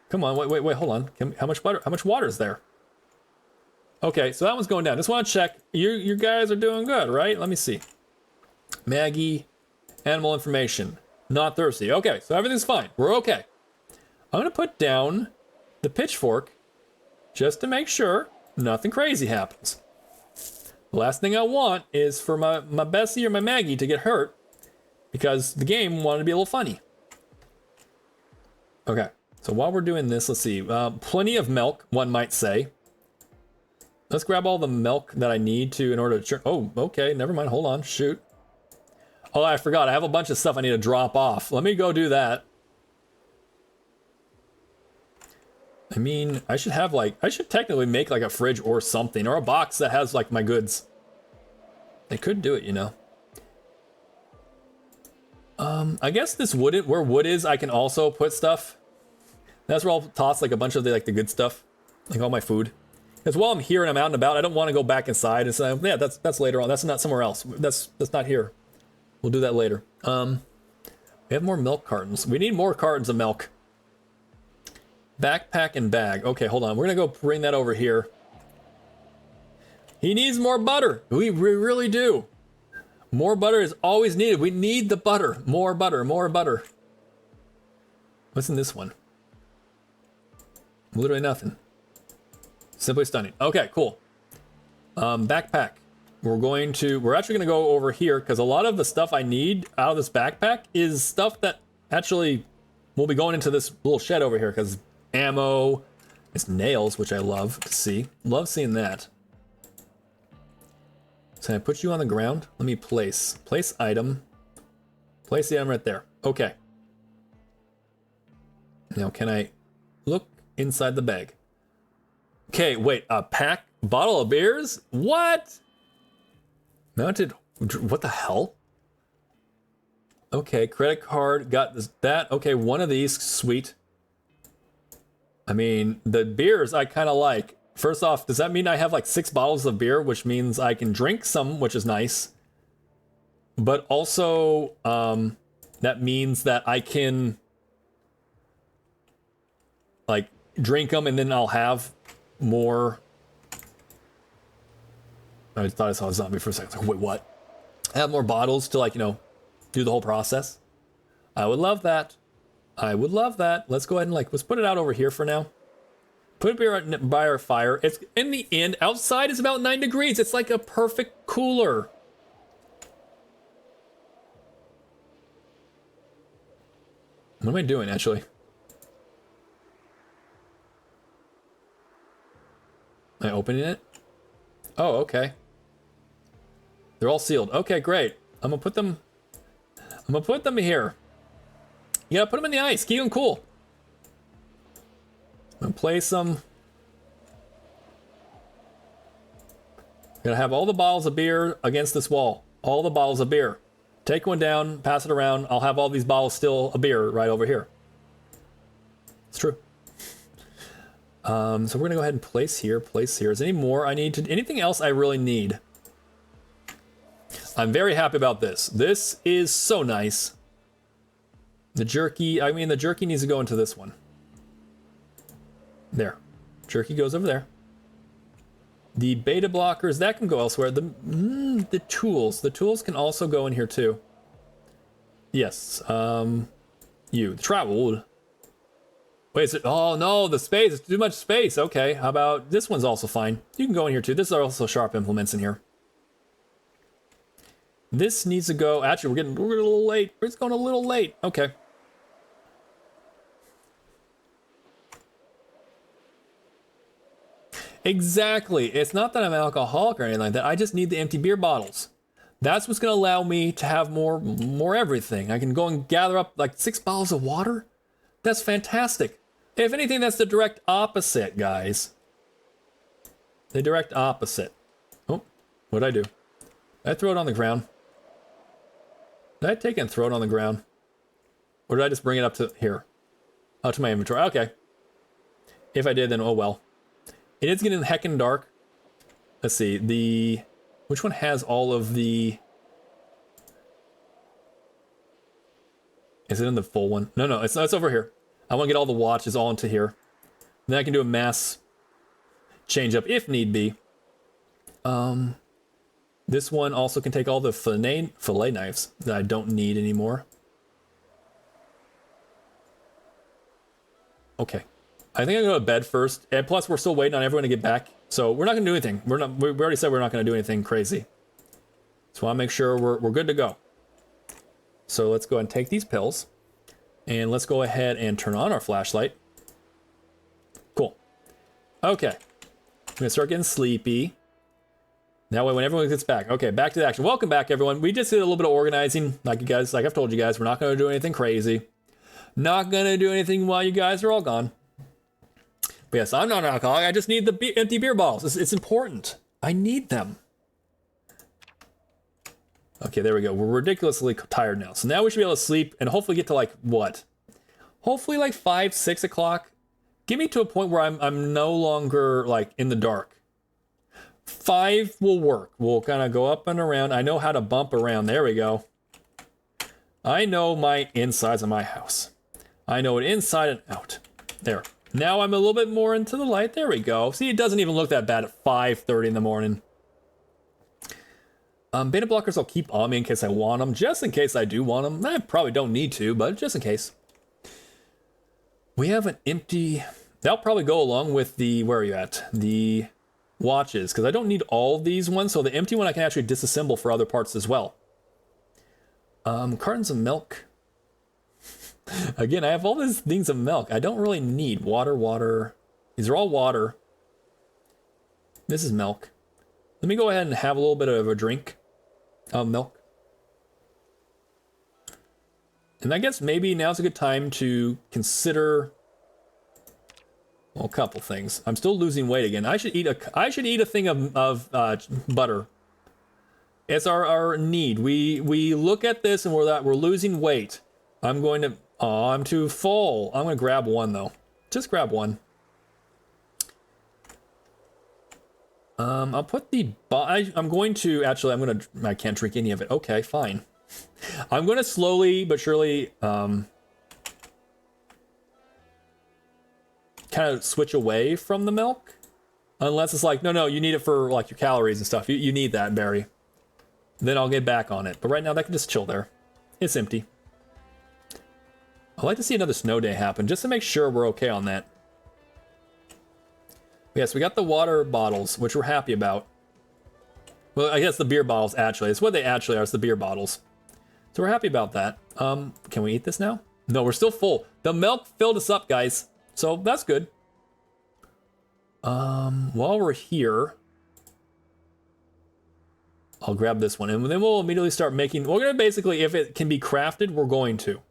Come on, wait, hold on. How much water is there? Okay, so that one's going down. Just want to check. You guys are doing good, right? Let me see. Maggie, animal information. Not thirsty. Okay, so everything's fine. We're okay. I'm going to put down the pitchfork just to make sure nothing crazy happens. The last thing I want is for my Bessie or my Maggie to get hurt, because the game wanted to be a little funny. Okay, so while we're doing this, let's see. Plenty of milk, one might say. Let's grab all the milk that I need to in order to churn. Oh, okay, never mind. Hold on, shoot. Oh, I forgot. I have a bunch of stuff I need to drop off. Let me go do that. I mean, I should have like, I should technically make like a fridge or something, or a box that has like my goods. I could do it, you know. I guess this wood, where wood is, I can also put stuff. That's where I'll toss like a bunch of the good stuff, like all my food. Because while I'm here and I'm out and about, I don't want to go back inside and say, yeah, that's later on. That's not somewhere else. That's not here. We'll do that later. We have more milk cartons. We need more cartons of milk. Backpack and bag. Okay, hold on. We're gonna go bring that over here. He needs more butter. We really do. More butter is always needed. We need the butter. More butter, more butter. What's in this one? Literally nothing. Simply stunning. Okay, cool. Backpack. We're actually gonna go over here because a lot of the stuff I need out of this backpack is stuff that actually will be going into this little shed over here because ammo, it's nails, which I love to see. Love seeing that. So I put you on the ground. Let me place item. Place the item right there. Okay. Now can I look inside the bag? Okay, wait, a bottle of beers? What? Mounted, what the hell? Okay, credit card, got that. Okay, one of these, sweet. I mean, the beers I kind of like. First off, does that mean I have like 6 bottles of beer, which means I can drink some, which is nice. But also, that means that I can like drink them and then I'll have more. I thought I saw a zombie for a second. Like, wait, what? I have more bottles to like, you know, do the whole process. I would love that. I would love that. Let's go ahead and let's put it out over here for now. Put a beer by our fire. It's in the end, outside is about 9 degrees. It's like a perfect cooler. What am I doing actually? Am I opening it? Oh, okay. They're all sealed. Okay, great. I'm gonna put them here. Yeah, put them in the ice. Keep them cool. I'm gonna place them. Gonna have all the bottles of beer against this wall. All the bottles of beer. Take one down, pass it around. I'll have all these bottles still of beer right over here. It's true. So we're gonna go ahead and place here, place here. Is there any more I need to, anything else I really need? I'm very happy about this. This is so nice. The jerky needs to go into this one. There. Jerky goes over there. The beta blockers, that can go elsewhere. The tools can also go in here too. Yes. The travel. Wait, is it? Oh no, the space. It's too much space. Okay, how about this one's also fine. You can go in here too. This is also sharp implements in here. This needs to go. Actually, we're getting a little late. It's going a little late. Okay. Exactly. It's not that I'm alcoholic or anything like that. I just need the empty beer bottles. That's what's going to allow me to have more everything. I can go and gather up like 6 bottles of water. That's fantastic. If anything, that's the direct opposite, guys. The direct opposite. Oh, what'd I do? Did I throw it on the ground? Did I take it and throw it on the ground? Or did I just bring it up to here? Oh, to my inventory. Okay. If I did, then oh well. It is getting heckin' dark. Let's see. Which one has all of the... Is it in the full one? No, it's over here. I want to get all the watches all into here. Then I can do a mass change up if need be. This one also can take all the fillet knives that I don't need anymore. Okay. I think I'm going to go to bed first. And plus, we're still waiting on everyone to get back. So we're not going to do anything. We already said we're not going to do anything crazy. So I want to make sure we're good to go. So let's go ahead and take these pills. And let's go ahead and turn on our flashlight. Cool. Okay. gonna start getting sleepy. That way when everyone gets back. Okay, back to the action. Welcome back, everyone. We just did a little bit of organizing. Like I've told you guys, we're not gonna do anything crazy. Not gonna do anything while you guys are all gone. But yes, I'm not an alcoholic. I just need the empty beer bottles. It's important. I need them. Okay, there we go. We're ridiculously tired now. So now we should be able to sleep and hopefully get to like what? Hopefully like 5, 6 o'clock. Get me to a point where I'm no longer like in the dark. 5 will work. We'll kind of go up and around. I know how to bump around. There we go. I know my insides of my house. I know it inside and out. There. Now I'm a little bit more into the light. There we go. See, it doesn't even look that bad at 5:30 in the morning. Beta blockers I'll keep on me in case I want them. Just in case I do want them. I probably don't need to, but just in case. We have an empty... That'll probably go along with the... Where are you at? The watches. Because I don't need all these ones. So the empty one I can actually disassemble for other parts as well. Cartons of milk. Again, I have all these things of milk. I don't really need water. These are all water. This is milk. Let me go ahead and have a little bit of a drink of milk. And I guess maybe now's a good time to consider, well, a couple things. I'm still losing weight again. I should eat a thing of butter. It's our need. We look at this and we're losing weight. I'm too full. I'm gonna grab one though. Just grab one. I'll put I can't drink any of it. Okay, fine. I'm gonna slowly but surely kind of switch away from the milk. Unless it's like, no, you need it for like your calories and stuff. You need that, Barry. Then I'll get back on it. But right now that can just chill there. It's empty. I'd like to see another snow day happen just to make sure we're okay on that. Yes, we got the water bottles, which we're happy about. Well, I guess the beer bottles, actually. It's what they actually are. It's the beer bottles. So we're happy about that. Can we eat this now? No, we're still full. The milk filled us up, guys. So that's good. While we're here, I'll grab this one. And then we'll immediately start making... We're going to basically, if it can be crafted, we're going to.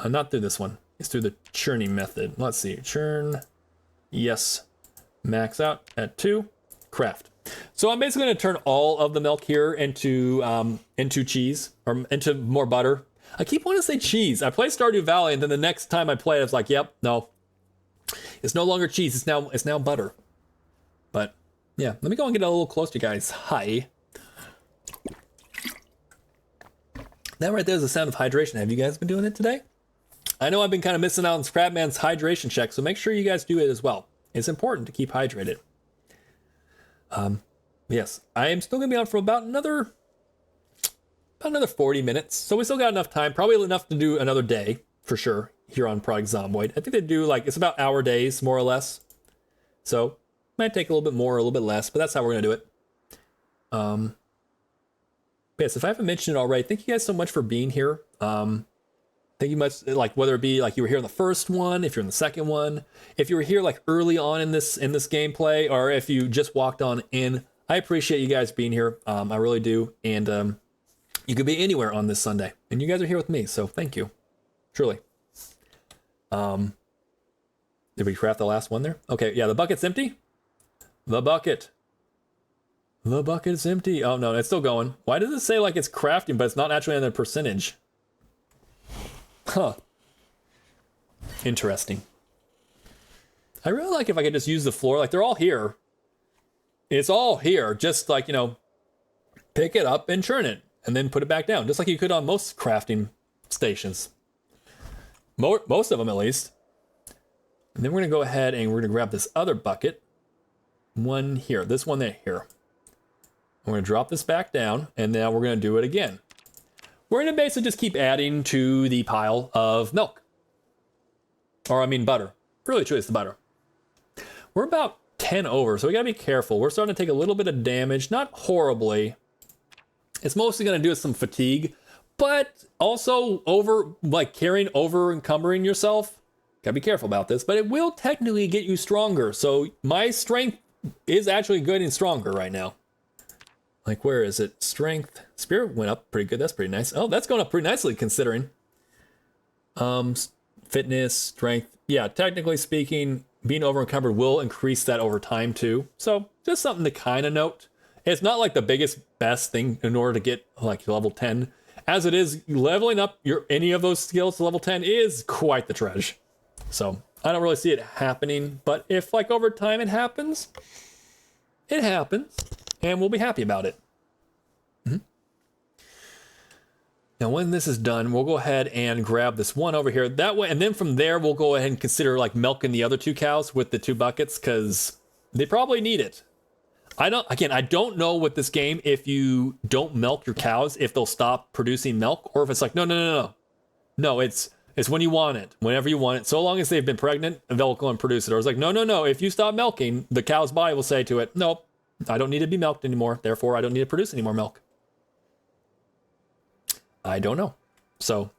Not through this one. It's through the churning method. Let's see. Churn... Yes. Max out at 2. Craft. So I'm basically going to turn all of the milk here into cheese or into more butter. I keep wanting to say cheese. I play Stardew Valley and then the next time I play it, it's like, yep, no. It's no longer cheese. It's now butter. But yeah, let me go and get a little closer, guys. Hi. That right there is the sound of hydration. Have you guys been doing it today? I know I've been kind of missing out on Scrapman's hydration check, so make sure you guys do it as well. It's important to keep hydrated. Yes, I am still going to be on for about another 40 minutes. So we still got enough time, probably enough to do another day for sure here on Project Zomboid. I think they do it's about hour days, more or less. So might take a little bit more, a little bit less, but that's how we're going to do it. Yes, if I haven't mentioned it already, thank you guys so much for being here. Thank you much, whether it be you were here in the first one, if you're in the second one, if you were here early on in this gameplay, or if you just walked on in. I appreciate you guys being here. I really do. And you could be anywhere on this Sunday. And you guys are here with me, so thank you. Truly. Did we craft the last one there? Okay, yeah, the bucket's empty. The bucket's empty. Oh no, it's still going. Why does it say it's crafting, but it's not actually on the percentage? Huh. Interesting. I really like if I could just use the floor. They're all here. It's all here. Just pick it up and churn it. And then put it back down. Just like you could on most crafting stations. Most of them, at least. And then we're going to go ahead and we're going to grab this other bucket. One here. This one there here. We're going to drop this back down. And now we're going to do it again. We're going to basically just keep adding to the pile of milk. Or, I mean, butter. Really, truly, it's the butter. We're about 10 over, so we got to be careful. We're starting to take a little bit of damage. Not horribly. It's mostly going to do with some fatigue. But also, encumbering yourself Gotta be careful about this, but it will technically get you stronger. So my strength is actually getting stronger right now. Like, where is it? Strength. Spirit went up pretty good. That's pretty nice. Oh, that's going up pretty nicely considering. Fitness, strength. Yeah, technically speaking, being over encumbered will increase that over time too. So just something to kind of note. It's not like the biggest, best thing in order to get like level 10. As it is, leveling up any of those skills to level 10 is quite the trudge. So I don't really see it happening, but if like over time it happens, and we'll be happy about it. Now, when this is done, we'll go ahead and grab this one over here. That way, and then from there, we'll go ahead and consider like milking the other 2 cows with the 2 buckets because they probably need it. I don't know with this game if you don't milk your cows, if they'll stop producing milk, or if it's like, no, it's when you want it, whenever you want it. So long as they've been pregnant, they'll go and produce it. Or it's like, no, if you stop milking, the cow's body will say to it, nope, I don't need to be milked anymore. Therefore, I don't need to produce any more milk. I don't know. So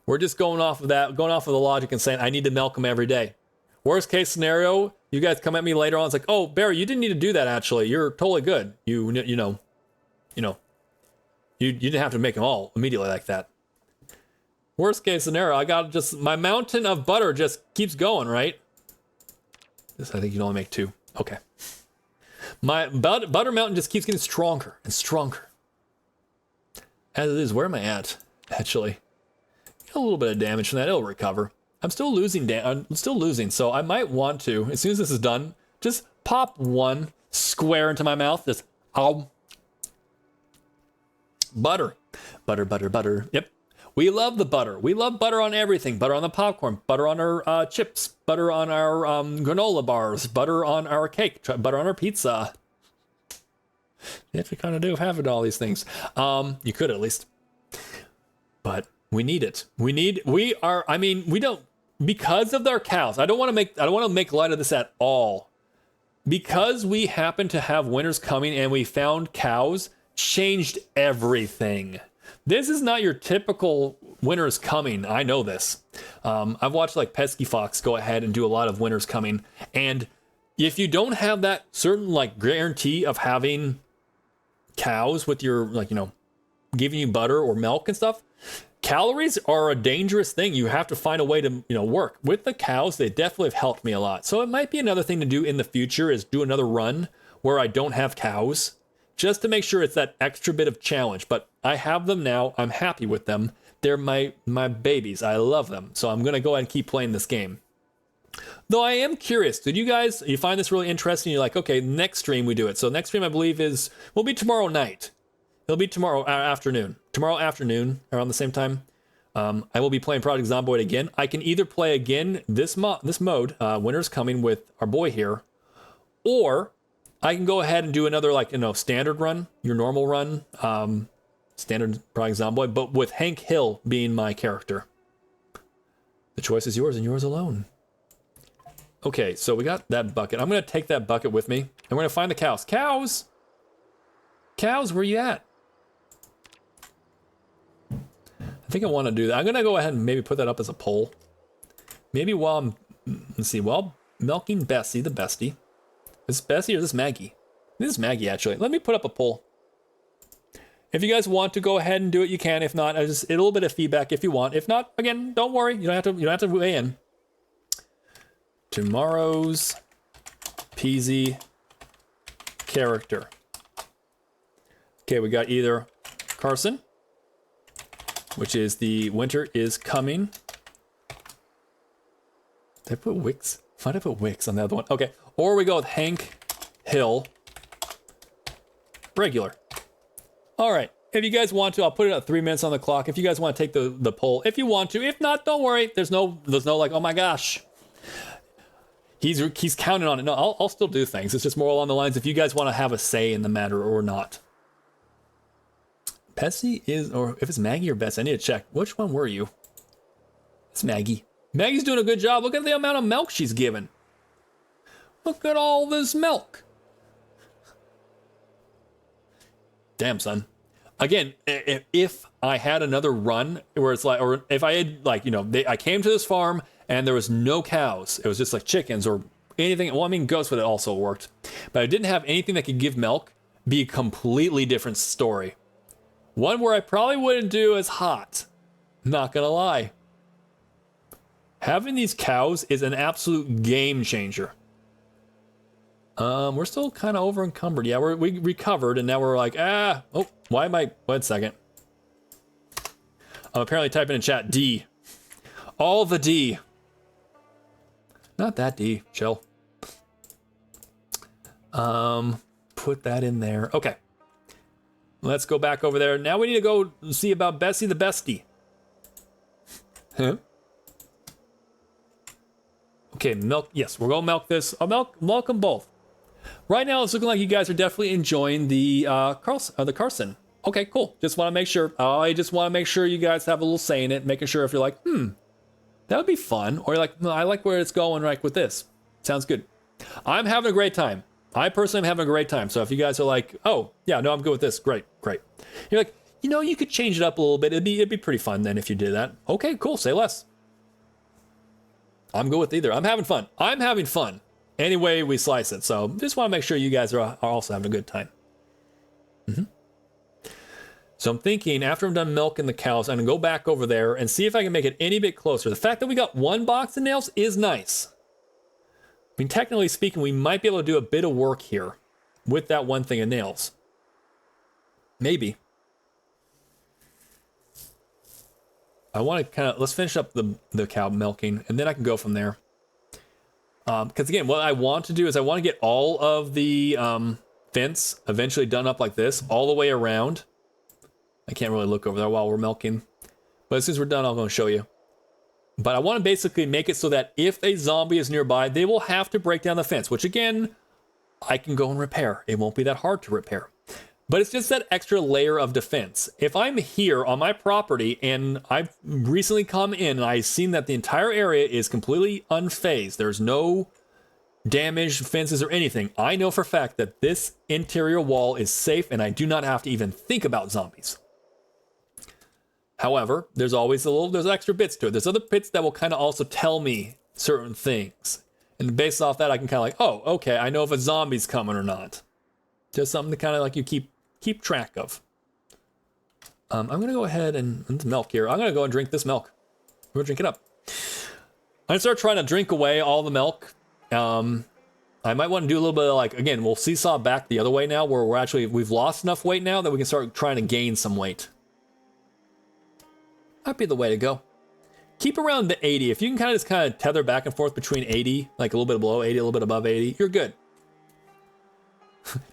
we're just going off of that, going off of the logic and saying I need to milk them every day. Worst case scenario, you guys come at me later on. It's like, oh, Barry, you didn't need to do that. Actually, you're totally good. You didn't have to make them all immediately like that. Worst case scenario, I got just my mountain of butter just keeps going, right? This, I think you can only make 2. Okay. My butter mountain just keeps getting stronger and stronger. As it is, where am I at? Actually, got a little bit of damage from that. It'll recover. I'm still losing, so I might want to, as soon as this is done, just pop 1 square into my mouth. Just butter. Yep. We love the butter. We love butter on everything. Butter on the popcorn, butter on our chips, butter on our granola bars, butter on our cake, butter on our pizza. You have to kind of do having all these things. You could at least. But we need it. We don't, because of our cows. I don't want to make light of this at all. Because we happen to have winters coming and we found cows, changed everything. This is not your typical winters coming. I know this. I've watched like Pesky Fox go ahead and do a lot of winters coming. And if you don't have that certain like guarantee of having cows with your, like, giving you butter or milk and stuff, calories are a dangerous thing. You have to find a way to, work. With the cows, they definitely have helped me a lot. So it might be another thing to do in the future is do another run where I don't have cows, just to make sure it's that extra bit of challenge. But I have them now. I'm happy with them. They're my babies. I love them. So I'm going to go ahead and keep playing this game. Though I am curious, you find this really interesting? You're like, okay, next stream we do it. So next stream I believe will be tomorrow night. It'll be tomorrow afternoon. Tomorrow afternoon around the same time. I will be playing Project Zomboid again. I can either play again this mode, Winter's Coming with our boy here, or I can go ahead and do another standard run, your normal run, standard Project Zomboid, but with Hank Hill being my character. The choice is yours and yours alone. Okay, so we got that bucket. I'm going to take that bucket with me, and we're going to find the cows. Cows, where you at? I think I want to do that. I'm going to go ahead and maybe put that up as a poll. Maybe while milking Bessie, the bestie. Is this Bessie or is this Maggie? This is Maggie, actually. Let me put up a poll. If you guys want to go ahead and do it, you can. If not, a little bit of feedback if you want. If not, again, don't worry. You don't have to weigh in. Tomorrow's Peasy character. Okay, we got either Carson, which is the winter is coming. Did I put Wix? Why did I put Wix on the other one? Okay, or we go with Hank Hill, regular. All right, if you guys want to, I'll put it at 3 minutes on the clock. If you guys want to take the poll, if you want to. If not, don't worry. There's no like, oh my gosh. He's counting on it. No, I'll still do things. It's just more along the lines if you guys want to have a say in the matter or not. Bessie or if it's Maggie or Bess, I need to check. Which one were you? It's Maggie. Maggie's doing a good job. Look at the amount of milk she's given. Look at all this milk. Damn, son. Again, if I had another run where it's like, or if I had I came to this farm and there was no cows. It was just like chickens or anything. Well, I mean, goats would have also worked, but I didn't have anything that could give milk. Be a completely different story. One where I probably wouldn't do as hot. Not gonna lie. Having these cows is an absolute game changer. We're still kind of over encumbered. Yeah, we recovered, and now we're like, oh, why am I? Wait a second. I'm apparently typing in chat D. All the D. Not that D. Chill. Put that in there. Okay. Let's go back over there. Now we need to go see about Bessie the Bestie. Huh? Okay, milk. Yes, we're gonna milk this. I'll milk them both. Right now, it's looking like you guys are definitely enjoying the Carson. Okay, cool. Just want to make sure. I just want to make sure you guys have a little say in it, making sure if you're like, that would be fun, or you're like, no, I like where it's going right with this. Sounds good. I'm having a great time. I personally am having a great time. So if you guys are like, oh yeah, no, I'm good with this. Great. You're like, you could change it up a little bit. It'd be pretty fun then if you did that. Okay, cool. Say less. I'm good with either. I'm having fun. Any way we slice it. So just want to make sure you guys are also having a good time. So I'm thinking after I'm done milking the cows, I'm gonna go back over there and see if I can make it any bit closer. The fact that we got one box of nails is nice. I mean, technically speaking, we might be able to do a bit of work here with that one thing of nails. Maybe. I want to let's finish up the cow milking, and then I can go from there. Because again, what I want to do is I want to get all of the fence eventually done up like this, all the way around. I can't really look over there while we're milking, but as soon as we're done, I'll go and show you. But I want to basically make it so that if a zombie is nearby, they will have to break down the fence, which again, I can go and repair. It won't be that hard to repair. But it's just that extra layer of defense. If I'm here on my property and I've recently come in and I've seen that the entire area is completely unfazed, there's no damaged fences or anything, I know for a fact that this interior wall is safe and I do not have to even think about zombies. However, there's always there's extra bits to it. There's other bits that will kind of also tell me certain things. And based off that, I can kind of like, oh, okay, I know if a zombie's coming or not. Just something to kind of like you keep track of. I'm going to go ahead and milk here. I'm going to go and drink this milk. We're going to drink it up. I'm going to start trying to drink away all the milk. I might want to do a little bit of like, again, we'll seesaw back the other way now where we've lost enough weight now that we can start trying to gain some weight. Might be the way to go. Keep around the 80. If you can kind of tether back and forth between 80, like a little bit below 80, a little bit above 80, you're good.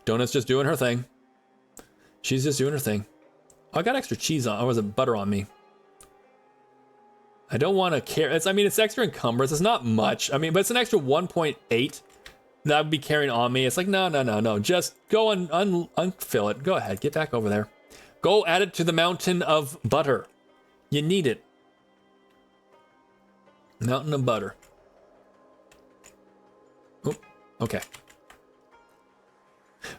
Donut's just doing her thing. She's just doing her thing. Oh, I got extra cheese on, or was it butter on me? I don't want to carry, it's extra encumbrance. It's not much. I mean, but it's an extra 1.8 that would be carrying on me. It's like, no. Just go and unfill it. Go ahead, get back over there. Go add it to the mountain of butter. You need it. Mountain of butter. Oh, okay.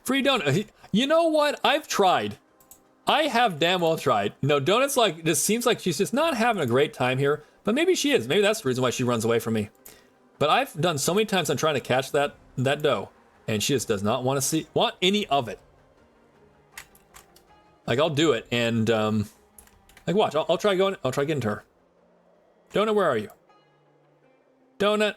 Free donut. You know what? I've tried. I have damn well tried. No, Donut's like, this seems like she's just not having a great time here, but maybe she is. Maybe that's the reason why she runs away from me. But I've done so many times I'm trying to catch that dough, and she just does not want any of it. Like, I'll do it, and like, watch. I'll try getting to her. Donut, where are you? Donut.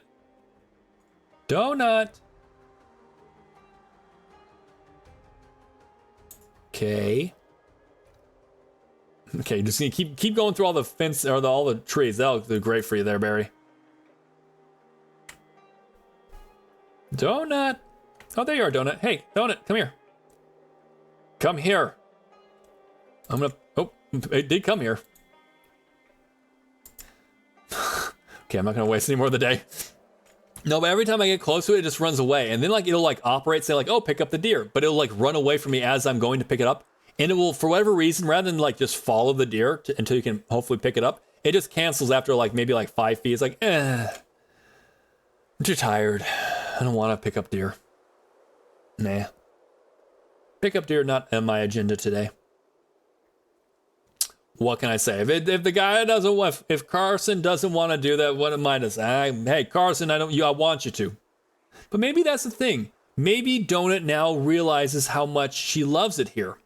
Okay. Okay, just gonna keep going through all the fence or all the trees. That'll do great for you there, Barry. Donut. Oh, there you are, Donut. Hey, Donut, come here. Come here. Oh, it did come here. Okay, I'm not gonna waste any more of the day. No, but every time I get close to it, it just runs away. And then like it'll like operate, say like, oh, pick up the deer. But it'll like run away from me as I'm going to pick it up. And it will, for whatever reason, rather than like just follow the deer until you can hopefully pick it up, it just cancels after like maybe like 5 feet. It's like, I'm too tired. I don't want to pick up deer. Nah. Pick up deer, not on my agenda today. what can I say? If the guy doesn't want, if Carson doesn't want to do that, what am I to say? Hey, Carson, I want you to. But maybe that's the thing. Maybe Donut now realizes how much she loves it here.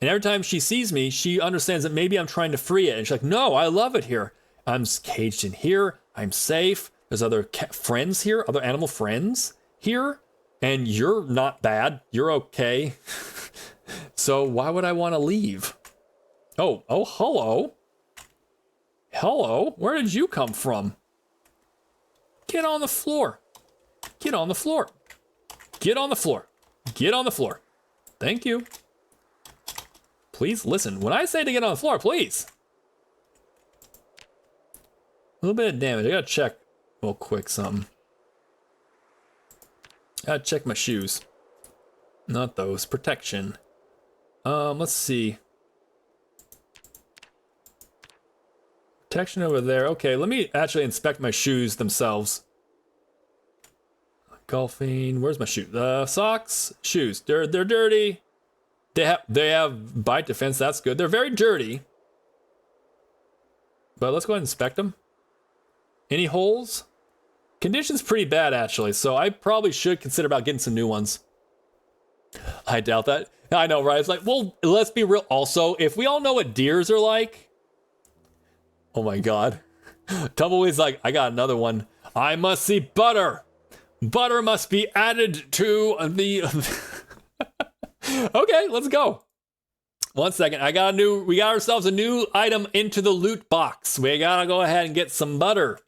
And every time she sees me, she understands that maybe I'm trying to free it. And she's like, no, I love it here. I'm caged in here. I'm safe. There's other friends here, other animal friends here. And you're not bad. You're okay. So why would I want to leave? Oh, hello. Hello, where did you come from? Get on the floor. Get on the floor. Get on the floor. Get on the floor. Thank you. Please listen. When I say to get on the floor, please. A little bit of damage. I gotta check real quick something. Gotta check my shoes. Not those. Protection. Let's see. Protection over there. Okay, let me actually inspect my shoes themselves. Golfing. Where's my shoes? Socks, shoes. They're dirty. They have bite defense. That's good. They're very dirty. But let's go ahead and inspect them. Any holes? Condition's pretty bad actually, so I probably should consider about getting some new ones. I doubt that. I know, right? It's like, well, let's be real. Also, if we all know what deers are like. Oh my God. Tumbleweed's like, I got another one. I must see butter. Butter must be added to the... Okay, let's go. 1 second. We got ourselves a new item into the loot box. We gotta go ahead and get some butter.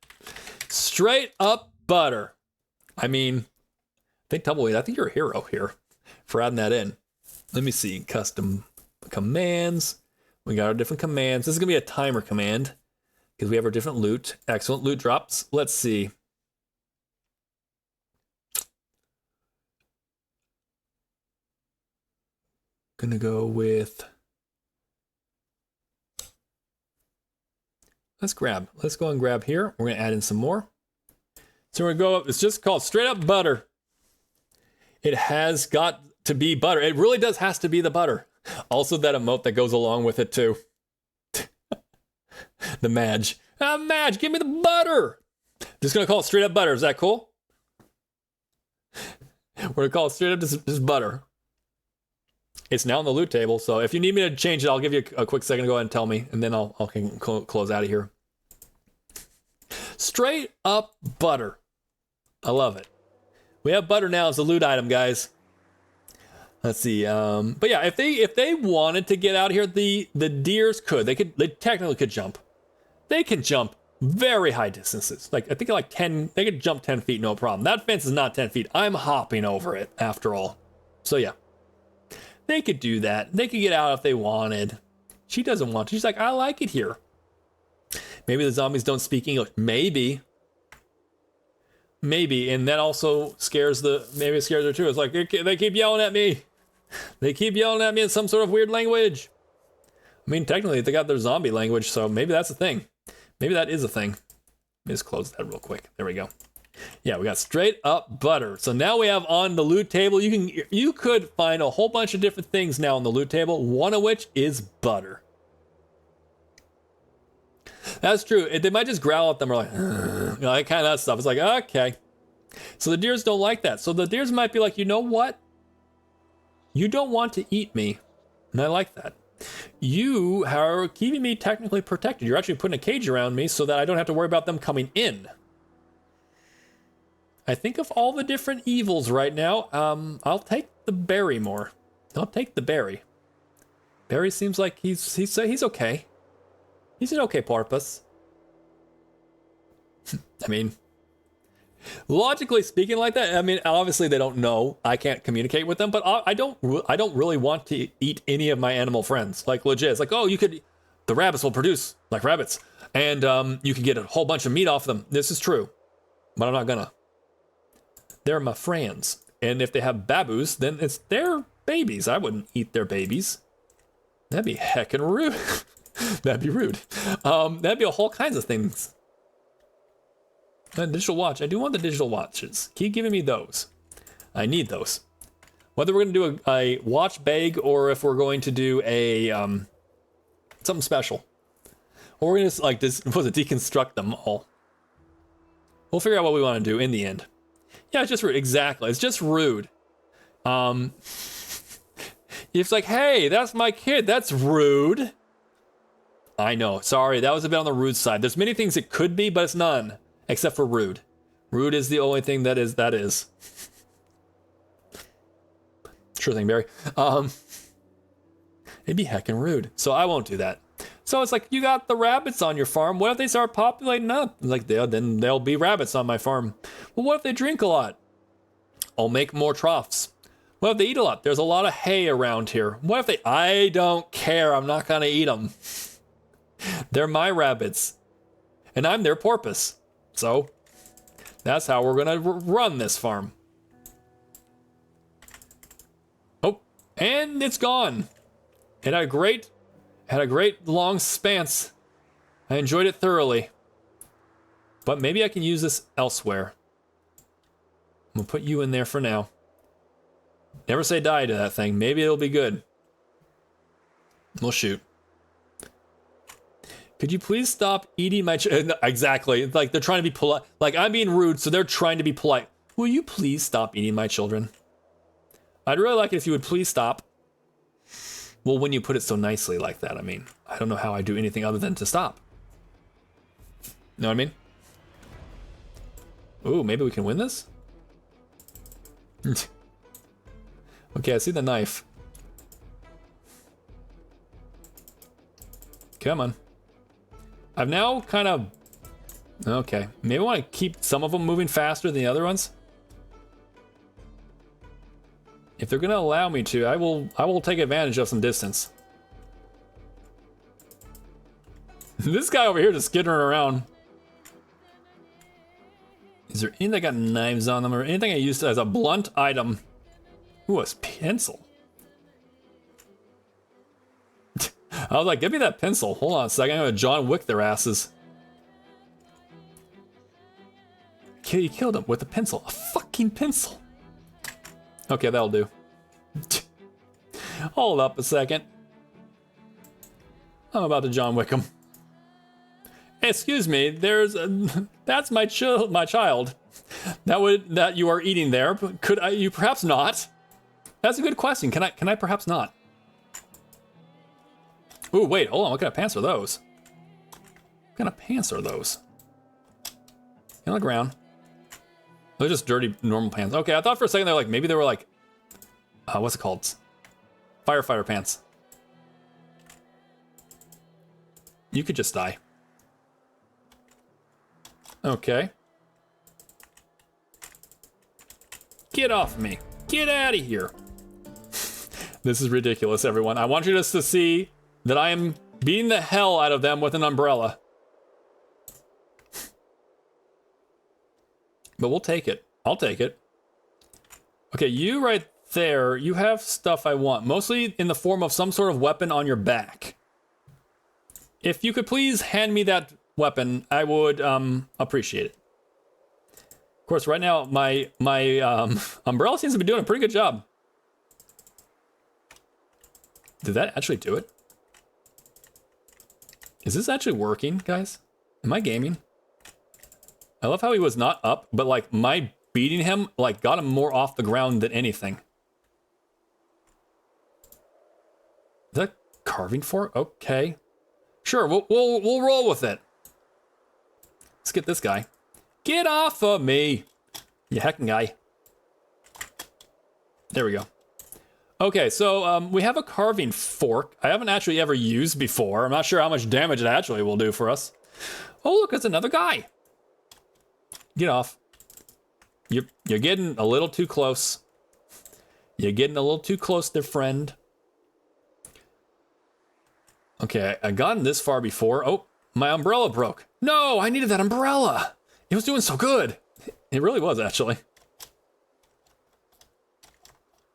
Straight up butter. I mean, I think Tumbleweed, I think you're a hero here for adding that in. Let me see. Custom commands. We got our different commands. This is gonna be a timer command because we have our different loot. Excellent loot drops. Let's see. Gonna go with, let's go and grab here. We're gonna add in some more. So we're gonna go, it's just called straight up butter. It has got to be butter. It really has to be the butter. Also that emote that goes along with it too. The Madge. Madge, give me the butter. Just gonna call it straight up butter. Is that cool? We're gonna call it straight up just butter. It's now on the loot table, so if you need me to change it, I'll give you a quick second to go ahead and tell me, and then I'll close out of here. Straight up butter. I love it. We have butter now as a loot item, guys. Let's see. But yeah, if they wanted to get out here, the deers could. They technically could jump. They can jump very high distances. Like I think like 10. They could jump 10 feet, no problem. That fence is not 10 feet. I'm hopping over it after all. So yeah. They could do that. They could get out if they wanted. She doesn't want to. She's like, I like it here. Maybe the zombies don't speak English. Maybe. And that also scares maybe it scares her too. It's like, they keep yelling at me. They keep yelling at me in some sort of weird language. I mean, technically, they got their zombie language, so maybe that's a thing. Maybe that is a thing. Let me just close that real quick. There we go. Yeah, we got straight up butter. So now we have on the loot table, you could find a whole bunch of different things now on the loot table, one of which is butter. That's true. They might just growl at them or like, that kind of stuff. It's like, okay. So the deers don't like that. So the deers might be like, you know what? You don't want to eat me. And I like that. You are keeping me technically protected. You're actually putting a cage around me so that I don't have to worry about them coming in. I think of all the different evils right now, I'll take the Barrymore. I'll take the Barry. Barry seems like he's okay. He's an okay porpoise. I mean, logically speaking like that, I mean, obviously they don't know. I can't communicate with them, but I don't really want to eat any of my animal friends. Like legit, it's like, oh, the rabbits will produce like rabbits, and you can get a whole bunch of meat off them. This is true, but I'm not gonna. They're my friends. And if they have babus, then it's their babies. I wouldn't eat their babies. That'd be heckin' rude. That'd be rude. That'd be a whole kinds of things. A digital watch. I do want the digital watches. Keep giving me those. I need those. Whether we're going to do a watch bag or if we're going to do a something special. Or we're gonna just like this was it deconstruct them all. We'll figure out what we want to do in the end. Yeah, it's just rude. Exactly. It's just rude. It's like, hey, that's my kid. That's rude. I know. Sorry, that was a bit on the rude side. There's many things it could be, but it's none. Except for rude. Rude is the only thing that is. Sure thing, Barry. It'd be heckin' rude. So I won't do that. So it's like, you got the rabbits on your farm. What if they start populating up? Like, then there'll be rabbits on my farm. Well, what if they drink a lot? I'll make more troughs. What if they eat a lot? There's a lot of hay around here. What if they... I don't care. I'm not going to eat them. They're my rabbits. And I'm their porpoise. So, that's how we're going to run this farm. Oh, and it's gone. It had a great long span. I enjoyed it thoroughly. But maybe I can use this elsewhere. I'm gonna put you in there for now. Never say die to that thing. Maybe it'll be good. We'll shoot. Could you please stop eating my exactly. Like they're trying to be polite. Like I'm being rude, so they're trying to be polite. Will you please stop eating my children? I'd really like it if you would please stop. Well, when you put it so nicely like that, I mean, I don't know how I do anything other than to stop. Know what I mean? Ooh, maybe we can win this? Okay, I see the knife. Come on. I've now kind of... Okay, maybe I want to keep some of them moving faster than the other ones. If they're going to allow me to, I will take advantage of some distance. This guy over here just skittering around. Is there anything that got knives on them or anything I used as a blunt item? Ooh, a pencil. I was like, give me that pencil. Hold on a second, I'm gonna John Wick their asses. Okay, you killed him with a pencil. A fucking pencil. Okay, that'll do. Hold up a second. I'm about to John Wick him. Excuse me, that's my child. That you are eating there. Could you perhaps not? That's a good question. Can I perhaps not? Ooh, wait, hold on. What kind of pants are those? What kind of pants are those? On the ground. They're just dirty, normal pants. Okay, I thought for a second maybe they were like, what's it called? Firefighter pants. You could just die. Okay. Get off me. Get out of here. This is ridiculous, everyone. I want you just to see that I am beating the hell out of them with an umbrella. But we'll take it. I'll take it. Okay, you right there, you have stuff I want. Mostly in the form of some sort of weapon on your back. If you could please hand me that weapon, I would appreciate it. Of course, right now, my umbrella seems to be doing a pretty good job. Did that actually do it? Is this actually working, guys? Am I gaming? I love how he was not up, but like my beating him like got him more off the ground than anything. Is that carving fork? Okay. Sure, we'll roll with it. Let's get this guy. Get off of me, you heckin' guy. There we go. Okay, so we have a carving fork. I haven't actually ever used before. I'm not sure how much damage it actually will do for us. Oh, look, it's another guy. Get off. You're getting a little too close. You're getting a little too close there, friend. Okay, I've gotten this far before. Oh, my umbrella broke. No, I needed that umbrella. It was doing so good. It really was, actually.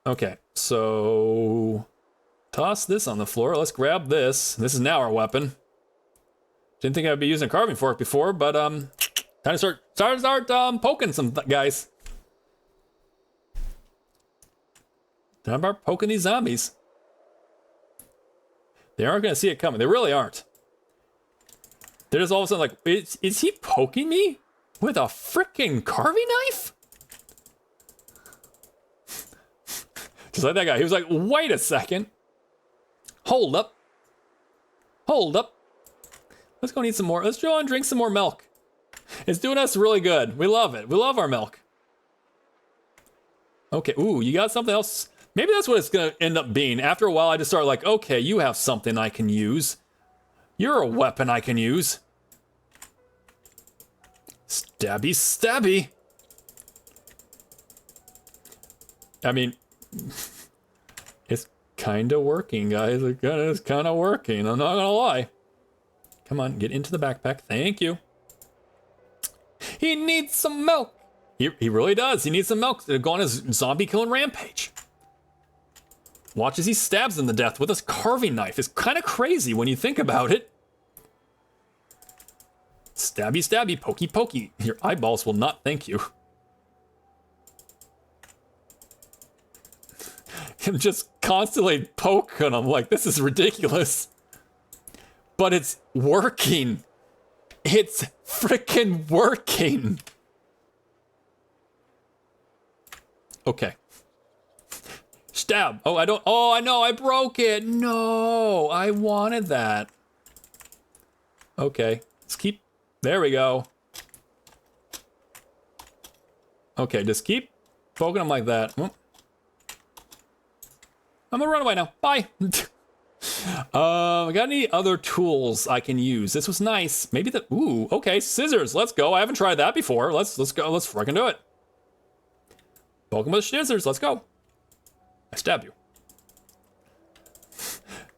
Okay, so toss this on the floor. Let's grab this. This is now our weapon. Didn't think I'd be using a carving fork before, but time to start poking some guys. Time to start poking these zombies. They aren't going to see it coming. They really aren't. They're just all of a sudden like, is he poking me with a freaking carving knife? Just like that guy. He was like, wait a second. Hold up. Hold up. Let's go need some more. Let's go and drink some more milk. It's doing us really good. We love it. We love our milk. Okay. Ooh, you got something else? Maybe that's what it's going to end up being. After a while, I just start like, okay, you have something I can use. You're a weapon I can use. Stabby, stabby. I mean, it's kind of working, guys. It's kind of working. I'm not going to lie. Come on, get into the backpack. Thank you. He needs some milk. He really does. He needs some milk to go on his zombie killing rampage. Watch as he stabs him to death with his carving knife. It's kind of crazy when you think about it. Stabby, stabby, pokey, pokey. Your eyeballs will not thank you. I'm just constantly poking him like, this is ridiculous. But it's working. It's freaking working. Okay. Stab. Oh, I don't. Oh, I know. I broke it. No, I wanted that. Okay. Let's keep. There we go. Okay, just keep poking him like that. I'm gonna run away now. Bye. Got any other tools I can use? This was nice. Maybe the. Ooh. Okay. Scissors. Let's go. I haven't tried that before. Let's go. Let's freaking do it. Poke him with scissors. Let's go. I stab you.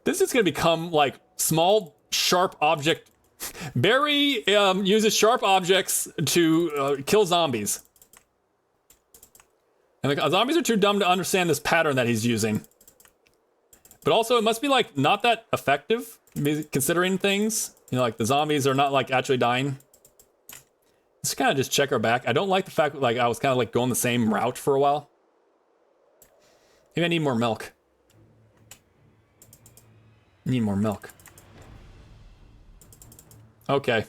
This is gonna become like small, sharp object. Barry uses sharp objects to kill zombies. And the zombies are too dumb to understand this pattern that he's using. But also, it must be like not that effective, considering things. You know, like the zombies are not like actually dying. Let's kind of just check our back. I don't like the fact that like I was kind of like going the same route for a while. Maybe I need more milk. Need more milk. Okay.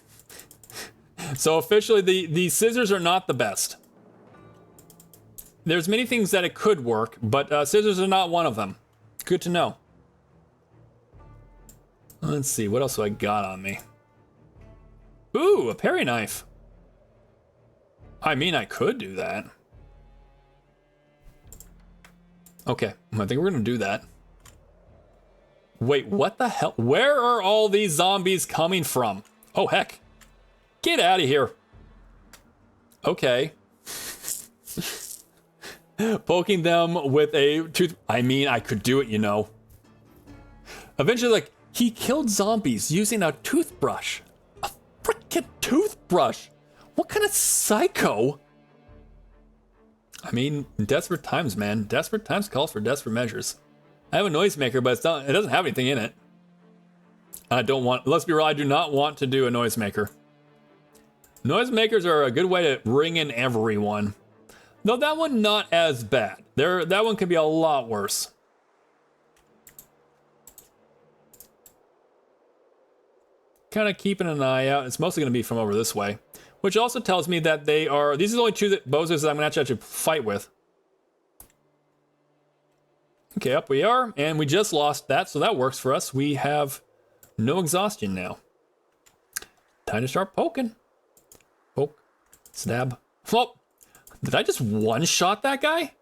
So officially, the scissors are not the best. There's many things that it could work, but scissors are not one of them. Good to know. Let's see, what else do I got on me? Ooh, a parry knife. I mean, I could do that. Okay, I think we're gonna do that. Wait, what the hell? Where are all these zombies coming from? Oh, heck. Get out of here. Okay. Poking them with a tooth. I mean, I could do it, you know. Eventually, like, he killed zombies using a toothbrush. A freaking toothbrush. What kind of psycho? I mean, desperate times, man. Desperate times calls for desperate measures. I have a noisemaker, but it doesn't have anything in it. I don't want, let's be real, I do not want to do a noisemaker. Noisemakers are a good way to ring in everyone. No, that one not as bad. That one could be a lot worse. Kind of keeping an eye out. It's mostly going to be from over this way. Which also tells me that these are the only two bozos that I'm going to actually fight with. Okay, up we are. And we just lost that, so that works for us. We have no exhaustion now. Time to start poking. Poke. Stab. Oh! Did I just one-shot that guy?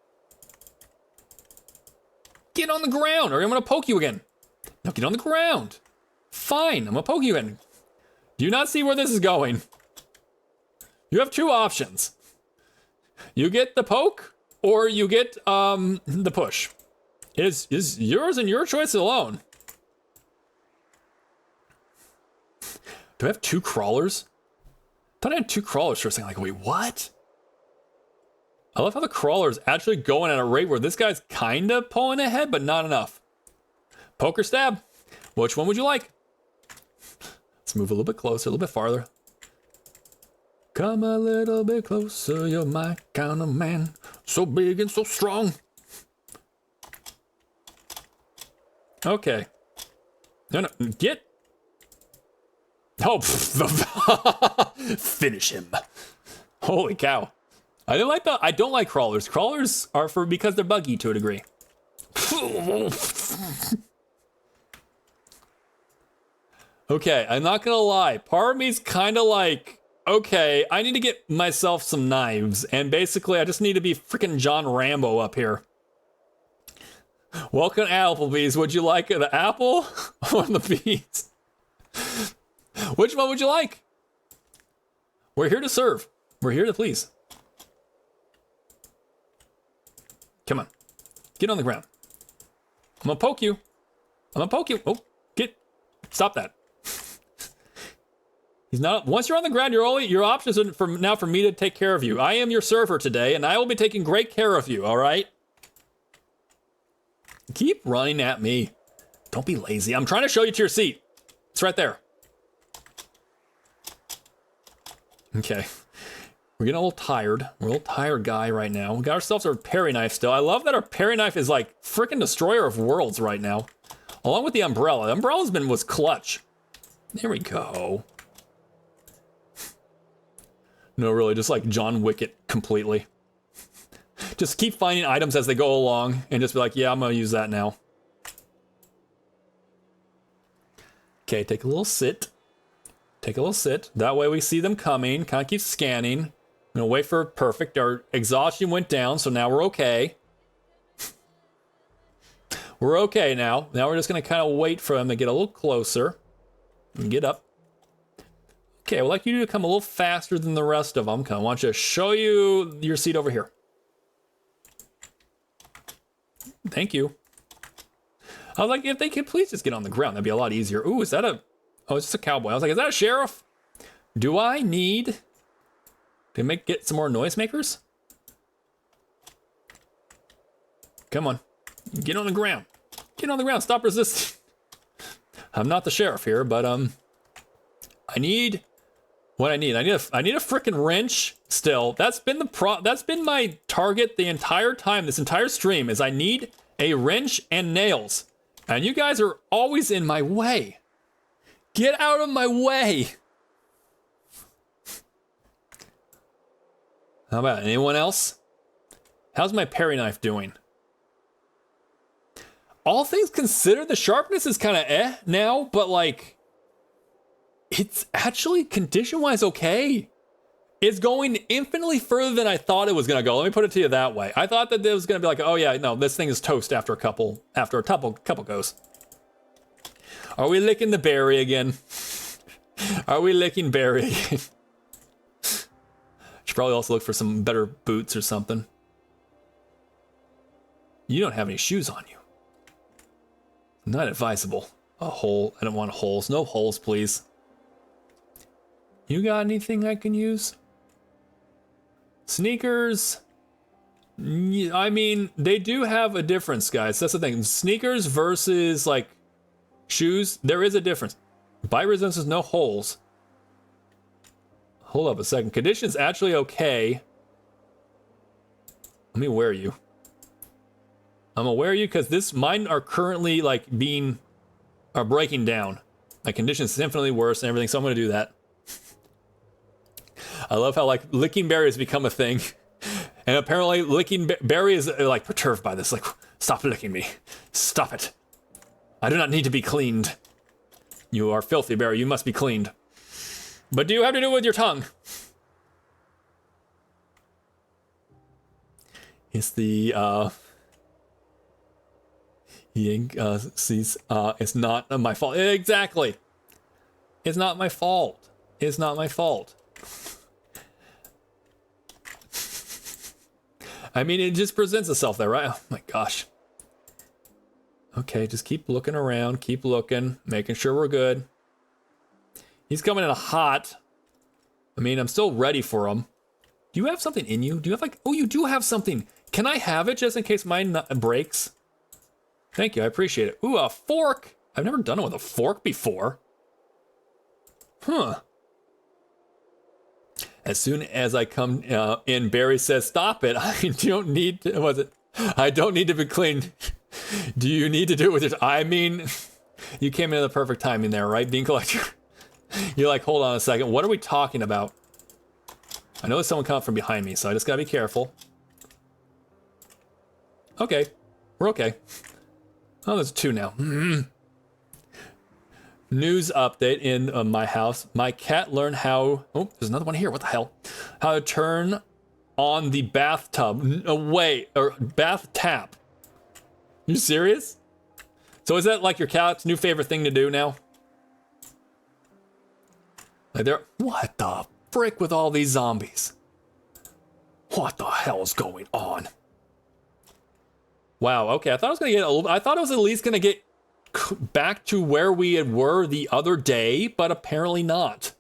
Get on the ground, or I'm gonna poke you again. Now get on the ground. Fine, I'm gonna poke you again. Do you not see where this is going? You have two options. You get the poke, or you get the push. It is yours and your choice alone. Do I have two crawlers? I thought I had two crawlers for a second. Like, wait, what? I love how the crawler's actually going at a rate where this guy's kind of pulling ahead, but not enough. Poke or stab? Which one would you like? Let's move a little bit closer, a little bit farther. Come a little bit closer, you're my kind of man. So big and so strong. Okay. No, get. Oh, finish him. Holy cow. I don't like crawlers. Crawlers are because they're buggy to a degree. Okay, I'm not gonna lie. Part of me's kind of like, okay, I need to get myself some knives, and basically I just need to be freaking John Rambo up here. Welcome, Applebee's. Would you like the apple or the beans? Which one would you like? We're here to serve. We're here to please. Come on. Get on the ground. I'm gonna poke you. I'm gonna poke you. Oh, stop that. He's not. Once you're on the ground, your options are for me to take care of you. I am your server today, and I will be taking great care of you. All right. Keep running at me. Don't be lazy. I'm trying to show you to your seat. It's right there. Okay. We're getting a little tired. We're a little tired guy right now. We got ourselves our parry knife still. I love that our parry knife is like freaking destroyer of worlds right now. Along with the umbrella. The umbrella's was clutch. There we go. No, really, just like John Wick it completely. Just keep finding items as they go along and just be like, yeah, I'm gonna use that now. Okay, take a little sit. Take a little sit. That way we see them coming. Kind of keep scanning. I'm gonna wait for perfect. Our exhaustion went down, so now we're okay. We're okay now. Now we're just gonna kind of wait for them to get a little closer. And get up. Okay, I would like you to come a little faster than the rest of them. I want you to show you your seat over here. Thank you. I was like, if they could please just get on the ground, that'd be a lot easier. Ooh, is that oh, it's just a cowboy. I was like, is that a sheriff? Do I need to get some more noisemakers? Come on, get on the ground. Get on the ground, stop resisting. I'm not the sheriff here, but I need what I need. I need a freaking wrench still. That's been my target the entire time, this entire stream, is I need a wrench and nails. And you guys are always in my way. Get out of my way. How about anyone else? How's my parry knife doing? All things considered, the sharpness is kind of now, but like, it's actually condition-wise okay. It's going infinitely further than I thought it was gonna go. Let me put it to you that way. I thought that it was gonna be like, oh yeah, no, this thing is toast after a couple goes. Are we licking the berry again? Are we licking berry again? Should probably also look for some better boots or something. You don't have any shoes on you. Not advisable. A hole. I don't want holes. No holes, please. You got anything I can use? Sneakers. I mean, they do have a difference, guys. That's the thing. Sneakers versus like shoes, there is a difference. Bite resistance, no holes. Hold up a second. Condition's actually okay. Let me wear you. I'm gonna wear you because mine are currently like breaking down. My condition's infinitely worse and everything, so I'm gonna do that. I love how like licking berry has become a thing. And apparently licking berry is like perturbed by this. Like, stop licking me. Stop it. I do not need to be cleaned. You are filthy, berry. You must be cleaned. But do you have to do it with your tongue? It's the it's not my fault. Exactly. It's not my fault. It's not my fault. I mean, it just presents itself there, right? Oh my gosh. Okay, just keep looking around, keep looking, making sure we're good. He's coming in hot. I mean, I'm still ready for him. Do you have something in you? Do you have like, oh, you do have something. Can I have it just in case mine breaks? Thank you, I appreciate it. Ooh, a fork. I've never done it with a fork before. Huh. As soon as I come in, Barry says, stop it. I don't need to, I don't need to be cleaned. Do you need to do it with your, I mean, you came in at the perfect timing there, right, Bean Collector? You're like, hold on a second. What are we talking about? I know there's someone coming from behind me, so I just gotta be careful. Okay, we're okay. Oh, there's 2 now. News update in my house. My cat learned how... Oh, there's another one here. What the hell? How to turn on the bathtub. No, wait, or bath tap. You serious? So is that like your cat's new favorite thing to do now? Like they're... What the frick with all these zombies? What the hell is going on? Wow, okay, I thought I was gonna get a little... I thought I was at least gonna get back to where we were the other day, but apparently not.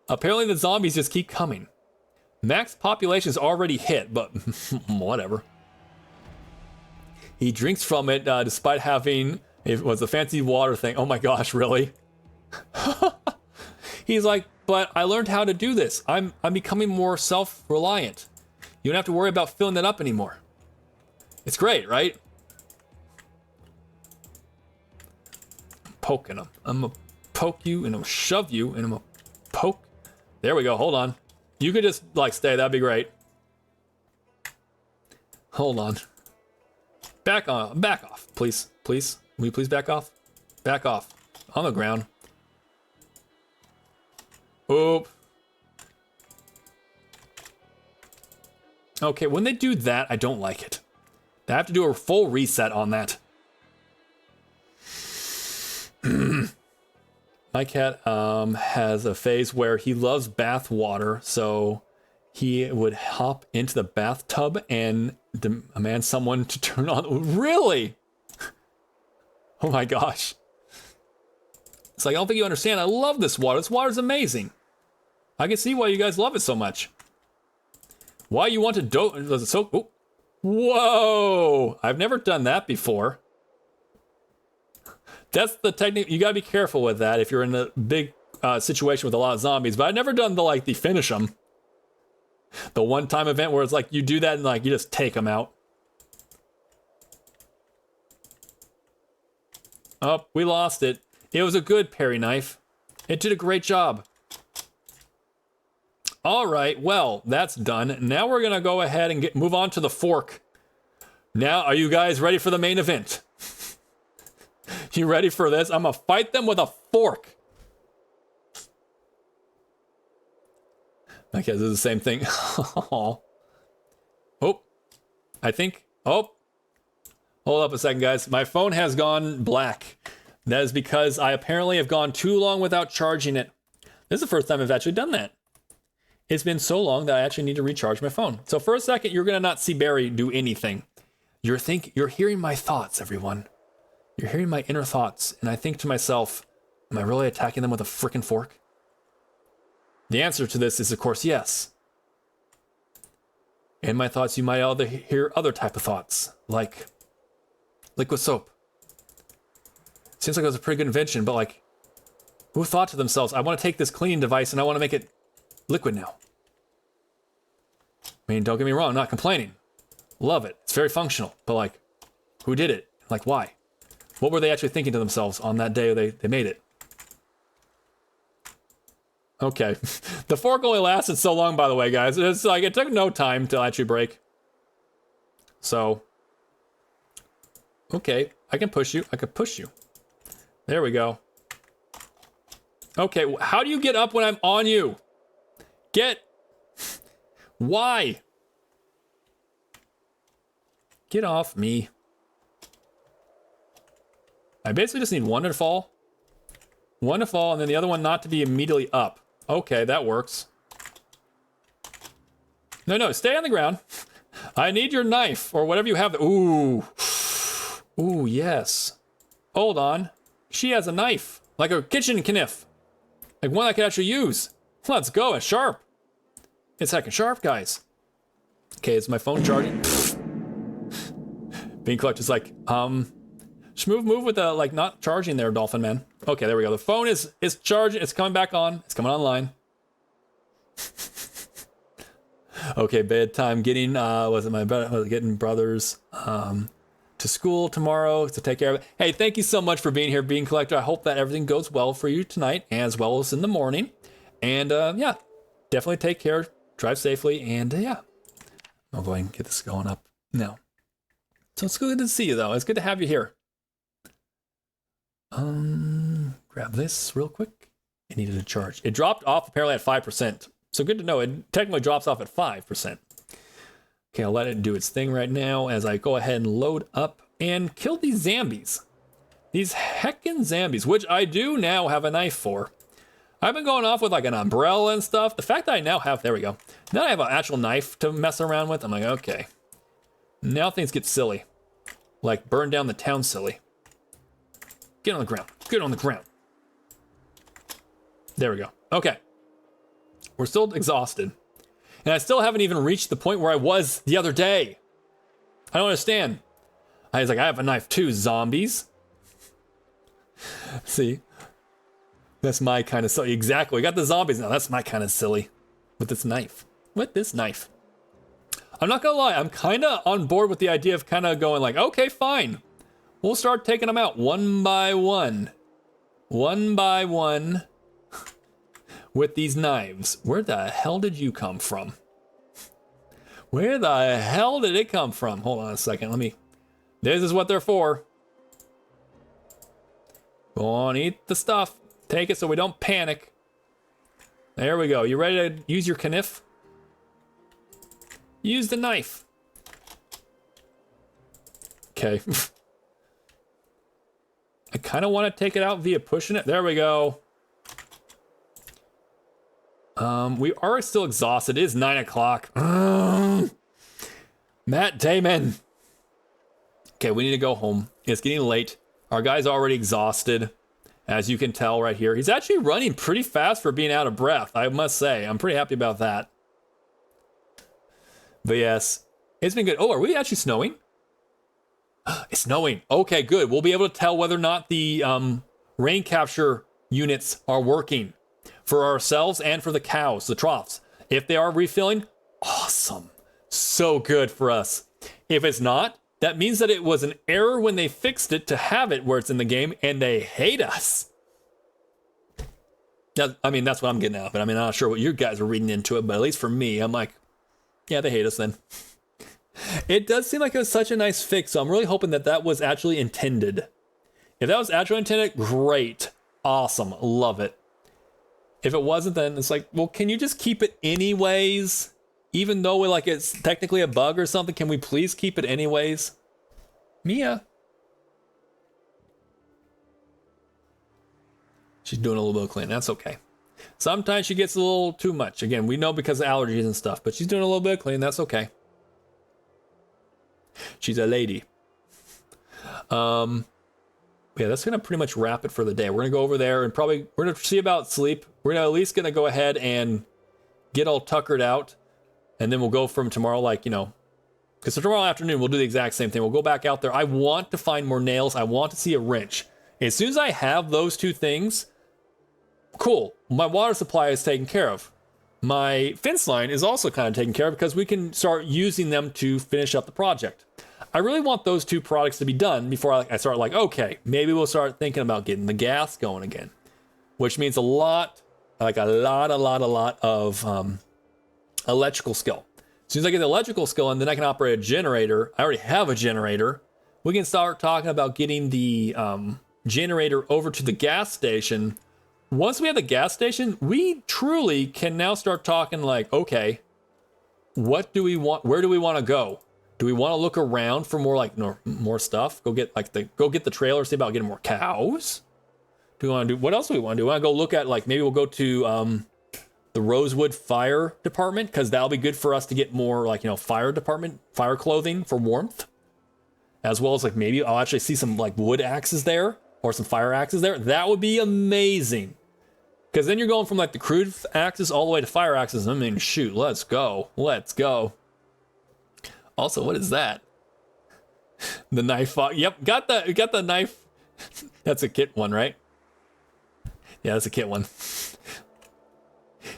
Apparently the zombies just keep coming. Max population is already hit, but whatever. He drinks from it despite having... It was a fancy water thing. Oh my gosh, really? He's like, but I learned how to do this. I'm becoming more self-reliant. You don't have to worry about filling that up anymore. It's great, right? I'm poking him. I'm gonna poke you and I'm gonna shove you and I'm gonna poke. There we go, hold on. You could just like stay, that'd be great. Hold on. Back off, please, please. Will you please back off? Back off. On the ground. Oop. Okay, when they do that, I don't like it. I have to do a full reset on that. My cat has a phase where he loves bath water, so he would hop into the bathtub and demand someone to turn on. Really? Oh my gosh. It's like, I don't think you understand. I love this water. This water's amazing. I can see why you guys love it so much. Why you want to does it so... Oh. Whoa! I've never done that before. That's the technique. You gotta be careful with that if you're in a big situation with a lot of zombies. But I've never done the finish them. The one-time event where it's like you do that and like you just take them out. Oh, we lost it. It was a good parry knife. It did a great job. All right, well, that's done. Now we're gonna go ahead and move on to the fork. Now, are you guys ready for the main event? You ready for this? I'm gonna fight them with a fork. Okay, this is the same thing. Oh, I think, hold up a second, guys. My phone has gone black. That is because I apparently have gone too long without charging it. This is the first time I've actually done that. It's been so long that I actually need to recharge my phone. So for a second, you're gonna not see Barry do anything. You're hearing my thoughts, everyone. You're hearing my inner thoughts, and I think to myself, am I really attacking them with a frickin' fork? The answer to this is, of course, yes. In my thoughts, you might hear other type of thoughts, like liquid soap. Seems like it was a pretty good invention, but like, who thought to themselves, I want to take this cleaning device and I want to make it liquid now? I mean, don't get me wrong, I'm not complaining. Love it. It's very functional, but like, who did it? Like, why? What were they actually thinking to themselves on that day they made it? Okay. The fork only lasted so long, by the way, guys. It's like, it took no time to actually break. So, okay, I can push you. I can push you. There we go. Okay, how do you get up when I'm on you? Why? Get off me. I basically just need one to fall. One to fall, and then the other one not to be immediately up. Okay, that works. No, stay on the ground. I need your knife, or whatever you have. Ooh. Ooh, yes. Hold on. She has a knife. Like a kitchen kniff. Like one I could actually use. Let's go, it's sharp. It's heckin' sharp, guys. Okay, is my phone charging? Being Clutch is like, just move with the, like, not charging there, Dolphin Man. Okay, there we go. The phone is charging. It's coming back on. It's coming online. Okay, bedtime. Getting, getting brothers. to school tomorrow to take care of it. Hey, thank you so much for being here, Bean Collector. I hope that everything goes well for you tonight as well as in the morning. And yeah, definitely take care, drive safely, and yeah, I'll go ahead and get this going up now. So it's good to see you, though. It's good to have you here. Grab this real quick. It needed a charge. It dropped off apparently at 5%. So good to know. It technically drops off at 5%. Okay, I'll let it do its thing right now as I go ahead and load up and kill these zombies. These heckin' zombies, which I do now have a knife for. I've been going off with like an umbrella and stuff. The fact that I now have, there we go. Now I have an actual knife to mess around with. I'm like, okay. Now things get silly. Like burn down the town silly. Get on the ground. Get on the ground. There we go. Okay. We're still exhausted. And I still haven't even reached the point where I was the other day. I don't understand. I was like, I have a knife too, zombies. See? That's my kind of silly. Exactly. We got the zombies now. That's my kind of silly. With this knife. With this knife. I'm not gonna lie. I'm kind of on board with the idea of kind of going like, okay, fine. We'll start taking them out one by one. One by one. With these knives. Where the hell did you come from? Where the hell did it come from? Hold on a second. Let me... This is what they're for. Go on, eat the stuff. Take it so we don't panic. There we go. You ready to use your knife? Use the knife. Okay. I kind of want to take it out via pushing it. There we go. We are still exhausted. It is 9 o'clock. Matt Damon. Okay, we need to go home. It's getting late. Our guy's already exhausted, as you can tell right here. He's actually running pretty fast for being out of breath, I must say. I'm pretty happy about that. But yes, it's been good. Oh, are we actually snowing? It's snowing. Okay, good. We'll be able to tell whether or not the rain capture units are working for ourselves and for the cows, the troughs. If they are refilling, awesome. So good for us. If it's not, that means that it was an error when they fixed it to have it where it's in the game, and they hate us. Now, I mean, that's what I'm getting out of it. I mean, I'm not sure what you guys are reading into it, but at least for me, I'm like, yeah, they hate us then. It does seem like it was such a nice fix, so I'm really hoping that that was actually intended. If that was actually intended, great. Awesome. Love it. If it wasn't, then it's like, well, can you just keep it anyways? Even though like it's technically a bug or something, can we please keep it anyways? Mia. She's doing a little bit of cleaning. That's okay. Sometimes she gets a little too much. Again, we know because of allergies and stuff, but she's doing a little bit of cleaning. That's okay. She's a lady. Yeah, that's gonna pretty much wrap it for the day. We're gonna go over there and probably we're gonna see about sleep. We're gonna at least gonna go ahead and get all tuckered out, and then we'll go from tomorrow, like, you know, because tomorrow afternoon we'll do the exact same thing. We'll go back out there. I want to find more nails. I want to see a wrench. As soon as I have those two things, cool. My water supply is taken care of. My fence line is also kind of taken care of because we can start using them to finish up the project. I really want those two products to be done before I start like, okay, maybe we'll start thinking about getting the gas going again, which means a lot of electrical skill. As soon as I get the electrical skill and then I can operate a generator, I already have a generator, we can start talking about getting the generator over to the gas station. Once we have the gas station, we truly can now start talking like, okay, what do we want? Where do we want to go? Do we want to look around for more like more stuff? Go get the trailer, see about getting more cows. Do we want to do what else do we want to do? We want to go look at like maybe we'll go to the Rosewood Fire Department because that'll be good for us to get more like, you know, fire clothing for warmth, as well as like maybe I'll actually see some like wood axes there or some fire axes there. That would be amazing. Because then you're going from like the crude axes all the way to fire axes. I mean, shoot, let's go. Let's go. Also, what is that? The knife. Yep, got the knife. That's a kit one, right? Yeah, that's a kit one.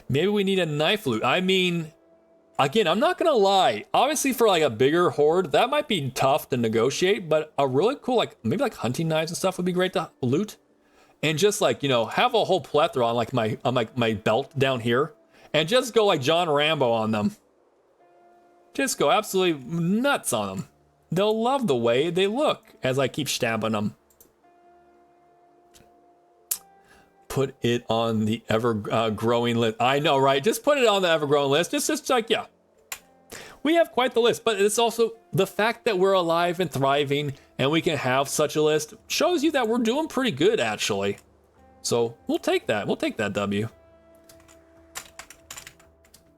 Maybe we need a knife loot. I mean, Again, I'm not gonna lie. Obviously, for like a bigger horde, that might be tough to negotiate. But a really cool, like maybe like hunting knives and stuff would be great to loot, and just like have a whole plethora on like my belt down here, and just go like John Rambo on them. Just go absolutely nuts on them. They'll love the way they look as I keep stabbing them. Put it on the ever-growing list. I know, right? Just put it on the ever-growing list. Just like, yeah. We have quite the list, but it's also the fact that we're alive and thriving and we can have such a list shows you that we're doing pretty good, actually. So we'll take that. We'll take that W.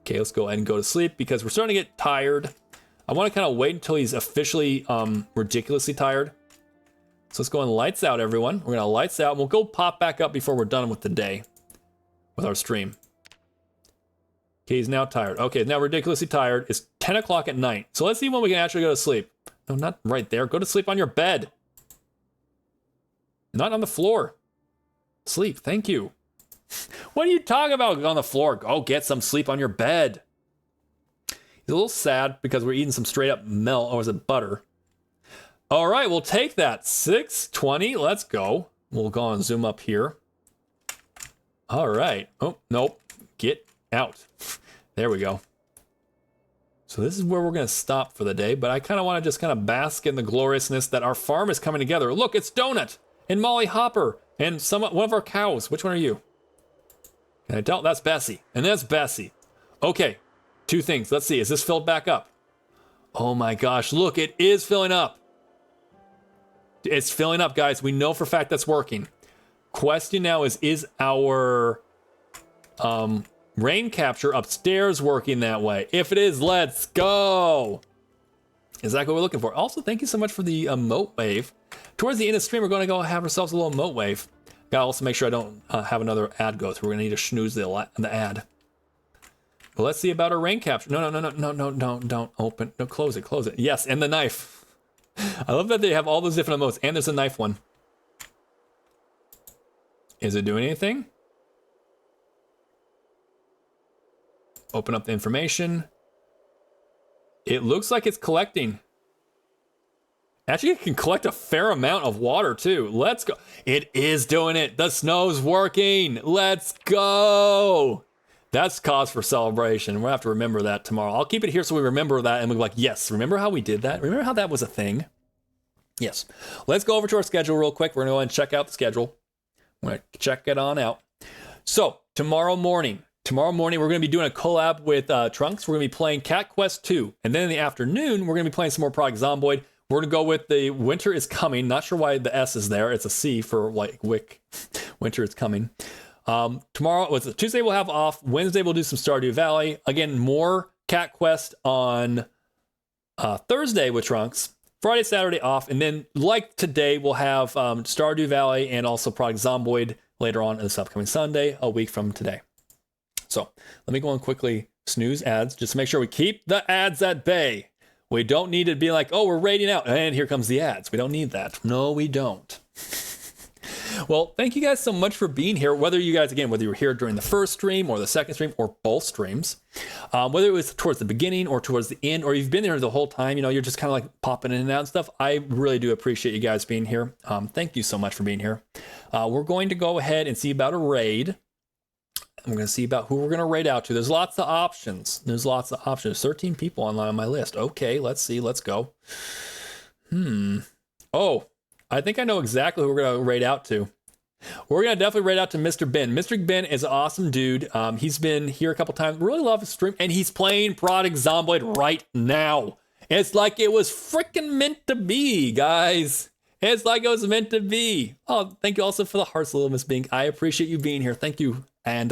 Okay, let's go ahead and go to sleep because we're starting to get tired. I want to kind of wait until he's officially ridiculously tired. So let's go and lights out, everyone. We're gonna lights out and we'll go pop back up before we're done with the day, with our stream. Okay, he's now tired. Okay, now ridiculously tired. It's 10 o'clock at night. So let's see when we can actually go to sleep. No, not right there. Go to sleep on your bed. Not on the floor. Sleep, thank you. What are you talking about on the floor? Go get some sleep on your bed. He's a little sad because we're eating some straight up milk, or is it butter? All right, we'll take that. 6:20, let's go. We'll go and zoom up here. All right. Oh, nope. Get out. There we go. So this is where we're going to stop for the day, but I kind of want to just kind of bask in the gloriousness that our farm is coming together. Look, it's Donut and Molly Hopper and one of our cows. Which one are you? Can I tell? That's Bessie. And that's Bessie. Okay, two things. Let's see. Is this filled back up? Oh my gosh, look, it is filling up. It's filling up, guys. We know for a fact that's working. Question now is our rain capture upstairs working that way? If it is, let's go. Is that what we're looking for? Also, thank you so much for the emote wave. Towards the end of the stream, we're going to go have ourselves a little emote wave. Gotta also make sure I don't have another ad go through. We're going to need to snooze the ad. But let's see about our rain capture. No, don't open. No, close it. Yes, and the knife. I love that they have all those different emotes, and there's a knife one. Is it doing anything? Open up the information. It looks like it's collecting. Actually, it can collect a fair amount of water, too. Let's go. It is doing it. The snow's working. Let's go. That's cause for celebration. We'll have to remember that tomorrow. I'll keep it here so we remember that and we'll be like, yes, remember how we did that? Remember how that was a thing? Yes. Let's go over to our schedule real quick. We're going to go and check out the schedule. I'm going to check it on out. So tomorrow morning, we're going to be doing a collab with Trunks. We're going to be playing Cat Quest 2. And then in the afternoon, we're going to be playing some more Project Zomboid. We're going to go with the Winter is Coming. Not sure why the S is there. It's a C for like Wick. Winter is Coming. Tomorrow, Tuesday we'll have off. Wednesday we'll do some Stardew Valley. Again, more Cat Quest on Thursday with Trunks. Friday, Saturday off. And then like today, we'll have Stardew Valley and also Project Zomboid later on this upcoming Sunday, a week from today. So let me go and quickly snooze ads just to make sure we keep the ads at bay. We don't need it to be like, oh, we're raiding out and here comes the ads. We don't need that. No, we don't. Well, thank you guys so much for being here. Whether you were here during the first stream or the second stream or both streams, whether it was towards the beginning or towards the end, or you've been there the whole time, you're just kind of like popping in and out and stuff. I really do appreciate you guys being here. Thank you so much for being here. We're going to go ahead and see about a raid. I'm going to see about who we're going to raid out to. There's lots of options. There's 13 people online on my list. Okay, let's see. Let's go. Oh, I think I know exactly who we're going to raid out to. We're going to definitely raid out to Mr. Ben. Mr. Ben is an awesome dude. He's been here a couple times. Really love his stream. And he's playing Project Zomboid right now. It's like it was freaking meant to be, guys. It's like it was meant to be. Oh, thank you also for the hearts, little Miss Bink. I appreciate you being here. Thank you. And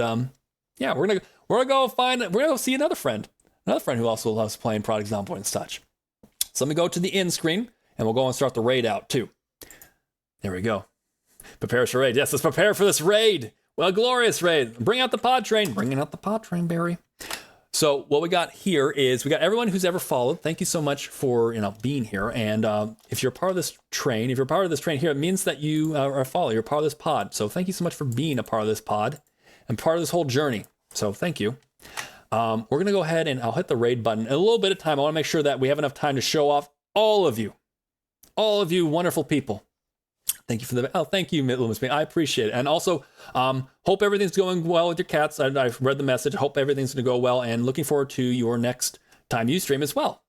yeah, we're gonna go see another friend who also loves playing Project Zomboid and such. So let me go to the end screen and we'll go and start the raid out too. There we go. Prepare for raid. Yes, let's prepare for this raid. Well, glorious raid. Bring out the pod train. Bringing out the pod train, Barry. So what we got here is we got everyone who's ever followed. Thank you so much for being here. And if you're part of this train, here, it means that you are a follower. You're part of this pod. So thank you so much for being a part of this pod and part of this whole journey. So thank you. we're going to go ahead and I'll hit the raid button. In a little bit of time, I want to make sure that we have enough time to show off all of you wonderful people. Thank you for the, thank you, Lumis. I appreciate it. And also, hope everything's going well with your cats. I've read the message. Hope everything's going to go well, and looking forward to your next time you stream as well.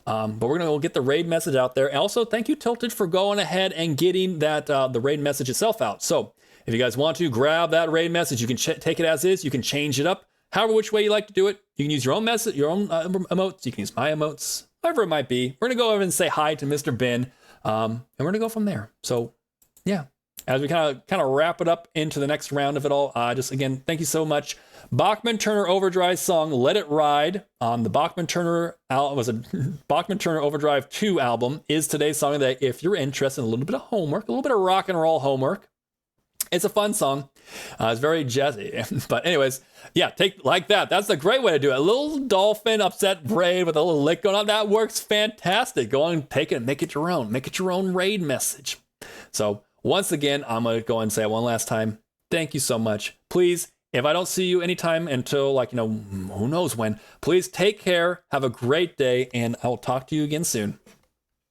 But we're going to get the raid message out there. And also, thank you, Tilted, for going ahead and getting that the raid message itself out. So if you guys want to grab that raid message, you can take it as is. You can change it up however which way you like to do it. You can use your own message, your own emotes. You can use my emotes, whatever it might be. We're going to go over and say hi to Mr. Ben. And we're gonna go from there. So yeah, as we kind of wrap it up into the next round of it all, just again, thank you so much. Bachman Turner Overdrive song "Let It Ride" on the Bachman Turner Bachman Turner Overdrive 2 album is today's song. That if you're interested in a little bit of homework, a little bit of rock and roll homework, it's a fun song. It's very jazzy. But anyways, yeah, take like that. That's a great way to do it. A little dolphin upset raid with a little lick going on. That works fantastic. Go on and take it and make it your own. Make it your own raid message. So once again, I'm going to go and say it one last time. Thank you so much. Please, if I don't see you anytime until who knows when, please take care. Have a great day, and I will talk to you again soon.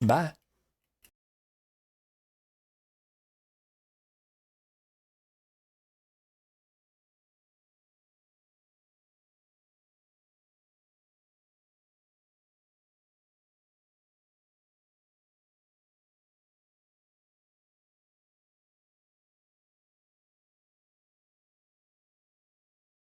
Bye.